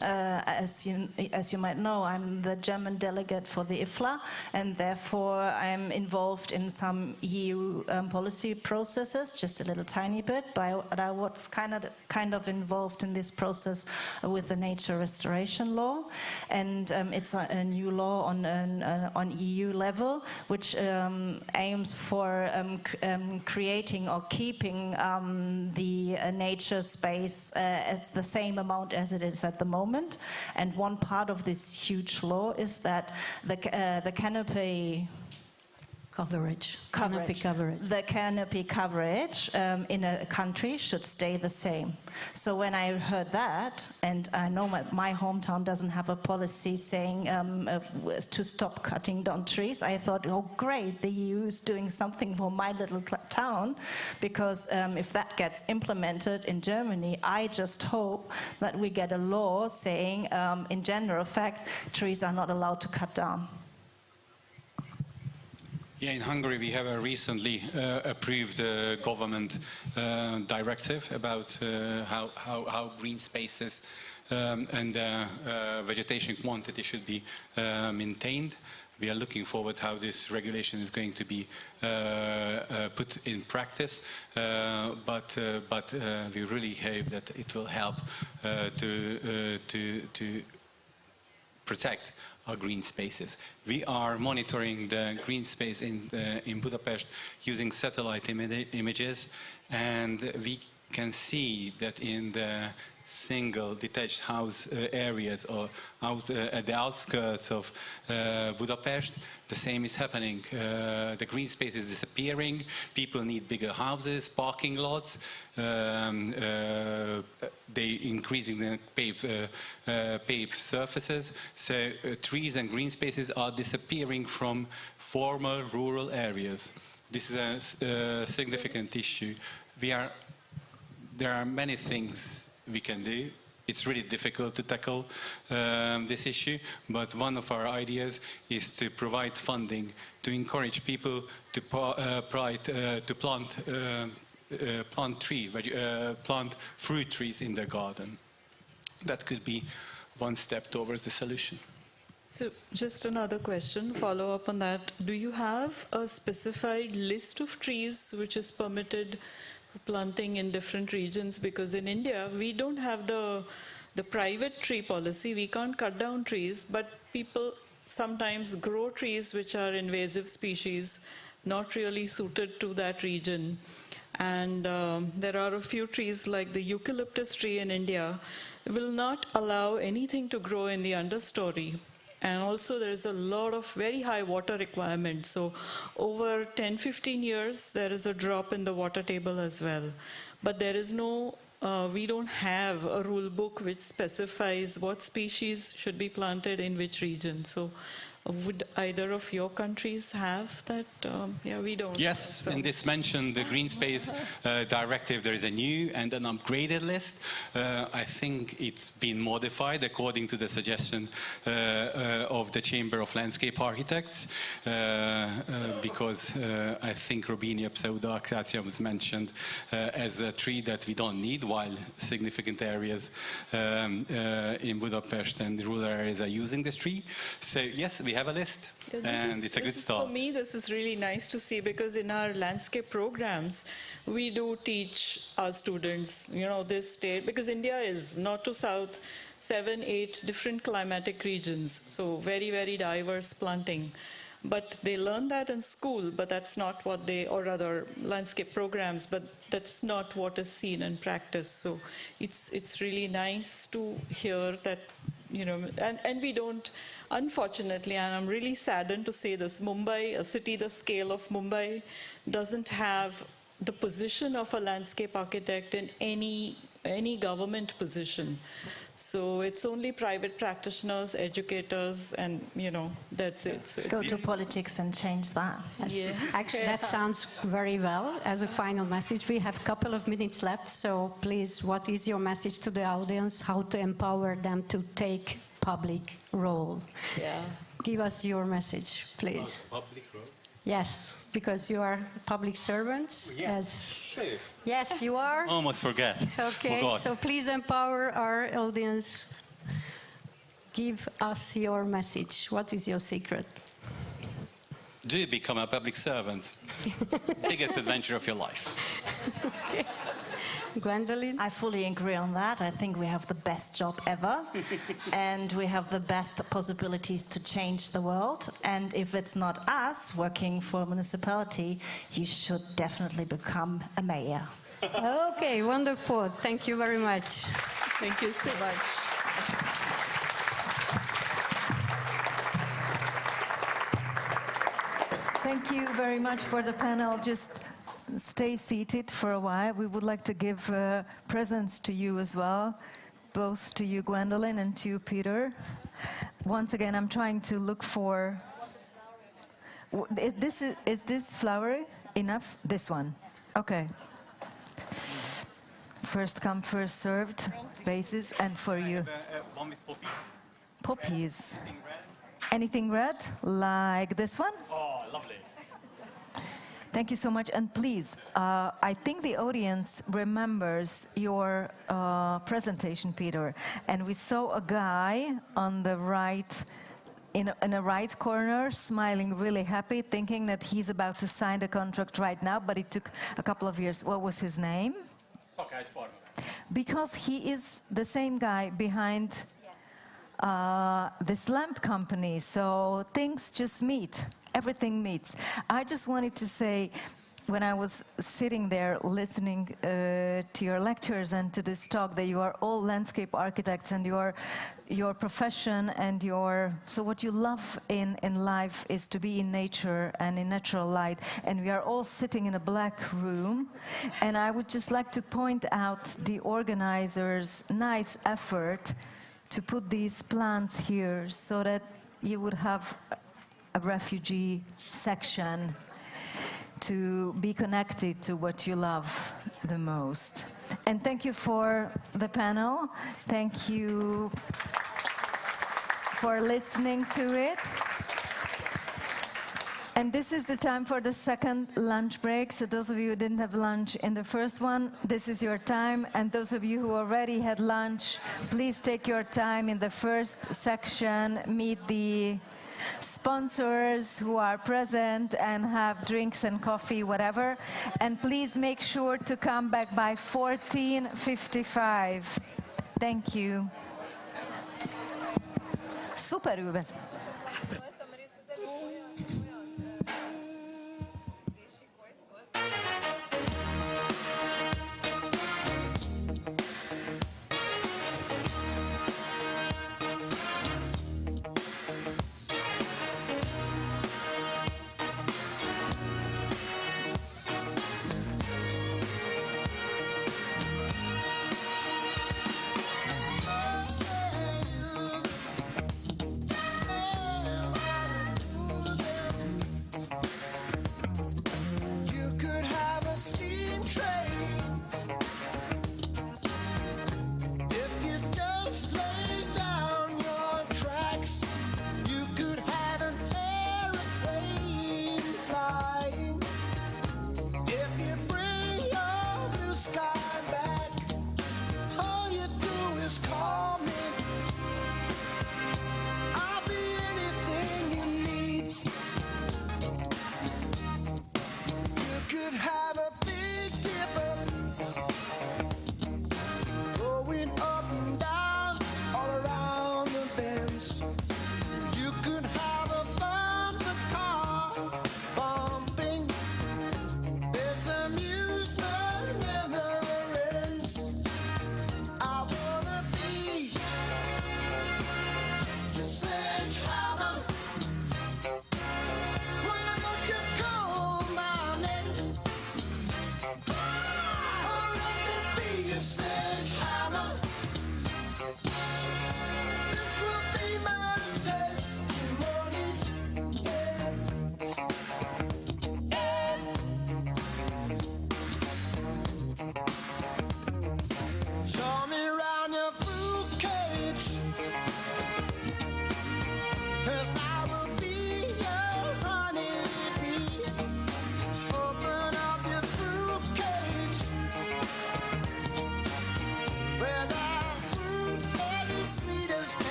as you might know, I'm the German delegate for the Ifla, and therefore I'm involved in some EU policy processes, just a little tiny bit, but I was kind of involved in this process with the nature restoration law, and it's a new law on EU level, which aims for creating or keeping the nature space at the same amount as it is at the moment. And one part of this huge law is that the canopy coverage. The canopy coverage in a country should stay the same. So when I heard that, and I know my hometown doesn't have a policy saying to stop cutting down trees, I thought, oh great, the EU is doing something for my little town, because if that gets implemented in Germany, I just hope that we get a law saying, in general fact, trees are not allowed to cut down. Yeah, in Hungary we have a recently approved government directive about how green spaces and vegetation quantity should be maintained. We are looking forward how this regulation is going to be put in practice, but we really hope that it will help to protect our green spaces. We are monitoring the green space in Budapest using satellite images, and we can see that in the single detached house areas or out at the outskirts of Budapest, the same is happening. The green space is disappearing. People need bigger houses, parking lots. They increasing the paved surfaces. So trees and green spaces are disappearing from former rural areas. This is a significant issue. There are many things we can do. It's really difficult to tackle this issue, but one of our ideas is to provide funding to encourage people to plant fruit trees in their garden. That could be one step towards the solution. So just another question, follow up on that. Do you have a specified list of trees which is permitted for planting in different regions? Because in India, we don't have the private tree policy. We can't cut down trees, but people sometimes grow trees which are invasive species, not really suited to that region. And there are a few trees like the eucalyptus tree in India will not allow anything to grow in the understory. And also there is a lot of very high water requirements. So over 10-15 years, there is a drop in the water table as well. But there is no, we don't have a rule book which specifies what species should be planted in which region. So would either of your countries have that? Yeah, we don't. Yes, in this mentioned the Green Space Directive, there is a new and an upgraded list. I think it's been modified according to the suggestion of the Chamber of Landscape Architects, because I think Robinia pseudoacacia was mentioned as a tree that we don't need, while significant areas in Budapest and rural areas are using this tree. So yes, we have a list, and it's a good start. For me, this is really nice to see, because in our landscape programs, we do teach our students, you know, this state, because India is north to south, 7, 8 different climatic regions, so very, very diverse planting. But they learn that in school, but that's not what they, or rather landscape programs, but that's not what is seen in practice. So it's really nice to hear that, you know, and we don't, unfortunately, and I'm really saddened to say this, Mumbai, a city the scale of Mumbai, doesn't have the position of a landscape architect in any government position. So it's only private practitioners, educators, and, you know, that's it. So Go to politics and change that. Yeah. Actually, that sounds very well. As a final message, we have a couple of minutes left, so please, what is your message to the audience? How to empower them to take public role? Yeah. Give us your message, please. Public role? Yes, because you are public servants. Yes. Yes, you are. Almost forgot. Okay, Forgot. so please empower our audience. Give us your message. What is your secret? Do you become a public servant? Biggest adventure of your life. Okay. Gwendolyn? I fully agree on that. I think we have the best job ever and we have the best possibilities to change the world. And if it's not us working for a municipality, you should definitely become a mayor. Okay, wonderful. Thank you very much. Thank you so much. Thank you very much for the panel. Just stay seated for a while. We would like to give presents to you as well, both to you, Gwendolyn, and to you, Peter. Once again, I'm trying to look for... Is this flowery enough? This one. Okay. First come, first served basis, and for you. One with poppies. Poppies. Anything red? Like this one? Oh, lovely. Thank you so much. And please, I think the audience remembers your presentation, Peter. And we saw a guy on the right, in a right corner, smiling really happy, thinking that he's about to sign the contract right now, but it took a couple of years. What was his name? Because he is the same guy behind this lamp company, so things just meet. Everything meets. I just wanted to say, when I was sitting there listening to your lectures and to this talk, that you are all landscape architects and your profession and so what you love in life is to be in nature and in natural light. And we are all sitting in a black room. And I would just like to point out the organizers' nice effort to put these plants here so that you would have a refugee section to be connected to what you love the most. And thank you for the panel. Thank you for listening to it. And this is the time for the second lunch break. So those of you who didn't have lunch in the first one, this is your time. And those of you who already had lunch, please take your time in the first section, meet the sponsors who are present and have drinks and coffee, whatever. And please make sure to come back by 14:55. Thank you. Szuperül beszél.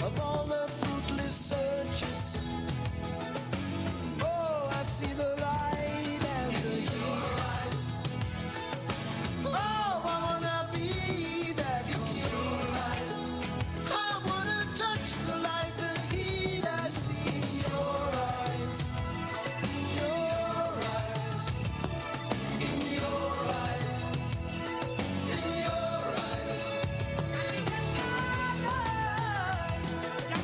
of all the fruitless searches. Oh, I see the light and the heat. Oh, I wanna be that complete. I wanna touch the light, the heat I see in your eyes. In your eyes. In your eyes. In your eyes.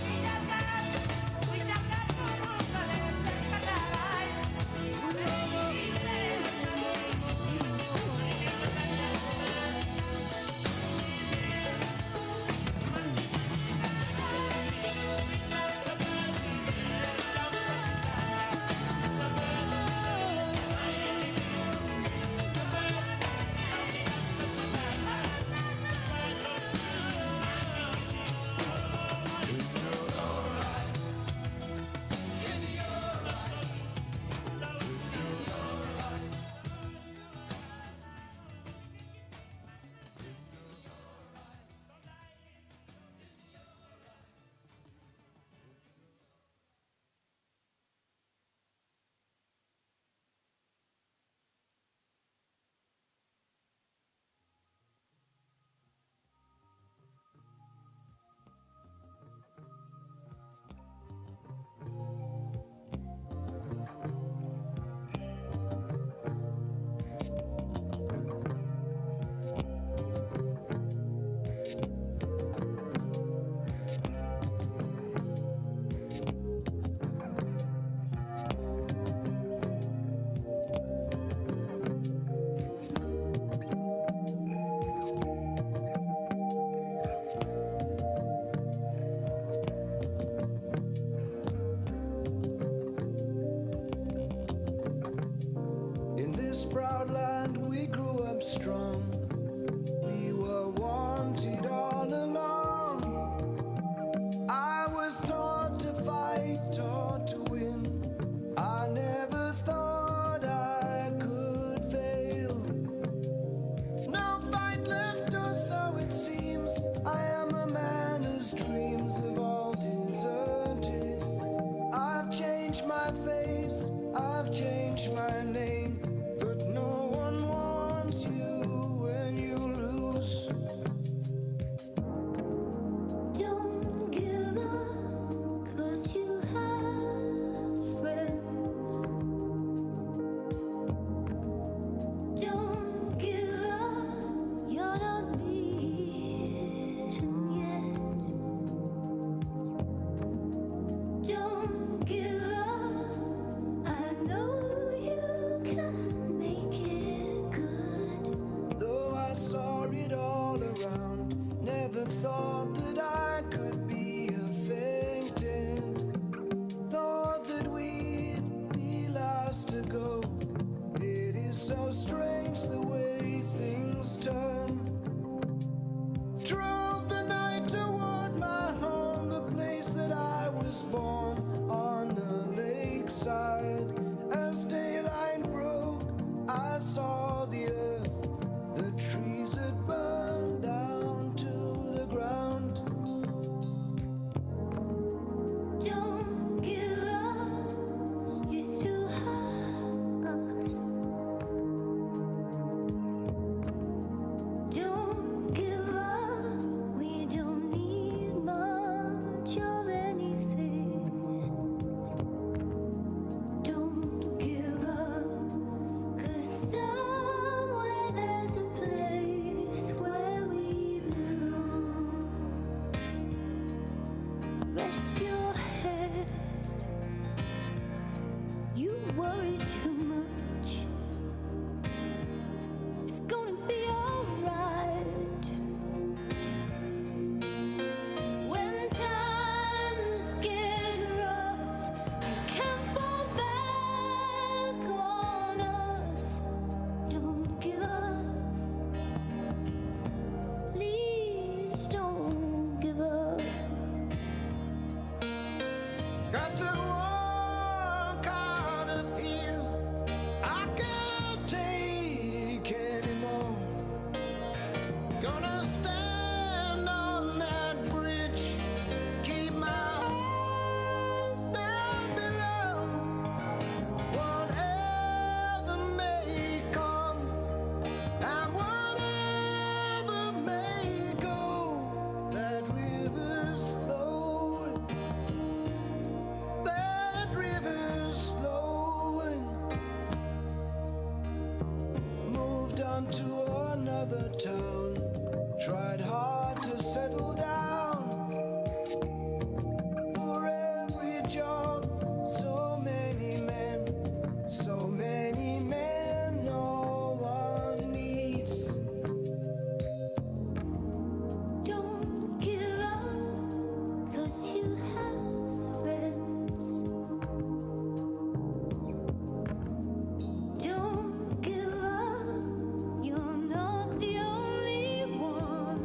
settle down for every job. So many men no one needs. Don't give up, 'cause you have friends. Don't give up, you're not the only one.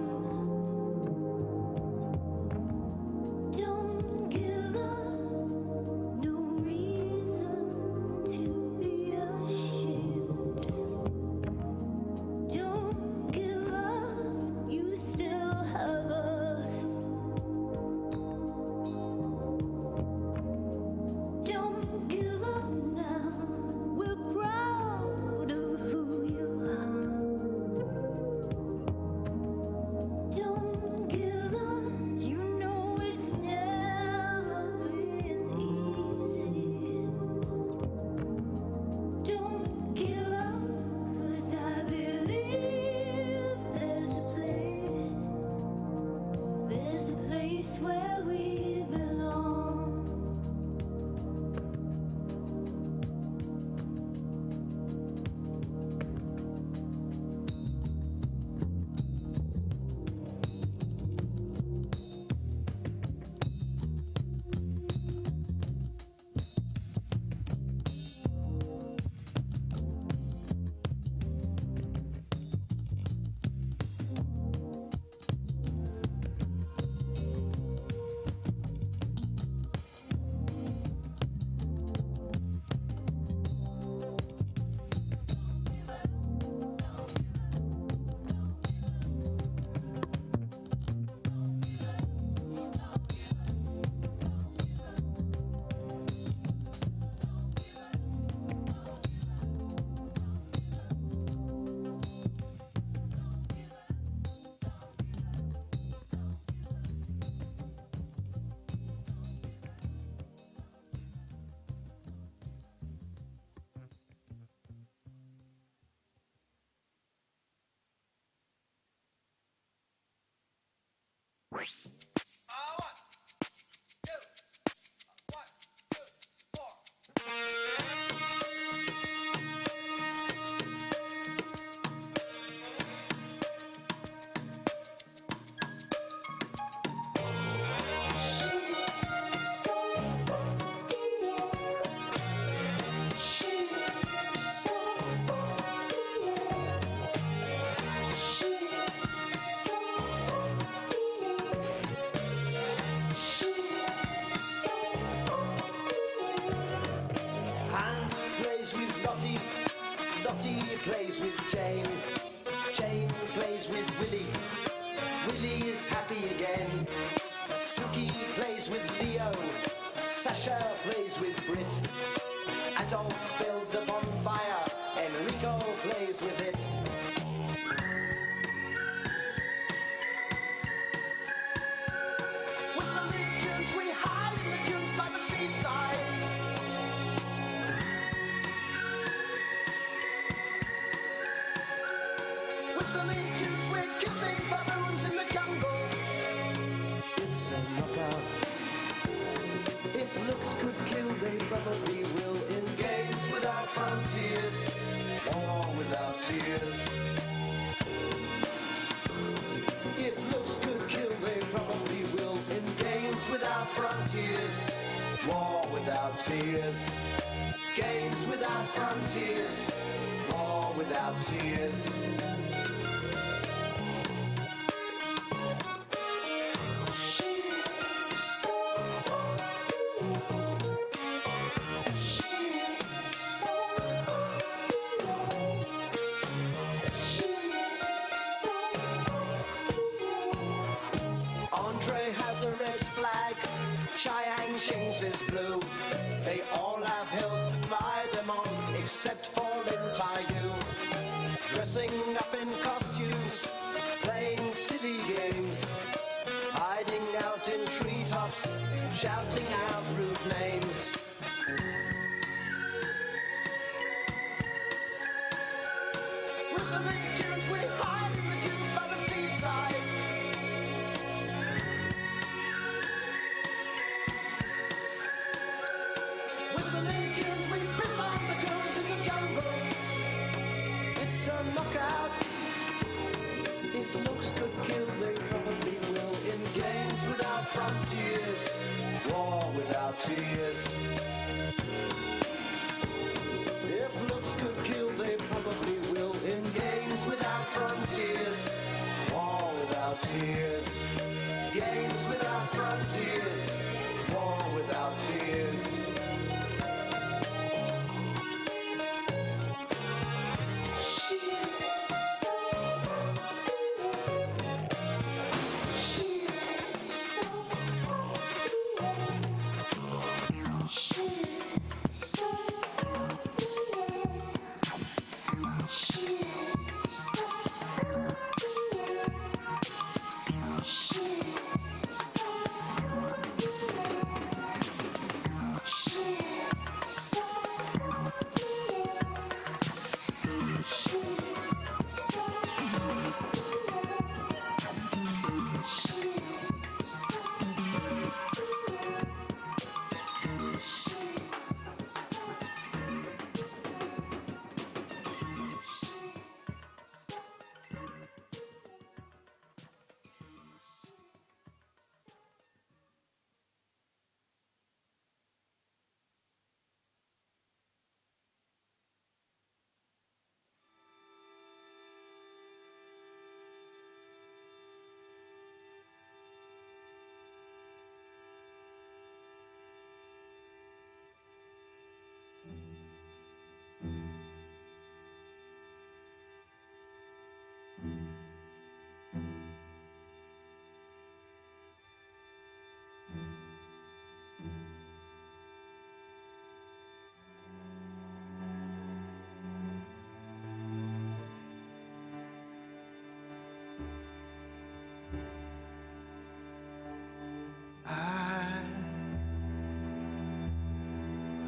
Don't give up, no reason to be ashamed. Don't give up, you still have us. Don't give up now, we're proud of who you are. Don't give up, you know it's never been easy. Don't give up, 'cause I believe there's a place where we belong. Hans plays with Lottie, Lottie plays with Jane, Jane plays with Willie, Willie is happy again. Suki plays with Leo, Sasha plays with Brit, Adolf builds a bonfire, Enrico plays with it. Whistling tunes, we hide in the dunes by the seaside. Whistling tunes, we're kissing baboons in the jungle. It's a knockout. If looks could kill, they probably will. In games without frontiers, war without tears. If looks could kill, they probably will. In games without frontiers, war without tears. Games without frontiers, war without tears. Andre has a red flag, Chiang Shing's is blue. They all have hills to fly them on, except for Lin Taiyu. Dressing up in costumes, playing silly games, hiding out in treetops, shouting out rude names. Whistling tunes, we hide in the dunes by the seaside. tears. If looks could kill, they probably will. In games without frontiers, war without tears. Games without frontiers, war without tears.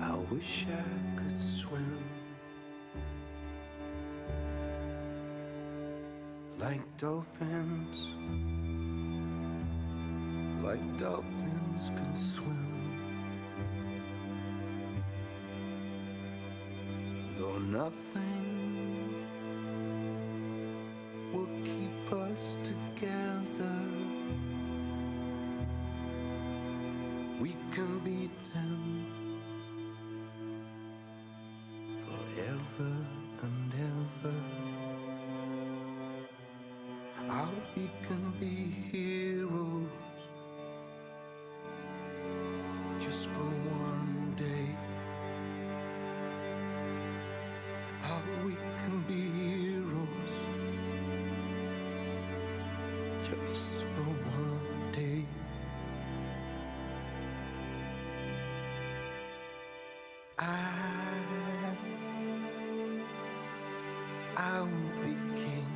I wish I could swim like dolphins can swim. Though nothing will keep us together, we can beat them forever and ever. How we can be heroes just for one day. How we can be heroes just for one day. I will be king,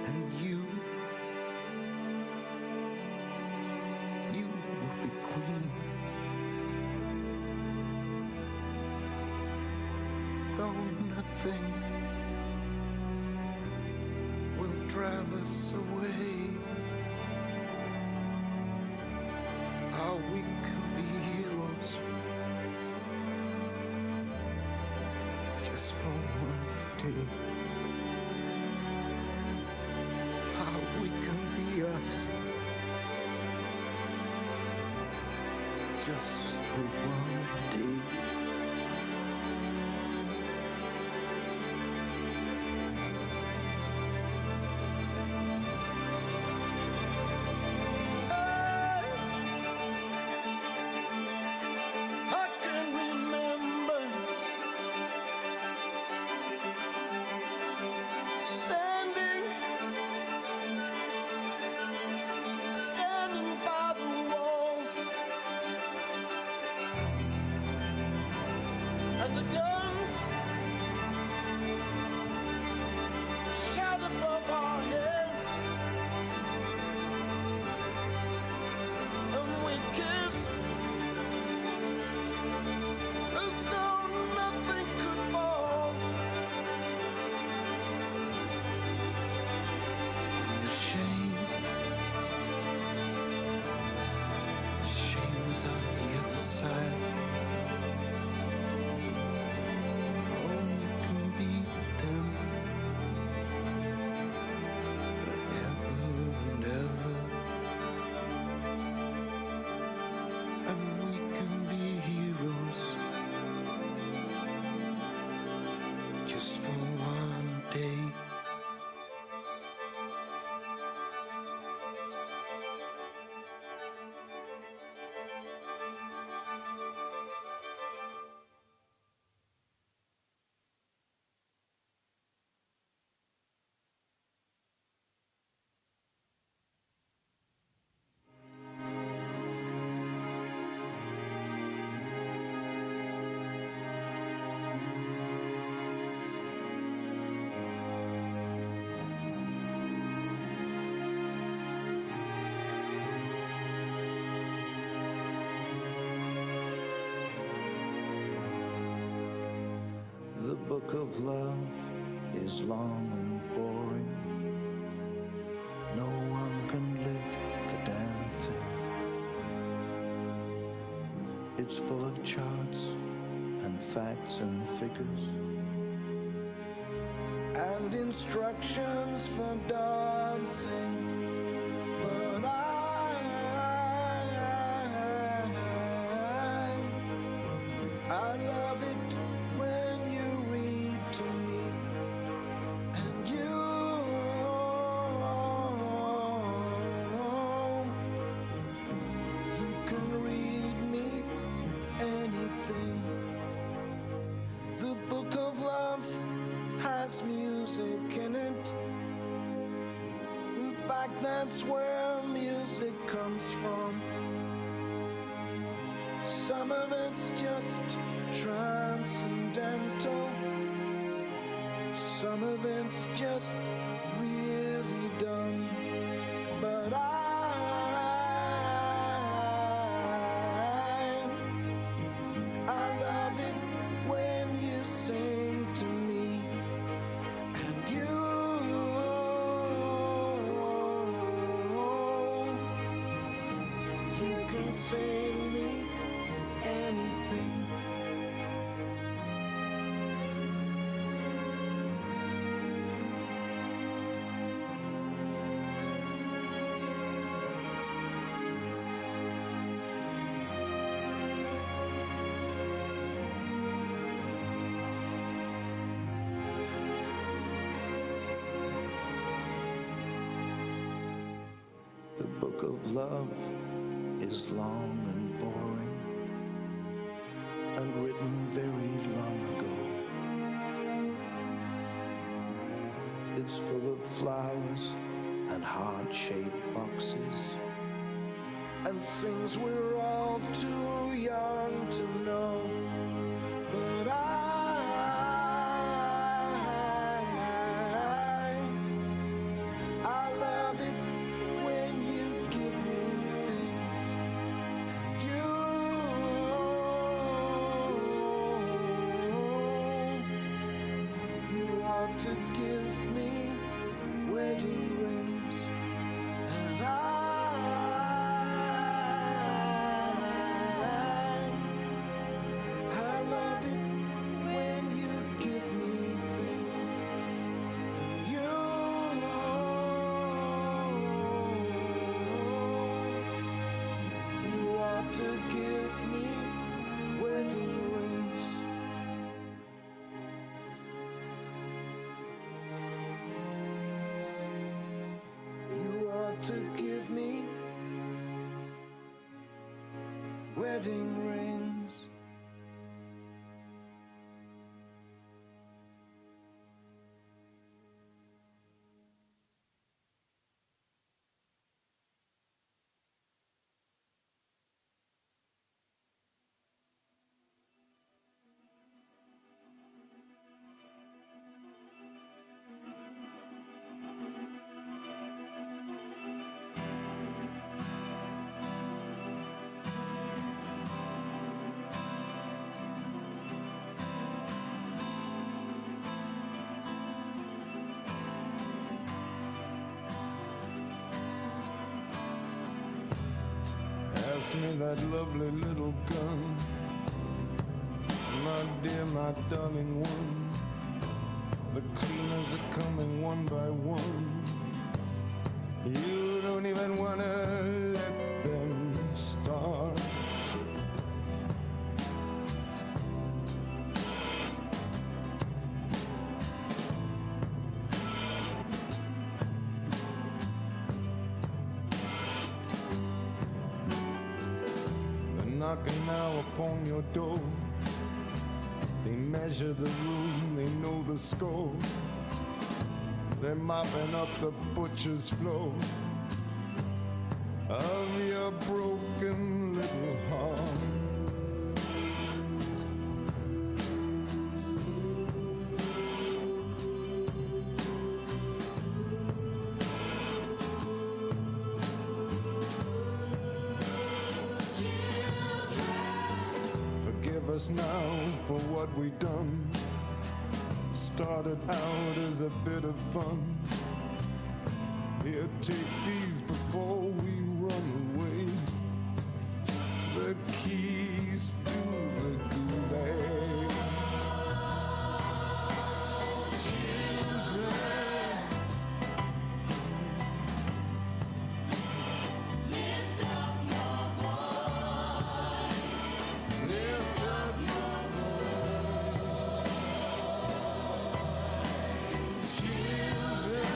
and you will be queen. Though nothing will drive us away, how we can be heroes just for one day. How we can be us just for one day. I can remember standing by the wall, book of love is long and boring. No one can lift the damn thing. It's full of charts and facts and figures and instructions for dancing. But I love it when you read to me, and you can read me anything. The book of love has music in it. In fact, that's where music comes from. Some of it's just transcendental. Some of it's just really dumb. But I love it when you sing to me, and you can sing me anything. The book of love is long and boring and written very long ago. It's full of flowers and heart-shaped boxes and things we're all too young to know. But I love it when you give me things, and you ought to give me wedding rings, and I love it when you give me things, and you ought to give me wedding rings. You ought to give me wedding rings. Pass me that lovely little gun, my dear, my darling one. The cleaners are coming one by one. You don't even wanna let them start. Knocking now upon your door. They measure the room, they know the score. They're mopping up the butcher's floor of your broken little heart. Forgive us now for what we've done. started out as a bit of fun. Here, take these before we run away. The keys to the gulag. Children, lift up your voice. Lift up your voice. Children.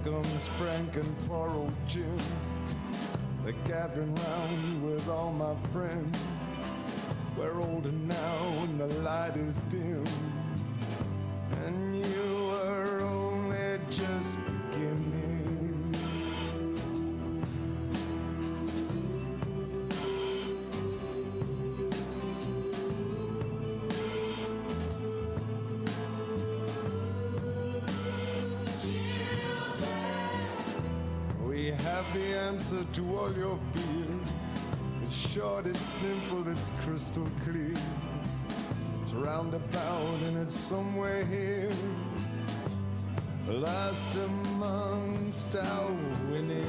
Comes Frank and poor old Jim. They're gathering round with all my friends. We're older now and the light is dim, and you are only just beginning. We have the answer to all your fears. It's short, it's simple, it's crystal clear. It's roundabout and it's somewhere here, last amongst our winning.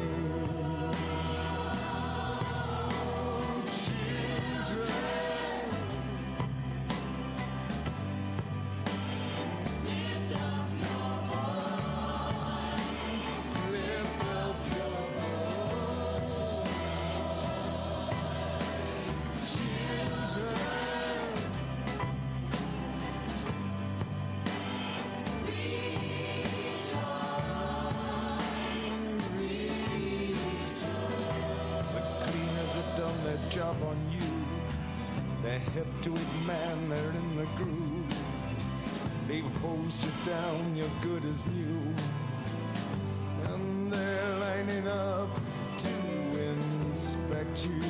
Job on you. They're hip to it, man, they're in the groove. They've hosed you down, you're good as new. And they're lining up to inspect you.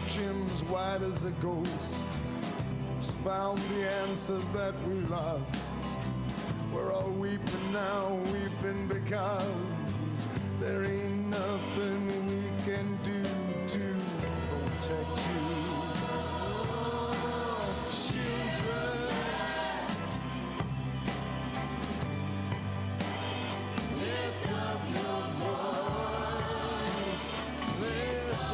Jim's white as a ghost. He's found the answer that we lost. We're all weeping now, weeping because there ain't nothing we can do to protect you. Children, lift up your voice. Lift up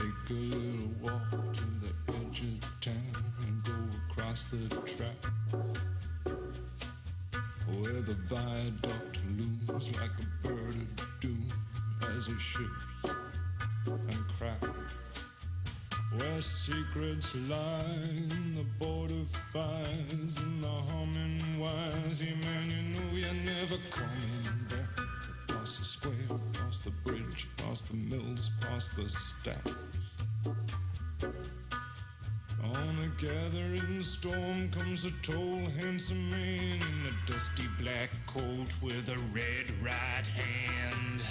Take a little walk to the edge of town and go across the track where the viaduct looms like a bird of doom as it shifts and cracks. Where secrets lie in the border fires and the humming wires. Yeah, man, you know you're never coming back. Across the square, across the bridge, past the mills, past the stacks. On a gathering storm comes a tall, handsome man in a dusty black coat with a red right hand.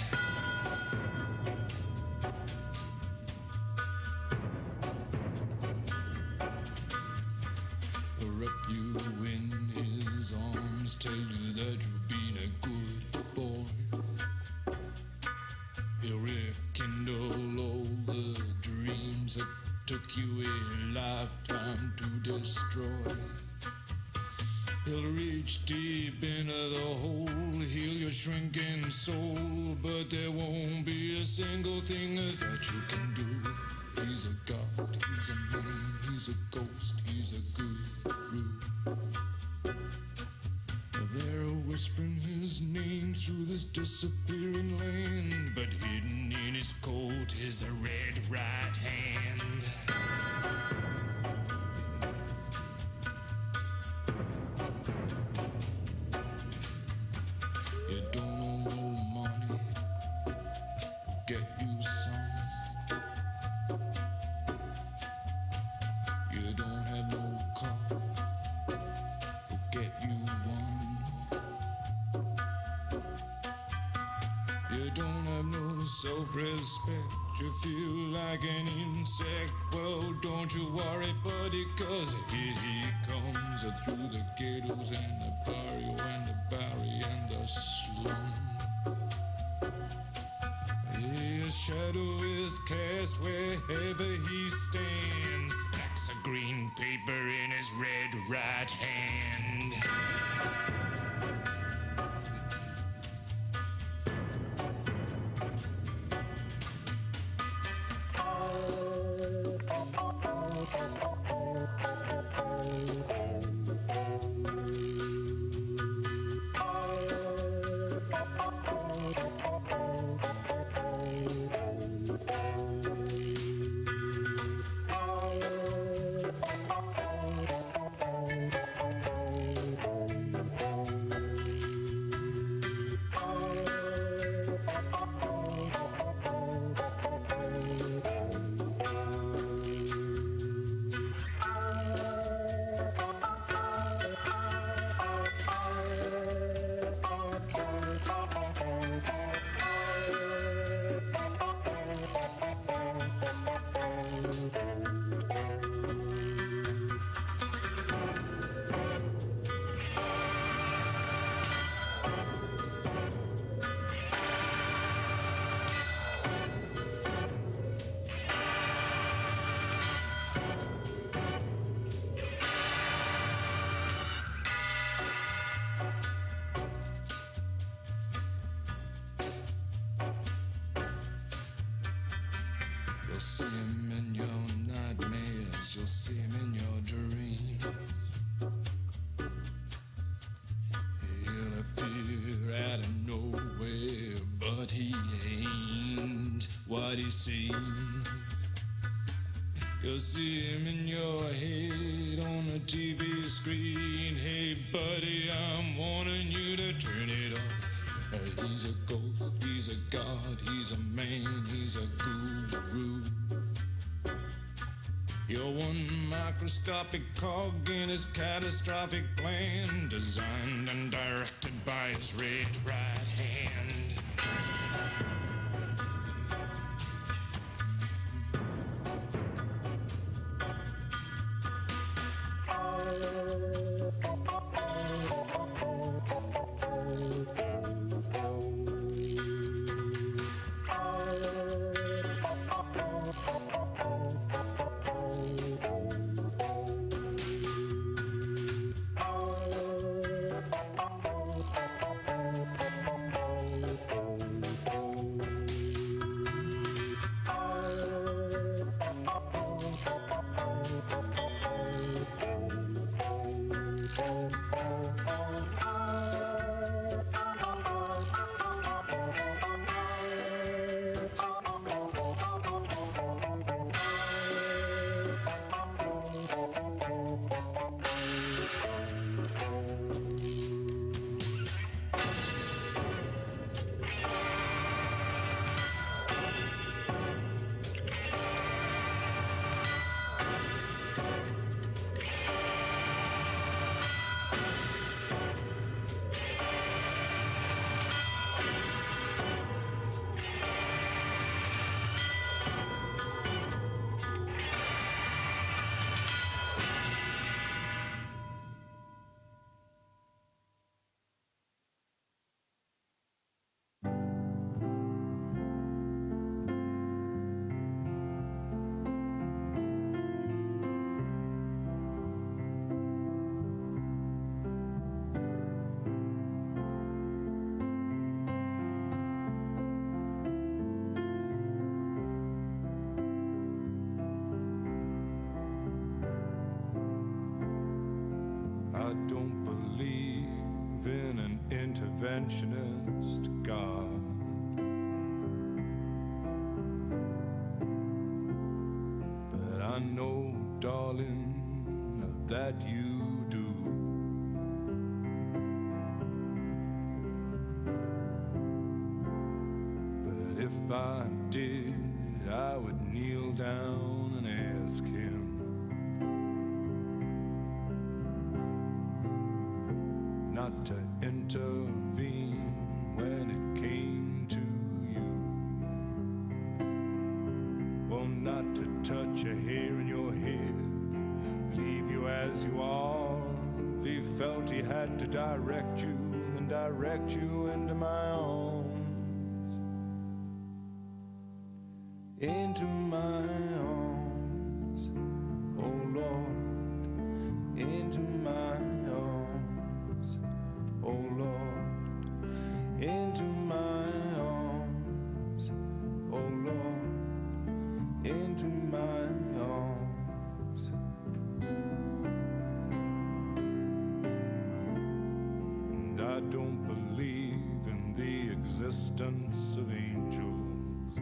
Wrap you in his arms, tell you that you've been a good boy. He'll rekindle all the dreams that took you a lifetime to destroy. He'll reach deep into the hole, heal your shrinking soul, but there won't be a single thing that you can do. He's a god, he's a man, he's a ghost, he's a guru. They're whispering his name through this disappearing land, but hidden in his coat is a red right hand. You don't know no money, get you some. You don't have no car, get you one. You don't have no self-respect, you feel like an insect. Well, don't you worry, buddy, cause here he comes through the ghettos and the barrio and the barry and the slum. His shadow is cast wherever he stands, stacks of green paper in his red right hand. You'll see him in your nightmares, you'll see him in your dreams. He'll appear out of nowhere, but he ain't what he seems. You'll see him in your head on a TV screen. Hey buddy, I'm warning you to turn it off. He's a ghost, he's a god, he's a man, he's a guru. You're one microscopic cog in his catastrophic plan, designed and directed by his red right hand. I don't believe in an interventionist God. But I know, darling, that you do. But if I did, I would kneel down and ask him not to intervene when it came to you. Well, not to touch a hair in your head, leave you as you are. If he felt he had to direct you, then direct you into my arms. Into my arms, oh Lord, into my arms. Oh Lord, into my arms. Oh Lord, into my arms. And I don't believe in the existence of angels.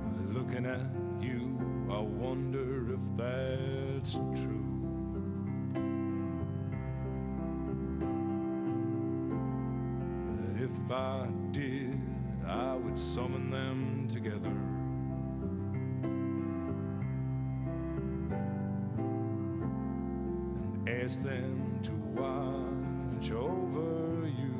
But looking at you, I wonder if that's true. But if I did, I would summon them together. And ask them to watch over you.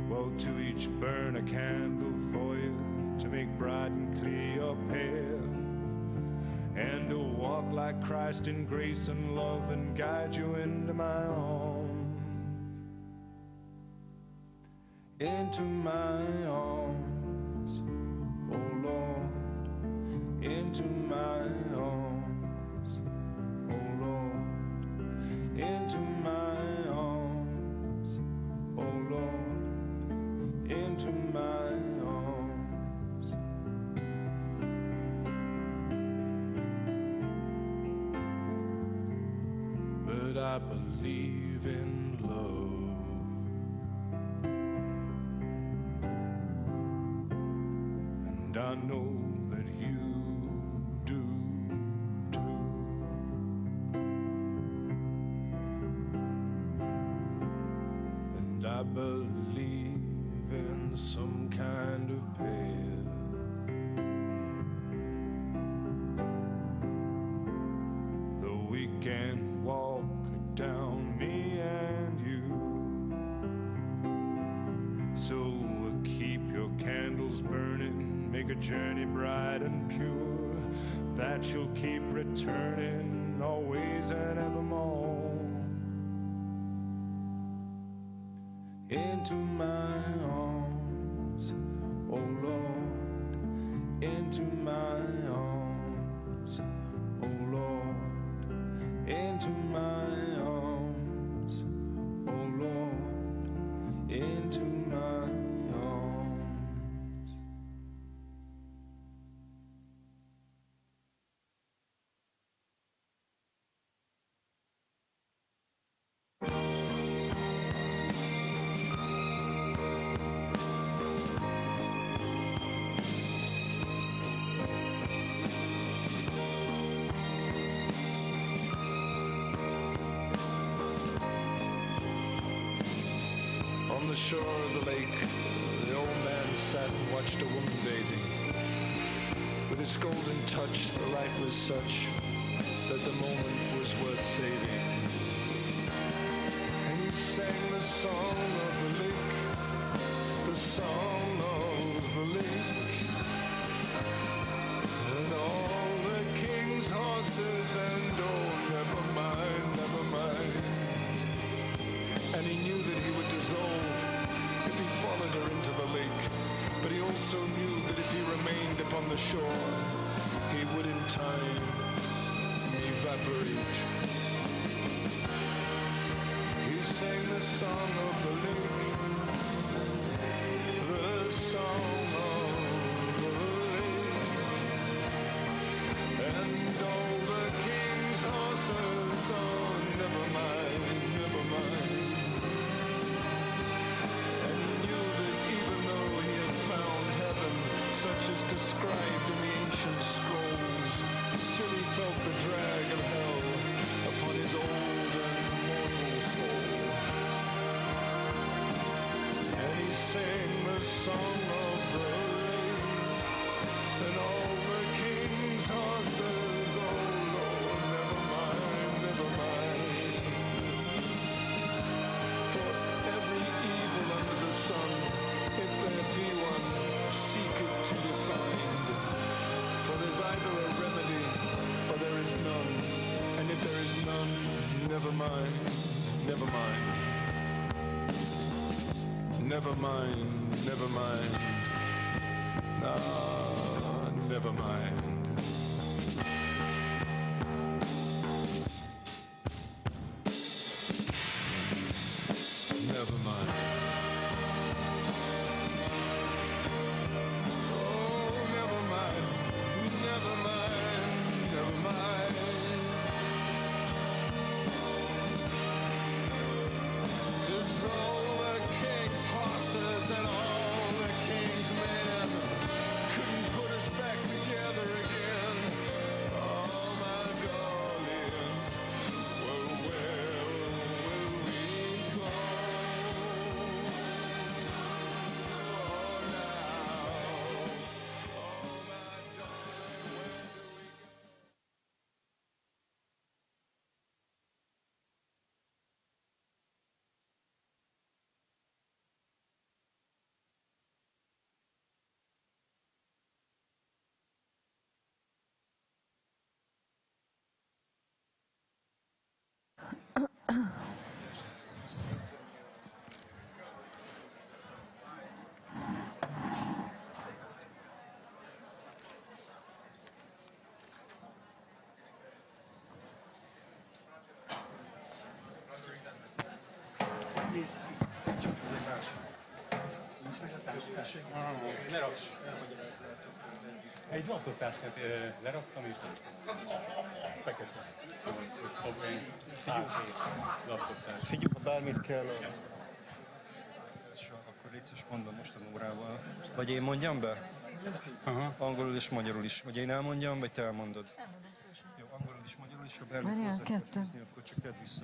Well, to each burn a candle for you, to make bright and clear your path, and to walk like Christ in grace and love and guide you into my arms. Into my arms, oh Lord, into my arms, oh Lord, into my arms, oh Lord, into my arms. But I believe in love. And I know that you do too. And I believe in some kind of path. Though we can walk down, me and you. So keep your candles burning, make a journey bright and pure, that you'll keep returning always and evermore. Into my arms, oh Lord, into my arms, oh Lord, into my arms, oh Lord, into my arms. shore of the lake, the old man sat and watched a woman bathing. With its golden touch, the light was such that the moment was worth saving. And he sang the song of the lake, the song of the lake. And all the king's horses and oh, never mind, never mind. And he knew that he would dissolve if he followed her into the lake. But he also knew that if he remained upon the shore, he would in time evaporate. He sang the song of the lake, the song of the lake. And all the king's horses, oh, never mind, never mind. And he knew that even though he had found heaven, such as described in the ancient scrolls, still he felt the drag of hell upon his old and mortal soul. And he sang the song of the lake, and all the king's horses, oh Lord, never mind, never mind. For every evil under the sun, if there be one, seek it to be found. For there's either a remedy or there is none. And if there is none, never mind, never mind. Never mind, never mind. Ah, never mind. Never mind. Oh, never mind, never mind, never mind. 'Cause all the king's horses and all the king's men couldn't put us back together again. Oh, my darling, well, where will we go? Ne rakss. Egy laptoptáskát leraktam, és fekete. Laptoptáskát. Figyelj, ha bármit kell, akkor légy szíves, mondom most a Nórával. Vagy én mondjam be? Aha. Angolul és magyarul is. Vagy én elmondjam, vagy te elmondod? Elmondom szívesen. Jó, angolul és magyarul is, ha bármit hozzá tudsz fűzni, akkor csak tedd vissza.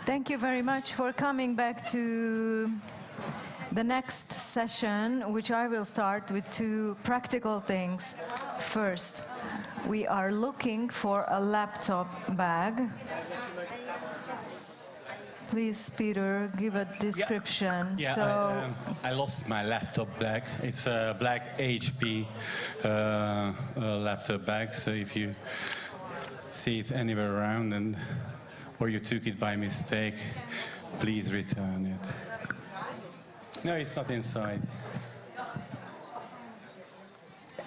Thank you very much for coming back to the next session, which I will start with two practical things. First, we are looking for a laptop bag. Please, Peter, give a description. Yeah, I lost my laptop bag. It's a black HP laptop bag. So if you see it anywhere around or you took it by mistake, please return it. No, it's not inside.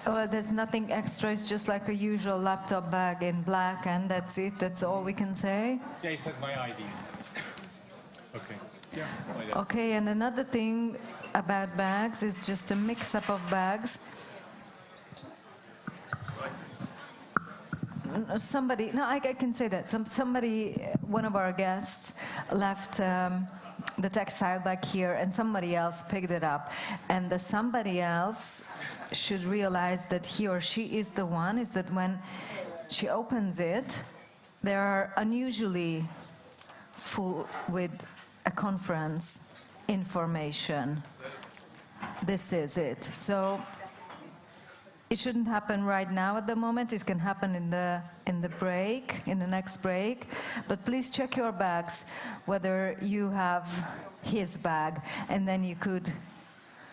Well, there's nothing extra. It's just like a usual laptop bag in black, and that's it. That's all we can say. Yeah, it has my ID. Okay. Yeah. Okay, and another thing about bags is just a mix-up of bags. Somebody, no, I can say that. Somebody, one of our guests, left the textile bag here, and somebody else picked it up. And the somebody else should realize that he or she is the one. Is that when she opens it, They are unusually full with a conference information. This is it. So it shouldn't happen right now at the moment. It can happen in the break, in the next break. But please check your bags whether you have his bag, and then you could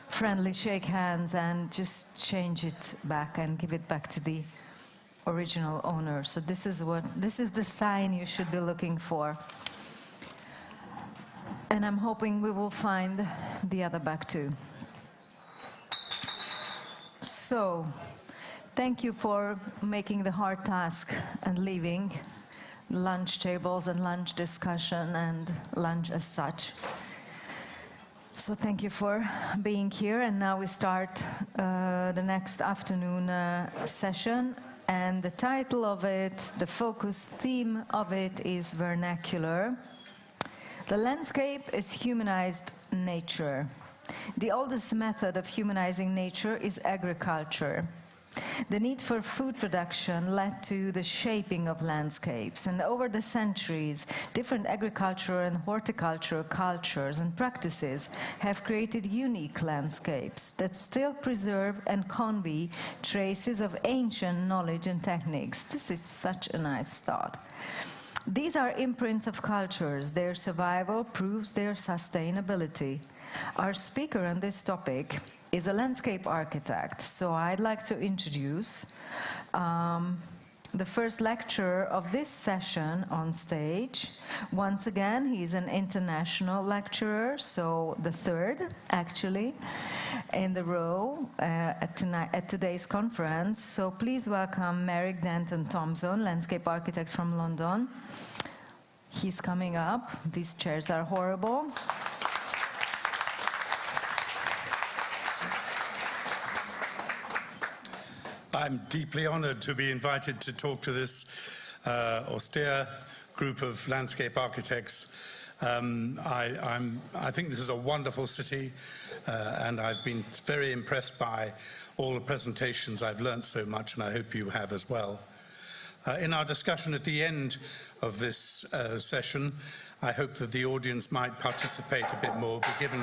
friendly shake hands and just change it back and give it back to the original owner. So this is the sign you should be looking for. And I'm hoping we will find the other bag too. So, thank you for making the hard task and leaving lunch tables and lunch discussion and lunch as such. So thank you for being here, and now we start the next afternoon session, and the title of it, the focus theme of it is vernacular. The landscape is humanized nature. The oldest method of humanizing nature is agriculture. The need for food production led to the shaping of landscapes, and over the centuries, different agricultural and horticultural cultures and practices have created unique landscapes that still preserve and convey traces of ancient knowledge and techniques. This is such a nice thought. These are imprints of cultures. Their survival proves their sustainability. Our speaker on this topic is a landscape architect, so I'd like to introduce the first lecturer of this session on stage. Once again, he's an international lecturer, so the third, actually, in the row at today's conference. So please welcome Merrick Denton Thompson, landscape architect from London. He's coming up. These chairs are horrible. I'm deeply honored to be invited to talk to this austere group of landscape architects. I think this is a wonderful city, and I've been very impressed by all the presentations. I've learned so much, and I hope you have as well. In our discussion at the end of this session, I hope that the audience might participate a bit more, be given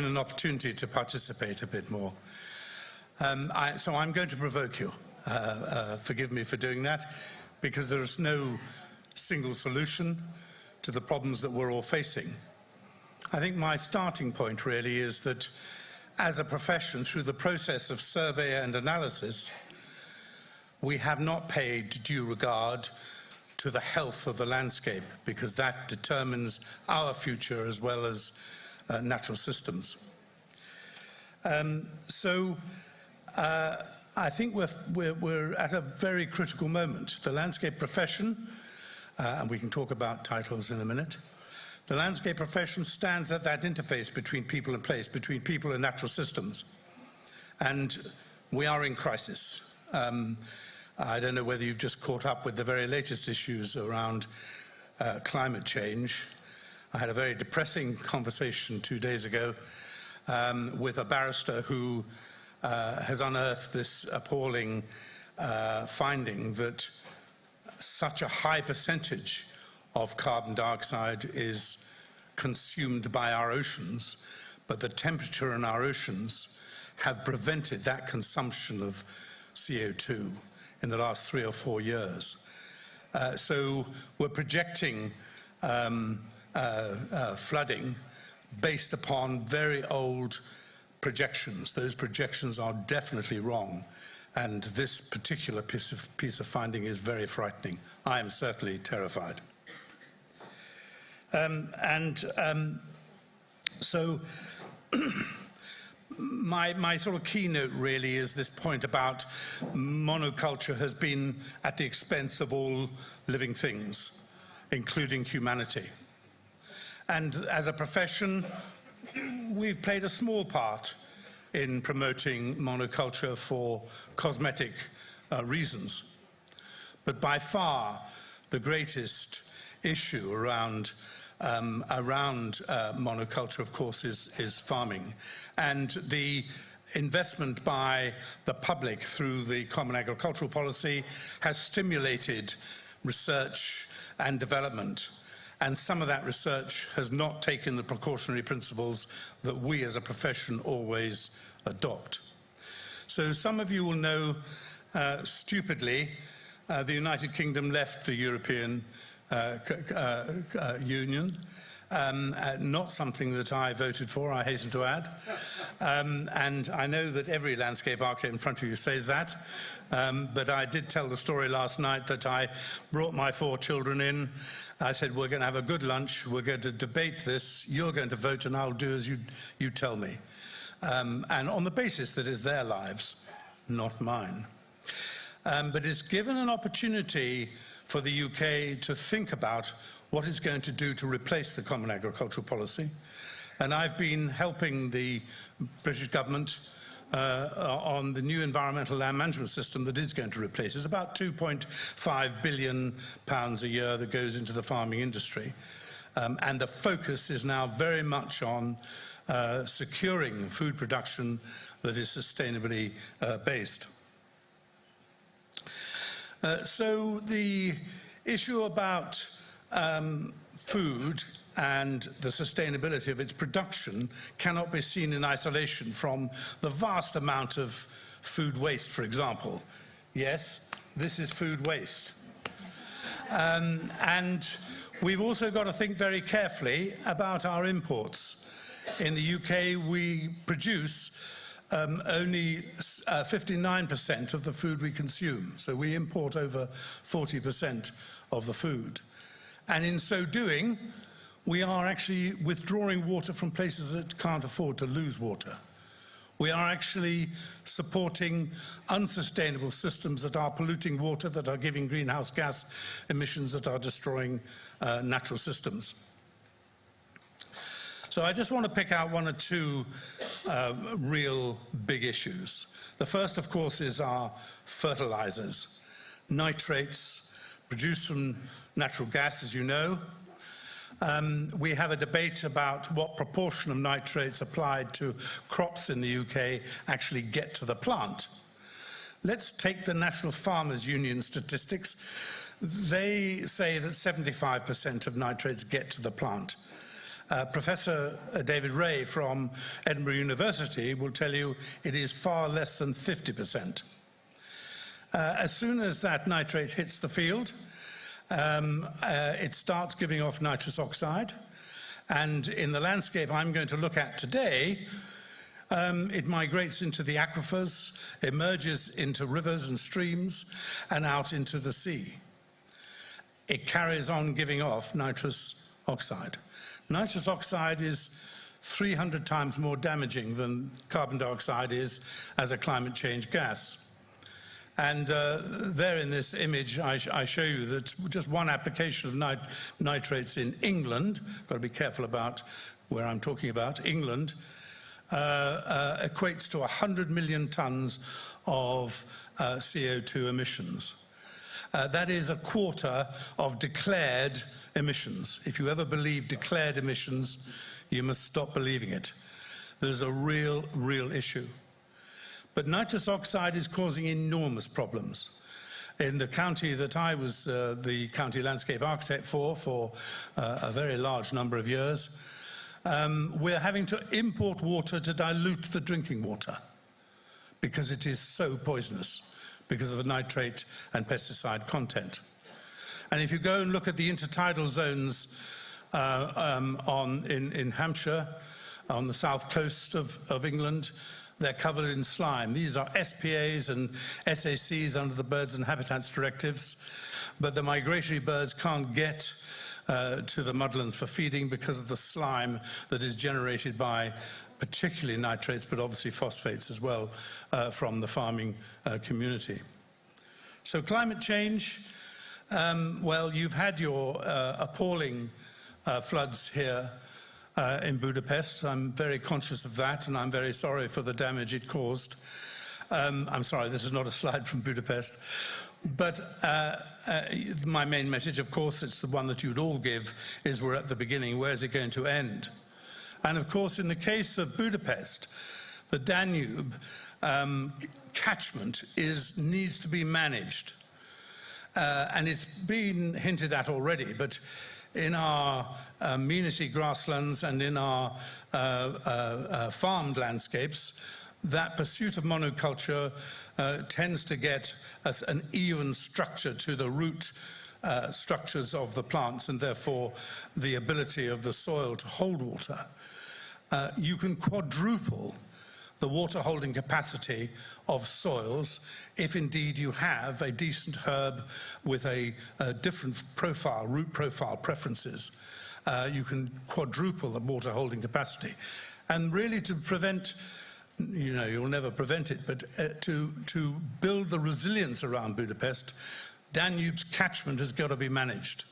an opportunity to participate a bit more. So I'm going to provoke you. Forgive me for doing that, because there is no single solution to the problems that we're all facing. I think my starting point really is that as a profession, through the process of survey and analysis, we have not paid due regard to the health of the landscape, because that determines our future as well as natural systems. I think we're at a very critical moment. The landscape profession, and we can talk about titles in a minute, the landscape profession stands at that interface between people and place, between people and natural systems. And we are in crisis. I don't know whether you've just caught up with the very latest issues around climate change. I had a very depressing conversation 2 days ago with a barrister who has unearthed this appalling finding that such a high percentage of carbon dioxide is consumed by our oceans, but the temperature in our oceans have prevented that consumption of CO2 in the last 3 or 4 years. So we're projecting flooding based upon very old projections. Those projections are definitely wrong, and this particular piece of finding is very frightening. I am certainly terrified. So my sort of keynote really is this point about monoculture has been at the expense of all living things, including humanity. And as a profession, we've played a small part in promoting monoculture for cosmetic reasons. But by far, the greatest issue around monoculture, of course, is farming. And the investment by the public through the Common Agricultural Policy has stimulated research and development. And some of that research has not taken the precautionary principles that we as a profession always adopt. So some of you will know, stupidly, the United Kingdom left the European Union. Not something that I voted for, I hasten to add. And I know that every landscape architect in front of you says that. But I did tell the story last night that I brought my 4 children in. I said, we're going to have a good lunch, we're going to debate this, you're going to vote, and I'll do as you tell me. And on the basis that it's their lives, not mine. But it's given an opportunity for the UK to think about what it's going to do to replace the Common Agricultural Policy. And I've been helping the British government on the new environmental land management system that is going to replace it. It's about £2.5 billion a year that goes into the farming industry. And the focus is now very much on securing food production that is sustainably based. So the issue about food and the sustainability of its production cannot be seen in isolation from the vast amount of food waste, for example. Yes, this is food waste. And we've also got to think very carefully about our imports. In the UK, we produce only 59% of the food we consume. So we import over 40% of the food. And in so doing, we are actually withdrawing water from places that can't afford to lose water. We are actually supporting unsustainable systems that are polluting water, that are giving greenhouse gas emissions, that are destroying natural systems. So I just want to pick out 1 or 2 real big issues. The first, of course, is our fertilizers. Nitrates produced from natural gas, as you know. We have a debate about what proportion of nitrates applied to crops in the UK actually get to the plant. Let's take the National Farmers Union statistics. They say that 75% of nitrates get to the plant. Professor David Ray from Edinburgh University will tell you it is far less than 50%. As soon as that nitrate hits the field, it starts giving off nitrous oxide, and in the landscape I'm going to look at today, it migrates into the aquifers, emerges into rivers and streams, and out into the sea. It carries on giving off nitrous oxide. Nitrous oxide is 300 times more damaging than carbon dioxide is as a climate change gas. And there in this image, I show you that just one application of nitrates in England, got to be careful about where I'm talking about, England, equates to 100 million tons of CO2 emissions. That is 1/4 of declared emissions. If you ever believe declared emissions, you must stop believing it. There's a real issue. But nitrous oxide is causing enormous problems. In the county that I was the county landscape architect for a very large number of years, we're having to import water to dilute the drinking water because it is so poisonous because of the nitrate and pesticide content. And if you go and look at the intertidal zones in Hampshire, on the south coast of England, they're covered in slime. These are SPAs and SACs under the Birds and Habitats Directives, but the migratory birds can't get to the mudlands for feeding because of the slime that is generated by particularly nitrates, but obviously phosphates as well, from the farming community. So climate change, well, you've had your appalling floods here in Budapest. I'm very conscious of that, and I'm very sorry for the damage it caused. I'm sorry, this is not a slide from Budapest. But my main message, of course, it's the one that you'd all give, is we're at the beginning. Where is it going to end? And of course, in the case of Budapest, the Danube catchment needs to be managed. And it's been hinted at already, but in our amenity grasslands and in our farmed landscapes, that pursuit of monoculture tends to get us an even structure to the root structures of the plants, and therefore the ability of the soil to hold water. You can quadruple the water holding capacity of soils if indeed you have a decent herb with a different profile, root profile preferences. You can quadruple the water holding capacity. And really to prevent, you know, you'll never prevent it, but to build the resilience around Budapest, Danube's catchment has got to be managed.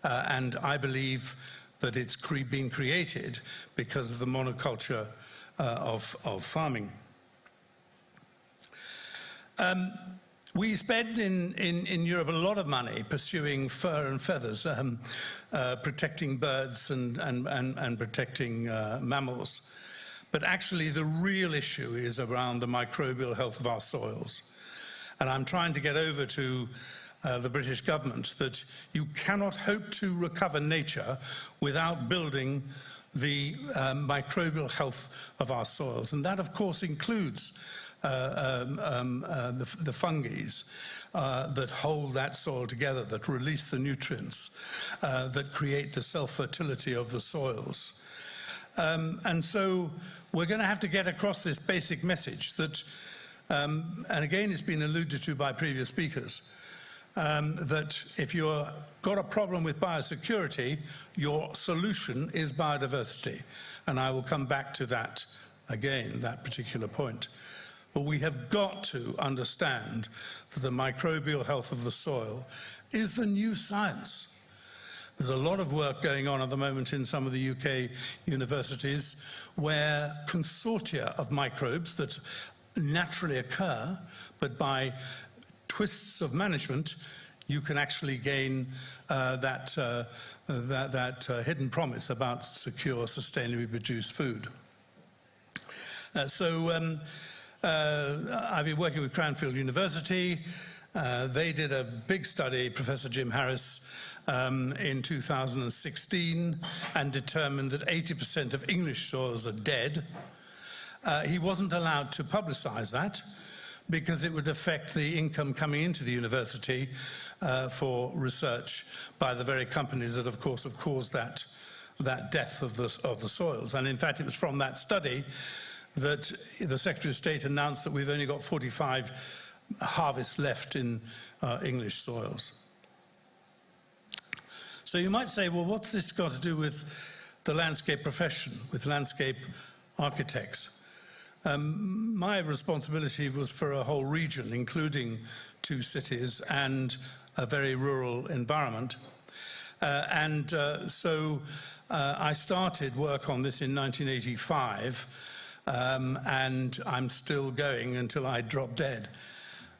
And I believe that it's been created because of the monoculture of farming. We spend in Europe a lot of money pursuing fur and feathers, protecting birds and protecting mammals. But actually the real issue is around the microbial health of our soils. And I'm trying to get over to the British government that you cannot hope to recover nature without building the microbial health of our soils. And that, of course, includes the fungi that hold that soil together, that release the nutrients, that create the self-fertility of the soils. And so we're going to have to get across this basic message that, and again it's been alluded to by previous speakers, that if you've got a problem with biosecurity, your solution is biodiversity. And I will come back to that again, that particular point. But we have got to understand that the microbial health of the soil is the new science. There's a lot of work going on at the moment in some of the UK universities where consortia of microbes that naturally occur, but by twists of management, you can actually gain that hidden promise about secure, sustainably produced food. I've been working with Cranfield University. They did a big study, Professor Jim Harris, in 2016, and determined that 80% of English soils are dead. He wasn't allowed to publicize that because it would affect the income coming into the university for research by the very companies that, of course, have caused that death of the soils. And in fact, it was from that study that the Secretary of State announced that we've only got 45 harvests left in English soils. So you might say, well, what's this got to do with the landscape profession, with landscape architects? My responsibility was for a whole region, including 2 cities and a very rural environment. So I started work on this in 1985, and I'm still going until I drop dead.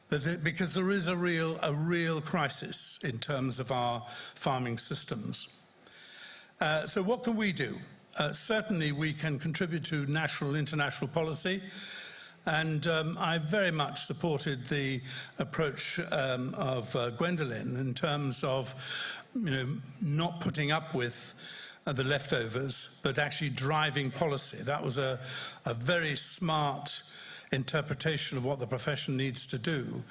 Because there is a real crisis in terms of our farming systems. So what can we do? Certainly we can contribute to national, international policy, and I very much supported the approach of Gwendolyn in terms of, you know, not putting up with the leftovers, but actually driving policy. That was a very smart interpretation of what the profession needs to do.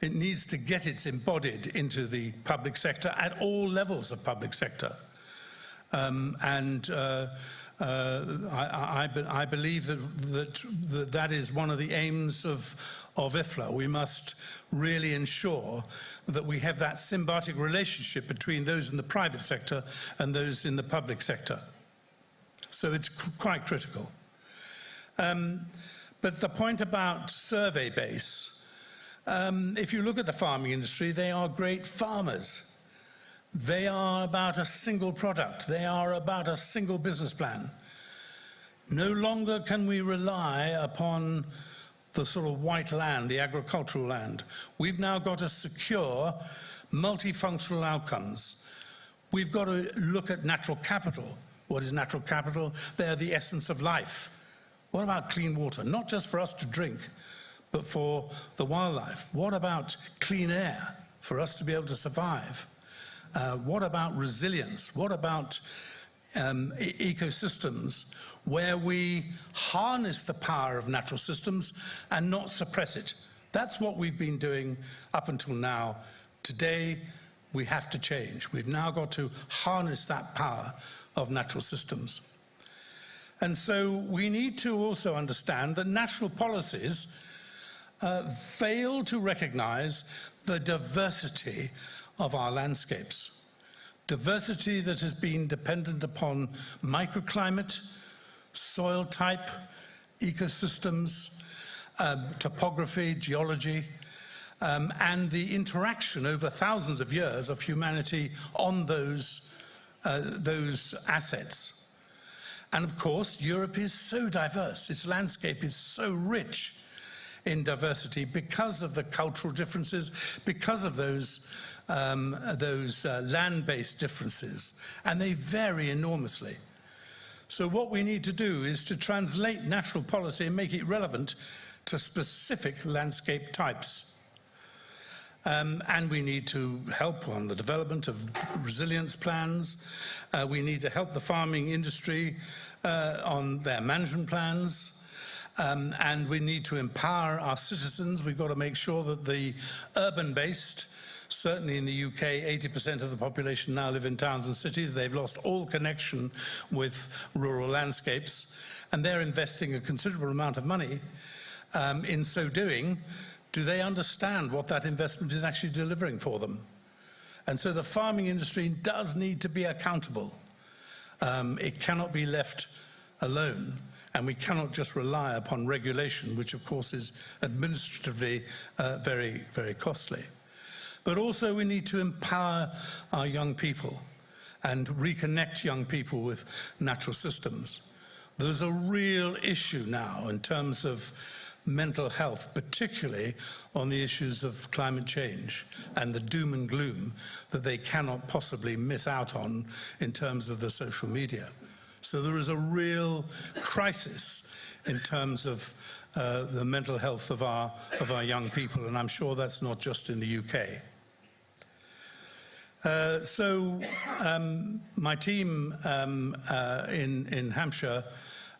It needs to get its embodied into the public sector at all levels of public sector. I believe that is one of the aims of Iflaeu. We must really ensure that we have that symbiotic relationship between those in the private sector and those in the public sector. So it's quite critical. But the point about survey base, if you look at the farming industry, they are great farmers. They are about a single product. They are about a single business plan. No longer can we rely upon the sort of white land, the agricultural land. We've now got to secure multifunctional outcomes. We've got to look at natural capital. What is natural capital? They are the essence of life. What about clean water? Not just for us to drink, but for the wildlife. What about clean air for us to be able to survive? What about resilience? What about ecosystems where we harness the power of natural systems and not suppress it? That's what we've been doing up until now. Today, we have to change. We've now got to harness that power of natural systems. And so we need to also understand that national policies fail to recognize the diversity of our landscapes. Diversity that has been dependent upon microclimate, soil type, ecosystems, topography, geology, and the interaction over thousands of years of humanity on those assets. And of course, Europe is so diverse. Its landscape is so rich in diversity because of the cultural differences, because of those land-based differences, and they vary enormously. So what we need to do is to translate national policy and make it relevant to specific landscape types. And we need to help on the development of resilience plans. We need to help the farming industry on their management plans. And we need to empower our citizens. We've got to make sure that the urban-based, certainly in the UK, 80% of the population now live in towns and cities. They've lost all connection with rural landscapes, and they're investing a considerable amount of money. In so doing, do they understand what that investment is actually delivering for them? And so the farming industry does need to be accountable. It cannot be left alone, and we cannot just rely upon regulation, which of course is administratively very, very costly. But also we need to empower our young people and reconnect young people with natural systems. There's a real issue now in terms of mental health, particularly on the issues of climate change and the doom and gloom that they cannot possibly miss out on in terms of the social media. So there is a real crisis in terms of the mental health of our young people, and I'm sure that's not just in the UK. My team in Hampshire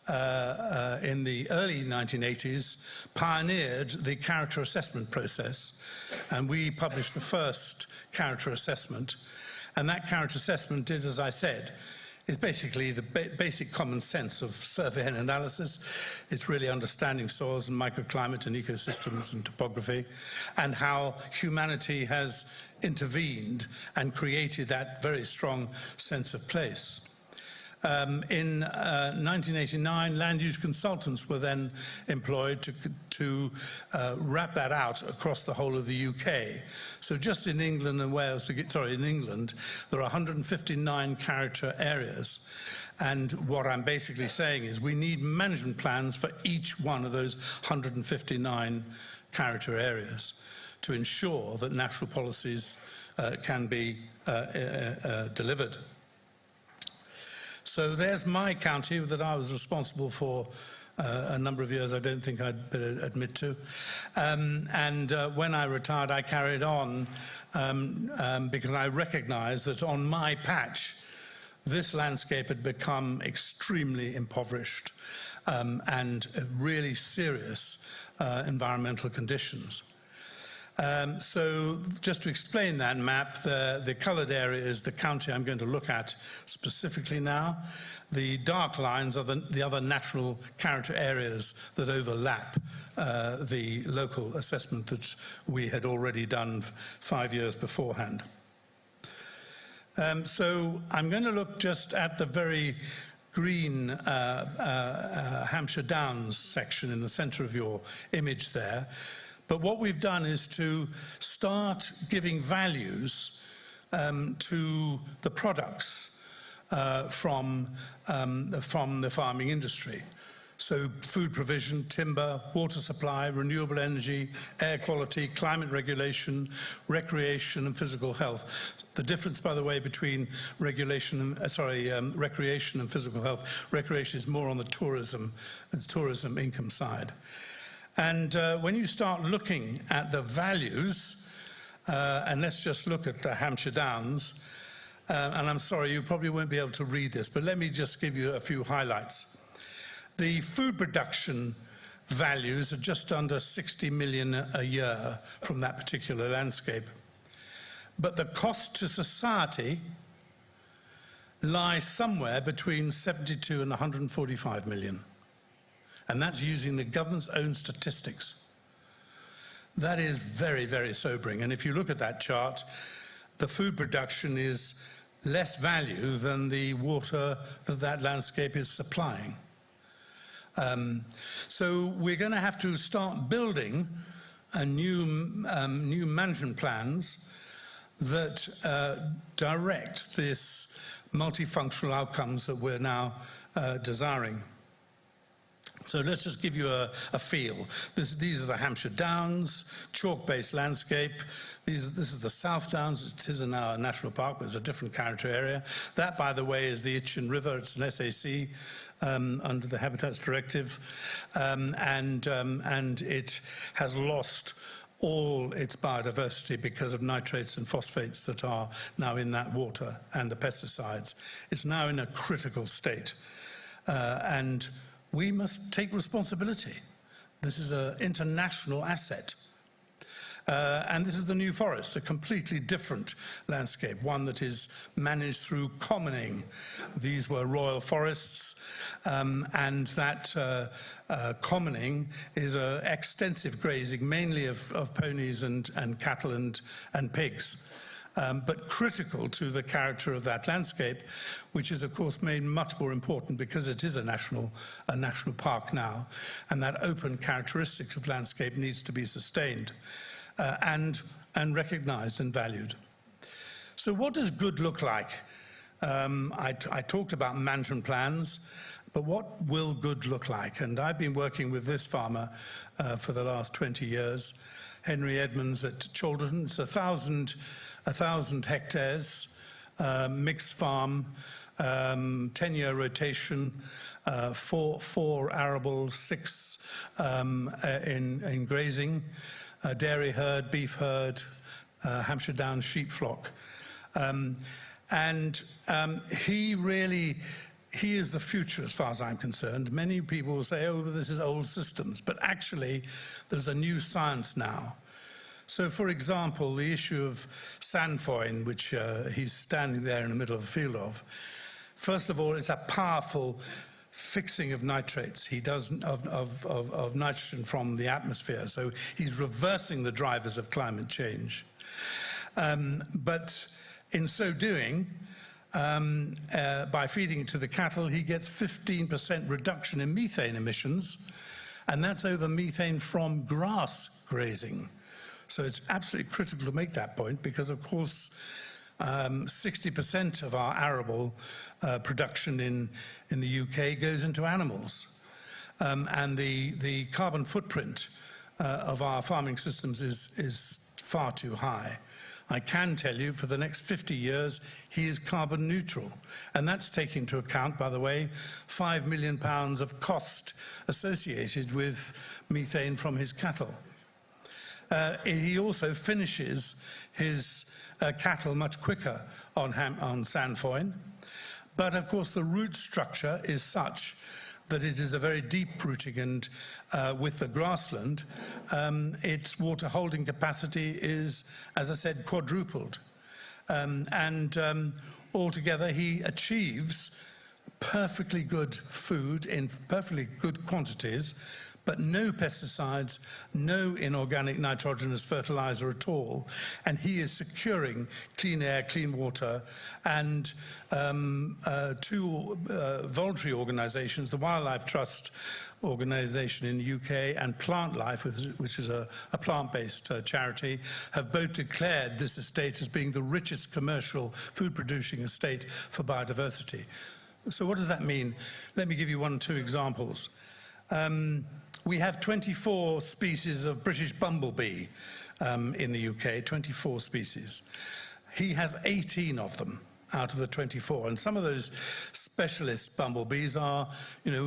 in the early 1980s pioneered the character assessment process, and we published the first character assessment. And that character assessment did, as I said, is basically the basic common sense of survey and analysis. It's really understanding soils and microclimate and ecosystems and topography, and how humanity has intervened and created that very strong sense of place. In 1989, land use consultants were then employed to wrap that out across the whole of the UK. So just in England and Wales, in England, there are 159 character areas. And what I'm basically saying is we need management plans for each one of those 159 character areas to ensure that natural policies can be delivered. So there's my county that I was responsible for a number of years I don't think I'd better admit to. When I retired, I carried on because I recognized that on my patch, this landscape had become extremely impoverished and really serious environmental conditions. So just to explain that map, the coloured area is the county I'm going to look at specifically now. The dark lines are the other natural character areas that overlap the local assessment that we had already done 5 years beforehand. So I'm going to look just at the very green Hampshire Downs section in the centre of your image there. But what we've done is to start giving values to the products from the farming industry. So food provision, timber, water supply, renewable energy, air quality, climate regulation, recreation and physical health. The difference, by the way, between recreation and physical health, recreation is more on the tourism income side. And when you start looking at the values, and let's just look at the Hampshire Downs, and I'm sorry, you probably won't be able to read this, but let me just give you a few highlights. The food production values are just under 60 million a year from that particular landscape. But the cost to society lies somewhere between 72 and 145 million. And that's using the government's own statistics. That is very, very sobering. And if you look at that chart, the food production is less value than the water that that landscape is supplying. So we're going to have to start building a new management plans that direct this multifunctional outcomes that we're now desiring. So let's just give you a feel. These are the Hampshire Downs, chalk-based landscape. This is the South Downs. It is now a national park, but it's a different character area. That, by the way, is the Itchen River. It's an SAC under the Habitats Directive, and it has lost all its biodiversity because of nitrates and phosphates that are now in that water and the pesticides. It's now in a critical state, and we must take responsibility. This is an international asset. And this is the New Forest, a completely different landscape, one that is managed through commoning. These were royal forests, and that commoning is extensive grazing, mainly of ponies and cattle and pigs. But critical to the character of that landscape, which is of course made much more important because it is a national park now, and that open characteristics of landscape needs to be sustained and recognised and valued. So what does good look like? I talked about management plans, but what will good look like? And I've been working with this farmer for the last 20 years, Henry Edmonds at Chalderton. It's 1,000 hectares, mixed farm, 10-year rotation, four arable, 6 in grazing, dairy herd, beef herd, Hampshire Downs sheep flock. He is the future as far as I'm concerned. Many people will say, oh, this is old systems, but actually there's a new science now. So, for example, the issue of sandfoin, which he's standing there in the middle of the field of, first of all, it's a powerful fixing of nitrates. He does of nitrogen from the atmosphere, so he's reversing the drivers of climate change. But in so doing, by feeding it to the cattle, he gets 15% reduction in methane emissions, and that's over methane from grass grazing. So it's absolutely critical to make that point because, of course, 60% of our arable production in the UK goes into animals. And the carbon footprint of our farming systems is far too high. I can tell you for the next 50 years, he is carbon neutral. And that's taking into account, by the way, £5 million of cost associated with methane from his cattle. He also finishes his cattle much quicker on sandfoin. But of course the root structure is such that it is a very deep rooting, and with the grassland, its water holding capacity is, as I said, quadrupled. Altogether he achieves perfectly good food in perfectly good quantities, but no pesticides, no inorganic nitrogenous fertilizer at all. And he is securing clean air, clean water, and 2 voluntary organisations, the Wildlife Trust organisation in the UK and Plant Life, which is a plant-based charity, have both declared this estate as being the richest commercial food-producing estate for biodiversity. So what does that mean? Let me give you 1 or 2 examples. We have 24 species of British bumblebee in the UK, 24 species. He has 18 of them out of the 24, and some of those specialist bumblebees are,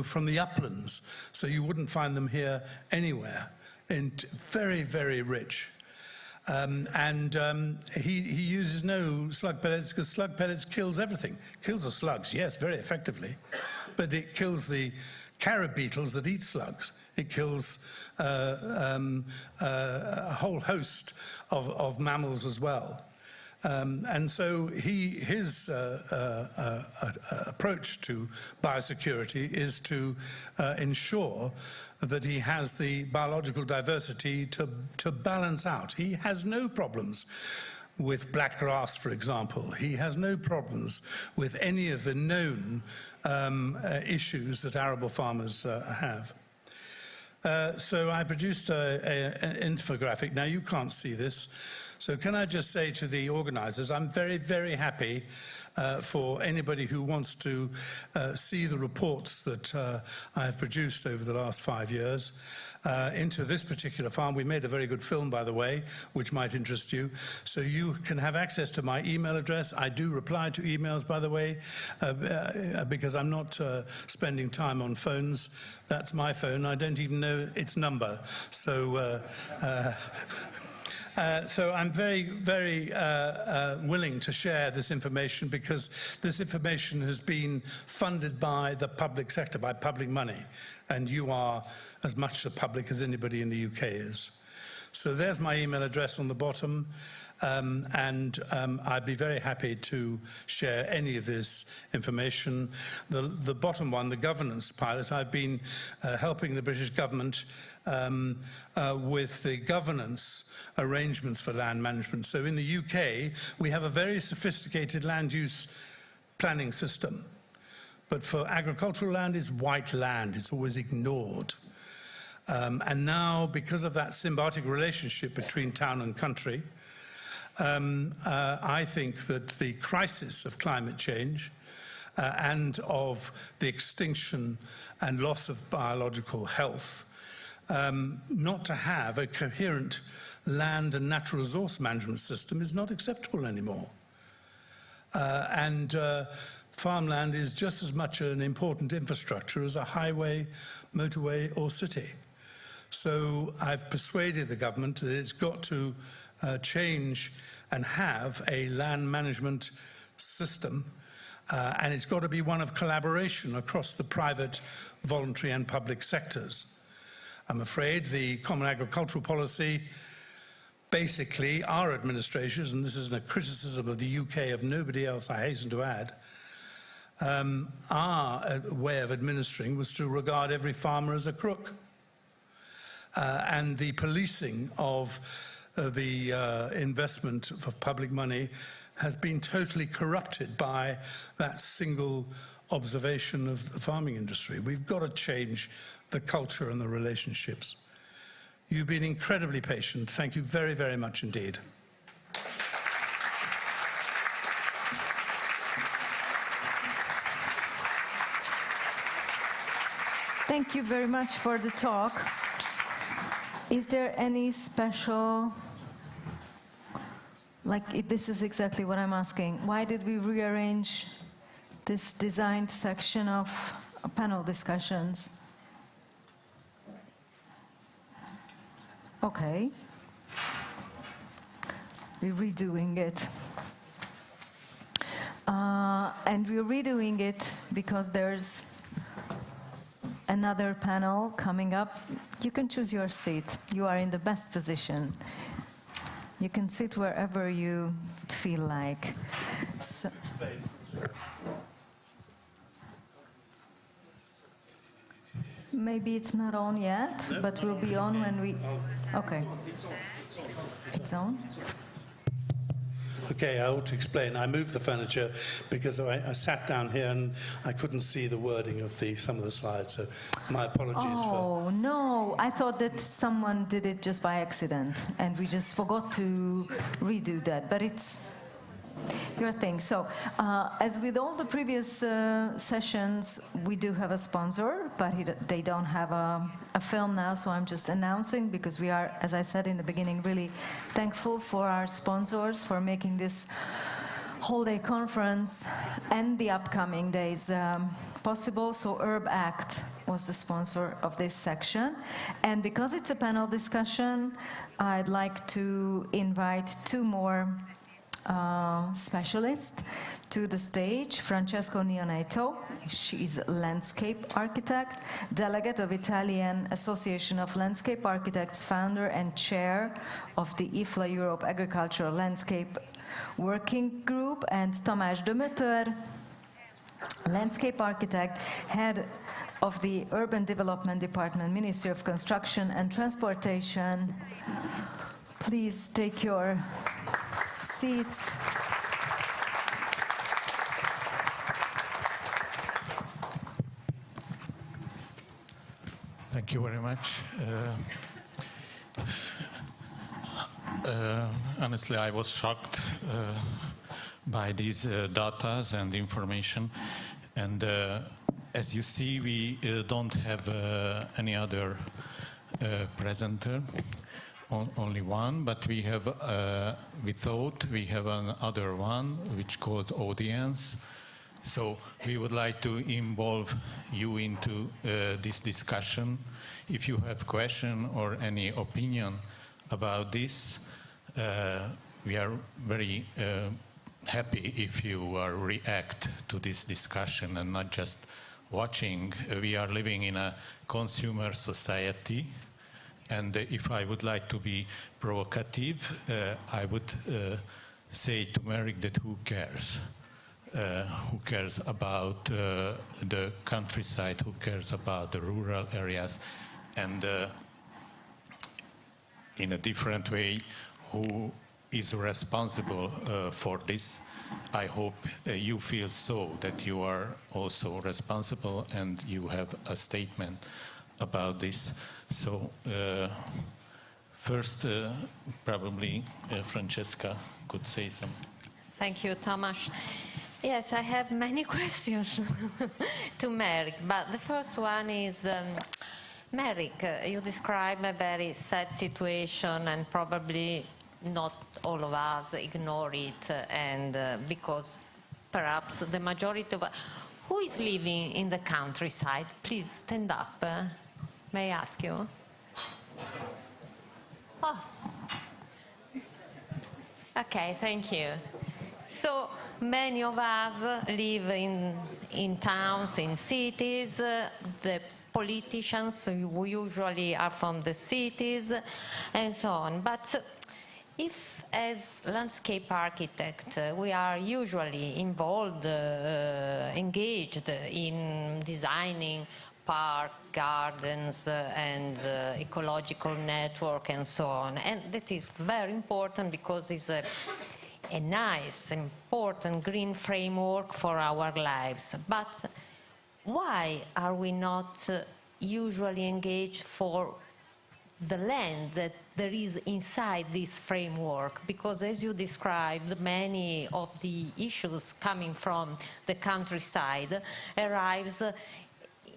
from the uplands, so you wouldn't find them here anywhere, and very, very rich. He uses no slug pellets because slug pellets kills everything. Kills the slugs, yes, very effectively, but it kills the carib beetles that eat slugs. It kills a whole host of mammals as well. And so his approach to biosecurity is to ensure that he has the biological diversity to balance out. He has no problems with black grass, for example. He has no problems with any of the known issues that arable farmers have. So I produced an infographic. Now, you can't see this. So can I just say to the organizers, I'm very, very happy for anybody who wants to see the reports that I have produced over the last 5 years into this particular farm. We made a very good film, by the way, which might interest you. So you can have access to my email address. I do reply to emails, by the way, because I'm not spending time on phones. That's my phone. I don't even know its number. So so I'm very, very willing to share this information because this information has been funded by the public sector, by public money, and you are as much the public as anybody in the UK is. So there's my email address on the bottom, and I'd be very happy to share any of this information. The bottom one, the governance pilot, I've been helping the British government with the governance arrangements for land management. So in the UK, we have a very sophisticated land use planning system. But for agricultural land, it's white land. It's always ignored. And now, because of that symbiotic relationship between town and country, I think that the crisis of climate change and of the extinction and loss of biological health, not to have a coherent land and natural resource management system is not acceptable anymore. Farmland is just as much an important infrastructure as a highway, motorway or city. So I've persuaded the government that it's got to change and have a land management system, and it's got to be one of collaboration across the private, voluntary and public sectors. I'm afraid the Common Agricultural Policy, basically our administrations, and this is a criticism of the UK of nobody else, I hasten to add, our way of administering was to regard every farmer as a crook. And the policing of the investment of public money has been totally corrupted by that single observation of the farming industry. We've got to change the culture and the relationships. You've been incredibly patient. Thank you very, very much indeed. Thank you very much for the talk. Is there any special, this is exactly what I'm asking. Why did we rearrange this designed section of panel discussions? Okay. We're redoing it. And we're redoing it because there's another panel coming up. You can choose your seat. You are in the best position. You can sit wherever you feel like. So, maybe it's not on yet, but will be on when we... Okay. It's on? Okay, I ought to explain. I moved the furniture because I sat down here and I couldn't see the wording of some of the slides, so my apologies for... Oh, no. I thought that someone did it just by accident and we just forgot to redo that, but it's your thing. So, as with all the previous sessions, we do have a sponsor, but they don't have a film now, so I'm just announcing, because we are, as I said in the beginning, really thankful for our sponsors for making this whole day conference and the upcoming days possible. So Herb Act was the sponsor of this section. And because it's a panel discussion, I'd like to invite two more specialists to the stage. Francesco Neonato, she's a landscape architect, delegate of Italian Association of Landscape Architects, founder and chair of the Iflaeu Europe Agricultural Landscape Working Group, and Tamás Dömötör, landscape architect, head of the Urban Development Department, Ministry of Construction and Transportation. Please take your seats. Thank you very much. Honestly, I was shocked by these data and information. And as you see, we don't have any other presenter, only one, but we have, we thought we have another one, which called audience. So we would like to involve you into this discussion. If you have question or any opinion about this, we are very happy if you react to this discussion and not just watching. We are living in a consumer society, and if I would like to be provocative, I would say to Merrick that who cares? Who cares about the countryside? Who cares about the rural areas? And in a different way, who is responsible for this? I hope you feel so, that you are also responsible and you have a statement about this. So first, probably Francesca could say something. Thank you, Tomasz. Yes, I have many questions to Merrick, but the first one is, Merrick, you describe a very sad situation, and probably not all of us ignore it, and because perhaps the majority of us, who is living in the countryside? Please stand up. May I ask you? Oh. Okay, thank you. So many of us live in towns, in cities. The politicians who usually are from the cities, and so on. But if, as landscape architects, we are usually involved, engaged in designing park, gardens, and ecological network, and so on, and that is very important because it's a nice, important green framework for our lives. But why are we not usually engaged for the land that there is inside this framework? Because as you described, many of the issues coming from the countryside arrives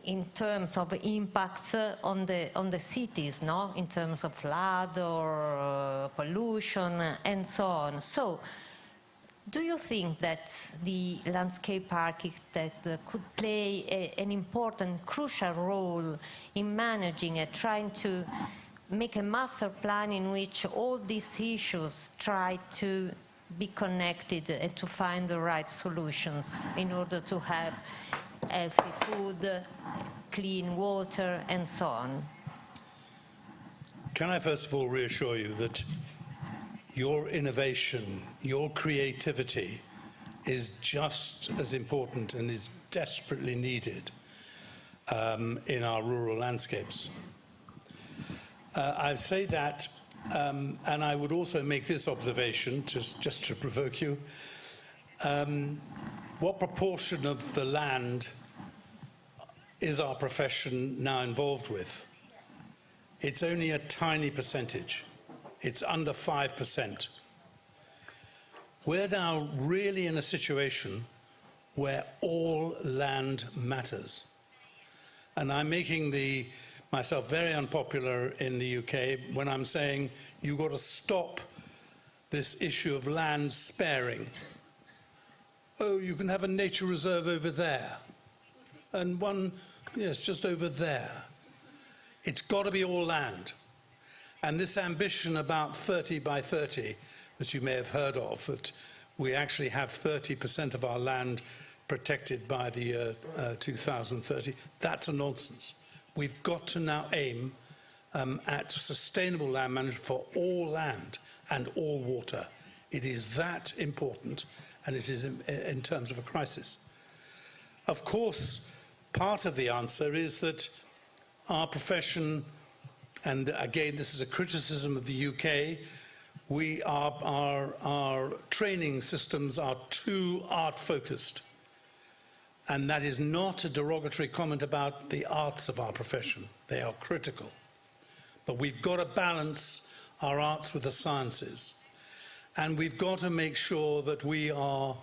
in terms of impacts on the cities, no? In terms of flood or pollution and so on. So, do you think that the landscape architect could play an important, crucial role in managing and trying to make a master plan in which all these issues try to be connected and to find the right solutions in order to have healthy food, clean water, and so on? Can I first of all reassure you that your innovation, your creativity is just as important and is desperately needed in our rural landscapes. I say that, and I would also make this observation, just to provoke you. What proportion of the land is our profession now involved with? It's only a tiny percentage. It's under 5%. We're now really in a situation where all land matters. And I'm making myself very unpopular in the UK when I'm saying you've got to stop this issue of land sparing. Oh, you can have a nature reserve over there. And one, yes, just over there. It's got to be all land. And this ambition about 30 by 30 that you may have heard of, that we actually have 30% of our land protected by the year 2030, that's a nonsense. We've got to now aim at sustainable land management for all land and all water. It is that important, and it is in terms of a crisis. Of course, part of the answer is that our profession, and again, this is a criticism of the UK, our training systems are too art-focused. And that is not a derogatory comment about the arts of our profession. They are critical. But we've got to balance our arts with the sciences. And we've got to make sure that we are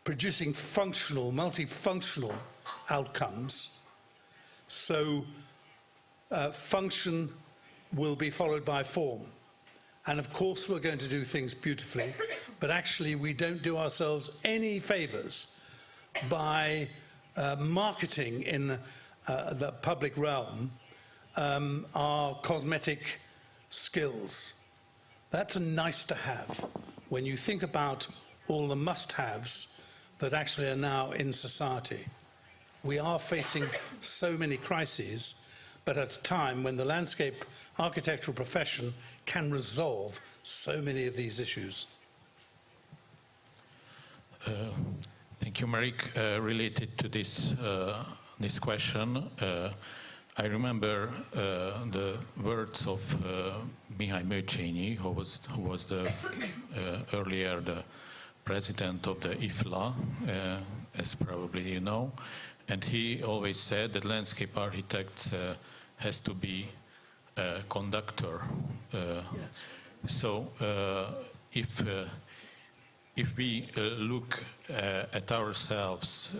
producing functional, multifunctional outcomes. So function will be followed by form. And of course we're going to do things beautifully, but actually we don't do ourselves any favors by marketing in the public realm our cosmetic skills. That's a nice to have when you think about all the must-haves that actually are now in society. We are facing so many crises, but at a time when the landscape architectural profession can resolve so many of these issues. Thank you, Marek. Related to this question, I remember the words of Mihály Mőcsényi, who was the earlier the president of the Ifla, as probably you know, and he always said that landscape architects has to be a conductor. Yes. So if we look at ourselves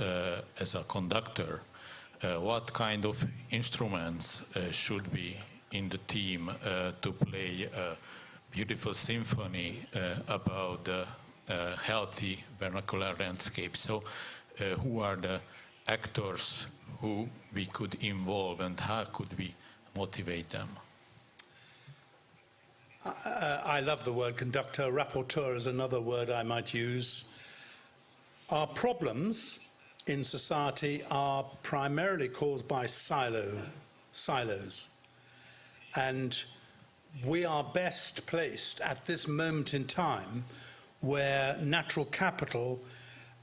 as a conductor, what kind of instruments should be in the team to play a beautiful symphony about the healthy vernacular landscape? So who are the actors who we could involve, and how could we motivate them? I love the word conductor. Rapporteur is another word I might use. Our problems in society are primarily caused by silos. And we are best placed at this moment in time where natural capital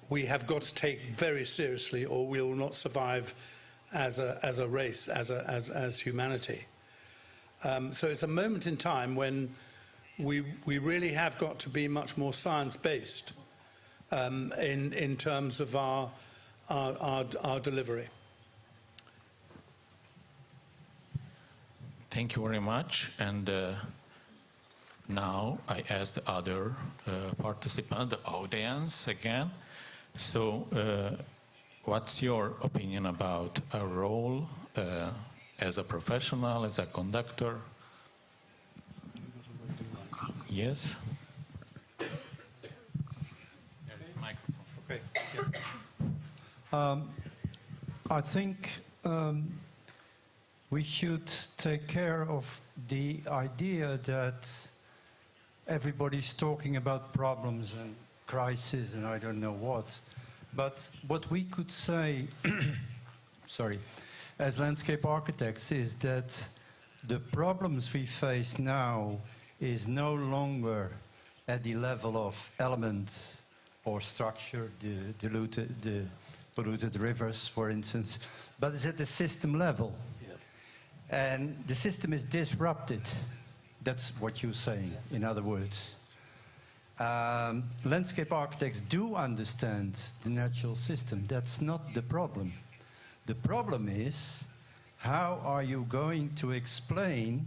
we have got to take very seriously, or we will not survive as a race, as humanity. So it's a moment in time when we really have got to be much more science-based in terms of our delivery. Thank you very much. And now I ask the other participant, the audience again. So what's your opinion about our role as a professional, as a conductor? Yes? There's a microphone. Okay. I think we should take care of the idea that everybody's talking about problems and crisis and I don't know what. But what we could say, sorry, as landscape architects is that the problems we face now is no longer at the level of element or structure, the polluted rivers, for instance, but it's at the system level. Yep. And the system is disrupted. That's what you're saying, in other words. Landscape architects do understand the natural system. That's not the problem. The problem is, how are you going to explain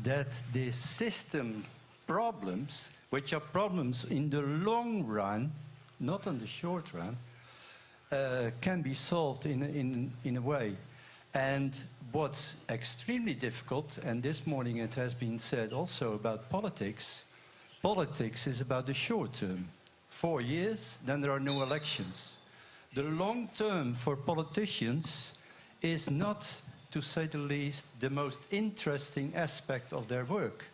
that the system problems which are problems in the long run, not in the short run, can be solved in a way. And what's extremely difficult, and this morning it has been said also about politics, politics is about the short term. 4 years, then there are no elections. The long term for politicians is not, to say the least, the most interesting aspect of their work.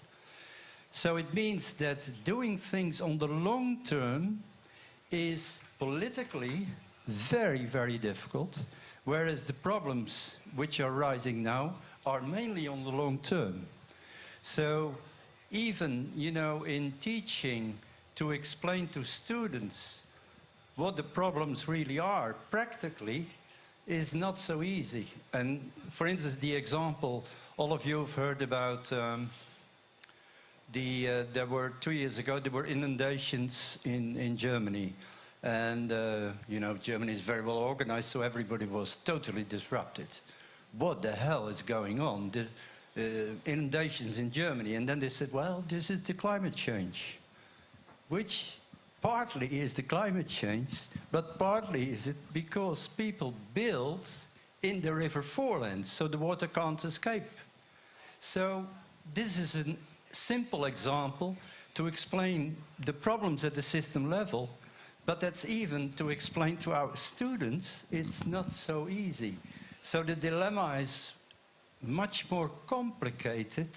So it means that doing things on the long term is politically very, very difficult, whereas the problems which are rising now are mainly on the long term. So even, you know, in teaching, to explain to students what the problems really are practically is not so easy. And for instance, the example, all of you have heard about there were 2 years ago, there were inundations in Germany. And, you know, Germany is very well organized, so everybody was totally disrupted. What the hell is going on? The inundations in Germany. And then they said, well, this is the climate change, which partly is the climate change, but partly is it because people build in the river forelands, so the water can't escape. So this is a simple example to explain the problems at the system level, but that's even to explain to our students, it's not so easy. So the dilemma is much more complicated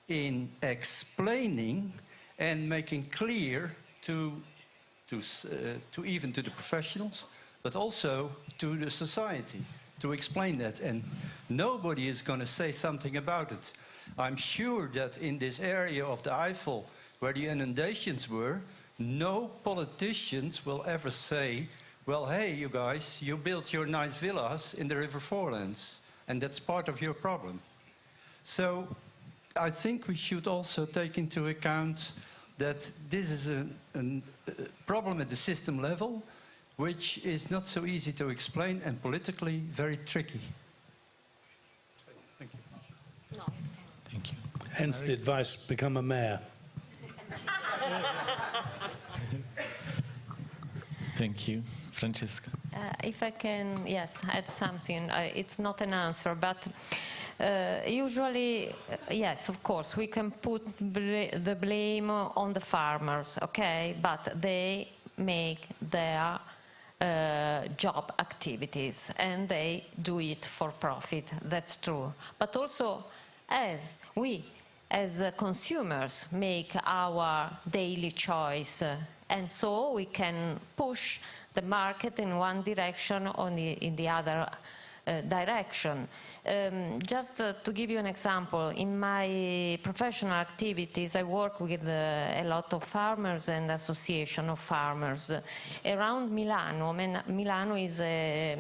in explaining and making clear to even to the professionals, but also to the society, to explain that. And nobody is going to say something about it. I'm sure that in this area of the Eifel, where the inundations were, no politicians will ever say, well, hey, you guys, you built your nice villas in the river forelands, and that's part of your problem. So I think we should also take into account that this is a problem at the system level, which is not so easy to explain and politically very tricky. Thank you. No. Thank you. Hence the advice, become a mayor. Thank you. Francesca. If I can, yes, add something. It's not an answer, but usually, yes, of course, we can put the blame on the farmers, okay? But they make their job activities and they do it for profit. That's true. But also, as we, as consumers, make our daily choice, and so we can push the market in one direction or in the other direction. Just to give you an example, in my professional activities, I work with a lot of farmers and association of farmers. Around Milano, Milano is a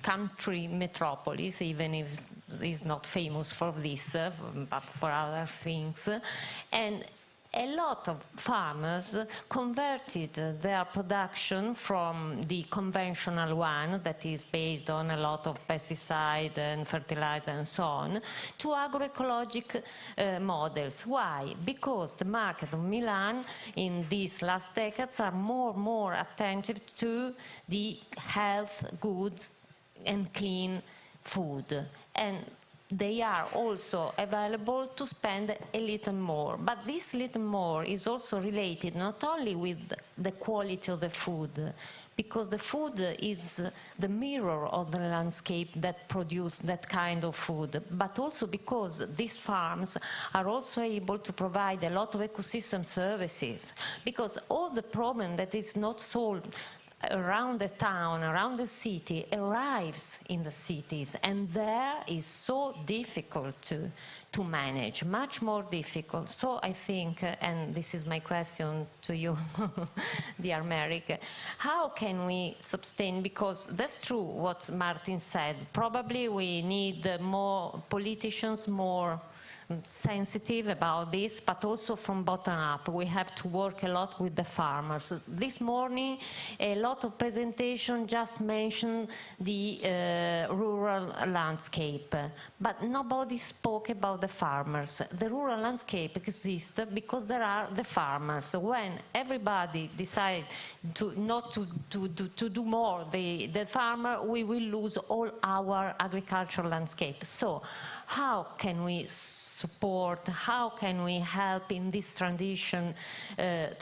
country metropolis, even if it's not famous for this, but for other things. And a lot of farmers converted their production from the conventional one that is based on a lot of pesticide and fertilizer and so on to agroecologic models. Why? Because the market of Milan in these last decades are more attentive to the health, goods and clean food. And they are also available to spend a little more. But this little more is also related not only with the quality of the food, because the food is the mirror of the landscape that produce that kind of food, but also because these farms are also able to provide a lot of ecosystem services, because all the problem that is not solved around the town, around the city, arrives in the cities, and there is so difficult to manage, much more difficult. So I think, and this is my question to you, dear Merrick, how can we sustain, because that's true what Martin said, probably we need more politicians, more sensitive about this, but also from bottom up. We have to work a lot with the farmers. This morning, a lot of presentation just mentioned the rural landscape, but nobody spoke about the farmers. The rural landscape exists because there are the farmers. When everybody decides not to do more the farmer, we will lose all our agricultural landscape. So how can we support, how can we help in this transition, the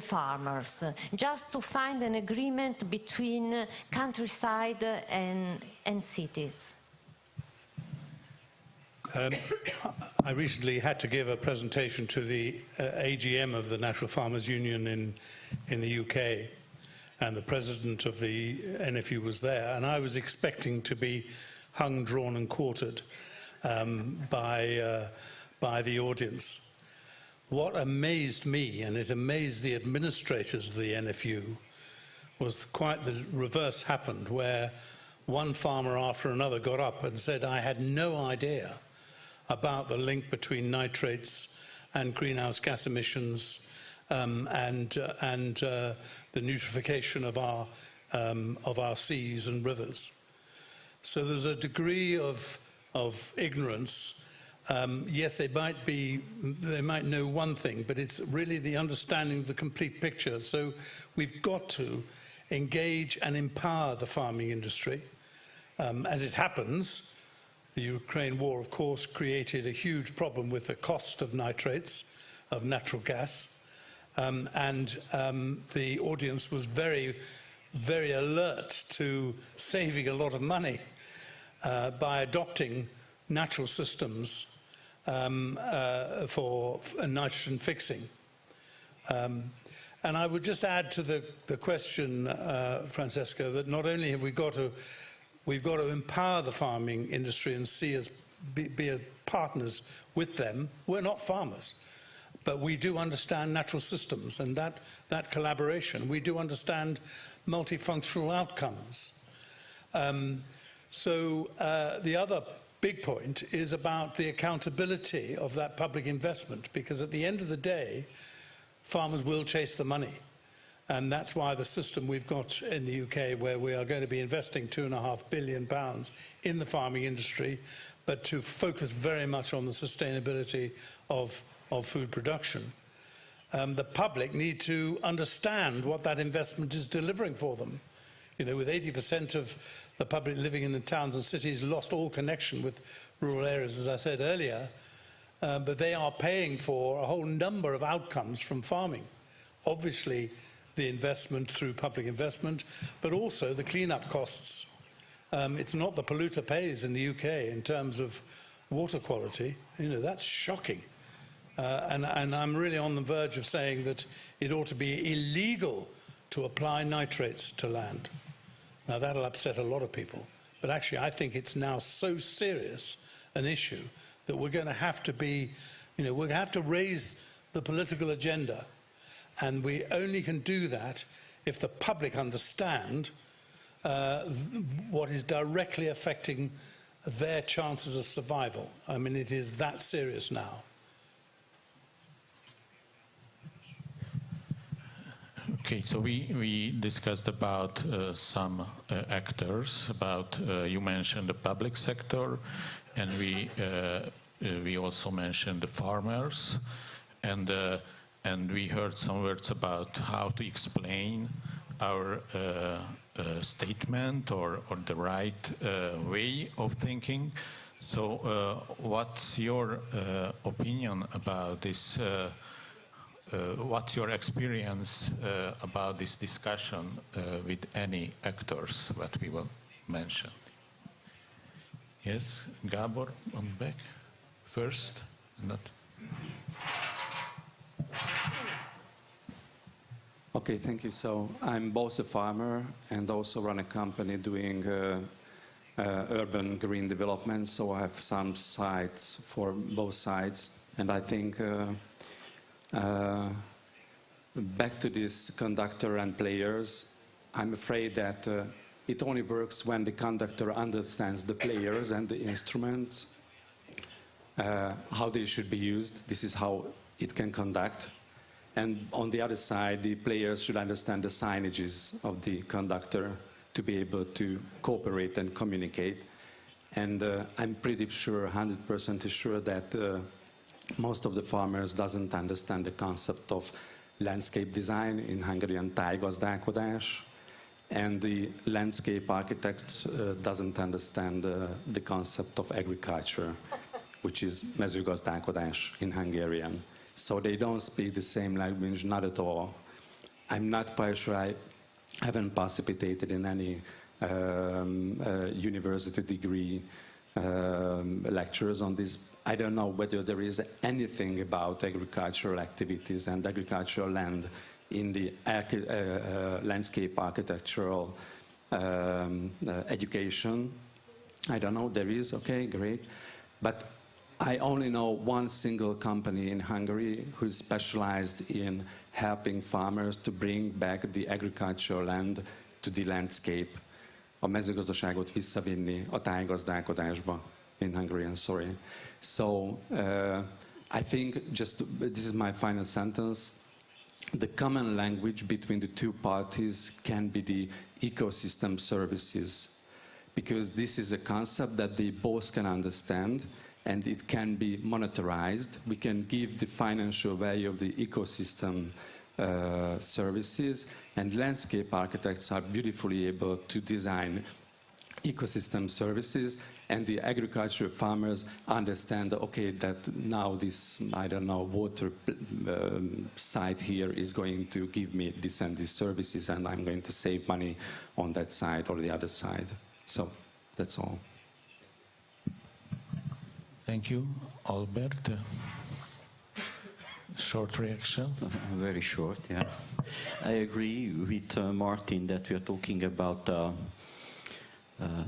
farmers? Just to find an agreement between countryside and cities. I recently had to give a presentation to the AGM of the National Farmers Union in the UK, and the president of the NFU was there, and I was expecting to be hung, drawn and quartered by the audience. What amazed me, and it amazed the administrators of the NFU, was quite the reverse happened, where one farmer after another got up and said, I had no idea about the link between nitrates and greenhouse gas emissions and the nutrification of our seas and rivers. So there's a degree of ignorance. Yes, they might know one thing, but it's really the understanding of the complete picture. So we've got to engage and empower the farming industry. As it happens, the Ukraine war, of course, created a huge problem with the cost of nitrates, of natural gas, and the audience was very, very alert to saving a lot of money by adopting natural systems for nitrogen fixing. And I would just add to the question, Francesca, that not only have we've got to empower the farming industry and see us be as partners with them. We're not farmers, but we do understand natural systems and that collaboration. We do understand multifunctional outcomes. So the other big point is about the accountability of that public investment, because at the end of the day, farmers will chase the money. And that's why the system we've got in the UK, where we are going to be investing £2.5 billion in the farming industry, but to focus very much on the sustainability of food production. The public need to understand what that investment is delivering for them. You know, with 80% of the public living in the towns and cities lost all connection with rural areas, as I said earlier, but they are paying for a whole number of outcomes from farming. Obviously, the investment through public investment, but also the clean-up costs. It's not the polluter pays in the UK in terms of water quality. You know, that's shocking. And I'm really on the verge of saying that it ought to be illegal to apply nitrates to land. Now, that'll upset a lot of people. But actually, I think it's now so serious an issue that we're going to have to be, you know, we're going to have to raise the political agenda. And we only can do that if the public understand what is directly affecting their chances of survival. I mean, it is that serious now. Okay, so we discussed about some actors, about you mentioned the public sector, and we also mentioned the farmers, and we heard some words about how to explain our statement or the right way of thinking. So what's your opinion about this? What's your experience about this discussion with any actors that we will mention? Yes, Gabor on the back first. Okay, thank you. So I'm both a farmer and also run a company doing urban green development. So I have some sites for both sides, and I think back to this conductor and players, I'm afraid that it only works when the conductor understands the players and the instruments how they should be used. This is how it can conduct. And on the other side, the players should understand the signages of the conductor to be able to cooperate and communicate. And I'm pretty sure, 100% sure that most of the farmers doesn't understand the concept of landscape design, in Hungarian tájgazdálkodás, and the landscape architect doesn't understand the concept of agriculture, which is mezőgazdálkodás in Hungarian. So they don't speak the same language, not at all. I'm not quite sure, I haven't participated in any university degree lectures on this. I don't know whether there is anything about agricultural activities and agricultural land in the landscape architectural education. I don't know, there is, okay, great. But I only know one single company in Hungary who is specialized in helping farmers to bring back the agricultural land to the landscape. A mezőgazdaságot visszavinni a tájgazdálkodásba, in Hungarian, sorry. So I think, this is my final sentence, the common language between the two parties can be the ecosystem services, because this is a concept that they both can understand and it can be monetarized. We can give the financial value of the ecosystem services, and landscape architects are beautifully able to design ecosystem services, and the agricultural farmers understand, okay, that now this, I don't know, water site here is going to give me this and these services, and I'm going to save money on that side or the other side. So that's all. Thank you. Albert, short reaction? Very short, yeah. I agree with Martin that we are talking about a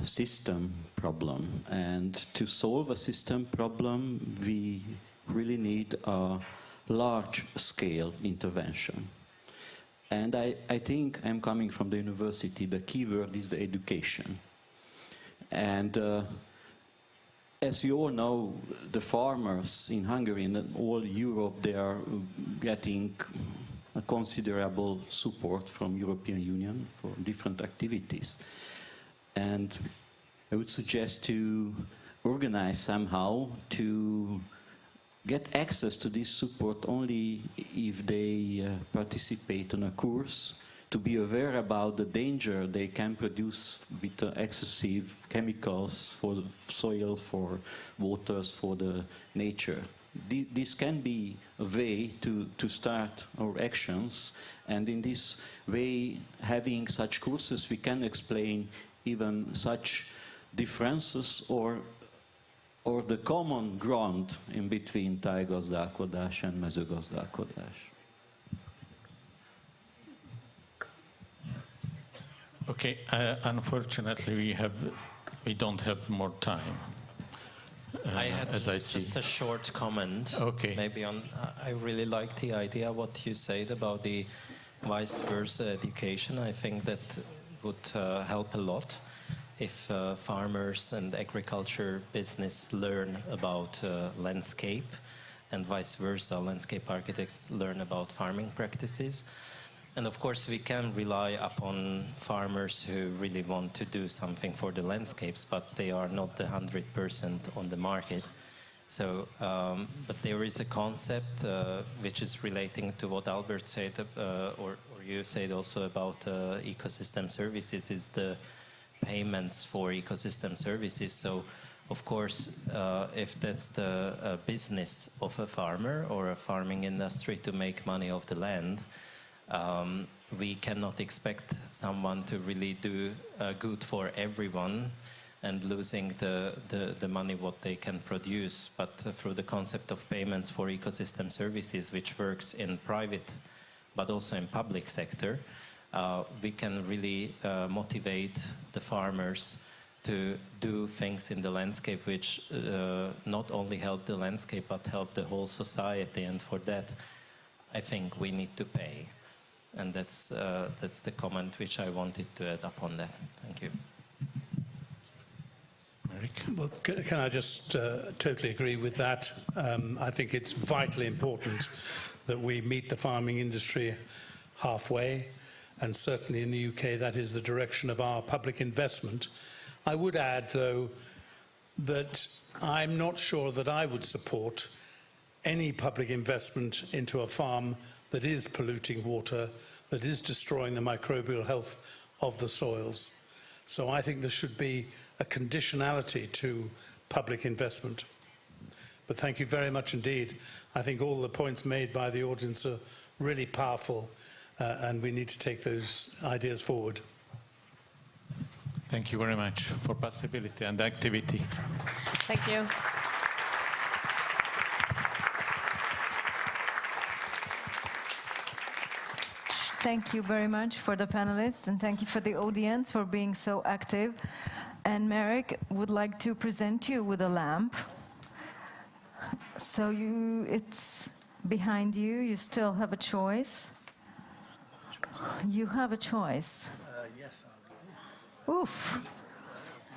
system problem. And to solve a system problem, we really need a large-scale intervention. And I think I'm coming from the university, the key word is the education. And as you all know, the farmers in Hungary and all Europe, they are getting a considerable support from European Union for different activities. And I would suggest to organize somehow to get access to this support only if they participate on a course, to be aware about the danger they can produce with excessive chemicals for the soil, for waters, for the nature. This can be a way to start our actions, and in this way, having such courses, we can explain even such differences or the common ground in between tájgazdálkodás and mezőgazdálkodás. Okay, unfortunately we don't have more time. I had as I see. just a short comment. Okay. Maybe on. I really like the idea what you said about the vice versa education. I think that would help a lot if farmers and agriculture business learn about landscape, and vice versa, landscape architects learn about farming practices. And of course, we can rely upon farmers who really want to do something for the landscapes, but they are not the 100% on the market. So, but there is a concept which is relating to what Albert said, or you said also about ecosystem services, is the payments for ecosystem services. So, of course, if that's the business of a farmer or a farming industry to make money off the land, we cannot expect someone to really do good for everyone and losing the money what they can produce. But through the concept of payments for ecosystem services, which works in private but also in public sector, we can really motivate the farmers to do things in the landscape which not only help the landscape but help the whole society. And for that, I think we need to pay. And that's the comment which I wanted to add upon that. Thank you. Well, can I just totally agree with that? I think it's vitally important that we meet the farming industry halfway, and certainly in the UK that is the direction of our public investment. I would add, though, that I'm not sure that I would support any public investment into a farm that is polluting water, that is destroying the microbial health of the soils. So I think there should be a conditionality to public investment. But thank you very much indeed. I think all the points made by the audience are really powerful, and we need to take those ideas forward. Thank you very much for possibility and activity. Thank you. Thank you very much for the panelists, and thank you for the audience for being so active. And Marek would like to present you with a lamp. So it's behind you. You still have a choice. You have a choice. Yes. Oof.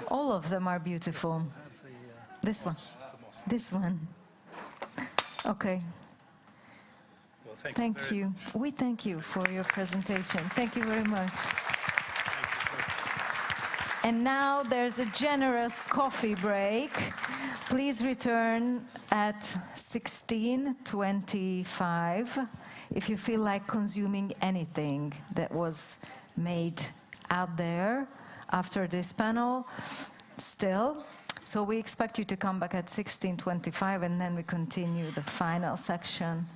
All of them are beautiful. This one. This one. Okay. Well, thank you. We thank you for your presentation. Thank you very much. And now there's a generous coffee break. Please return at 16:25 if you feel like consuming anything that was made out there after this panel still. So we expect you to come back at 16:25, and then we continue the final section.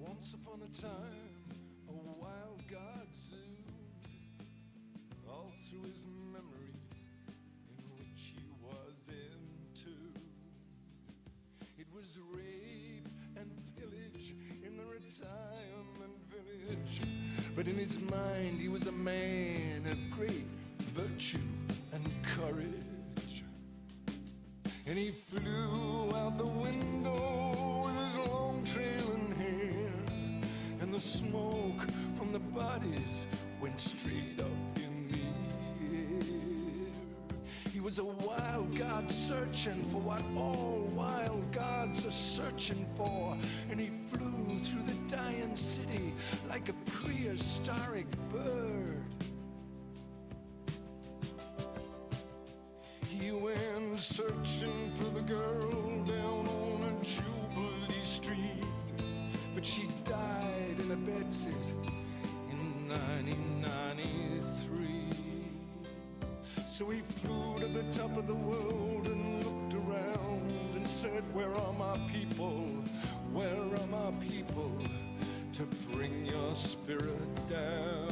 Once upon a time, a wild god zoomed all through his memory, in which he was entombed. It was rape and pillage in the retirement village, but in his mind he was a man of great virtue and courage. And he flew out the window with his long trailing hair, and the smoke from the bodies went straight up in the air. He was a wild god searching for what all wild gods are searching for, and he flew through the dying city like a prehistoric bird. He went searching for the girl down on a Jubilee Street, but she died in a bedsit in 1993. So he flew to the top of the world and looked around and said, where are my people? Where are my people to bring your spirit down?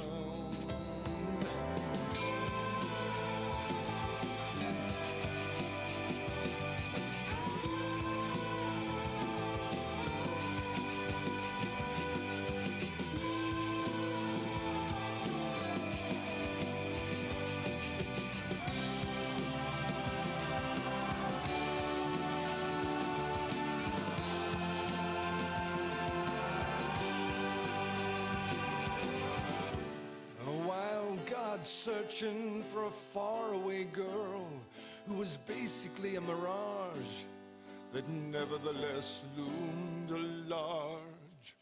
Searching for a faraway girl who was basically a mirage, that nevertheless loomed large.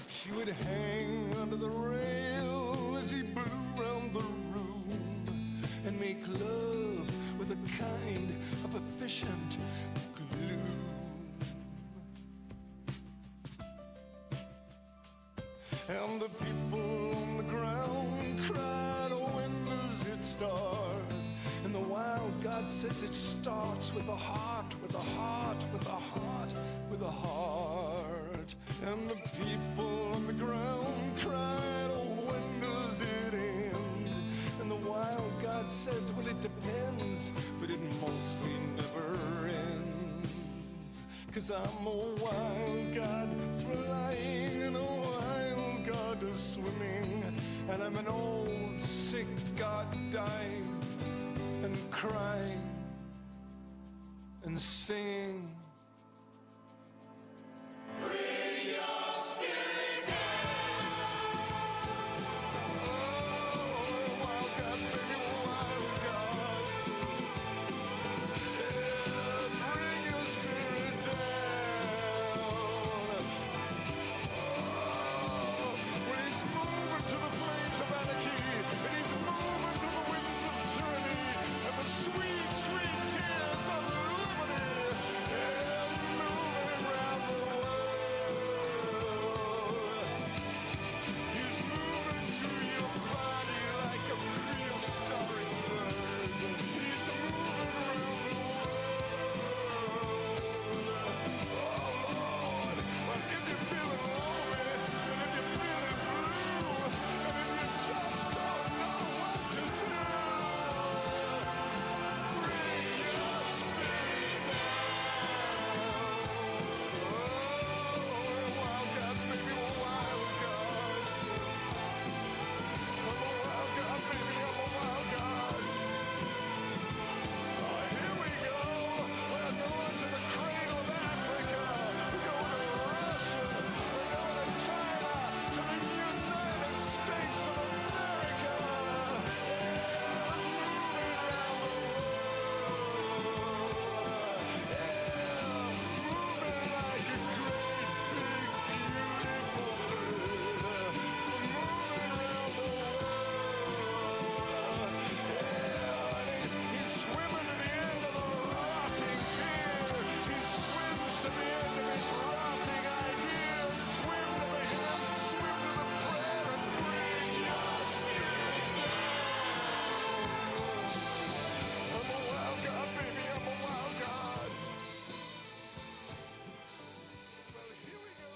She would hang under the rail as he blew round the room and make love with a kind of efficient glue. And the people on the ground cried, oh, when does it start? And the wild god God says it starts with a heart, with a heart, with a heart, with a heart. And the people on the ground cried, oh, when does it end? And the wild God says, well, it depends, but it mostly never ends. 'Cause I'm a wild God flying and a wild God swimming, and I'm an old sick God dying and crying and singing. Bring your spirit down. Oh, wild gods, baby, wild gods. Yeah, bring your spirit down. Oh, when he's moving to the flames of anarchy, and he's moving to the winds of tyranny, and the sweet, sweet tears of liberty, and moving around the world. He's moving through your body like a prehistoric bird. He's moving around the world. Oh, Lord, well, if you're feeling lonely, and if you're feeling blue, and if you just don't know what to do, bring your spirit down. Oh, wild gods, baby, wild gods. I'm a wild god, baby, I'm a wild god. Oh, here we go. We're going to the cradle of Africa. We're going to Russia. We're going to China, to the United States of America. Yeah, moving around the world. Yeah, moving like a great, big, beautiful bird. We're moving around the world. Yeah, and he's swimming to the end of the rotting pier. He swims to the end of his rotting ideas. Swim to the hymn, swim to the prayer, and bring your spirit down. I'm a wild god, baby, I'm a wild god. Well, here we go.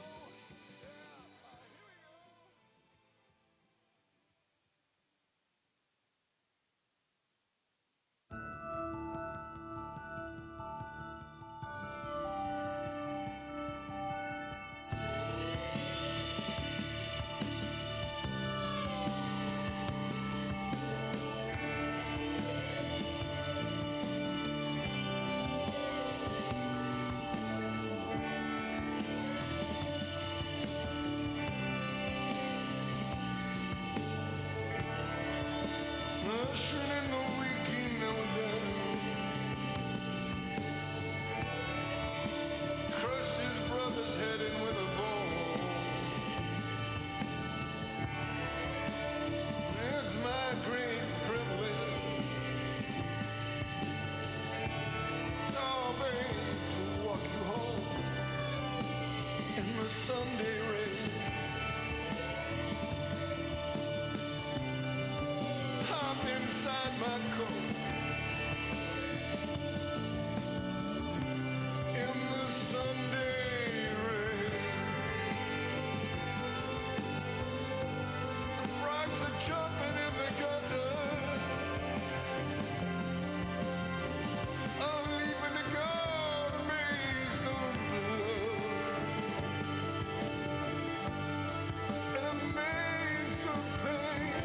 Ushering in the week, he knelt down. Crushed his brother's head in with a bone. It's my great privilege, oh babe, to walk you home in the Sunday rain. Hop inside my coat in the Sunday rain. The frogs are jumping in the gutters. I'm leaving to go to amazed of love and amazed of pain.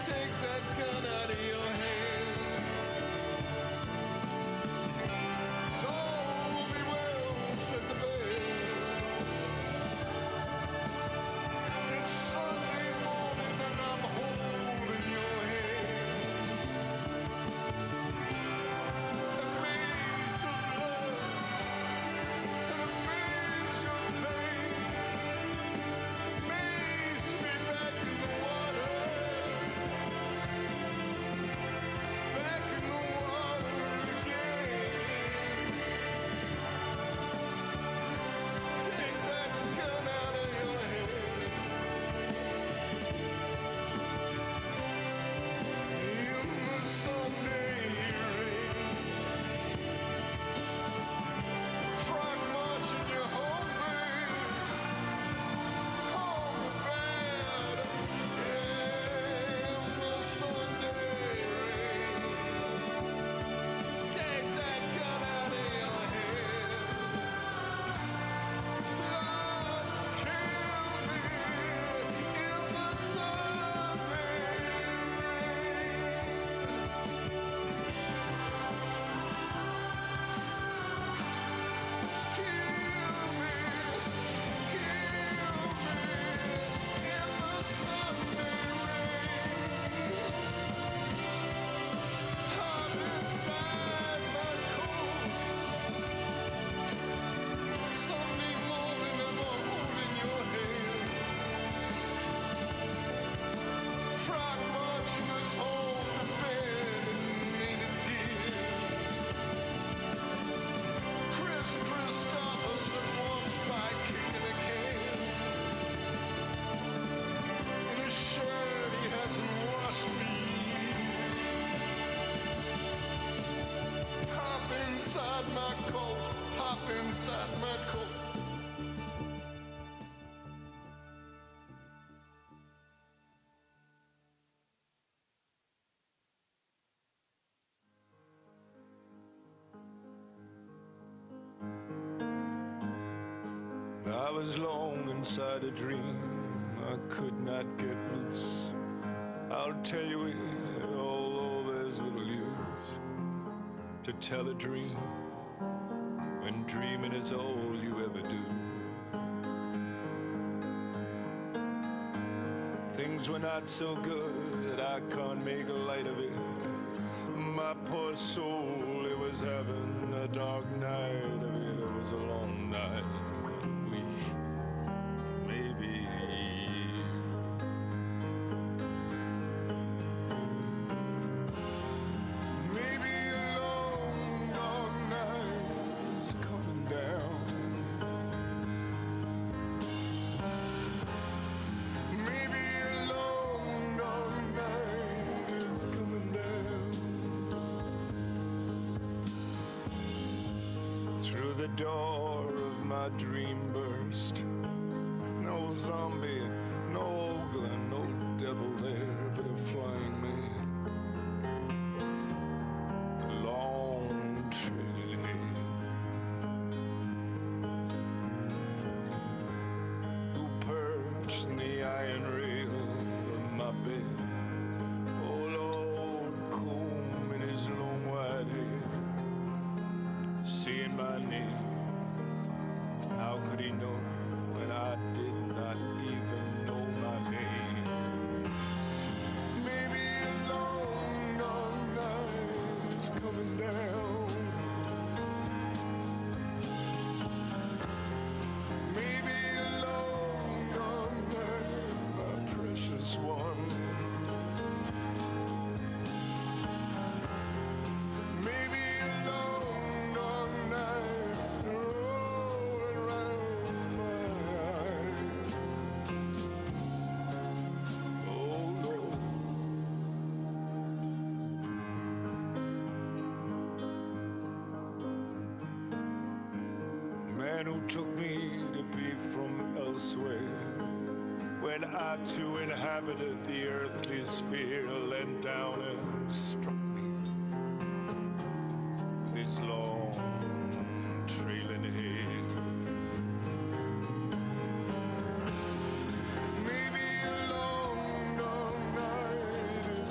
Take that gun out of your hand. So will be well, said the bell. It's Sunday morning and I'm holding your hand. Amazed with love and amazed with pain. Amazed to be back in the water. Back in the water again. Take that gun out of your head. In the Sunday rain. Frog marching you home, babe. Home to bed. In the Sunday rain. Take that gun out of your head. Lord, kill me in the Sunday Sunday morning, I'm holding your hand. Frog marching us home to bed in native tears. Chris Christopherson walks by kicking a can. In a shirt he hasn't washed for years. Hop inside my coat, hop inside my coat. I was long inside a dream I could not get loose. I'll tell you it, although there's little use to tell a dream when dreaming is all you ever do. Things were not so good, I can't make light of it. My poor soul, it was having a dark night of it. It was a long night, a week, maybe a year. Maybe a long, dark night is coming down. Maybe a long, dark night is coming down. Through the door of my dream burst. No zombie, no ogre, no devil there, but a flying man. With long trailing hair. Who perched in the iron rail of my bed. Oh Lord, comb in his long white hair. Seeing my name. How could he know when I did not even know my name? Maybe a long, dark night is coming down. Maybe a long, dark night, my precious one. Maybe a long, dark night rolling round my eyes. Oh Lord. Man who took me to be from elsewhere, when I too inhabited the earthly sphere, leant down and struck me with his long trailing hair. Maybe a long, dark night is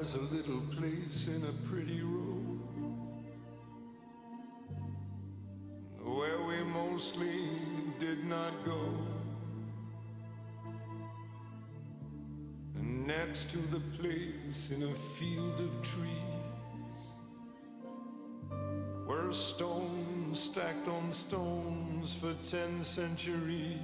was a little place in a pretty road where we mostly did not go. And next to the place in a field of trees were stones stacked on stones for 10 centuries.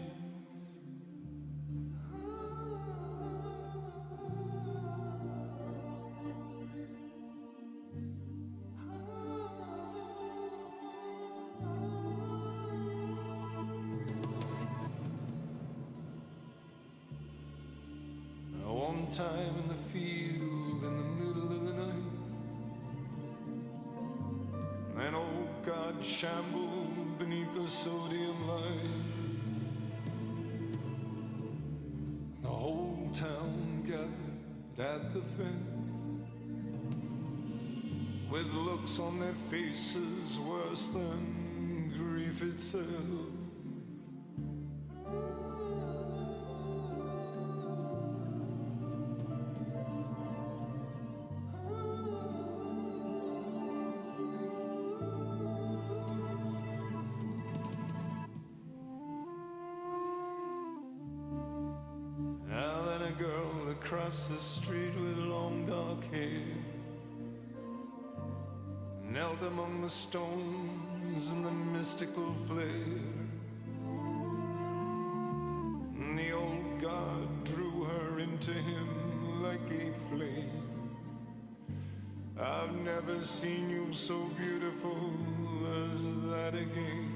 One time in the field in the middle of the night, an old god shambled beneath the sodium lights. The whole town gathered at the fence with looks on their faces worse than grief itself. Now then a girl across the street with long dark hair knelt among the stones in the mystical flare. And the old god drew her into him like a flame. I've never seen you so beautiful as that again.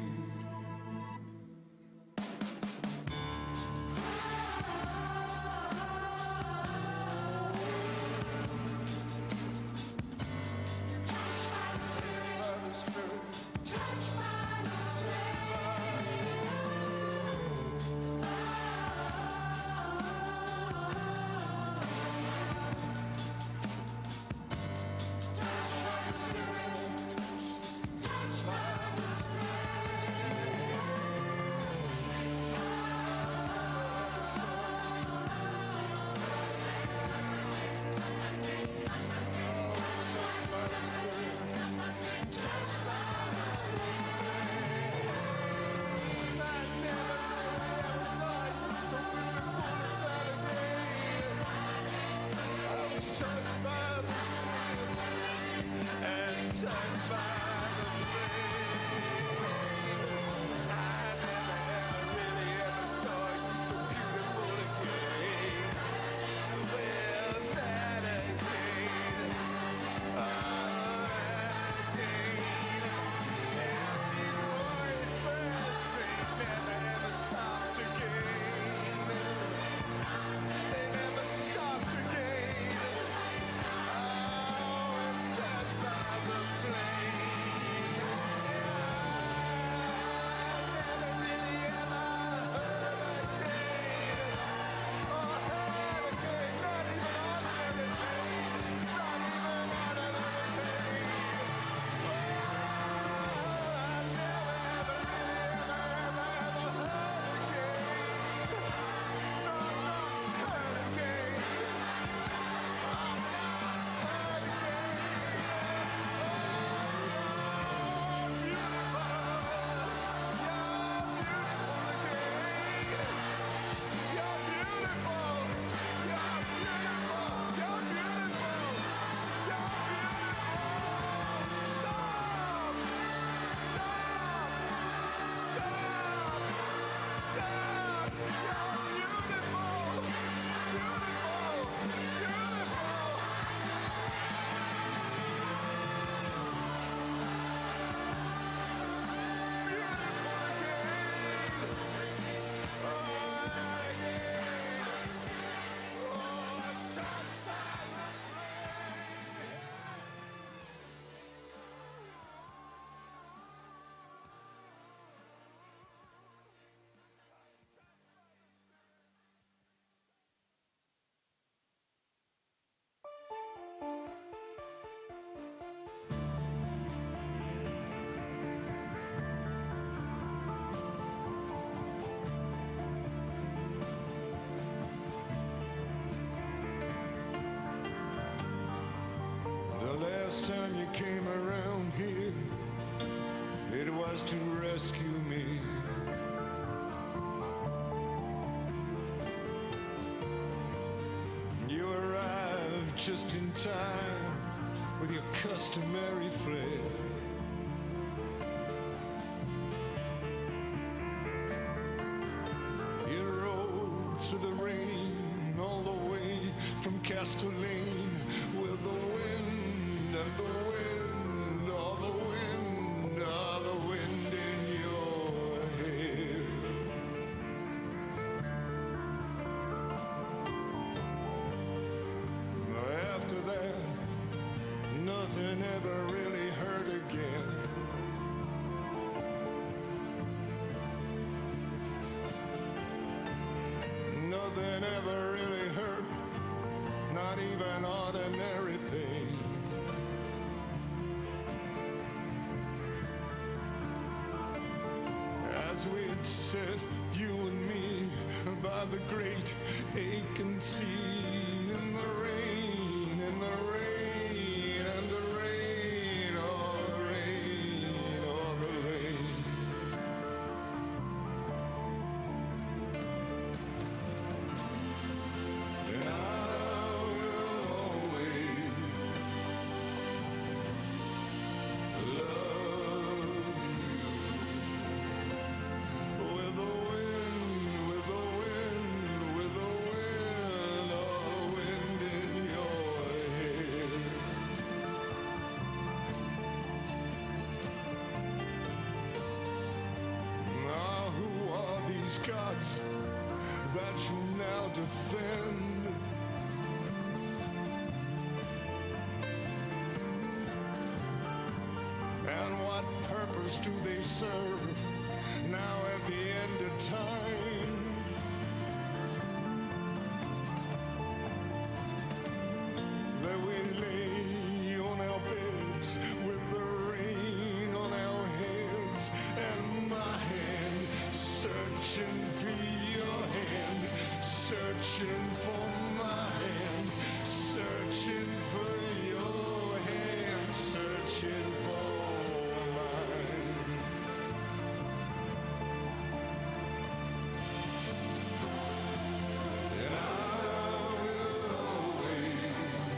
last time you came around here, it was to rescue me. You arrived just in time with your customary flair. You rode through the rain all the way from Castellane with the wind and the wind, all the wind, all the wind in your hair. After that, nothing ever really hurt again. Nothing ever really hurt, not even ordinary pain. As we'd sit, you and me, by the great Aiken Sea, in the rain, in the rain, and the rain, oh the rain, oh the rain. And I will always love you with the wind, with the wind, with the wind, oh, the wind in your hair. Now who are these gods that you now defend? And what purpose do they serve now at the end of time? That we lay on our beds with the rain on our heads, and my hand searching for your hand, searching for my hand, searching for your hand, searching for mine. And I will always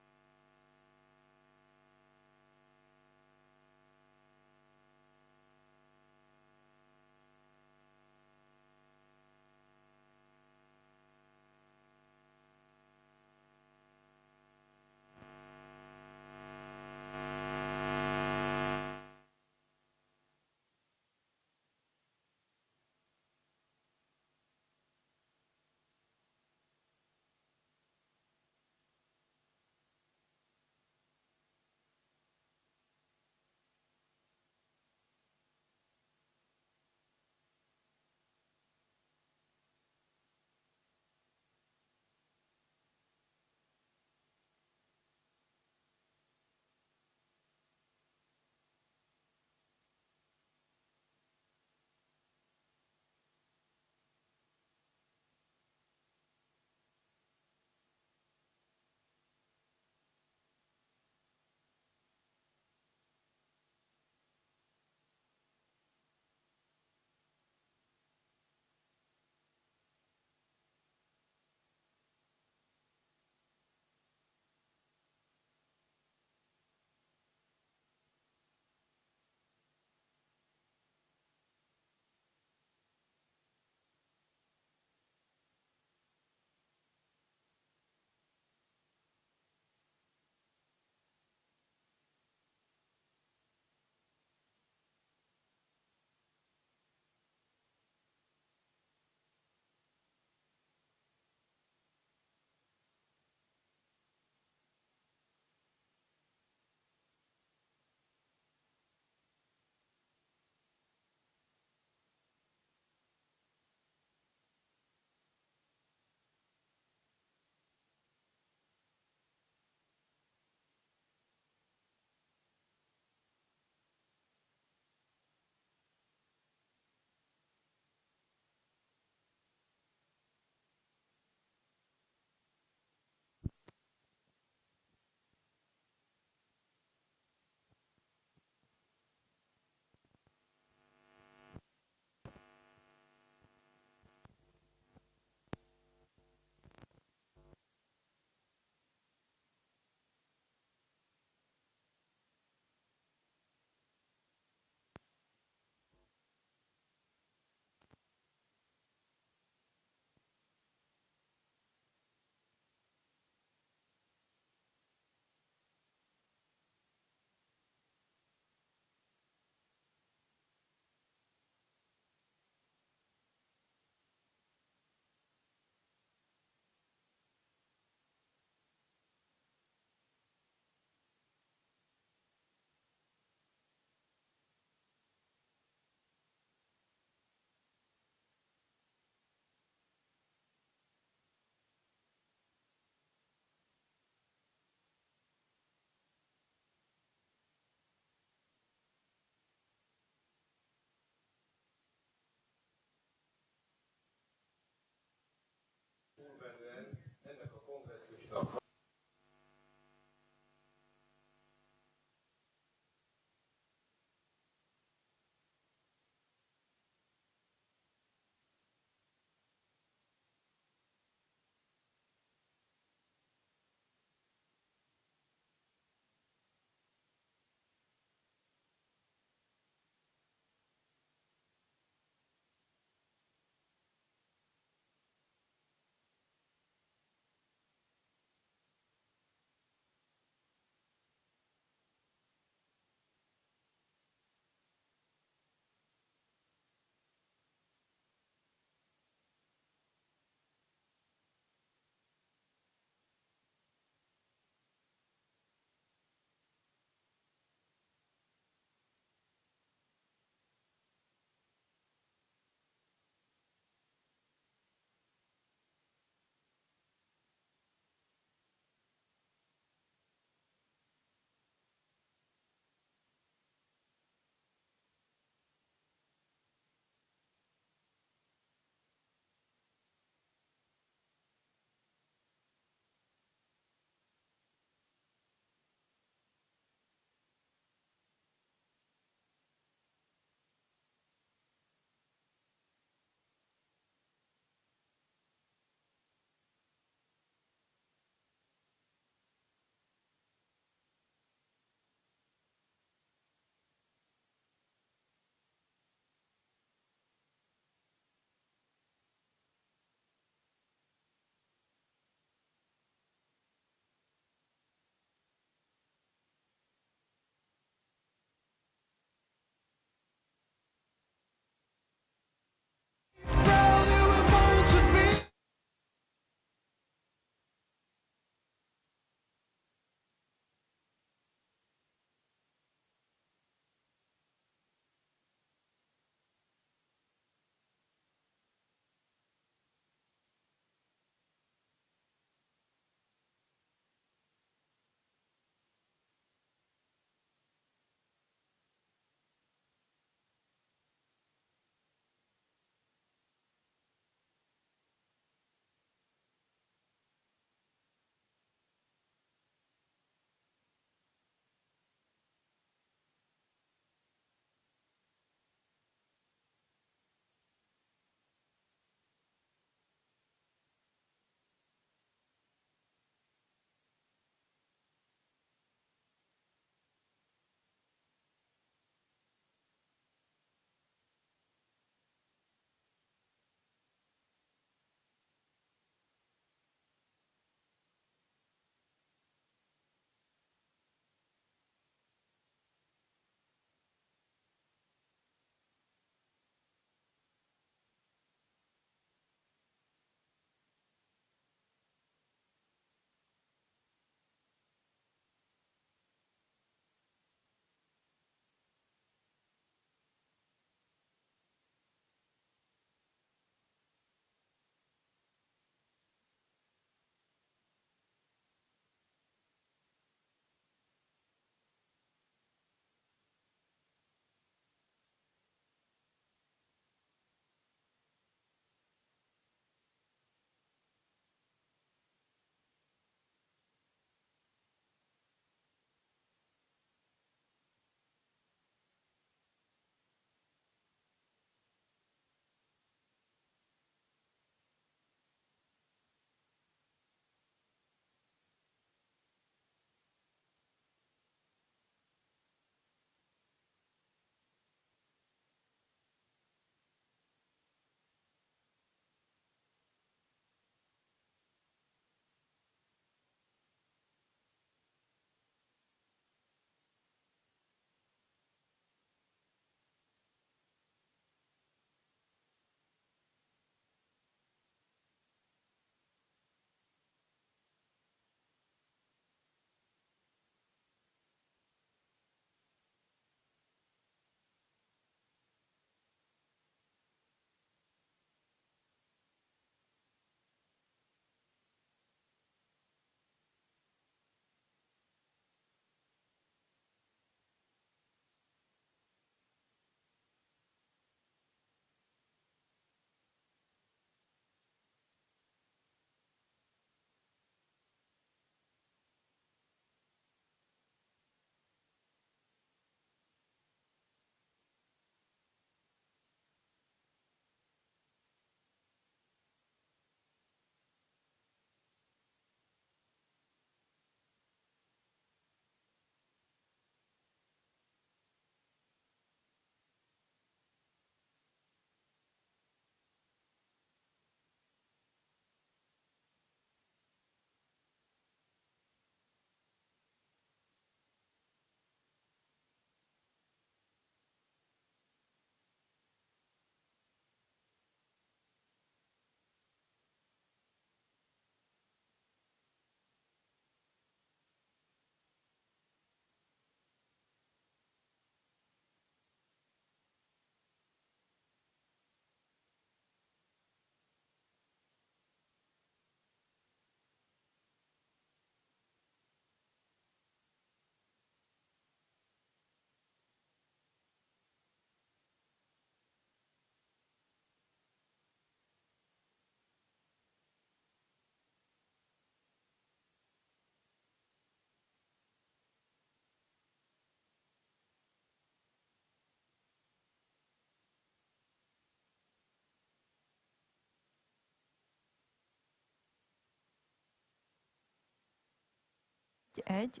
Egy.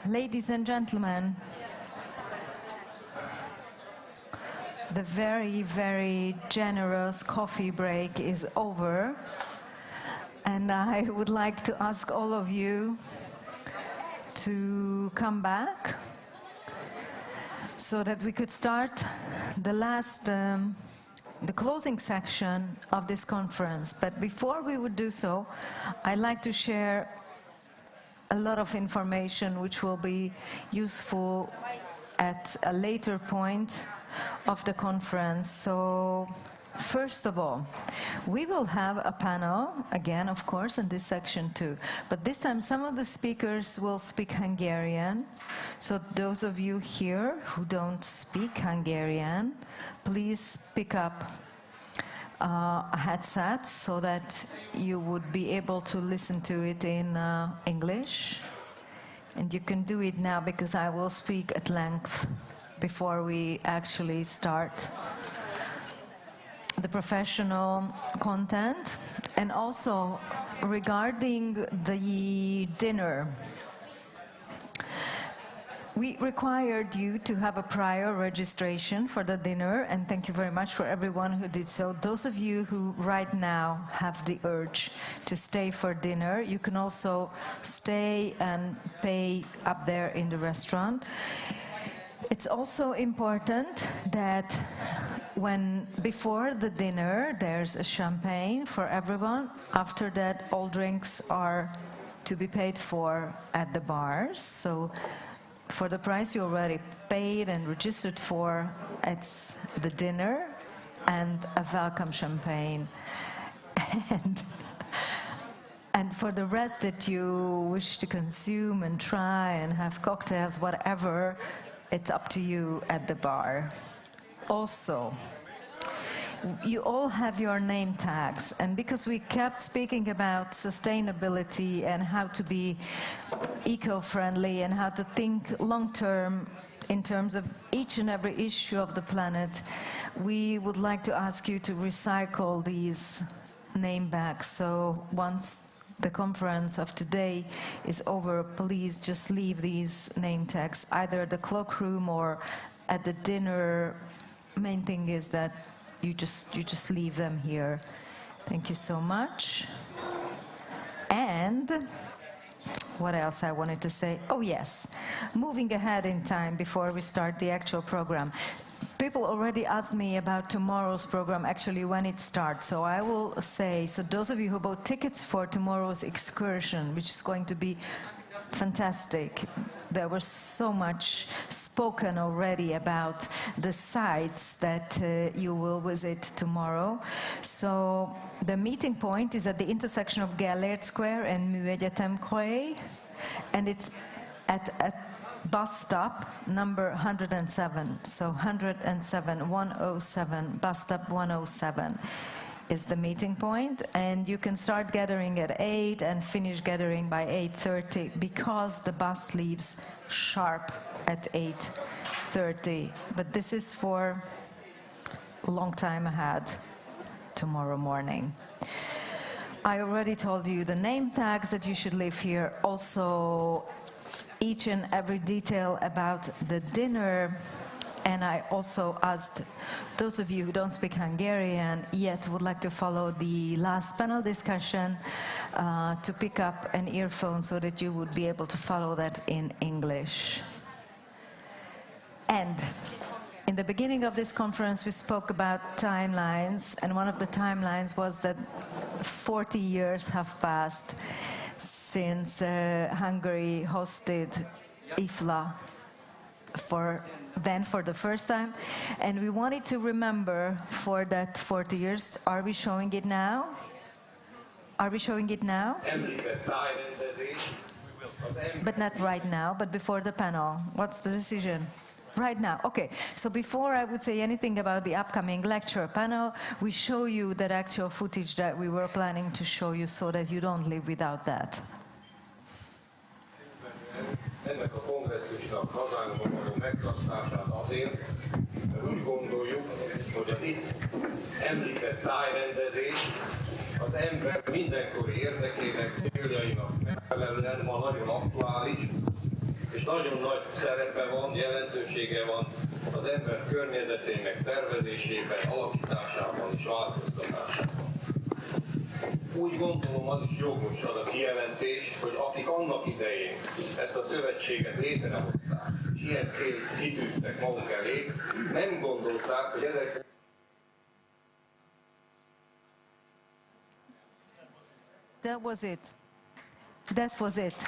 Ladies and gentlemen, the very, very generous coffee break is over, and I would like to ask all of you to come back so that we could start the closing section of this conference. But before we would do so, I'd like to share a lot of information which will be useful at a later point of the conference. So first of all, we will have a panel, again, of course, in this section too. But this time, some of the speakers will speak Hungarian. So those of you here who don't speak Hungarian, please pick up a headset so that you would be able to listen to it in English. And you can do it now because I will speak at length before we actually start the professional content. And also regarding the dinner, we required you to have a prior registration for the dinner, and thank you very much for everyone who did so. Those of you who right now have the urge to stay for dinner, you can also stay and pay up there in the restaurant. It's also important that before the dinner, there's a champagne for everyone. After that, all drinks are to be paid for at the bars. So for the price you already paid and registered for, it's the dinner and a welcome champagne. And for the rest that you wish to consume and try and have cocktails, whatever, it's up to you at the bar. Also, you all have your name tags, and because we kept speaking about sustainability and how to be eco-friendly and how to think long-term in terms of each and every issue of the planet, we would like to ask you to recycle these name bags. So once the conference of today is over, please just leave these name tags either at the cloakroom or at the dinner. Main thing is that you just leave them here. Thank you so much. And what else I wanted to say? Oh yes, moving ahead in time before we start the actual program. People already asked me about tomorrow's program, actually when it starts. So I will say, so those of you who bought tickets for tomorrow's excursion, which is going to be fantastic. There was so much spoken already about the sites that you will visit tomorrow. So the meeting point is at the intersection of Gellért Square and Műegyetem Quay, and it's at bus stop number 107. So 107, bus stop 107. Is the meeting point, and you can start gathering at 8 and finish gathering by 8:30 because the bus leaves sharp at 8:30. But this is for a long time ahead, tomorrow morning. I already told you the name tags that you should leave here. Also, each and every detail about the dinner. And I also asked those of you who don't speak Hungarian yet would like to follow the last panel discussion to pick up an earphone so that you would be able to follow that in English. And in the beginning of this conference, we spoke about timelines, and one of the timelines was that 40 years have passed since Hungary hosted Iflaeu for the first time, and we wanted to remember for that 40 years. Are we showing it now? Are we showing it now? But not right now, but before the panel. What's the decision? Right now. Okay, so before I would say anything about the upcoming lecture panel, we show you that actual footage that we were planning to show you so that you don't live without that. Ennek a kongresszusnak hazánkban való megtartását azért, mert úgy gondoljuk, hogy az itt említett tájrendezés az ember mindenkori érdekének, céljainak megfelelően ma nagyon aktuális, és nagyon nagy szerepe van, jelentősége van az ember környezetének tervezésében, alakításában és változtatásában. Úgy gondolom, az is jogos az a kijelentés, hogy akik annak idején ezt a szövetséget létrehozták, és ilyen célt kitűztek maguk elé, nem gondolták, hogy ezek That was it. That was it.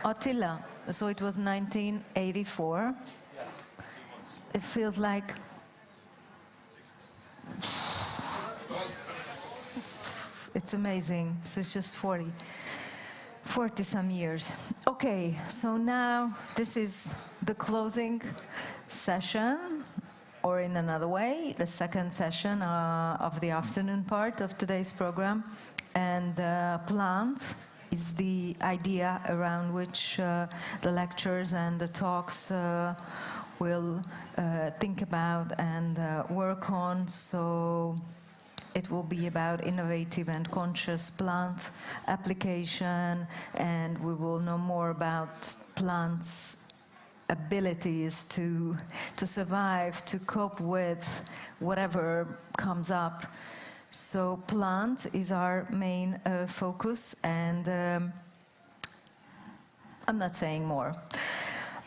Attila, so it was 1984. It feels like it's amazing. So it's just 40 some years. Okay, so now this is the closing session, or in another way, the second session of the afternoon part of today's program. And plant is the idea around which the lectures and the talks will think about and work on. So it will be about innovative and conscious plant application, and we will know more about plants' abilities to survive, to cope with whatever comes up. So plant is our main focus, and I'm not saying more.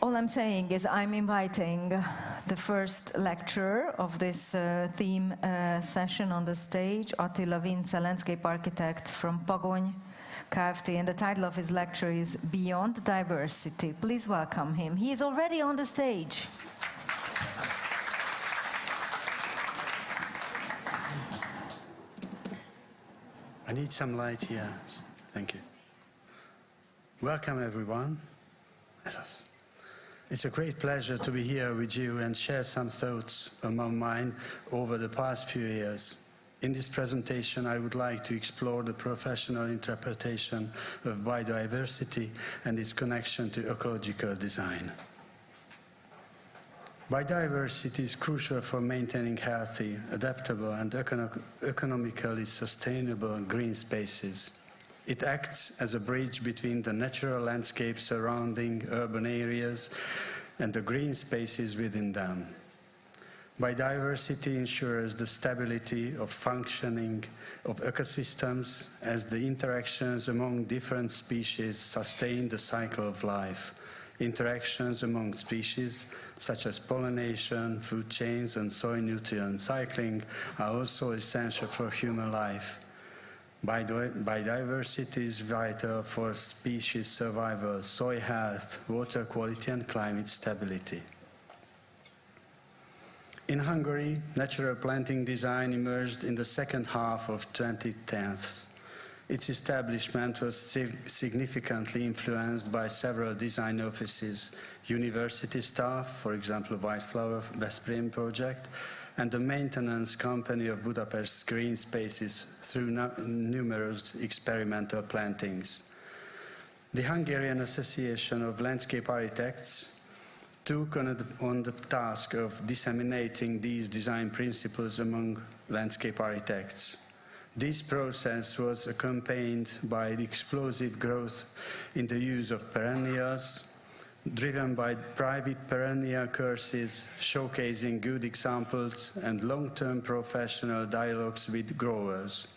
All I'm saying is I'm inviting the first lecturer of this theme session on the stage, Attila Vince, landscape architect from Pagony Kft. And the title of his lecture is Beyond Diversity. Please welcome him. He is already on the stage. I need some light here. Thank you. Welcome, everyone. It's a great pleasure to be here with you and share some thoughts among mine over the past few years. In this presentation, I would like to explore the professional interpretation of biodiversity and its connection to ecological design. Biodiversity is crucial for maintaining healthy, adaptable, and economically sustainable green spaces. It acts as a bridge between the natural landscape surrounding urban areas and the green spaces within them. Biodiversity ensures the stability of functioning of ecosystems as the interactions among different species sustain the cycle of life. Interactions among species, such as pollination, food chains, and soil nutrient cycling, are also essential for human life. Biodiversity is vital for species survival, soil health, water quality, and climate stability. In Hungary, natural planting design emerged in the second half of 2010s. Its establishment was significantly influenced by several design offices, university staff, for example, Iflaeu2024 project, and the maintenance company of Budapest's green spaces through numerous experimental plantings. The Hungarian Association of Landscape Architects took on the task of disseminating these design principles among landscape architects. This process was accompanied by the explosive growth in the use of perennials, driven by private perennial courses showcasing good examples and long-term professional dialogues with growers.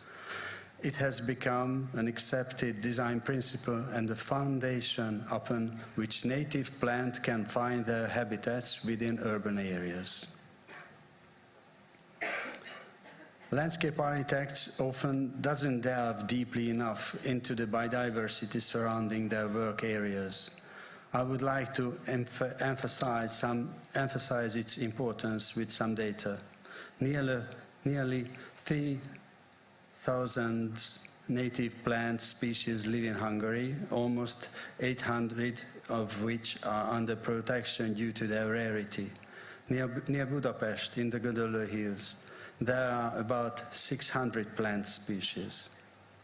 It has become an accepted design principle and a foundation upon which native plants can find their habitats within urban areas. Landscape architects often doesn't delve deeply enough into the biodiversity surrounding their work areas. I would like to emphasize its importance with some data. Nearly 3,000 native plant species live in Hungary, almost 800 of which are under protection due to their rarity. Near Budapest, in the Gödöllő Hills, there are about 600 plant species.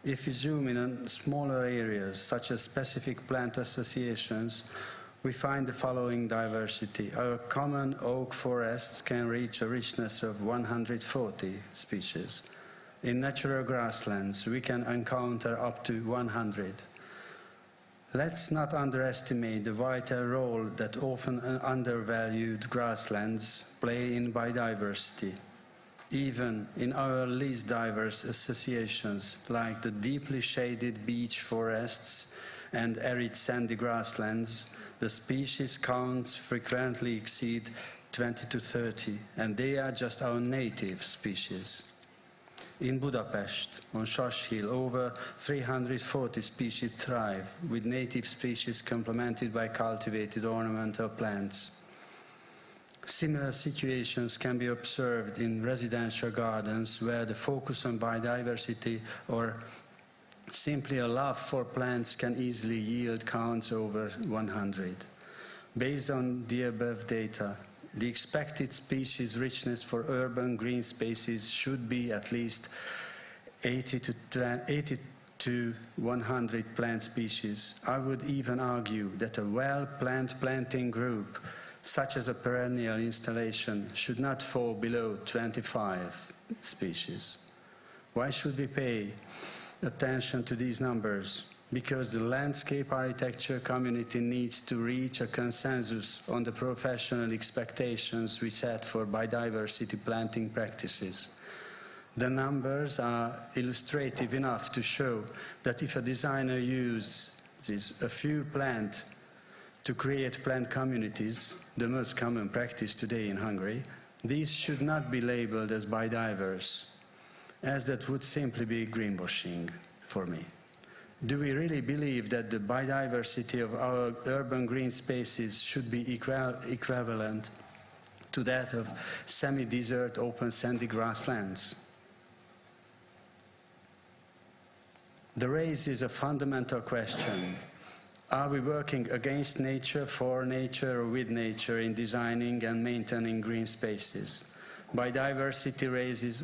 If we zoom in on smaller areas, such as specific plant associations, we find the following diversity. Our common oak forests can reach a richness of 140 species. In natural grasslands, we can encounter up to 100. Let's not underestimate the vital role that often undervalued grasslands play in biodiversity. Even in our least diverse associations, like the deeply shaded beech forests and arid sandy grasslands, the species counts frequently exceed 20 to 30, and they are just our native species. In Budapest, on Sas Hill, over 340 species thrive, with native species complemented by cultivated ornamental plants. Similar situations can be observed in residential gardens where the focus on biodiversity or simply a love for plants can easily yield counts over 100. Based on the above data, the expected species richness for urban green spaces should be at least 80 to 100 plant species. I would even argue that a well-planned planting group, such as a perennial installation, should not fall below 25 species. Why should we pay attention to these numbers? Because the landscape architecture community needs to reach a consensus on the professional expectations we set for biodiversity planting practices. The numbers are illustrative enough to show that if a designer uses a few plants to create plant communities, the most common practice today in Hungary, these should not be labeled as biodiverse, as that would simply be greenwashing for me. Do we really believe that the biodiversity of our urban green spaces should be equivalent to that of semi-desert open sandy grasslands? The raises a fundamental question. Are we working against nature, for nature, or with nature in designing and maintaining green spaces? Biodiversity raises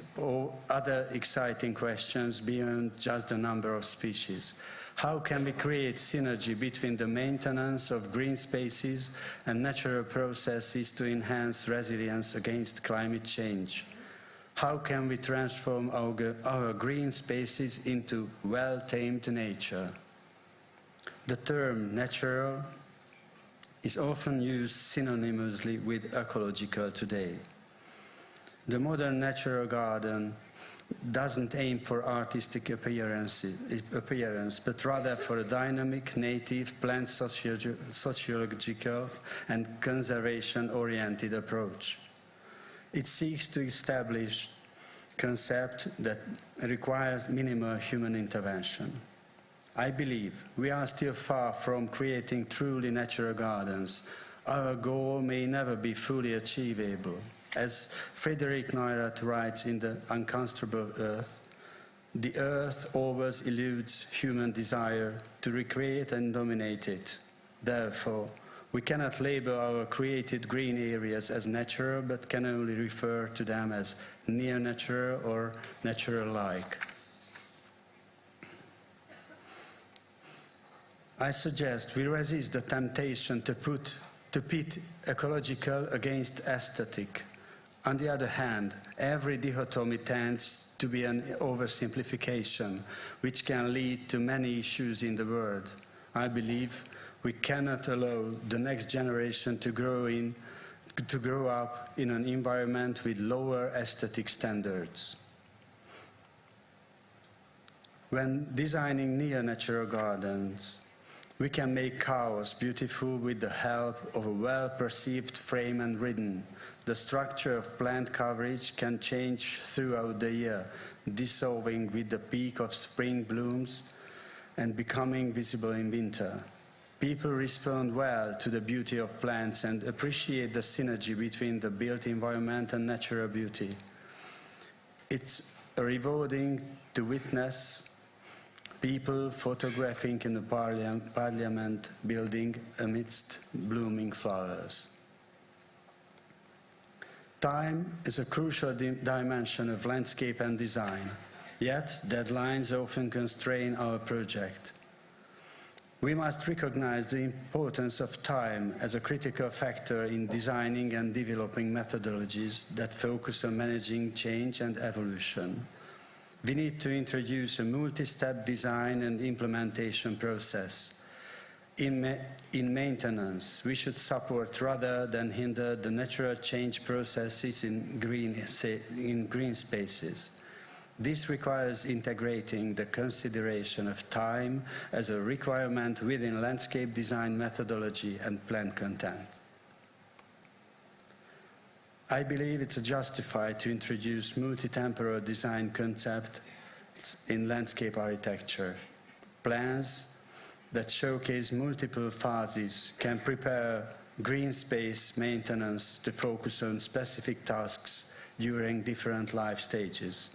other exciting questions beyond just the number of species. How can we create synergy between the maintenance of green spaces and natural processes to enhance resilience against climate change? How can we transform our green spaces into well-tamed nature? The term natural is often used synonymously with ecological today. The modern natural garden doesn't aim for artistic appearance, but rather for a dynamic, native, plant sociological and conservation-oriented approach. It seeks to establish a concept that requires minimal human intervention. I believe we are still far from creating truly natural gardens. Our goal may never be fully achievable. As Friedrich Neurath writes in The Uncomfortable Earth, the earth always eludes human desire to recreate and dominate it. Therefore, we cannot label our created green areas as natural, but can only refer to them as near-natural or natural-like. I suggest we resist the temptation to pit ecological against aesthetic. On the other hand, every dichotomy tends to be an oversimplification, which can lead to many issues in the world. I believe we cannot allow the next generation to grow up in an environment with lower aesthetic standards. When designing near-natural gardens, we can make chaos beautiful with the help of a well-perceived frame and rhythm. The structure of plant coverage can change throughout the year, dissolving with the peak of spring blooms and becoming visible in winter. People respond well to the beauty of plants and appreciate the synergy between the built environment and natural beauty. It's rewarding to witness people photographing in the parliament building amidst blooming flowers. Time is a crucial dimension of landscape and design. Yet, deadlines often constrain our project. We must recognize the importance of time as a critical factor in designing and developing methodologies that focus on managing change and evolution. We need to introduce a multi-step design and implementation process. In maintenance, we should support rather than hinder the natural change processes in green spaces. This requires integrating the consideration of time as a requirement within landscape design methodology and plan content. I believe it's justified to introduce multi-temporal design concepts in landscape architecture. Plans that showcase multiple phases can prepare green space maintenance to focus on specific tasks during different life stages.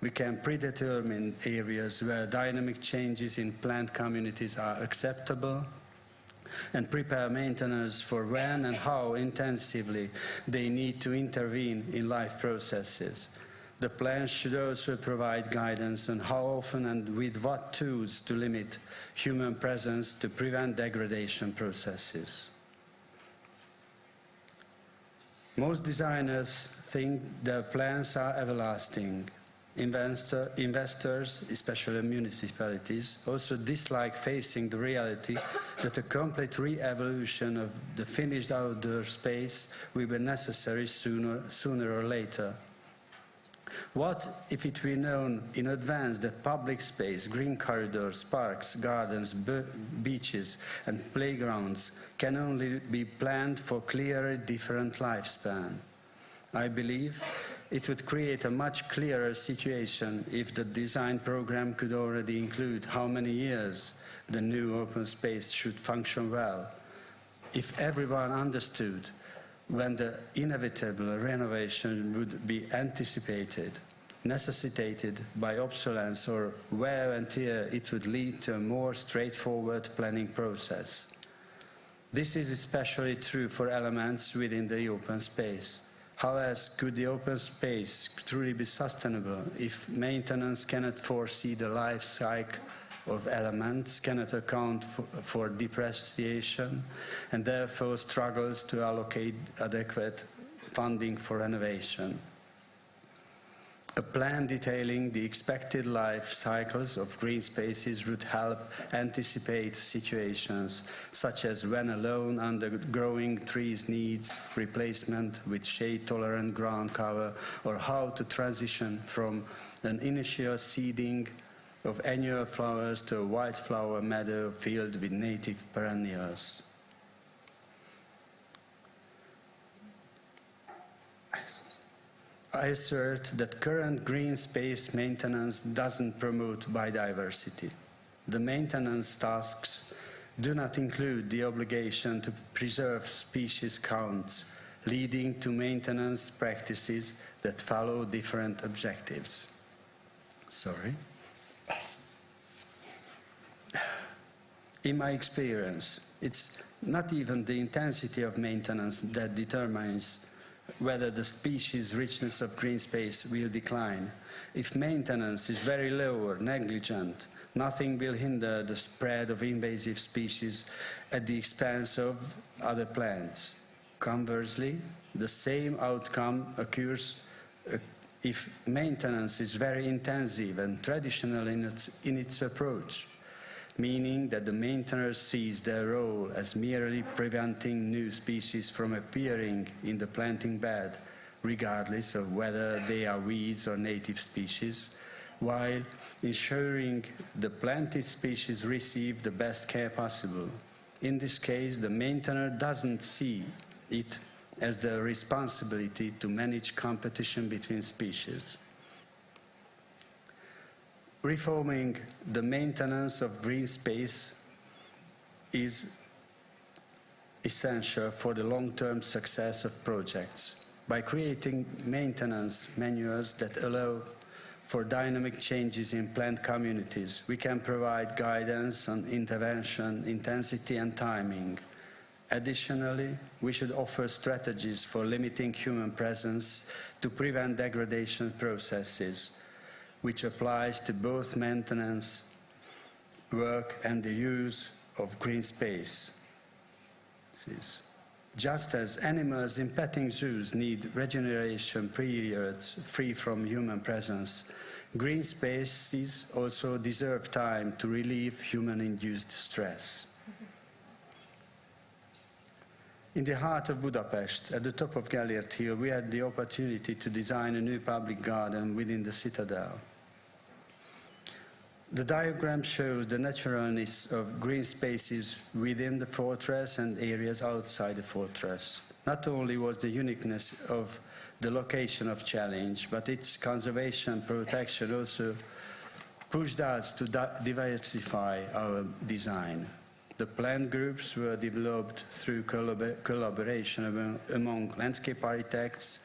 We can predetermine areas where dynamic changes in plant communities are acceptable and prepare maintainers for when and how intensively they need to intervene in life processes. The plans should also provide guidance on how often and with what tools to limit human presence to prevent degradation processes. Most designers think their plans are everlasting. Investors, especially municipalities, also dislike facing the reality that a complete re-evolution of the finished outdoor space will be necessary sooner or later. What if it were known in advance that public space, green corridors, parks, gardens, beaches and playgrounds can only be planned for clearly different lifespan? I believe it would create a much clearer situation if the design program could already include how many years the new open space should function well. If everyone understood when the inevitable renovation would be anticipated, necessitated by obsolescence or wear and tear, it would lead to a more straightforward planning process. This is especially true for elements within the open space. How else could the open space truly be sustainable if maintenance cannot foresee the life cycle of elements, cannot account for depreciation, and therefore struggles to allocate adequate funding for renovation? A plan detailing the expected life cycles of green spaces would help anticipate situations such as when a lone undergrowing tree needs replacement with shade-tolerant ground cover, or how to transition from an initial seeding of annual flowers to a white flower meadow filled with native perennials. I assert that current green space maintenance doesn't promote biodiversity. The maintenance tasks do not include the obligation to preserve species counts, leading to maintenance practices that follow different objectives. In my experience, it's not even the intensity of maintenance that determines whether the species richness of green space will decline. If maintenance is very low or negligent, nothing will hinder the spread of invasive species at the expense of other plants. Conversely, the same outcome occurs if maintenance is very intensive and traditional in its approach, meaning that the maintainer sees their role as merely preventing new species from appearing in the planting bed, regardless of whether they are weeds or native species, while ensuring the planted species receive the best care possible. In this case, the maintainer doesn't see it as their responsibility to manage competition between species. Reforming the maintenance of green space is essential for the long-term success of projects. By creating maintenance manuals that allow for dynamic changes in plant communities, we can provide guidance on intervention, intensity and timing. Additionally, we should offer strategies for limiting human presence to prevent degradation processes. which applies to both maintenance work and the use of green space. Just as animals in petting zoos need regeneration periods free from human presence, green spaces also deserve time to relieve human-induced stress. In the heart of Budapest, at the top of Gellért Hill, we had the opportunity to design a new public garden within the citadel. The diagram shows the naturalness of green spaces within the fortress and areas outside the fortress. Not only was the uniqueness of the location of challenge, but its conservation protection also pushed us to diversify our design. The plant groups were developed through collaboration among landscape architects,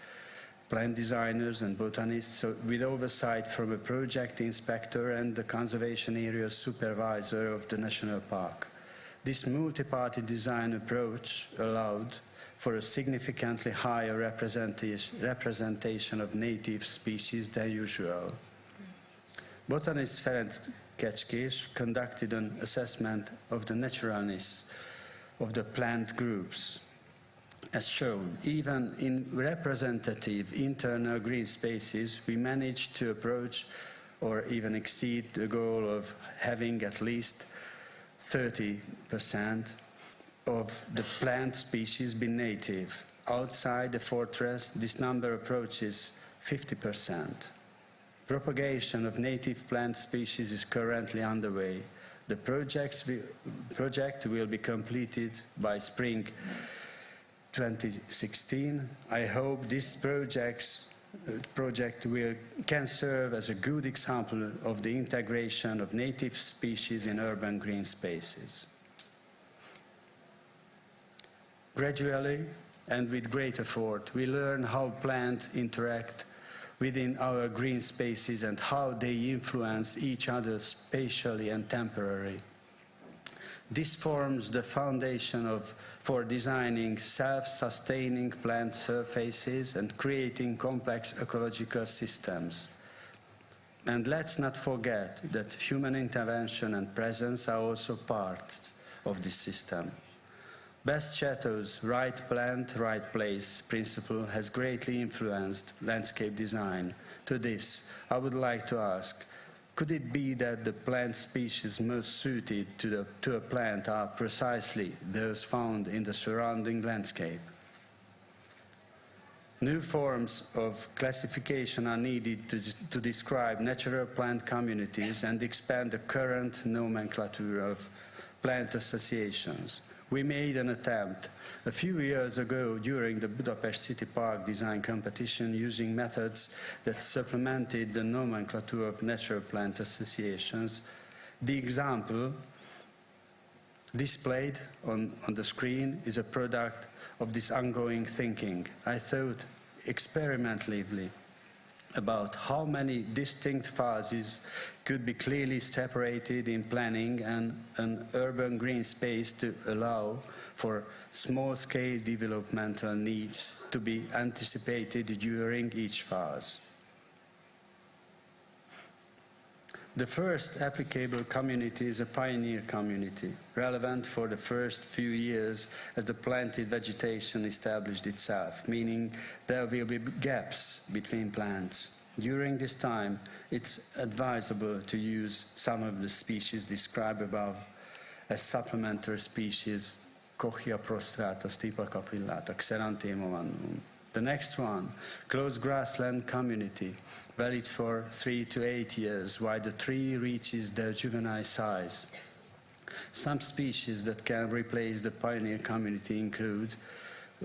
plant designers and botanists, with oversight from a project inspector and the conservation area supervisor of the national park. This multi-party design approach allowed for a significantly higher representation of native species than usual. Botanist Ferenc Kecskés conducted an assessment of the naturalness of the plant groups. As shown, even in representative internal green spaces, we managed to approach or even exceed the goal of having at least 30% of the plant species be native. Outside the fortress, this number approaches 50%. Propagation of native plant species is currently underway. The project will be completed by spring 2016. I hope this project can serve as a good example of the integration of native species in urban green spaces. Gradually and with great effort, we learn how plants interact within our green spaces and how they influence each other spatially and temporarily. This forms the foundation for designing self-sustaining plant surfaces and creating complex ecological systems. And let's not forget that human intervention and presence are also parts of this system. Best Chatow's right plant, right place principle has greatly influenced landscape design. To this, I would like to ask, could it be that the plant species most suited to a plant are precisely those found in the surrounding landscape? New forms of classification are needed to describe natural plant communities and expand the current nomenclature of plant associations. We made an attempt a few years ago during the Budapest City Park design competition using methods that supplemented the nomenclature of natural plant associations. The example displayed on the screen is a product of this ongoing thinking. I thought experimentally about how many distinct phases could be clearly separated in planning and an urban green space to allow for small-scale developmental needs to be anticipated during each phase. The first applicable community is a pioneer community, relevant for the first few years as the planted vegetation established itself, meaning there will be gaps between plants. During this time, it's advisable to use some of the species described above as supplementary species, Cochia prostrata, Stipa capillata, Xeranthema vanum. The next one, close grassland community, valid for 3 to 8 years while the tree reaches their juvenile size. Some species that can replace the pioneer community include,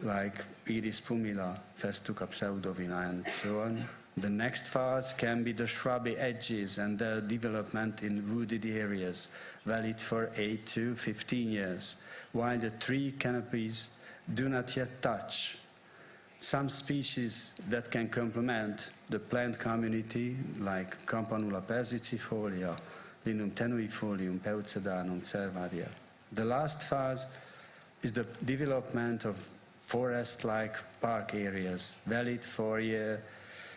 like Iris pumila, Festuca pseudovina, and so on. The next phase can be the shrubby edges and their development in wooded areas, valid for 8 to 15 years, while the tree canopies do not yet touch. Some species that can complement the plant community, like Campanula persicifolia, Linum tenuifolium, Peucedanum cervaria. The last phase is the development of forest-like park areas, valid for year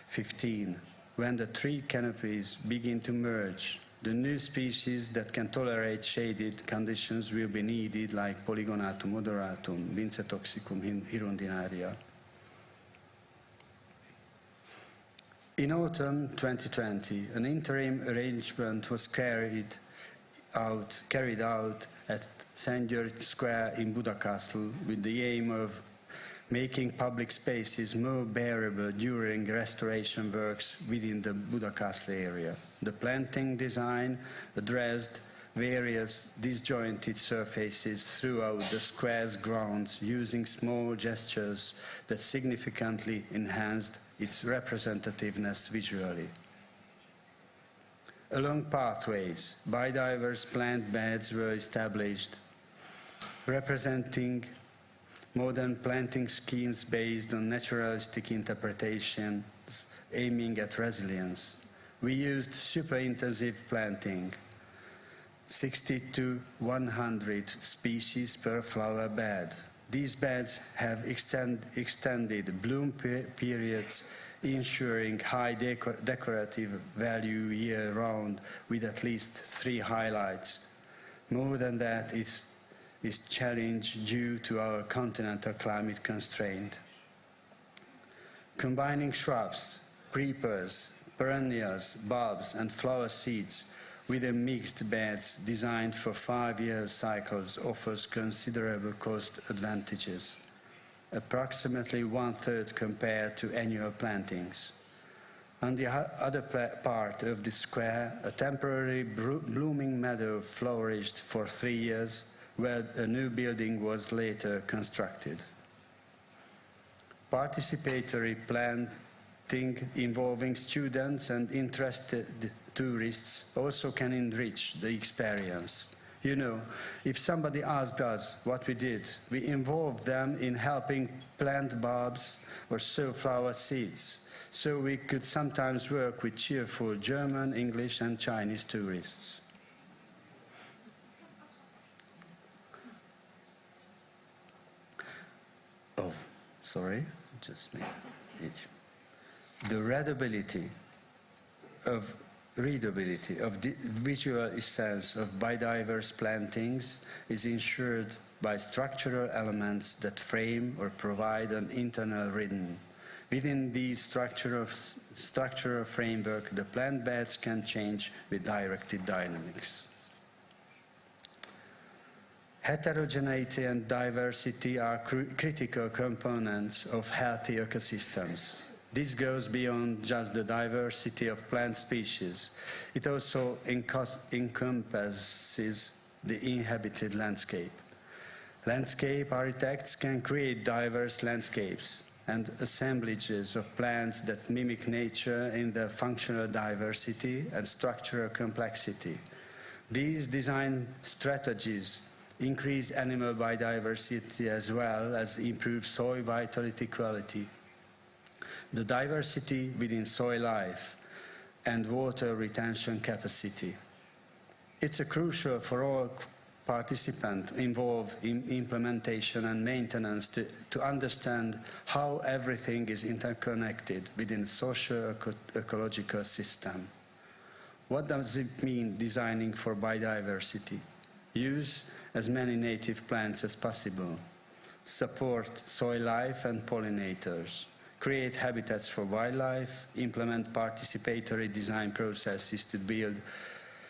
15. when the tree canopies begin to merge, the new species that can tolerate shaded conditions will be needed, like Polygonatum odoratum, Vincetoxicum hirundinaria. In autumn 2020, an interim arrangement was carried out at St. György Square in Budakeszi with the aim of making public spaces more bearable during restoration works within the Budakeszi area. The planting design addressed various disjointed surfaces throughout the square's grounds, using small gestures that significantly enhanced its representativeness visually. Along pathways, biodiverse plant beds were established, representing modern planting schemes based on naturalistic interpretations aiming at resilience. We used super-intensive planting, 60 to 100 species per flower bed. These beds have extended bloom periods, ensuring high decorative value year-round with at least 3 highlights. More than that is challenged due to our continental climate constraint. Combining shrubs, creepers, perennials, bulbs and flower seeds within mixed beds designed for 5-year cycles offers considerable cost advantages, approximately 1/3 compared to annual plantings. On the other part of the square, a temporary blooming meadow flourished for 3 years, where a new building was later constructed. Participatory planting involving students and interested tourists also can enrich the experience. You know, if somebody asked us what we did, we involved them in helping plant bulbs or sow flower seeds, so we could sometimes work with cheerful German, English and Chinese tourists. Oh, sorry, just me. The readability of the visual essence of biodiverse plantings is ensured by structural elements that frame or provide an internal rhythm. Within these structural framework, the plant beds can change with directed dynamics. Heterogeneity and diversity are critical components of healthy ecosystems. This goes beyond just the diversity of plant species. It also encompasses the inhabited landscape. Landscape architects can create diverse landscapes and assemblages of plants that mimic nature in their functional diversity and structural complexity. These design strategies increase animal biodiversity as well as improve soil vitality quality, the diversity within soil life, and water retention capacity. It's crucial for all participants involved in implementation and maintenance to understand how everything is interconnected within a socio-ecological system. What does it mean designing for biodiversity? Use as many native plants as possible. Support soil life and pollinators. Create habitats for wildlife. Implement participatory design processes to build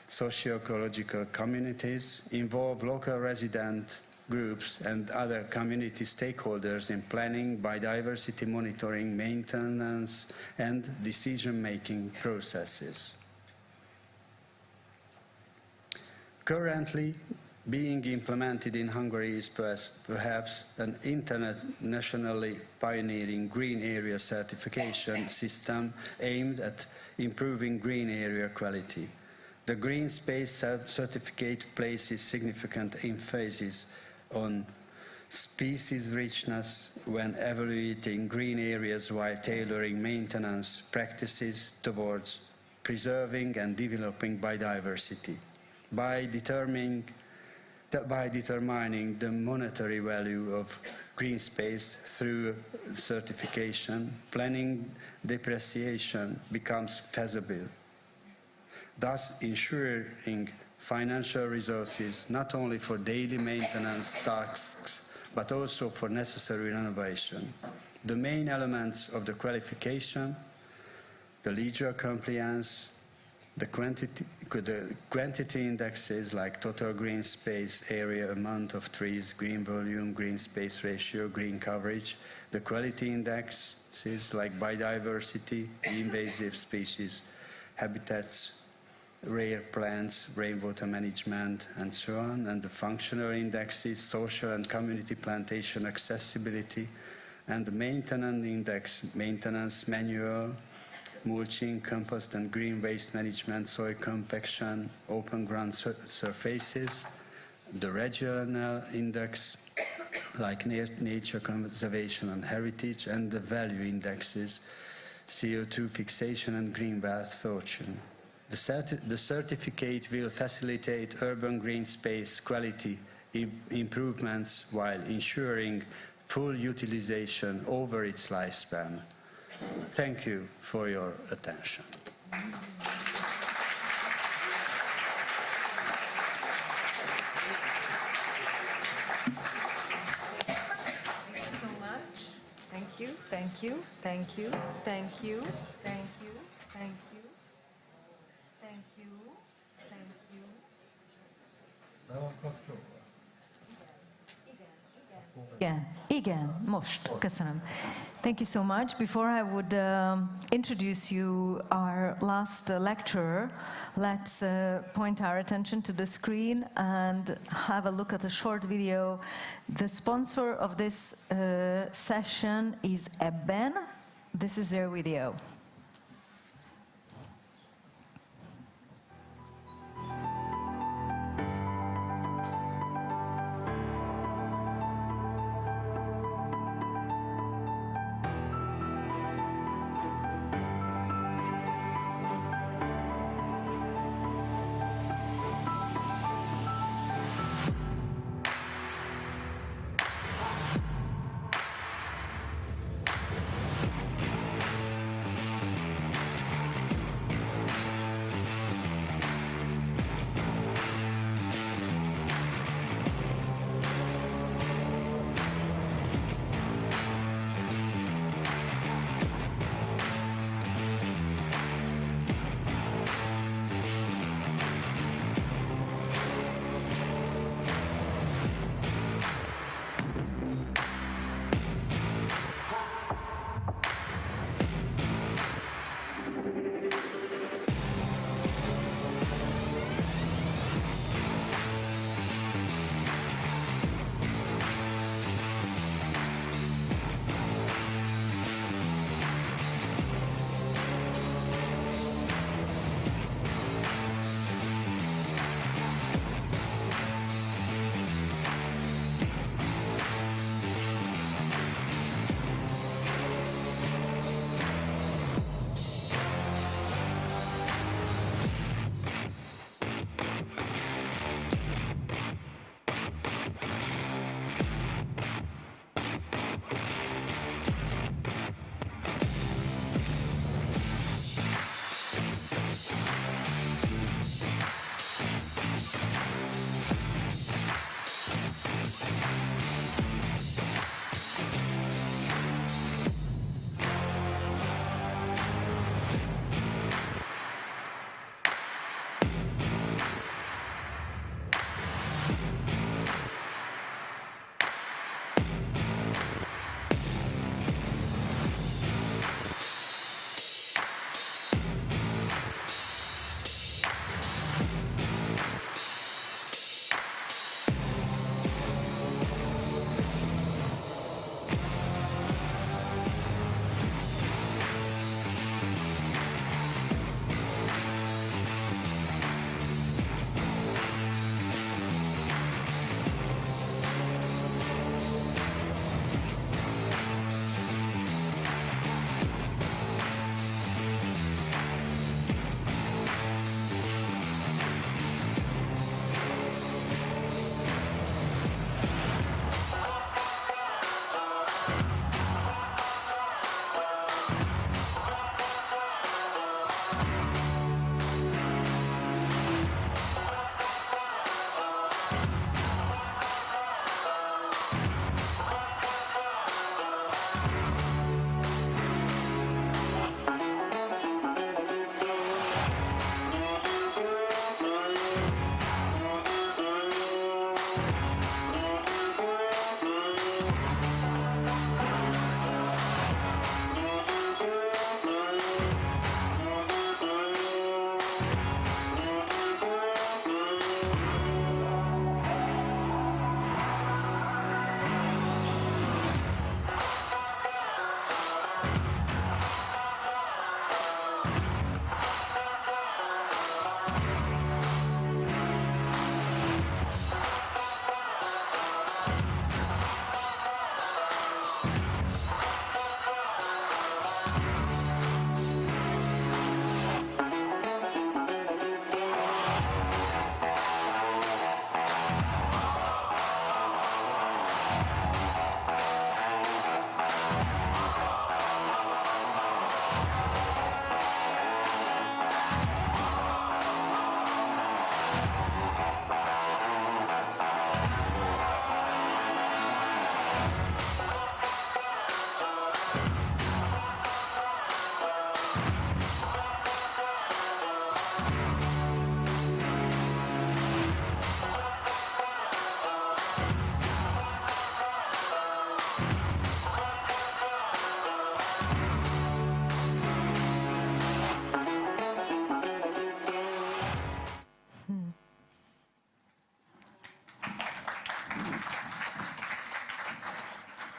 socio-ecological communities. Involve local resident groups and other community stakeholders in planning, biodiversity monitoring, maintenance, and decision-making processes. Currently, being implemented in Hungary is perhaps an internationally pioneering green area certification system aimed at improving green area quality. The Green Space Certificate places significant emphasis on species richness when evaluating green areas while tailoring maintenance practices towards preserving and developing biodiversity. By determining by determining the monetary value of green space through certification, planning depreciation becomes feasible, thus ensuring financial resources not only for daily maintenance tasks, but also for necessary renovation. The main elements of the qualification, the legal compliance, the quantity indexes like total green space area, amount of trees, green volume, green space ratio, green coverage, the quality indexes like biodiversity, invasive species, habitats, rare plants, rainwater management, and so on, and the functional indexes, social and community plantation accessibility, and the maintenance index, maintenance manual, mulching, compost and green waste management, soil compaction, open ground surfaces, the regional index, like nature conservation and heritage, and the value indexes, CO2 fixation and green wealth fortune. The certificate will facilitate urban green space quality improvements while ensuring full utilization over its lifespan. Thank you for your attention. Thanks so much. Thank you, thank you, thank you, thank you, thank you, thank you, thank you, thank you. Igen, most. Köszönöm. Thank you so much. Before I would introduce you our last lecturer, let's point our attention to the screen and have a look at a short video. The sponsor of this session is Ebben. This is their video.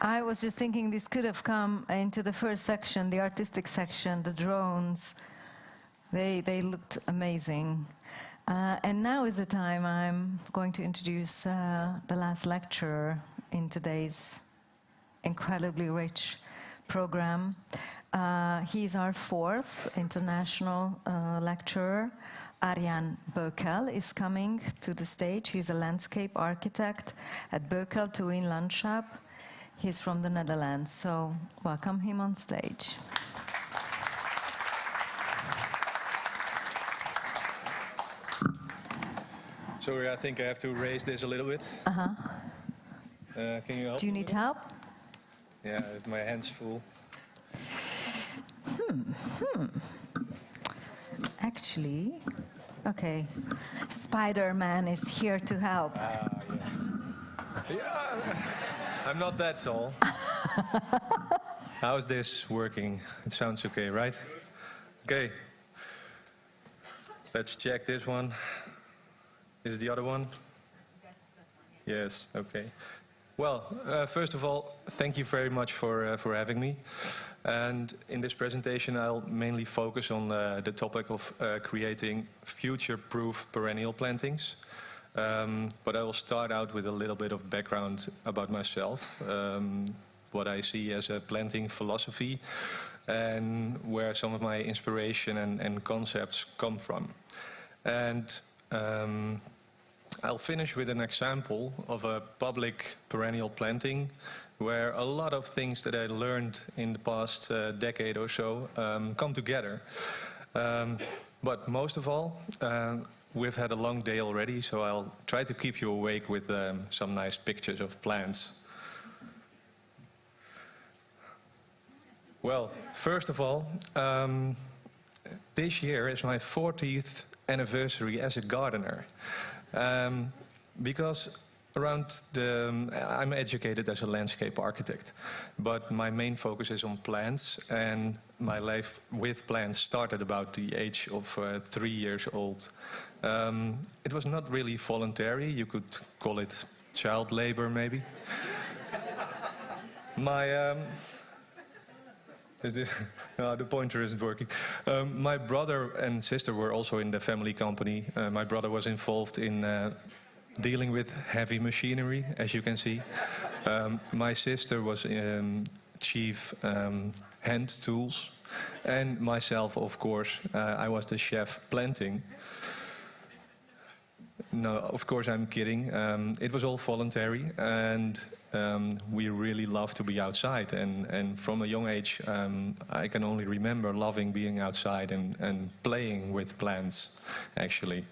I was just thinking this could have come into the first section, the artistic section, the drones. They looked amazing. And now is the time I'm going to introduce the last lecturer in today's incredibly rich program. He's our fourth international lecturer. Arjan Beukel is coming to the stage. He's a landscape architect at Beukel Tuin Landschap. He's from the Netherlands, so welcome him on stage. Sorry, I think I have to raise this a little bit. Can you help? Do you need help? Yeah, I have my hands full. Actually, okay, Spider-Man is here to help. Ah, yes. Yeah, I'm not that tall. How's this working? It sounds okay, right? Okay. Let's check this one. Is it the other one? Yes, okay. Well, first of all, thank you very much for having me. And in this presentation, I'll mainly focus on the topic of creating future-proof perennial plantings. But I will start out with a little bit of background about myself, what I see as a planting philosophy, and where some of my inspiration and concepts come from. And I'll finish with an example of a public perennial planting where a lot of things that I learned in the past decade or so come together. But most of all, we've had a long day already, so I'll try to keep you awake with some nice pictures of plants. Well, first of all, this year is my 40th anniversary as a gardener. Because I'm educated as a landscape architect, but my main focus is on plants, and my life with plants started about the age of 3 years old. It was not really voluntary, you could call it child labor maybe. No, the pointer isn't working. My brother and sister were also in the family company. My brother was involved in dealing with heavy machinery, as you can see. My sister was chief hand tools. And myself, of course, I was the chef planting. No, of course I'm kidding. It was all voluntary, and we really love to be outside. And from a young age, I can only remember loving being outside and playing with plants, actually.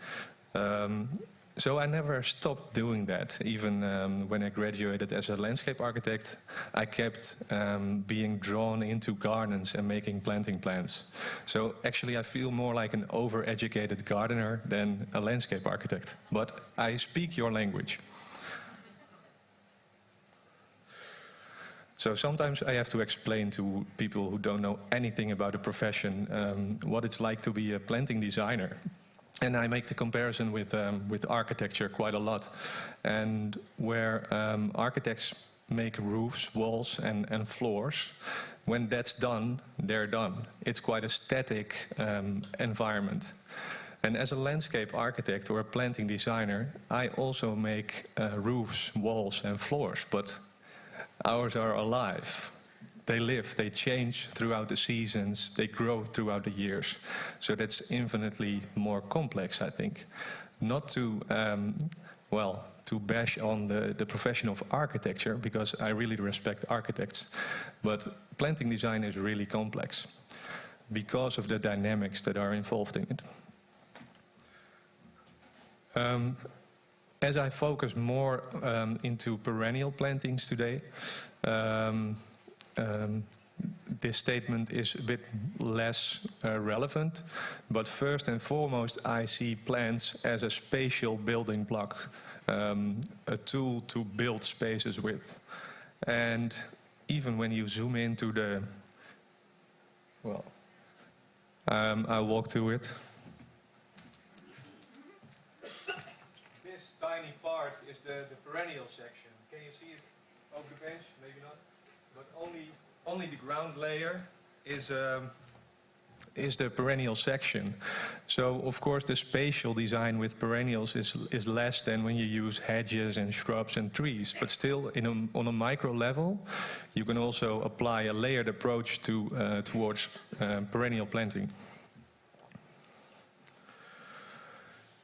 So I never stopped doing that. Even when I graduated as a landscape architect, I kept being drawn into gardens and making planting plans. So actually I feel more like an over-educated gardener than a landscape architect. But I speak your language. So sometimes I have to explain to people who don't know anything about the profession what it's like to be a planting designer. And I make the comparison with architecture quite a lot. And where architects make roofs, walls, and floors, when that's done, they're done. It's quite a static environment. And as a landscape architect or a planting designer, I also make roofs, walls, and floors, but ours are alive. They live, they change throughout the seasons, they grow throughout the years. So that's infinitely more complex, I think. Not to, to bash on the profession of architecture, because I really respect architects. But planting design is really complex because of the dynamics that are involved in it. As I focus more into perennial plantings today, this statement is a bit less relevant, but first and foremost I see plants as a spatial building block, a tool to build spaces with. And even when you zoom into the, I'll walk to it. This tiny part is the perennial section. Can you see it over the bench? Maybe not. but only the ground layer is the perennial section. So of course the spatial design with perennials is less than when you use hedges and shrubs and trees, but still on a micro level you can also apply a layered approach towards perennial planting.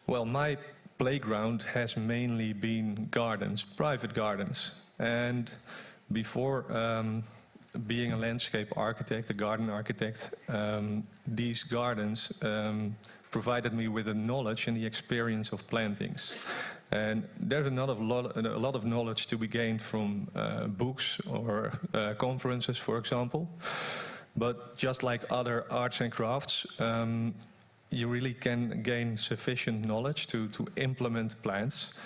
Well, my playground has mainly been gardens, private gardens, and before being a landscape architect, a garden architect, these gardens provided me with the knowledge and the experience of plantings. And there's a lot of knowledge to be gained from books or conferences, for example. But just like other arts and crafts, you really can gain sufficient knowledge to implement plants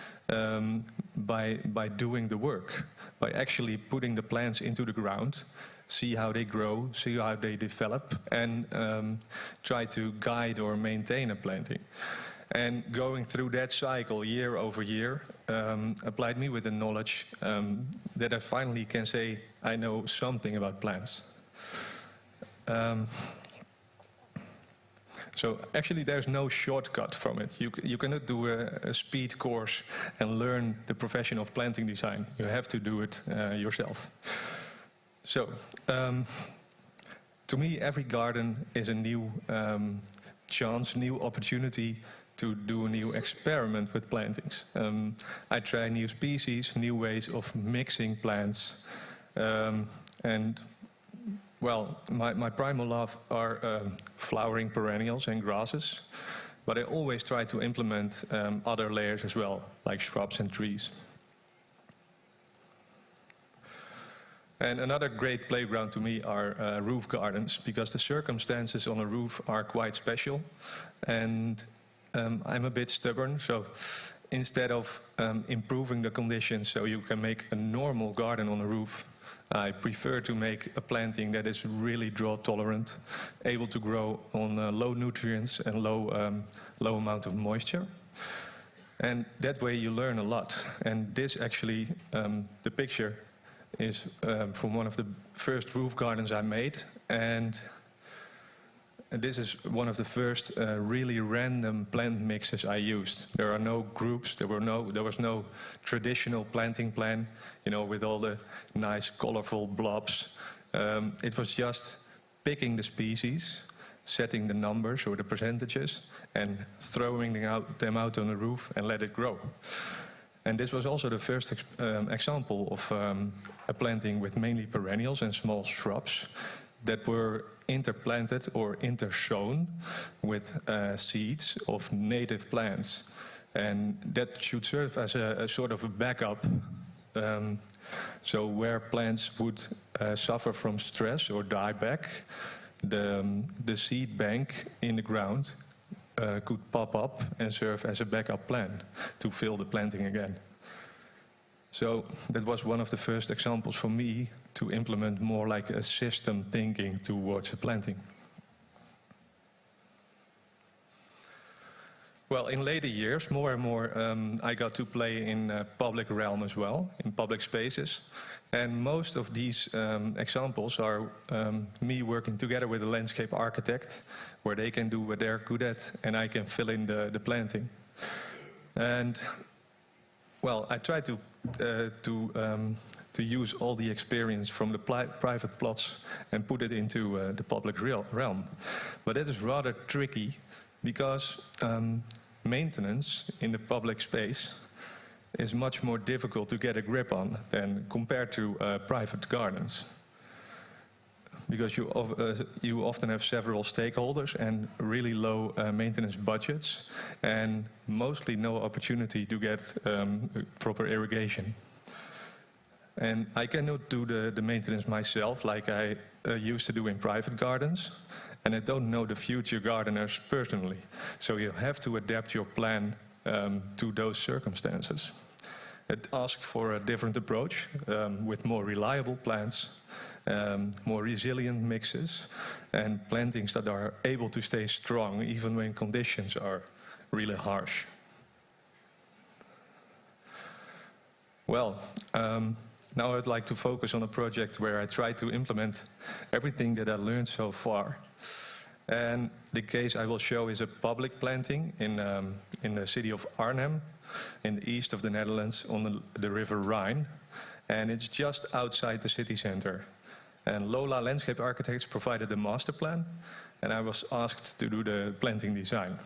by doing the work, by actually putting the plants into the ground, see how they grow, see how they develop, and try to guide or maintain a planting. And going through that cycle year over year applied me with the knowledge that I finally can say I know something about plants. So actually there's no shortcut from it. You cannot do a speed course and learn the profession of planting design. You have to do it yourself. So to me every garden is a new chance, new opportunity to do a new experiment with plantings. I try new species, new ways of mixing plants, and well, my primal love are flowering perennials and grasses, but I always try to implement other layers as well, like shrubs and trees. And another great playground to me are roof gardens, because the circumstances on a roof are quite special, and I'm a bit stubborn, so instead of improving the conditions so you can make a normal garden on a roof, I prefer to make a planting that is really drought tolerant, able to grow on low nutrients and low amount of moisture. And that way you learn a lot. And this actually, the picture is from one of the first roof gardens I made. And this is one of the first really random plant mixes I used. There are no groups, there was no traditional planting plan, you know, with all the nice colorful blobs. It was just picking the species, setting the numbers or the percentages, and throwing them out on the roof and let it grow. And this was also the first example of a planting with mainly perennials and small shrubs that were interplanted or intersown with seeds of native plants. And that should serve as a sort of a backup. So where plants would suffer from stress or die back, the seed bank in the ground could pop up and serve as a backup plan to fill the planting again. So that was one of the first examples for me to implement more like a system thinking towards a planting. Well, in later years, more and more, I got to play in public realm as well, in public spaces. And most of these examples are me working together with a landscape architect, where they can do what they're good at, and I can fill in the planting. And well, I try to use all the experience from the private plots and put it into the public realm. But it is rather tricky because maintenance in the public space is much more difficult to get a grip on than compared to private gardens. Because you often have several stakeholders and really low maintenance budgets, and mostly no opportunity to get proper irrigation. And I cannot do the maintenance myself like I used to do in private gardens, and I don't know the future gardeners personally. So you have to adapt your plan to those circumstances. It asks for a different approach with more reliable plants, more resilient mixes, and plantings that are able to stay strong even when conditions are really harsh. Well, now I'd like to focus on a project where I try to implement everything that I learned so far. And the case I will show is a public planting in the city of Arnhem, in the east of the Netherlands, on the river Rhine. And it's just outside the city center. And Lola Landscape Architects provided the master plan, and I was asked to do the planting design.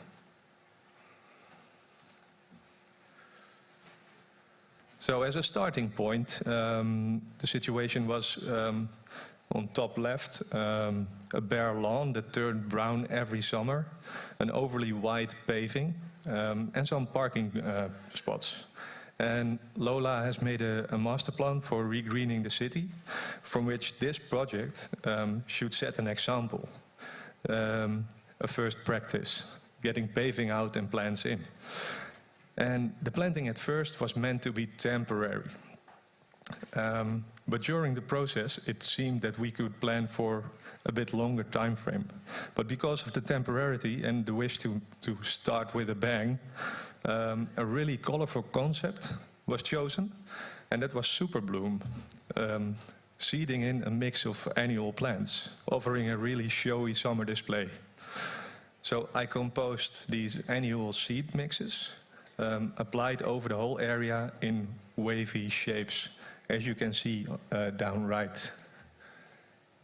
So as a starting point, the situation was on top left, a bare lawn that turned brown every summer, an overly wide paving, and some parking spots. And Lola has made a master plan for regreening the city, from which this project should set an example, a first practice, getting paving out and plants in. And the planting at first was meant to be temporary. But during the process, it seemed that we could plan for a bit longer time frame. But because of the temporarity and the wish to start with a bang, a really colorful concept was chosen, and that was Super Bloom, seeding in a mix of annual plants, offering a really showy summer display. So I composed these annual seed mixes, applied over the whole area in wavy shapes, as you can see down right.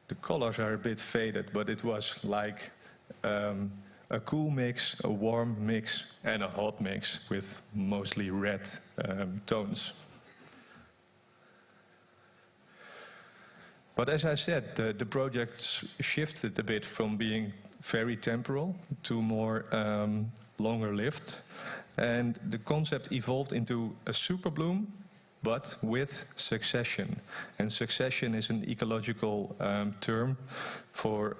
The colors are a bit faded, but it was like a cool mix, a warm mix, and a hot mix with mostly red tones. But as I said, the project shifted a bit from being very temporal to more longer-lived. And the concept evolved into a super bloom, but with succession. And succession is an ecological term for,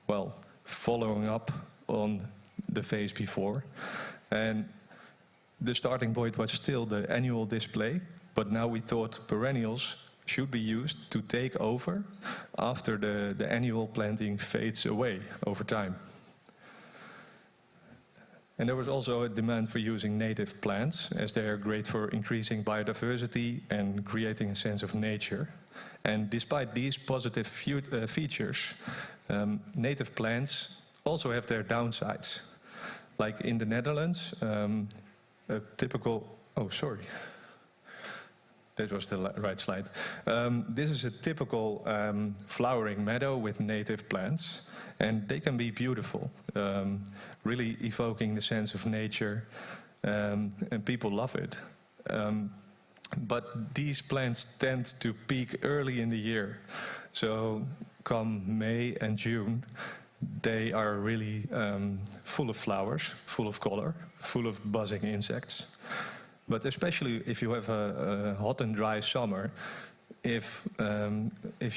well, following up on the phase before. And the starting point was still the annual display, but now we thought perennials should be used to take over after the annual planting fades away over time. And there was also a demand for using native plants, as they are great for increasing biodiversity and creating a sense of nature. And despite these positive features, native plants also have their downsides. Like in the Netherlands, a typical, oh sorry, that was the right slide. This is a typical flowering meadow with native plants, and they can be beautiful, really evoking the sense of nature, and people love it. But these plants tend to peak early in the year, so come May and June, they are really full of flowers, full of color, full of buzzing insects. But especially if you have a hot and dry summer, if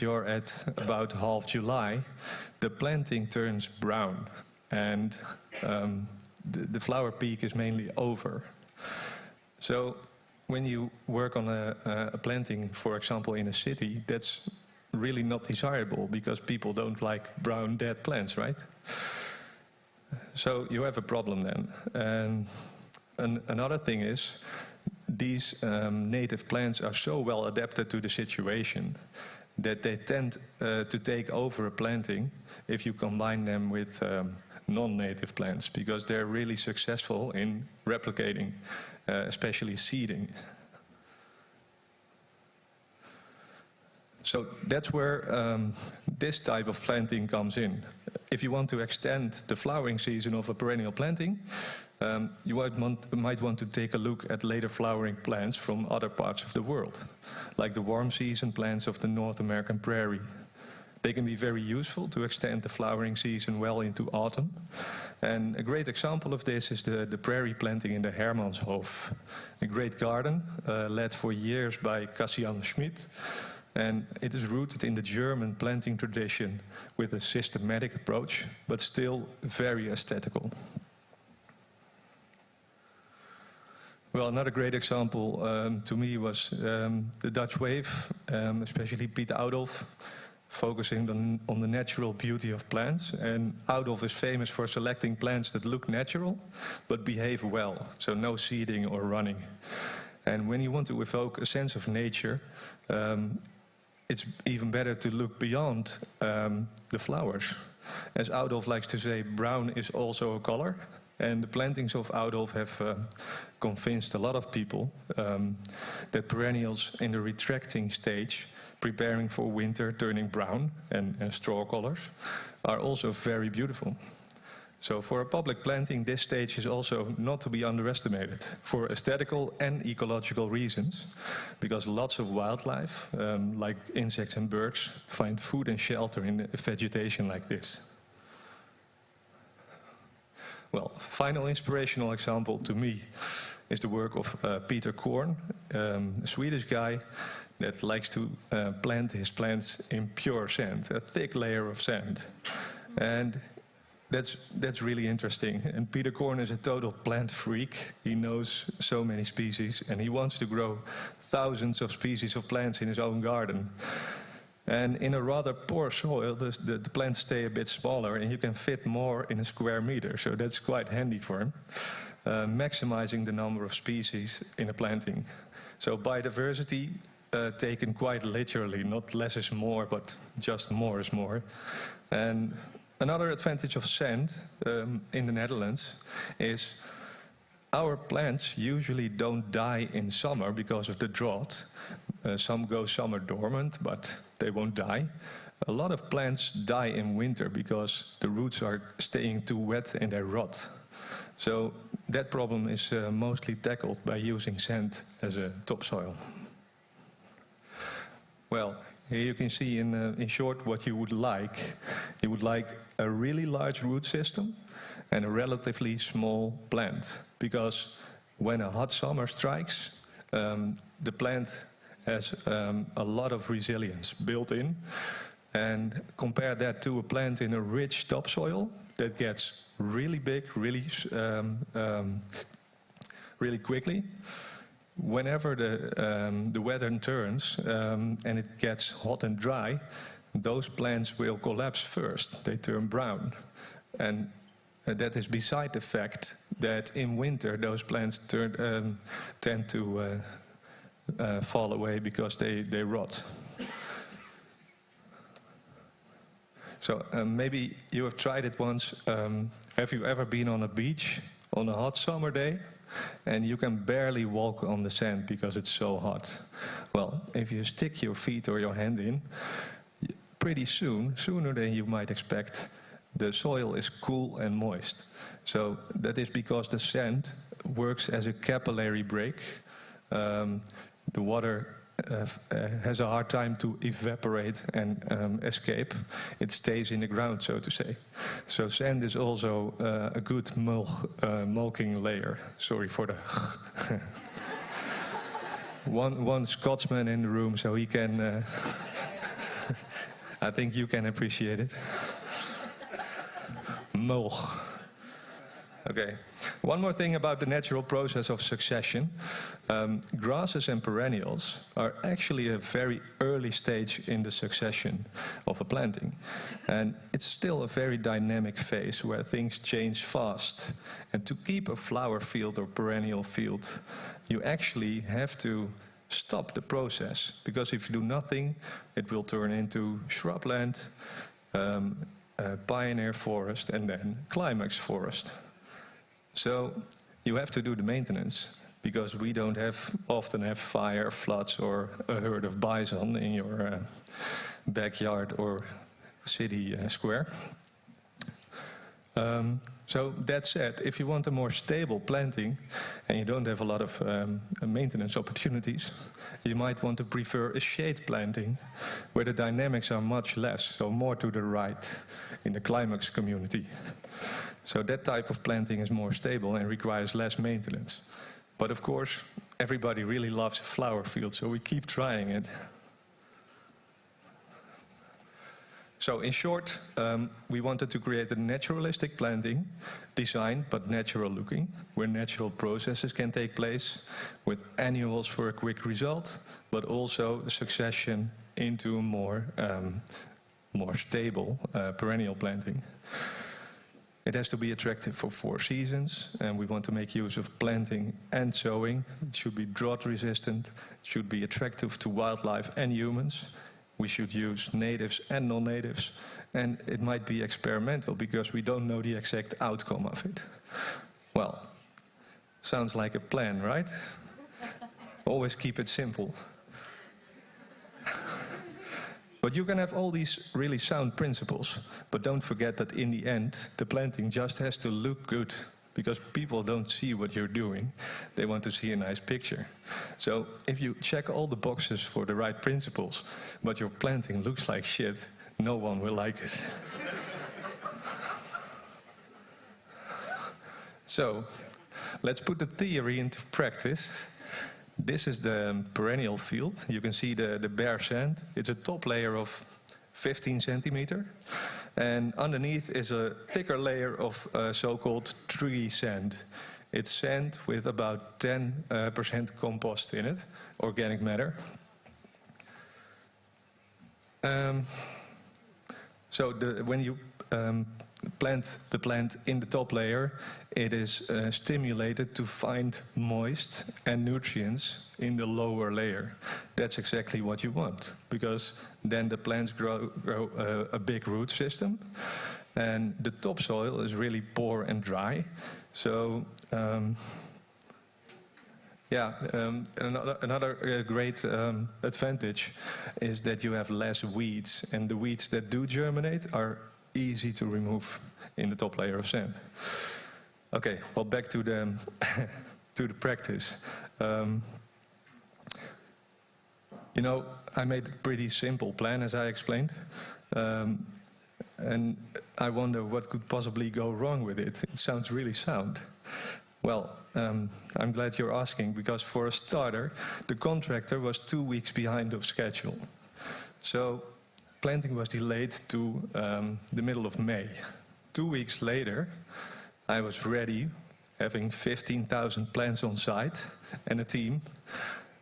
you're at about half July, the planting turns brown, and the flower peak is mainly over. So when you work on a planting, for example, in a city, that's really not desirable because people don't like brown dead plants, right? So you have a problem then. And another thing is, these native plants are so well adapted to the situation that they tend to take over a planting if you combine them with non-native plants, because they're really successful in replicating, especially seeding. So that's where this type of planting comes in. If you want to extend the flowering season of a perennial planting, you might want to take a look at later flowering plants from other parts of the world, like the warm season plants of the North American prairie. They can be very useful to extend the flowering season well into autumn. And a great example of this is the prairie planting in the Hermanshof, a great garden led for years by Cassian Schmid. And it is rooted in the German planting tradition with a systematic approach, but still very aesthetical. Well, another great example to me was the Dutch wave, especially Piet Oudolf, focusing on the natural beauty of plants. And Oudolf is famous for selecting plants that look natural, but behave well, so no seeding or running. And when you want to evoke a sense of nature, it's even better to look beyond the flowers. As Adolf likes to say, brown is also a color. And the plantings of Adolf have convinced a lot of people that perennials in the retracting stage, preparing for winter, turning brown and straw colors, are also very beautiful. So for a public planting, this stage is also not to be underestimated for aesthetical and ecological reasons, because lots of wildlife, like insects and birds, find food and shelter in vegetation like this. Well, final inspirational example to me is the work of Peter Korn, a Swedish guy that likes to plant his plants in pure sand, a thick layer of sand. And that's really interesting. And Peter Korn is a total plant freak. He knows so many species, and he wants to grow thousands of species of plants in his own garden. And in a rather poor soil, the plants stay a bit smaller, and you can fit more in a square meter. So that's quite handy for him, maximizing the number of species in a planting. So biodiversity taken quite literally, not less is more, but just more is more. And another advantage of sand in the Netherlands is our plants usually don't die in summer because of the drought. Some go summer dormant, but they won't die. A lot of plants die in winter because the roots are staying too wet and they rot. So that problem is mostly tackled by using sand as a topsoil. Well, here you can see in short what you would like. You would like a really large root system and a relatively small plant, because when a hot summer strikes, the plant has a lot of resilience built in. And compare that to a plant in a rich topsoil that gets really big, really quickly. Whenever the weather turns and it gets hot and dry, those plants will collapse first. They turn brown. And that is beside the fact that in winter those plants tend to fall away because they rot. So maybe you have tried it once. Have you ever been on a beach on a hot summer day and you can barely walk on the sand because it's so hot? Well, if you stick your feet or your hand in, pretty soon, sooner than you might expect, the soil is cool and moist. So that is because the sand works as a capillary break. The water has a hard time to evaporate and escape. It stays in the ground, so to say. So sand is also a good mulching layer. Sorry for the... one Scotsman in the room, so he can... I think you can appreciate it. Mulch. Okay. One more thing about the natural process of succession. Grasses and perennials are actually a very early stage in the succession of a planting. And it's still a very dynamic phase where things change fast. And to keep a flower field or perennial field, you actually have to stop the process. Because if you do nothing, it will turn into shrubland, pioneer forest, and then climax forest. So you have to do the maintenance, because we don't often have fire, floods, or a herd of bison in your backyard or city square. So that said, if you want a more stable planting and you don't have a lot of maintenance opportunities, you might want to prefer a shade planting where the dynamics are much less, so more to the right in the climax community. So that type of planting is more stable and requires less maintenance. But of course, everybody really loves a flower field, so we keep trying it. So in short, we wanted to create a naturalistic planting design, but natural looking, where natural processes can take place, with annuals for a quick result, but also a succession into a more stable perennial planting. It has to be attractive for 4 seasons, and we want to make use of planting and sowing. It should be drought resistant, it should be attractive to wildlife and humans. We should use natives and non-natives, and it might be experimental because we don't know the exact outcome of it. Well, sounds like a plan, right? Always keep it simple. But you can have all these really sound principles, but don't forget that in the end, the planting just has to look good, because people don't see what you're doing. They want to see a nice picture. So if you check all the boxes for the right principles, but your planting looks like shit, no one will like it. So let's put the theory into practice. This is the perennial field. You can see the bare sand. It's a top layer of 15 centimeter. And underneath is a thicker layer of so-called tree sand. It's sand with about 10% compost in it, organic matter. So when you plant the plant in the top layer, it is stimulated to find moist and nutrients in the lower layer. That's exactly what you want, because then the plants grow a big root system, and the topsoil is really poor and dry. So another great advantage is that you have less weeds, and the weeds that do germinate are easy to remove in the top layer of sand. Okay, well, back to the to the practice. You know, I made a pretty simple plan, as I explained, and I wonder what could possibly go wrong with it. It sounds really sound. Well, I'm glad you're asking, because for a starter, the contractor was 2 weeks behind of schedule. So planting was delayed to the middle of May. 2 weeks later, I was ready, having 15,000 plants on site and a team,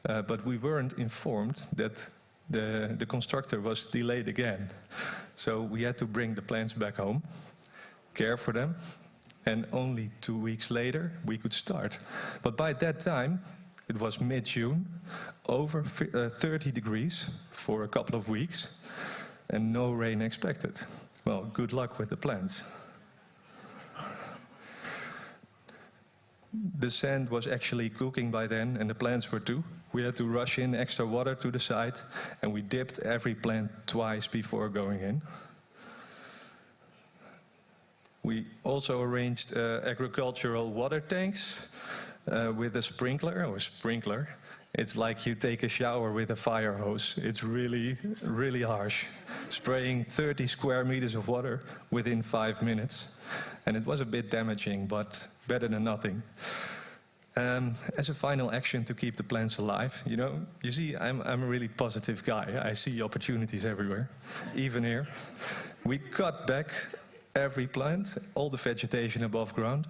but we weren't informed that the constructor was delayed again. So we had to bring the plants back home, care for them, and only 2 weeks later we could start. But by that time, it was mid-June, over 30 degrees for a couple of weeks, and no rain expected. Well, good luck with the plants. The sand was actually cooking by then, and the plants were too. We had to rush in extra water to the site, and we dipped every plant twice before going in. We also arranged agricultural water tanks with a sprinkler. It's like you take a shower with a fire hose. It's really, really harsh. Spraying 30 square meters of water within 5 minutes. And it was a bit damaging, but better than nothing. As a final action to keep the plants alive, you see, I'm a really positive guy. I see opportunities everywhere, even here. We cut back every plant. All the vegetation above ground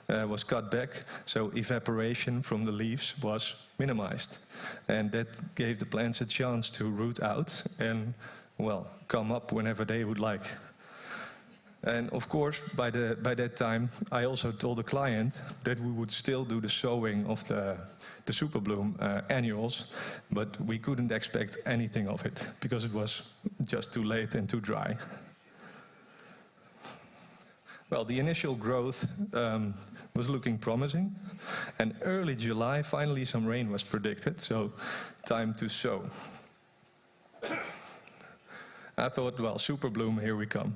was cut back, so evaporation from the leaves was minimized. And that gave the plants a chance to root out and, well, come up whenever they would like. And of course, by that time, I also told the client that we would still do the sowing of the Superbloom annuals, but we couldn't expect anything of it because it was just too late and too dry. Well, the initial growth was looking promising, and early July, finally some rain was predicted, so time to sow. I thought, well, Superbloom, here we come.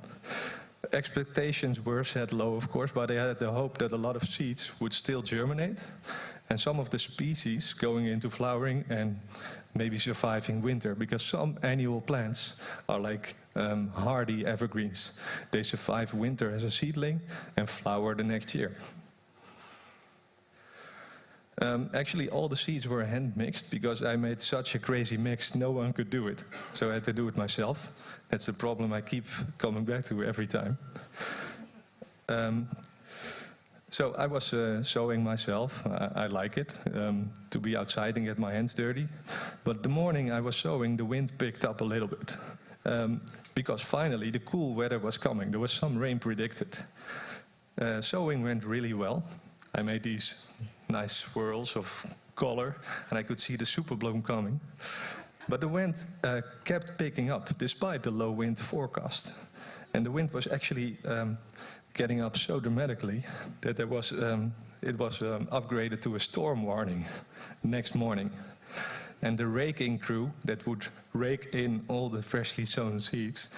Expectations were set low, of course, but I had the hope that a lot of seeds would still germinate, and some of the species going into flowering and maybe surviving winter, because some annual plants are like hardy evergreens. They survive winter as a seedling and flower the next year. Actually, all the seeds were hand mixed because I made such a crazy mix, no one could do it. So I had to do it myself. That's the problem I keep coming back to every time. So I was sowing myself. I like it, to be outside and get my hands dirty. But the morning I was sowing, the wind picked up a little bit. Because finally the cool weather was coming. There was some rain predicted. Sowing went really well. I made these nice swirls of color, and I could see the super bloom coming. But the wind kept picking up despite the low wind forecast. And the wind was actually getting up so dramatically that it was upgraded to a storm warning next morning. And the raking crew that would rake in all the freshly sown seeds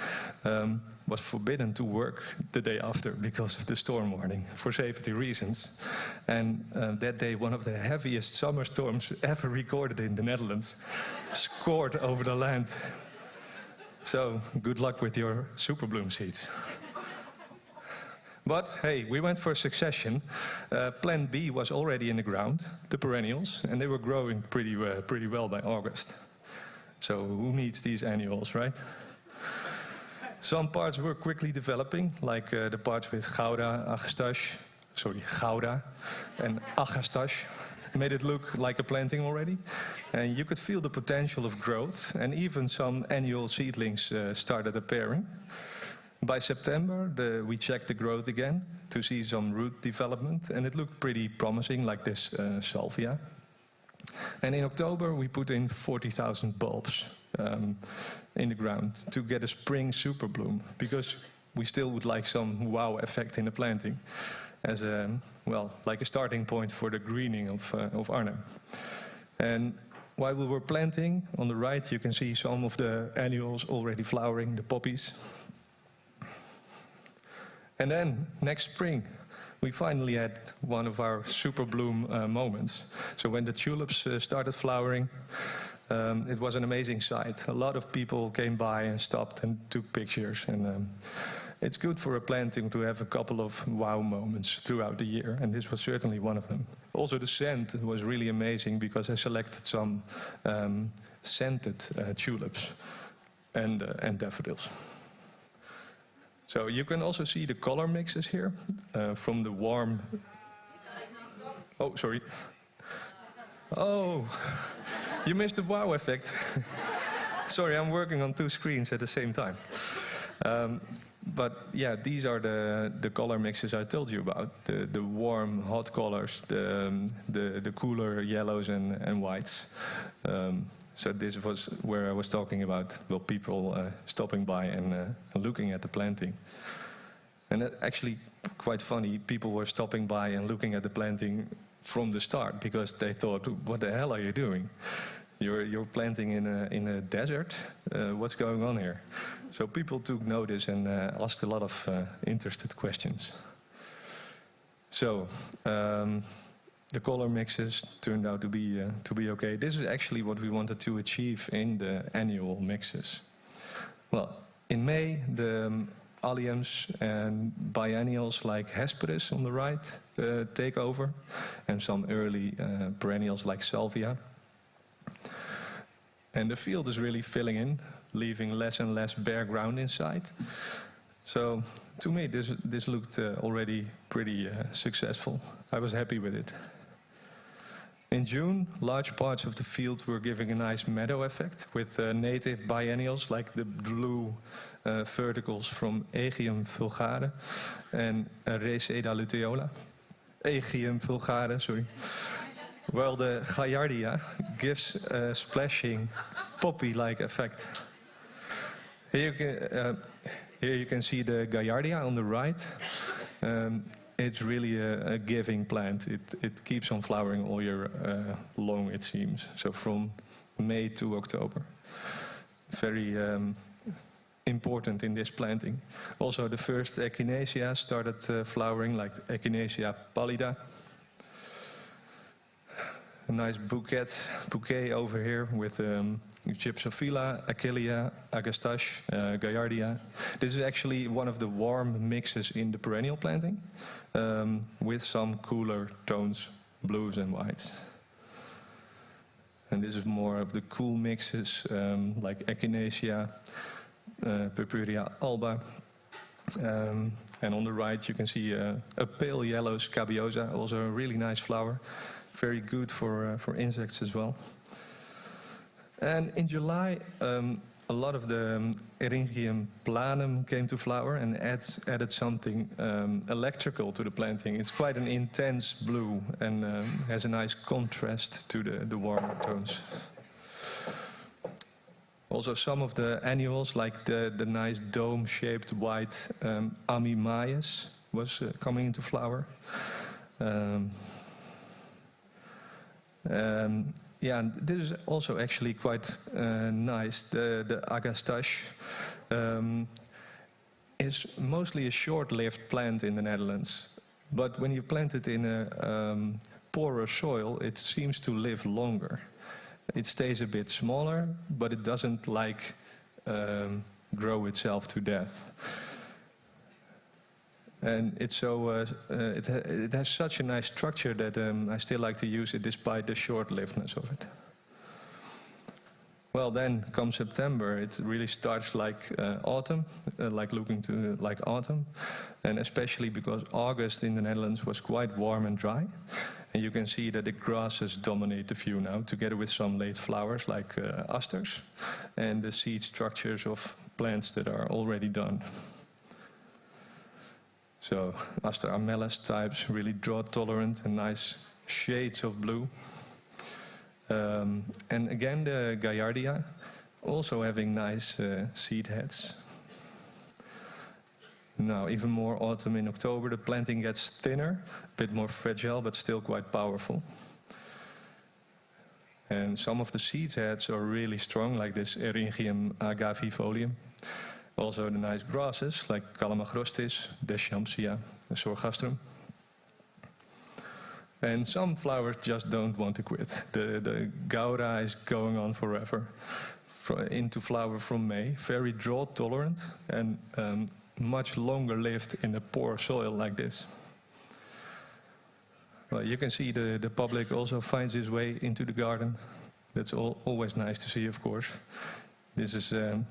was forbidden to work the day after because of the storm warning for safety reasons. And that day, one of the heaviest summer storms ever recorded in the Netherlands scored over the land. So good luck with your super bloom seeds. But hey, we went for succession. Plan B was already in the ground, the perennials, and they were growing pretty well by August. So who needs these annuals, right? Some parts were quickly developing, like the parts with Gouda and Agastache. Made it look like a planting already. And you could feel the potential of growth, and even some annual seedlings started appearing. By September, we checked the growth again to see some root development, and it looked pretty promising, like this salvia. And in October, we put in 40,000 bulbs in the ground to get a spring super bloom, because we still would like some wow effect in the planting, as like a starting point for the greening of Arnhem. And while we were planting, on the right, you can see some of the annuals already flowering, the poppies. And then, next spring, we finally had one of our super bloom moments. So when the tulips started flowering, it was an amazing sight. A lot of people came by and stopped and took pictures. And it's good for a planting to have a couple of wow moments throughout the year, and this was certainly one of them. Also, the scent was really amazing because I selected some scented tulips and daffodils. So you can also see the color mixes here from the warm... Oh, sorry. Oh, you missed the wow effect. Sorry, I'm working on two screens at the same time. But yeah, these are the color mixes I told you about. The warm, hot colors, the cooler yellows and whites. So this was where I was talking about, well, people stopping by and looking at the planting. And that actually, quite funny, people were stopping by and looking at the planting from the start because they thought, what the hell are you doing? You're planting in a desert? What's going on here? So people took notice and asked a lot of interested questions. So the color mixes turned out to be okay. This is actually what we wanted to achieve in the annual mixes. Well, in May, the alliums and biennials like Hesperus on the right take over, and some early perennials like Salvia. And the field is really filling in, leaving less and less bare ground inside. So to me, this looked already pretty successful. I was happy with it. In June, large parts of the field were giving a nice meadow effect with native biennials like the blue verticals from Aegium vulgare and Reseda luteola. Aegium vulgare, sorry. While the Gaillardia gives a splashing poppy-like effect. Here you can see the Gaillardia on the right. It's really a giving plant. It keeps on flowering all year long, it seems. So from May to October. Very important in this planting. Also, the first echinacea started flowering, like Echinacea pallida. A nice bouquet over here with Gypsophila, Achillea, Agastache, Gaillardia. This is actually one of the warm mixes in the perennial planting, with some cooler tones, blues and whites. And this is more of the cool mixes, like Echinacea, Purpurea alba. And on the right you can see a pale yellow Scabiosa, also a really nice flower. Very good for insects as well. And in July, a lot of the Eryngium planum came to flower and added something electrical to the planting. It's quite an intense blue and has a nice contrast to the warmer tones. Also, some of the annuals, like the nice dome-shaped white Amimaias, was coming into flower. Yeah, and this is also actually quite nice. The Agastache is mostly a short-lived plant in the Netherlands. But when you plant it in a poorer soil, it seems to live longer. It stays a bit smaller, but it doesn't like grow itself to death. And it's so it has such a nice structure that I still like to use it despite the short-livedness of it. Well, then come September, it really starts like autumn, like autumn, and especially because August in the Netherlands was quite warm and dry. And you can see that the grasses dominate the view now, together with some late flowers like asters, and the seed structures of plants that are already done. So Aster amelis types, really drought tolerant and nice shades of blue. And again the Gaillardia, also having nice seed heads. Now even more autumn in October, the planting gets thinner, a bit more fragile but still quite powerful. And some of the seed heads are really strong, like this Eryngium agavifolium. Also the nice grasses like Calamagrostis, Deschamps,ia, Sorghastrum. And some flowers just don't want to quit. The Gaura is going on forever, into flower from May, very drought tolerant and much longer lived in a poor soil like this. Well, you can see the public also finds its way into the garden. That's always nice to see, of course. This is a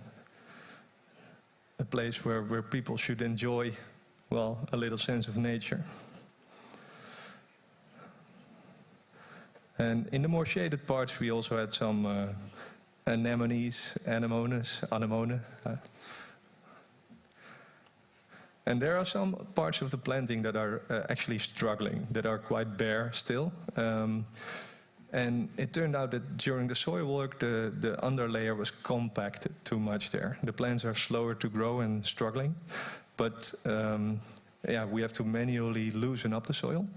place where people should enjoy, well, a little sense of nature. And in the more shaded parts, we also had some anemones, anemone. And there are some parts of the planting that are actually struggling, that are quite bare still. And it turned out that during the soil work, the underlayer was compacted too much there. The plants are slower to grow and struggling. But yeah, we have to manually loosen up the soil.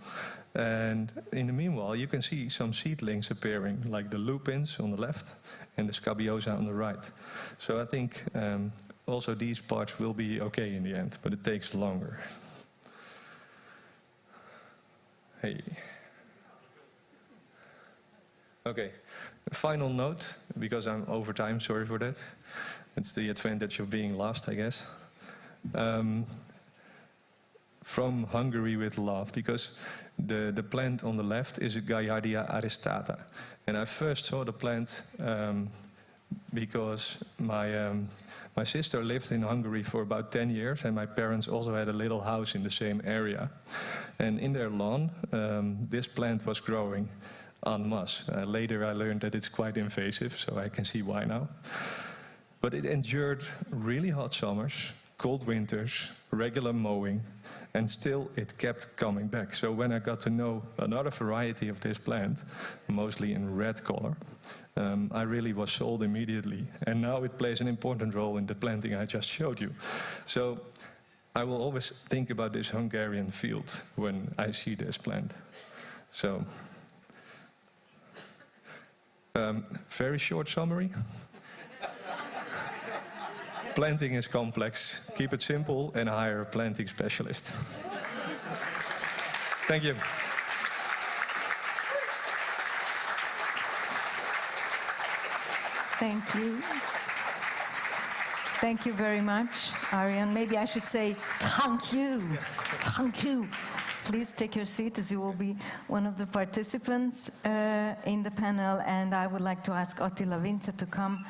And in the meanwhile, you can see some seedlings appearing, like the lupins on the left and the scabiosa on the right. So I think also these parts will be okay in the end, but it takes longer. Hey. Okay, final note, because I'm over time, sorry for that. It's the advantage of being last, I guess. From Hungary with love, because the plant on the left is a Gaillardia aristata. And I first saw the plant because my sister lived in Hungary for about 10 years, and my parents also had a little house in the same area. And in their lawn, this plant was growing en masse. Later I learned that it's quite invasive, so I can see why now. But it endured really hot summers, cold winters, regular mowing, and still it kept coming back. So when I got to know another variety of this plant, mostly in red color, I really was sold immediately. And now it plays an important role in the planting I just showed you. So I will always think about this Hungarian field when I see this plant. So, very short summary. Planting is complex. Keep it simple and hire a planting specialist. Thank you. Thank you. Thank you very much, Arjan. Maybe I should say thank you. Thank you. Please take your seat, as you will be one of the participants in the panel. And I would like to ask Attila Vince to come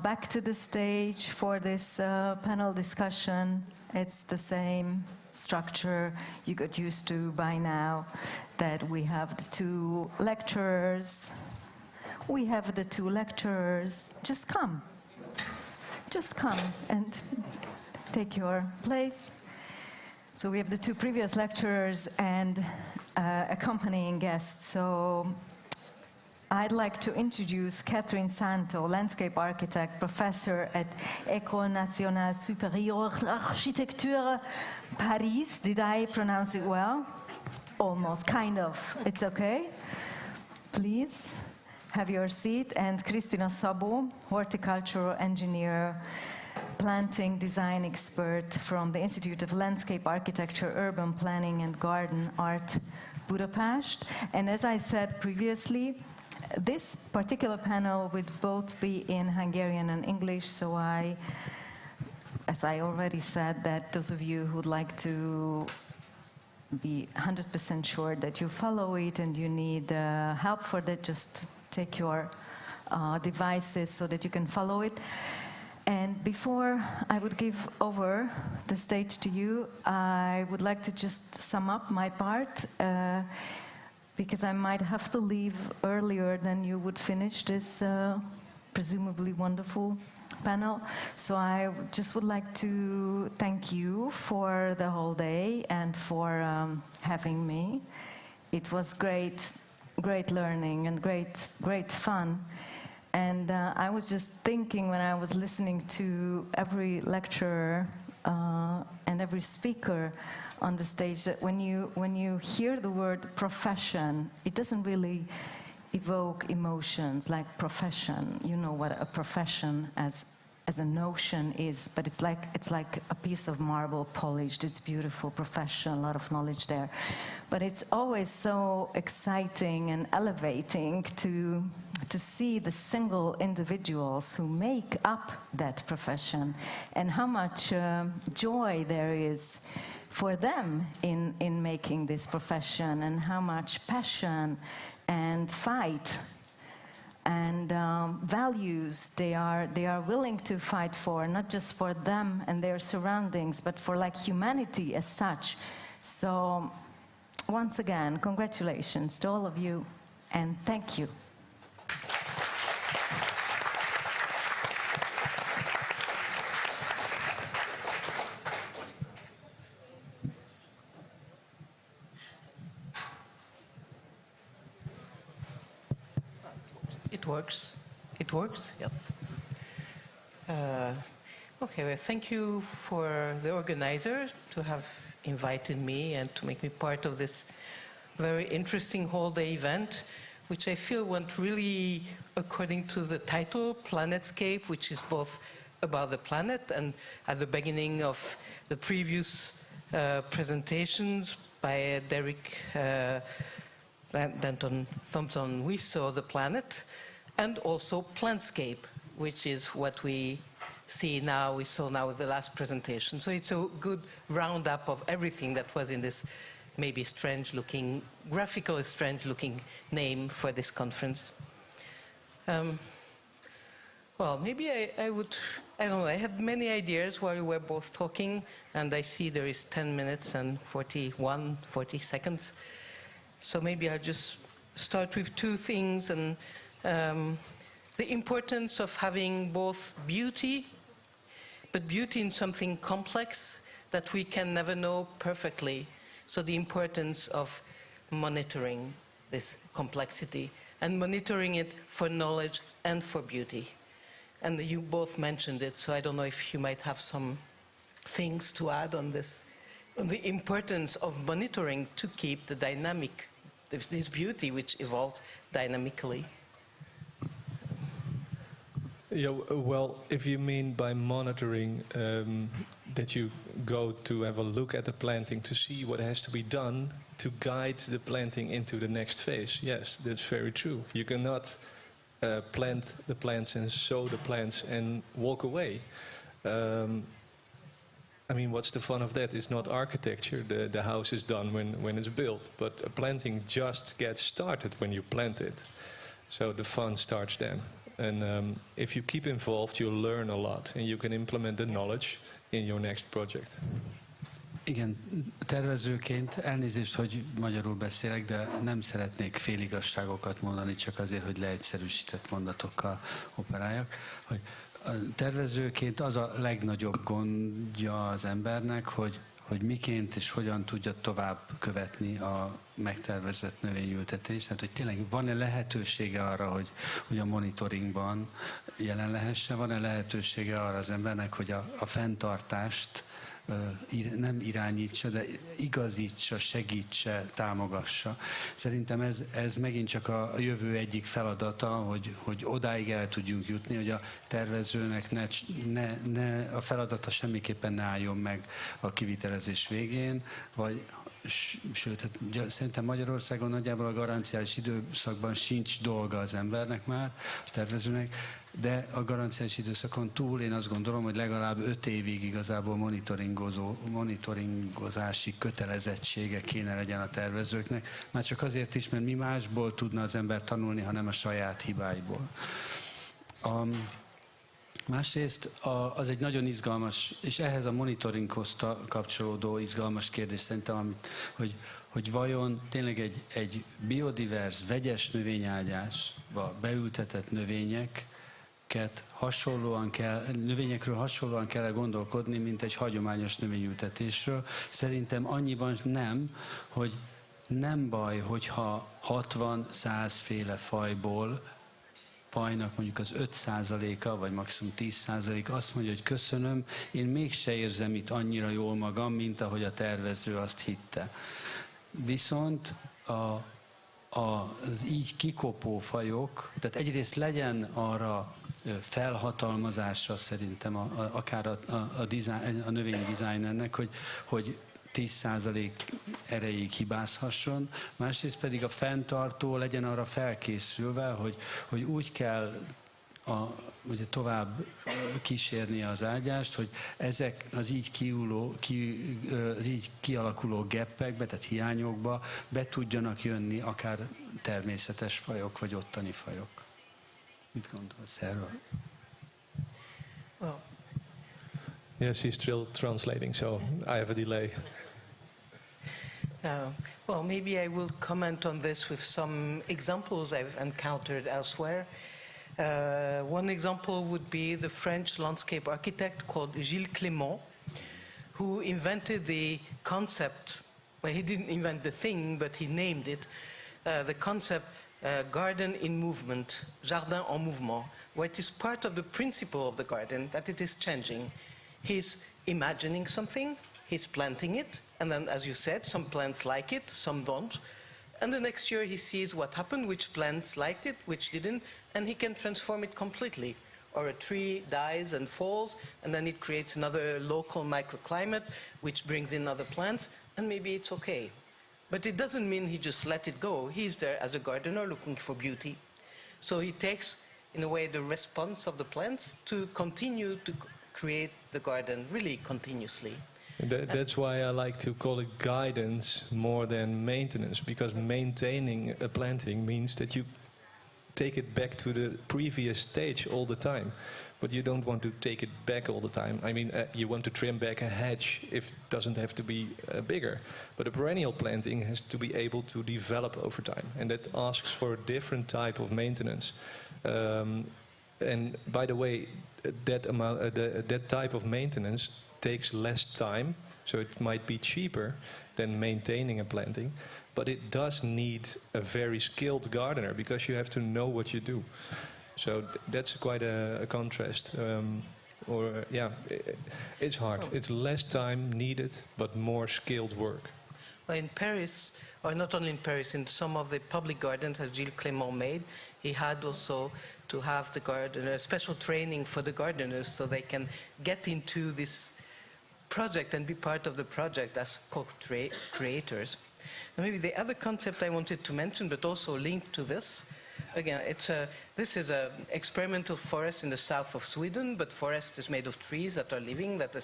back to the stage for this panel discussion. It's the same structure you got used to by now, that we have the two lecturers. We have the two lecturers. Just come. just come and take your place. So we have the two previous lecturers and accompanying guests. So I'd like to introduce Catherine Santo, landscape architect, professor at École Nationale Supérieure d'Architecture, Paris. Did I pronounce it well? Almost, kind of. It's okay. Please have your seat. And Cristina Szabó, horticultural engineer, planting design expert from the Institute of Landscape Architecture, Urban Planning and Garden Art, Budapest. And as I said previously, this particular panel would both be in Hungarian and English, so as I already said, that those of you who'd like to be 100% sure that you follow it and you need help for that, just take your devices so that you can follow it. And before I would give over the stage to you, I would like to just sum up my part, because I might have to leave earlier than you would finish this presumably wonderful panel. So I just would like to thank you for the whole day and for having me. It was great learning and great fun. And I was just thinking when I was listening to every lecturer and every speaker on the stage, that when you hear the word profession, it doesn't really evoke emotions like profession. You know what a profession as a notion is, but it's like a piece of marble polished. It's beautiful profession, a lot of knowledge there. But it's always so exciting and elevating to see the single individuals who make up that profession and how much joy there is for them in making this profession, and how much passion and fight and values they are willing to fight for, not just for them and their surroundings, but for like humanity as such. So once again, congratulations to all of you, and thank you. It works, yes. Okay, well, thank you for the organizer to have invited me and to make me part of this very interesting whole-day event, which I feel went really according to the title, Planetscape, which is both about the planet, and at the beginning of the previous presentations by Derek Denton Thompson, we saw the planet, and also Plantscape, which is what we see now, we saw now with the last presentation. So it's a good roundup of everything that was in this maybe strange-looking, graphically strange-looking name for this conference. Well, maybe I don't know, I had many ideas while we were both talking, and I see there is 10 minutes and 40 seconds. So maybe I'll just start with two things, and the importance of having both beauty, but beauty in something complex that we can never know perfectly. So the importance of monitoring this complexity and monitoring it for knowledge and for beauty. And you both mentioned it, so I don't know if you might have some things to add on this, on the importance of monitoring to keep the dynamic, this beauty which evolves dynamically. Yeah, well, if you mean by monitoring that you go to have a look at the planting to see what has to be done to guide the planting into the next phase, yes, that's very true. You cannot plant the plants and sow the plants and walk away. I mean, what's the fun of that? It's not architecture. The house is done when it's built, but a planting just gets started when you plant it. So the fun starts then. And if you keep involved, you'll learn a lot, and you can implement the knowledge in your next project. Igen, tervezőként elnézést, hogy magyarul beszélek, de nem szeretnék féligasságokat mondani, csak azért, hogy leegyszerűsített mondatokkal operáljak. Hogy tervezőként az a legnagyobb gondja az embernek, hogy miként és hogyan tudja tovább követni a megtervezett növényültetést. Tehát, hogy tényleg van-e lehetősége arra, hogy a monitoringban jelen lehessen, van-e lehetősége arra az embernek, hogy a fenntartást nem irányítsa, de igazítsa, segítse, támogassa. Szerintem ez megint csak a jövő egyik feladata, hogy odáig el tudjunk jutni, hogy a tervezőnek ne a feladata semmiképpen ne álljon meg a kivitelezés végén, vagy sőt, hát szerintem Magyarországon nagyjából a garanciális időszakban sincs dolga az embernek már, a tervezőnek, de a garanciális időszakon túl én azt gondolom, hogy legalább 5 évig igazából monitoringozási kötelezettsége kéne legyen a tervezőknek. Már csak azért is, mert mi másból tudna az ember tanulni, hanem a saját hibáiból. Másrészt az egy nagyon izgalmas, és ehhez a monitoringhoz kapcsolódó izgalmas kérdés szerintem, hogy vajon tényleg egy biodivers, vegyes növényágyásba beültetett növényekről hasonlóan kell gondolkodni, mint egy hagyományos növényültetésről. Szerintem annyiban nem, hogy nem baj, hogyha 60-100 féle fajnak mondjuk az 5%-a, vagy maximum 10% azt mondja, hogy köszönöm, én mégse érzem itt annyira jól magam, mint ahogy a tervező azt hitte. Viszont az így kikopó fajok, tehát egyrészt legyen arra felhatalmazása szerintem akár a növénydizájnernek, hogy 10% erejéig hibázhasson, másrészt pedig a fenntartó legyen arra felkészülve, hogy úgy kell ugye tovább kísérni az ágyást, hogy ezek az így kialakuló geppekbe, tehát hiányokba be tudjanak jönni akár természetes fajok, vagy ottani fajok. Mit gondolsz erről? Well, Yes, he's still translating, so I have a delay. Well, maybe I will comment on this with some examples I've encountered elsewhere. One example would be the French landscape architect called Gilles Clément, who invented the concept, well, he didn't invent the thing, but he named it, the concept garden in movement, jardin en mouvement, where it is part of the principle of the garden that it is changing. He's imagining something, he's planting it, and then, as you said, some plants like it, some don't. And the next year he sees what happened, which plants liked it, which didn't, and he can transform it completely. Or a tree dies and falls, and then it creates another local microclimate, which brings in other plants, and maybe it's okay. But it doesn't mean he just let it go. He's there as a gardener looking for beauty. So he takes, in a way, the response of the plants to continue to create the garden really continuously. That's why I like to call it guidance more than maintenance, because maintaining a planting means that you take it back to the previous stage all the time. But you don't want to take it back all the time. I mean, you want to trim back a hedge if it doesn't have to be bigger. But a perennial planting has to be able to develop over time. And that asks for a different type of maintenance. And by the way, that type of maintenance takes less time, so it might be cheaper than maintaining a planting, but it does need a very skilled gardener because you have to know what you do. So that's quite a contrast. It's hard. It's less time needed, but more skilled work. Well, in Paris, or not only in Paris, in some of the public gardens that Gilles Clément made, he had also to have the gardener, special training for the gardeners so they can get into this project and be part of the project as co-creators. And maybe the other concept I wanted to mention, but also linked to this, again, this is an experimental forest in the south of Sweden, but forest is made of trees that are living, that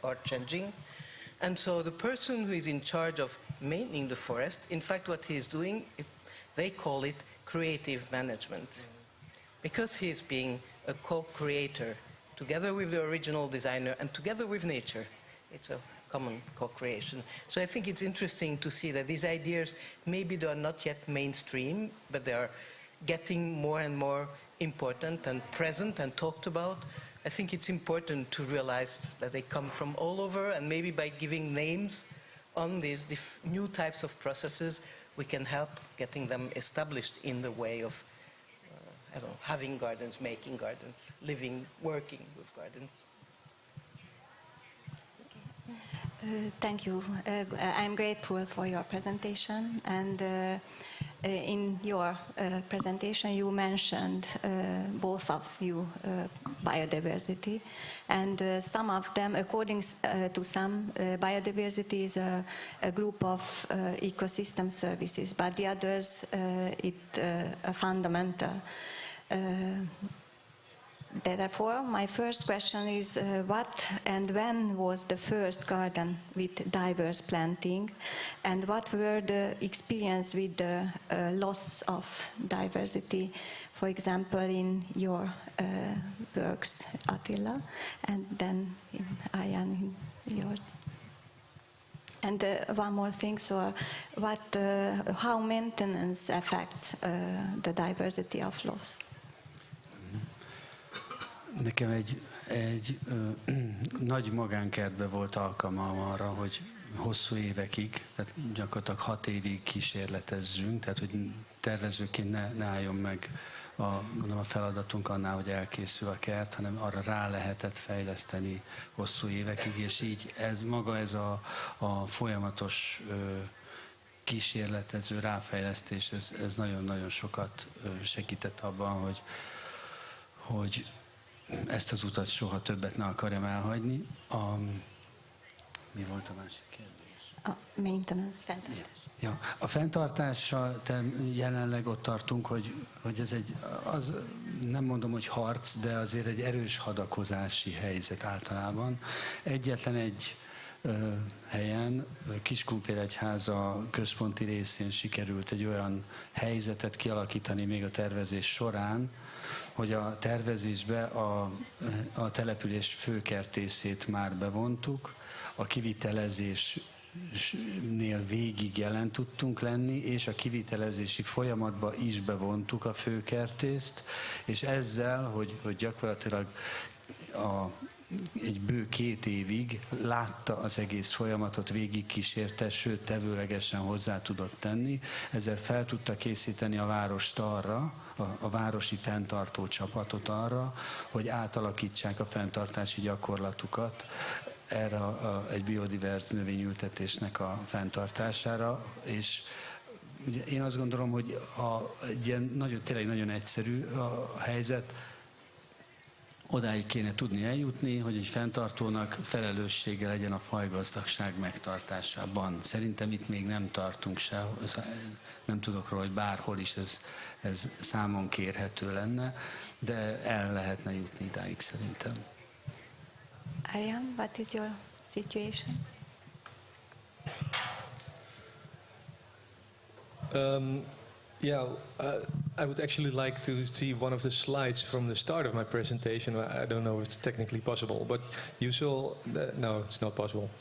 are changing. And so the person who is in charge of maintaining the forest, in fact what he is doing, they call it creative management. Because he is being a co-creator, together with the original designer and together with nature. It's a common co-creation. So I think it's interesting to see that these ideas, maybe they are not yet mainstream, but they are getting more and more important and present and talked about I think it's important to realize that they come from all over, and maybe by giving names on these new types of processes, we can help getting them established in the way of I don't know, having gardens, making gardens, living, working with gardens. Thank you. I'm grateful for your presentation, and in your presentation you mentioned, both of you, biodiversity, and some of them, according to some, biodiversity is a group of ecosystem services, but the others, it's a fundamental. Therefore, my first question is, what and when was the first garden with diverse planting, and what were the experience with the loss of diversity, for example, in your works, Attila, and then in Ayan, in yours? And one more thing, so how maintenance affects the diversity of loss? Nekem egy nagy magánkertben volt alkalmam arra, hogy hosszú évekig, tehát gyakorlatilag 6 évig kísérletezzünk, tehát hogy tervezőként ne álljon meg gondolom a feladatunk annál, hogy elkészül a kert, hanem arra rá lehetett fejleszteni hosszú évekig, és így ez a folyamatos kísérletező ráfejlesztés, ez nagyon-nagyon sokat segített abban, hogy ezt az utat soha többet ne akarjam elhagyni. Mi volt a másik kérdés? A maintenance, fenntartás. Ja, a fenntartással jelenleg ott tartunk, hogy ez nem mondom, hogy harc, de azért egy erős hadakozási helyzet általában. Egyetlen egy helyen, Kiskunfélegyháza központi részén sikerült egy olyan helyzetet kialakítani még a tervezés során, hogy a tervezésbe a település főkertészét már bevontuk, a kivitelezésnél végig jelen tudtunk lenni, és a kivitelezési folyamatba is bevontuk a főkertészt, és ezzel, hogy gyakorlatilag egy bő 2 évig látta az egész folyamatot, végigkísérte, sőt tevőlegesen hozzá tudott tenni. Ezzel fel tudta készíteni a várost arra, a városi fenntartó csapatot arra, hogy átalakítsák a fenntartási gyakorlatukat erre egy biodivers növényültetésnek a fenntartására, és ugye én azt gondolom, hogy egy ilyen tényleg nagyon egyszerű a helyzet, odáig kéne tudni eljutni, hogy egy fenntartónak felelőssége legyen a fajgazdagság megtartásában. Szerintem itt még nem tartunk se, nem tudok róla, hogy bárhol is ez számon kérhető lenne, de el lehetne jutni idáig szerintem. Aryan, what is your situation? Yeah, I would actually like to see one of the slides from the start of my presentation. I don't know if it's technically possible, but you saw no, it's not possible.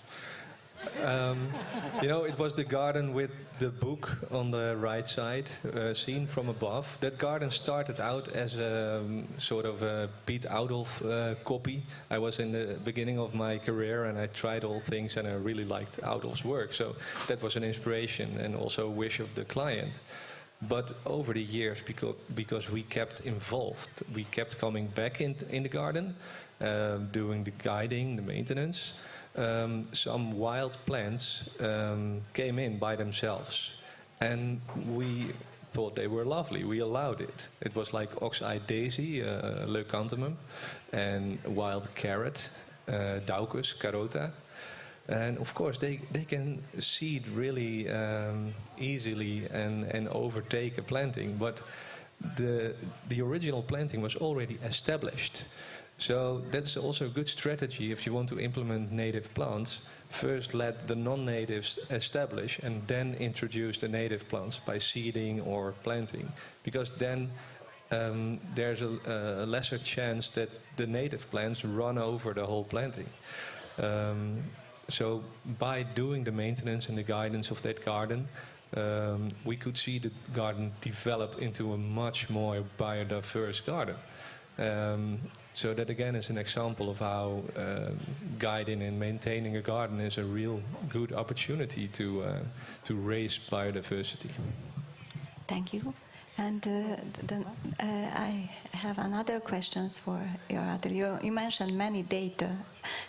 You know, it was the garden with the book on the right side, seen from above. That garden started out as a sort of a Piet Oudolf copy. I was in the beginning of my career and I tried all things and I really liked Oudolf's work. So that was an inspiration and also a wish of the client. But over the years, because we kept involved, we kept coming back in the garden, doing the guiding, the maintenance. Some wild plants came in by themselves, and we thought they were lovely. We allowed it. It was like ox-eye daisy, leucanthemum, and wild carrot, daucus, carota. And of course, they can seed really easily and overtake a planting. But the original planting was already established. So that's also a good strategy if you want to implement native plants. First let the non-natives establish and then introduce the native plants by seeding or planting. Because then there's a lesser chance that the native plants run over the whole planting. So by doing the maintenance and the guidance of that garden, we could see the garden develop into a much more biodiverse garden. So that again is an example of how guiding and maintaining a garden is a real good opportunity to raise biodiversity. Thank you. And I have another questions for your atelier. You mentioned many data,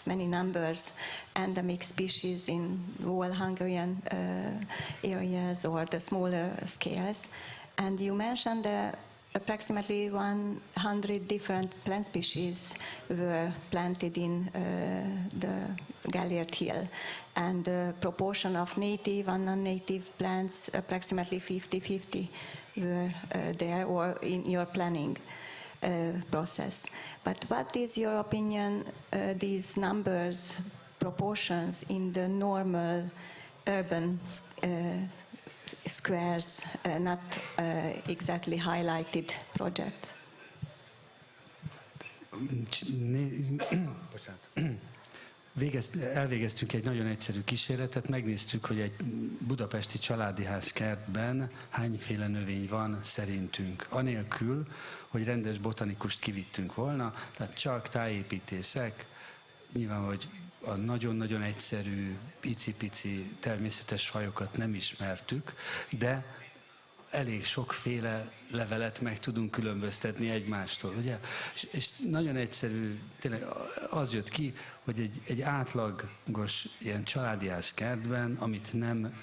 many numbers, endemic species in rural Hungarian areas or the smaller scales. And you mentioned that approximately 100 different plant species were planted in the Gellért Hill. And the proportion of native and non-native plants, approximately 50-50, were there or in your planning process. But what is your opinion, these numbers, proportions in the normal urban squares, not exactly highlighted project? Elvégeztünk egy nagyon egyszerű kísérletet, megnéztük, hogy egy budapesti családi ház kertben hányféle növény van szerintünk, anélkül, hogy rendes botanikust kivittünk volna, tehát csak tájépítések, nyilván, hogy a nagyon-nagyon egyszerű, pici-pici természetes fajokat nem ismertük, de elég sokféle levelet meg tudunk különböztetni egymástól, ugye? És nagyon egyszerű, tényleg az jött ki, hogy egy átlagos ilyen családiház kertben, amit nem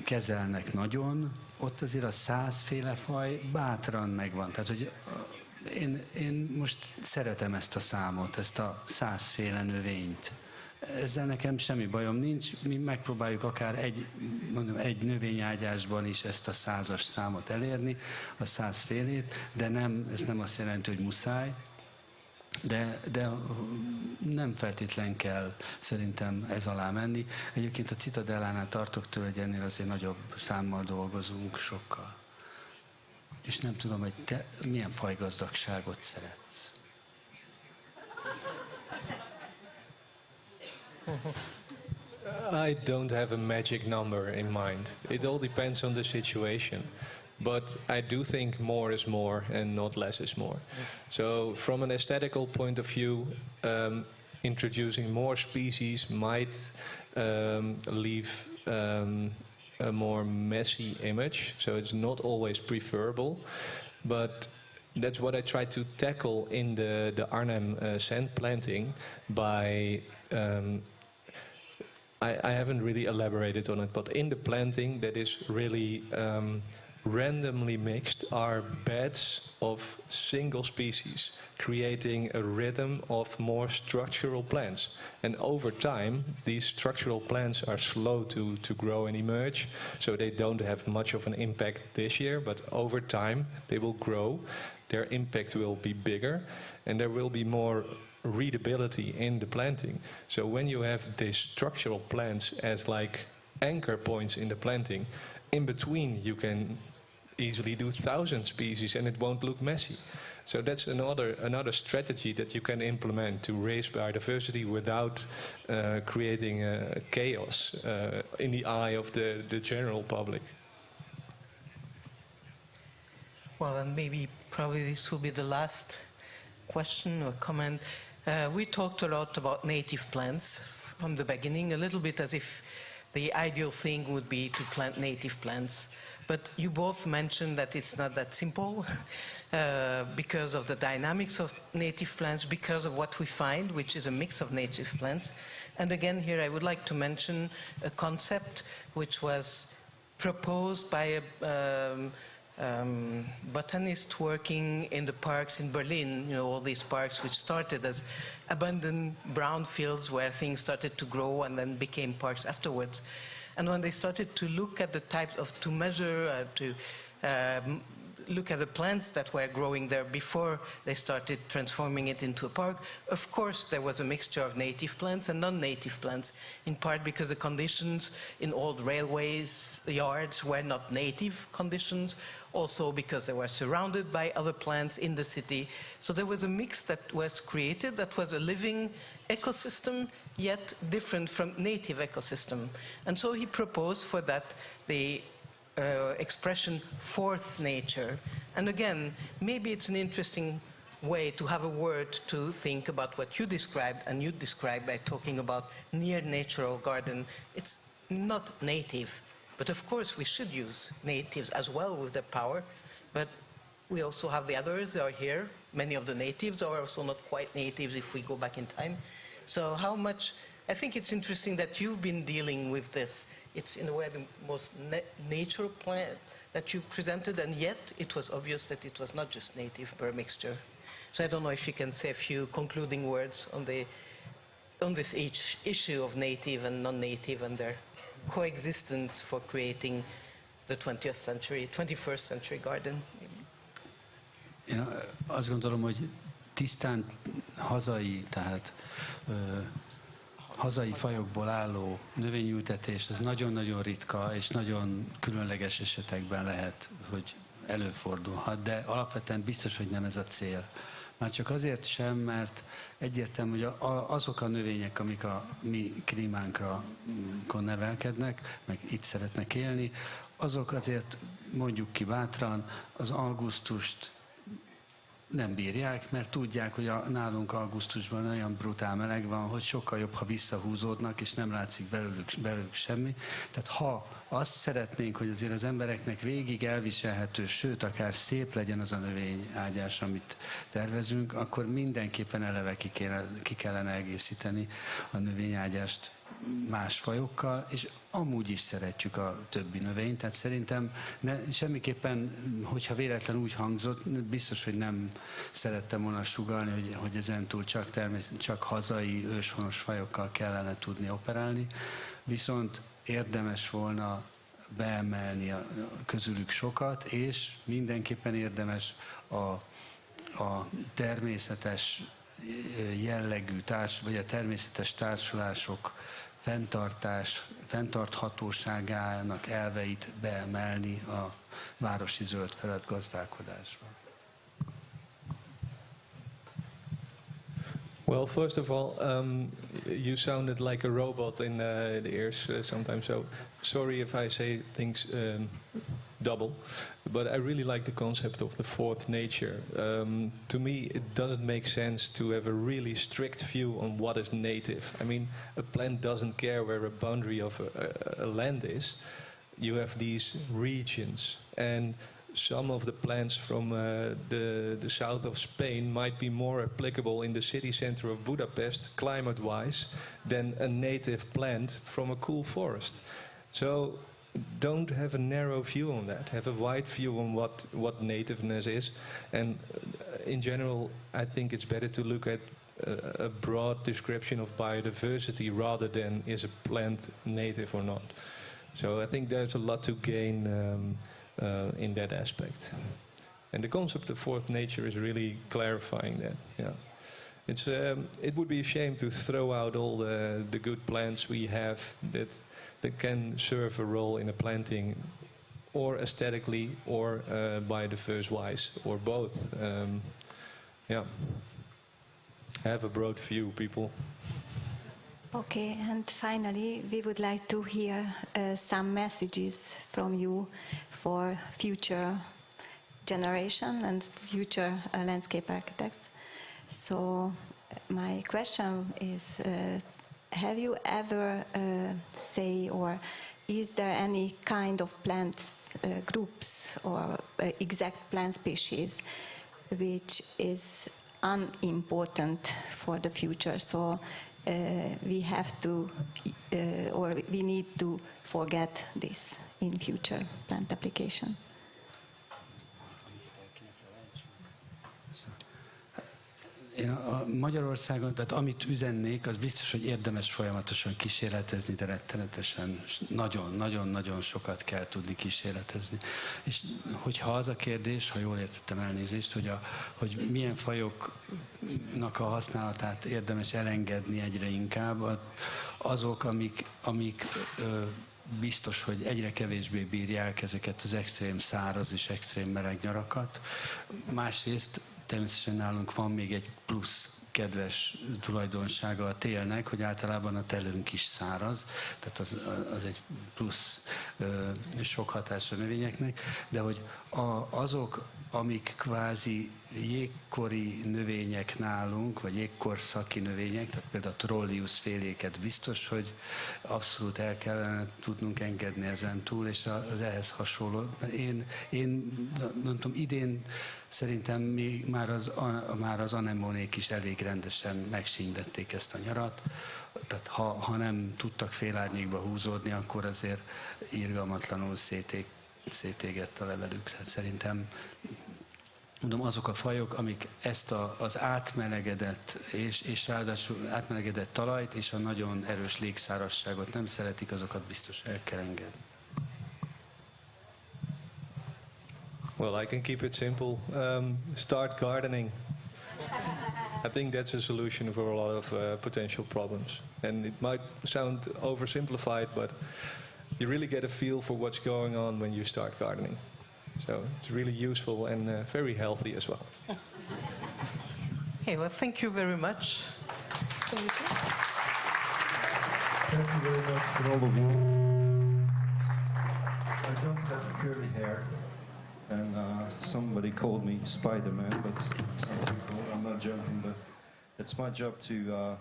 kezelnek nagyon, ott azért a 100 féle faj bátran megvan. Tehát, hogy én most szeretem ezt a számot, ezt a 100 féle növényt. Ezzel nekem semmi bajom nincs, mi megpróbáljuk akár egy növényágyásban is ezt a 100-as számot elérni, a 100 félét, de ez nem azt jelenti, hogy muszáj, de nem feltétlen kell szerintem ez alá menni. Egyébként a Citadellánál tartok tőle, hogy ennél azért nagyobb számmal dolgozunk sokkal. És nem tudom, hogy te milyen fajgazdagságot szeretsz. I don't have a magic number in mind. It all depends on the situation. But I do think more is more and not less is more. So from an aesthetical point of view, introducing more species might leave a more messy image. So it's not always preferable. But that's what I try to tackle in the Arnhem sand planting by... I haven't really elaborated on it, but in the planting that is really randomly mixed are beds of single species, creating a rhythm of more structural plants. And over time, these structural plants are slow to grow and emerge, so they don't have much of an impact this year, but over time they will grow, their impact will be bigger, and there will be more readability in the planting. So when you have these structural plants as like anchor points in the planting, in between you can easily do 1,000 species and it won't look messy. So that's another strategy that you can implement to raise biodiversity without creating chaos in the eye of the general public. Well, and maybe probably this will be the last question or comment. We talked a lot about native plants from the beginning, a little bit as if the ideal thing would be to plant native plants. But you both mentioned that it's not that simple because of the dynamics of native plants, because of what we find, which is a mix of native plants. And again, here I would like to mention a concept which was proposed by a botanist working in the parks in Berlin, you know, all these parks which started as abandoned brown fields where things started to grow and then became parks afterwards. And when they started to look at the types of, to measure, to look at the plants that were growing there before they started transforming it into a park, of course there was a mixture of native plants and non-native plants, in part because the conditions in old railways yards were not native conditions, also because they were surrounded by other plants in the city. So there was a mix that was created that was a living ecosystem, yet different from native ecosystem. And so he proposed for that the expression fourth nature, And again, maybe it's an interesting way to have a word to think about what you described, and you described by talking about near natural garden. It's not native, but of course we should use natives as well with their power, but we also have the others that are here. Many of the natives are also not quite natives if we go back in time. So how much, I think it's interesting that you've been dealing with this. It's in a way the most natural plant that you presented, and yet it was obvious that it was not just native, but a mixture. So I don't know if you can say a few concluding words on this issue of native and non-native and their coexistence for creating the 21st century garden. Én azt gondolom, hogy tisztán hazai, tehát hazai fajokból álló növényültetés, ez nagyon-nagyon ritka és nagyon különleges esetekben lehet, hogy előfordulhat, de alapvetően biztos, hogy nem ez a cél. Már csak azért sem, mert egyértelmű, hogy azok a növények, amik a mi klímánkon nevelkednek, meg itt szeretnek élni, azok azért mondjuk ki bátran az augusztust nem bírják, mert tudják, hogy nálunk augusztusban olyan brutál meleg van, hogy sokkal jobb, ha visszahúzódnak, és nem látszik belőlük semmi. Tehát ha azt szeretnénk, hogy azért az embereknek végig elviselhető, sőt, akár szép legyen az a növényágyás, amit tervezünk, akkor mindenképpen eleve ki kellene egészíteni a növényágyást más fajokkal, és amúgy is szeretjük a többi növényt, tehát szerintem semmiképpen, hogyha véletlen úgy hangzott, biztos, hogy nem szerettem volna sugallni, hogy ezentúl csak hazai, őshonos fajokkal kellene tudni operálni, viszont érdemes volna beemelni közülük sokat, és mindenképpen érdemes a természetes jellegű vagy a természetes társulások fenntarthatóságának elveit beemelni a városi zöld felett gazdálkodásba. Well, first of all, you sounded like a robot in the ears sometimes, so sorry if I say things double, but I really like the concept of the fourth nature. To me, it doesn't make sense to have a really strict view on what is native. I mean, a plant doesn't care where a boundary of a land is. You have these regions, and some of the plants from the south of Spain might be more applicable in the city center of Budapest, climate-wise, than a native plant from a cool forest. So don't have a narrow view on that. Have a wide view on what nativeness is. And in general, I think it's better to look at a broad description of biodiversity rather than is a plant native or not. So I think there's a lot to gain in that aspect. And the concept of fourth nature is really clarifying that. Yeah, it would be a shame to throw out all the good plants we have that can serve a role in a planting, or aesthetically, or biodiverse-wise, or both. Yeah, have a broad view, people. Okay, and finally, we would like to hear some messages from you for future generation and future landscape architects. So my question is, have you ever say, or is there any kind of plant groups or exact plant species which is unimportant for the future? So we have to, or we need to forget this in future plant application. Én a Magyarországon, tehát amit üzennék, az biztos, hogy érdemes folyamatosan kísérletezni, de rettenetesen nagyon-nagyon sokat kell tudni kísérletezni. És hogyha az a kérdés, ha jól értettem, elnézést, hogy milyen fajoknak a használatát érdemes elengedni egyre inkább, azok, amik biztos, hogy egyre kevésbé bírják ezeket az extrém száraz és extrém meleg nyarakat. Másrészt természetesen nálunk van még egy plusz kedves tulajdonsága a télnek, hogy általában a telőnk is száraz, tehát az egy plusz sok hatás a növényeknek, de hogy azok, amik kvázi jégkori növények nálunk, vagy jégkorszaki növények, tehát például a trollius féléket biztos, hogy abszolút el kellene tudnunk engedni ezen túl, és az ehhez hasonló. Én nem tudom, idén szerintem még már az anemonék is elég rendesen megsíndették ezt a nyarat, tehát ha nem tudtak félárnyékba húzódni, akkor azért irgalmatlanul szétégett a levelük. Tehát szerintem mondom, azok a fajok, amik ezt az átmelegedett és ráadásul átmelegedett talajt és a nagyon erős légszárazságot nem szeretik, azokat biztos el kell engedni. Well, I can keep it simple. Start gardening. I think that's a solution for a lot of potential problems. And it might sound oversimplified, but you really get a feel for what's going on when you start gardening. So it's really useful and very healthy as well. Hey, well, thank you very much. Thank you very much for all of you. I don't have curly hair, and somebody called me Spider-Man, but some people, I'm not joking, but it's my job to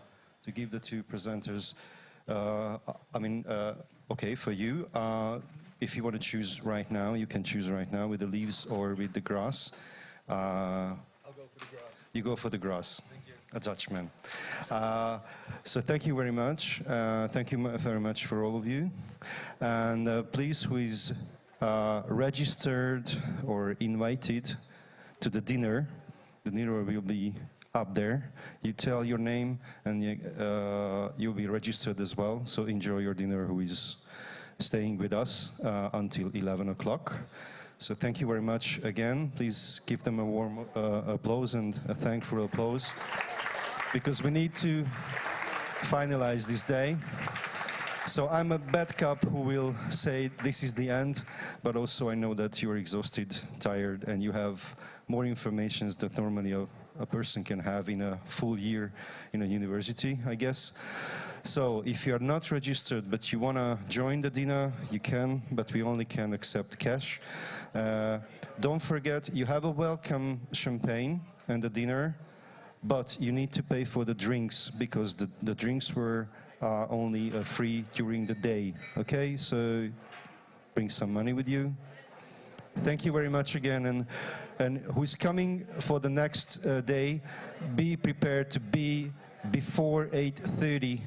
give the two presenters, okay, for you. If you want to choose right now, you can choose right now with the leaves or with the grass. I'll go for the grass. You go for the grass. Thank you. A Dutchman. So thank you very much. Thank you very much for all of you. And please, who is registered or invited to the dinner will be up there. You tell your name and you'll be registered as well. So enjoy your dinner who is staying with us until 11 o'clock. So thank you very much again. Please give them a warm applause and a thankful applause, because we need to finalize this day. So I'm a bad cop who will say this is the end, but also I know that you're exhausted, tired, and you have more information that normally a person can have in a full year in a university, I guess. So if you are not registered but you want to join the dinner, you can, but we only can accept cash. Don't forget, you have a welcome champagne and the dinner, but you need to pay for the drinks, because the drinks were only free during the day. Okay, so bring some money with you. Thank you very much again, and who's coming for the next day, be prepared to be before 8:30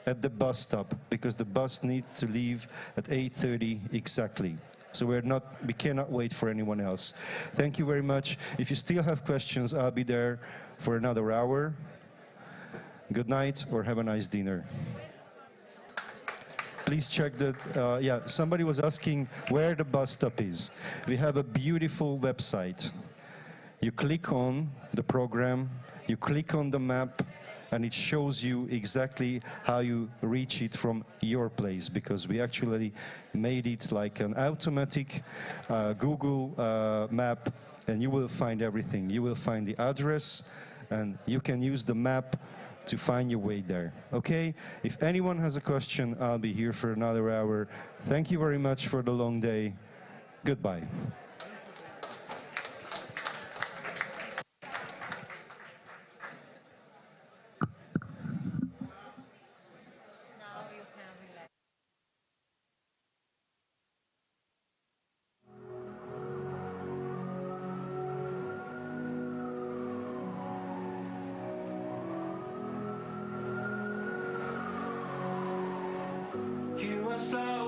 at the bus stop, because the bus needs to leave at 8:30 exactly. So we cannot wait for anyone else. Thank you very much. If you still have questions, I'll be there for another hour. Good night, or have a nice dinner. Please check that, somebody was asking where the bus stop is. We have a beautiful website. You click on the program, you click on the map, and it shows you exactly how you reach it from your place, because we actually made it like an automatic Google map, and you will find everything. You will find the address, and you can use the map to find your way there. Okay? If anyone has a question, I'll be here for another hour. Thank you very much for the long day. Goodbye. You must love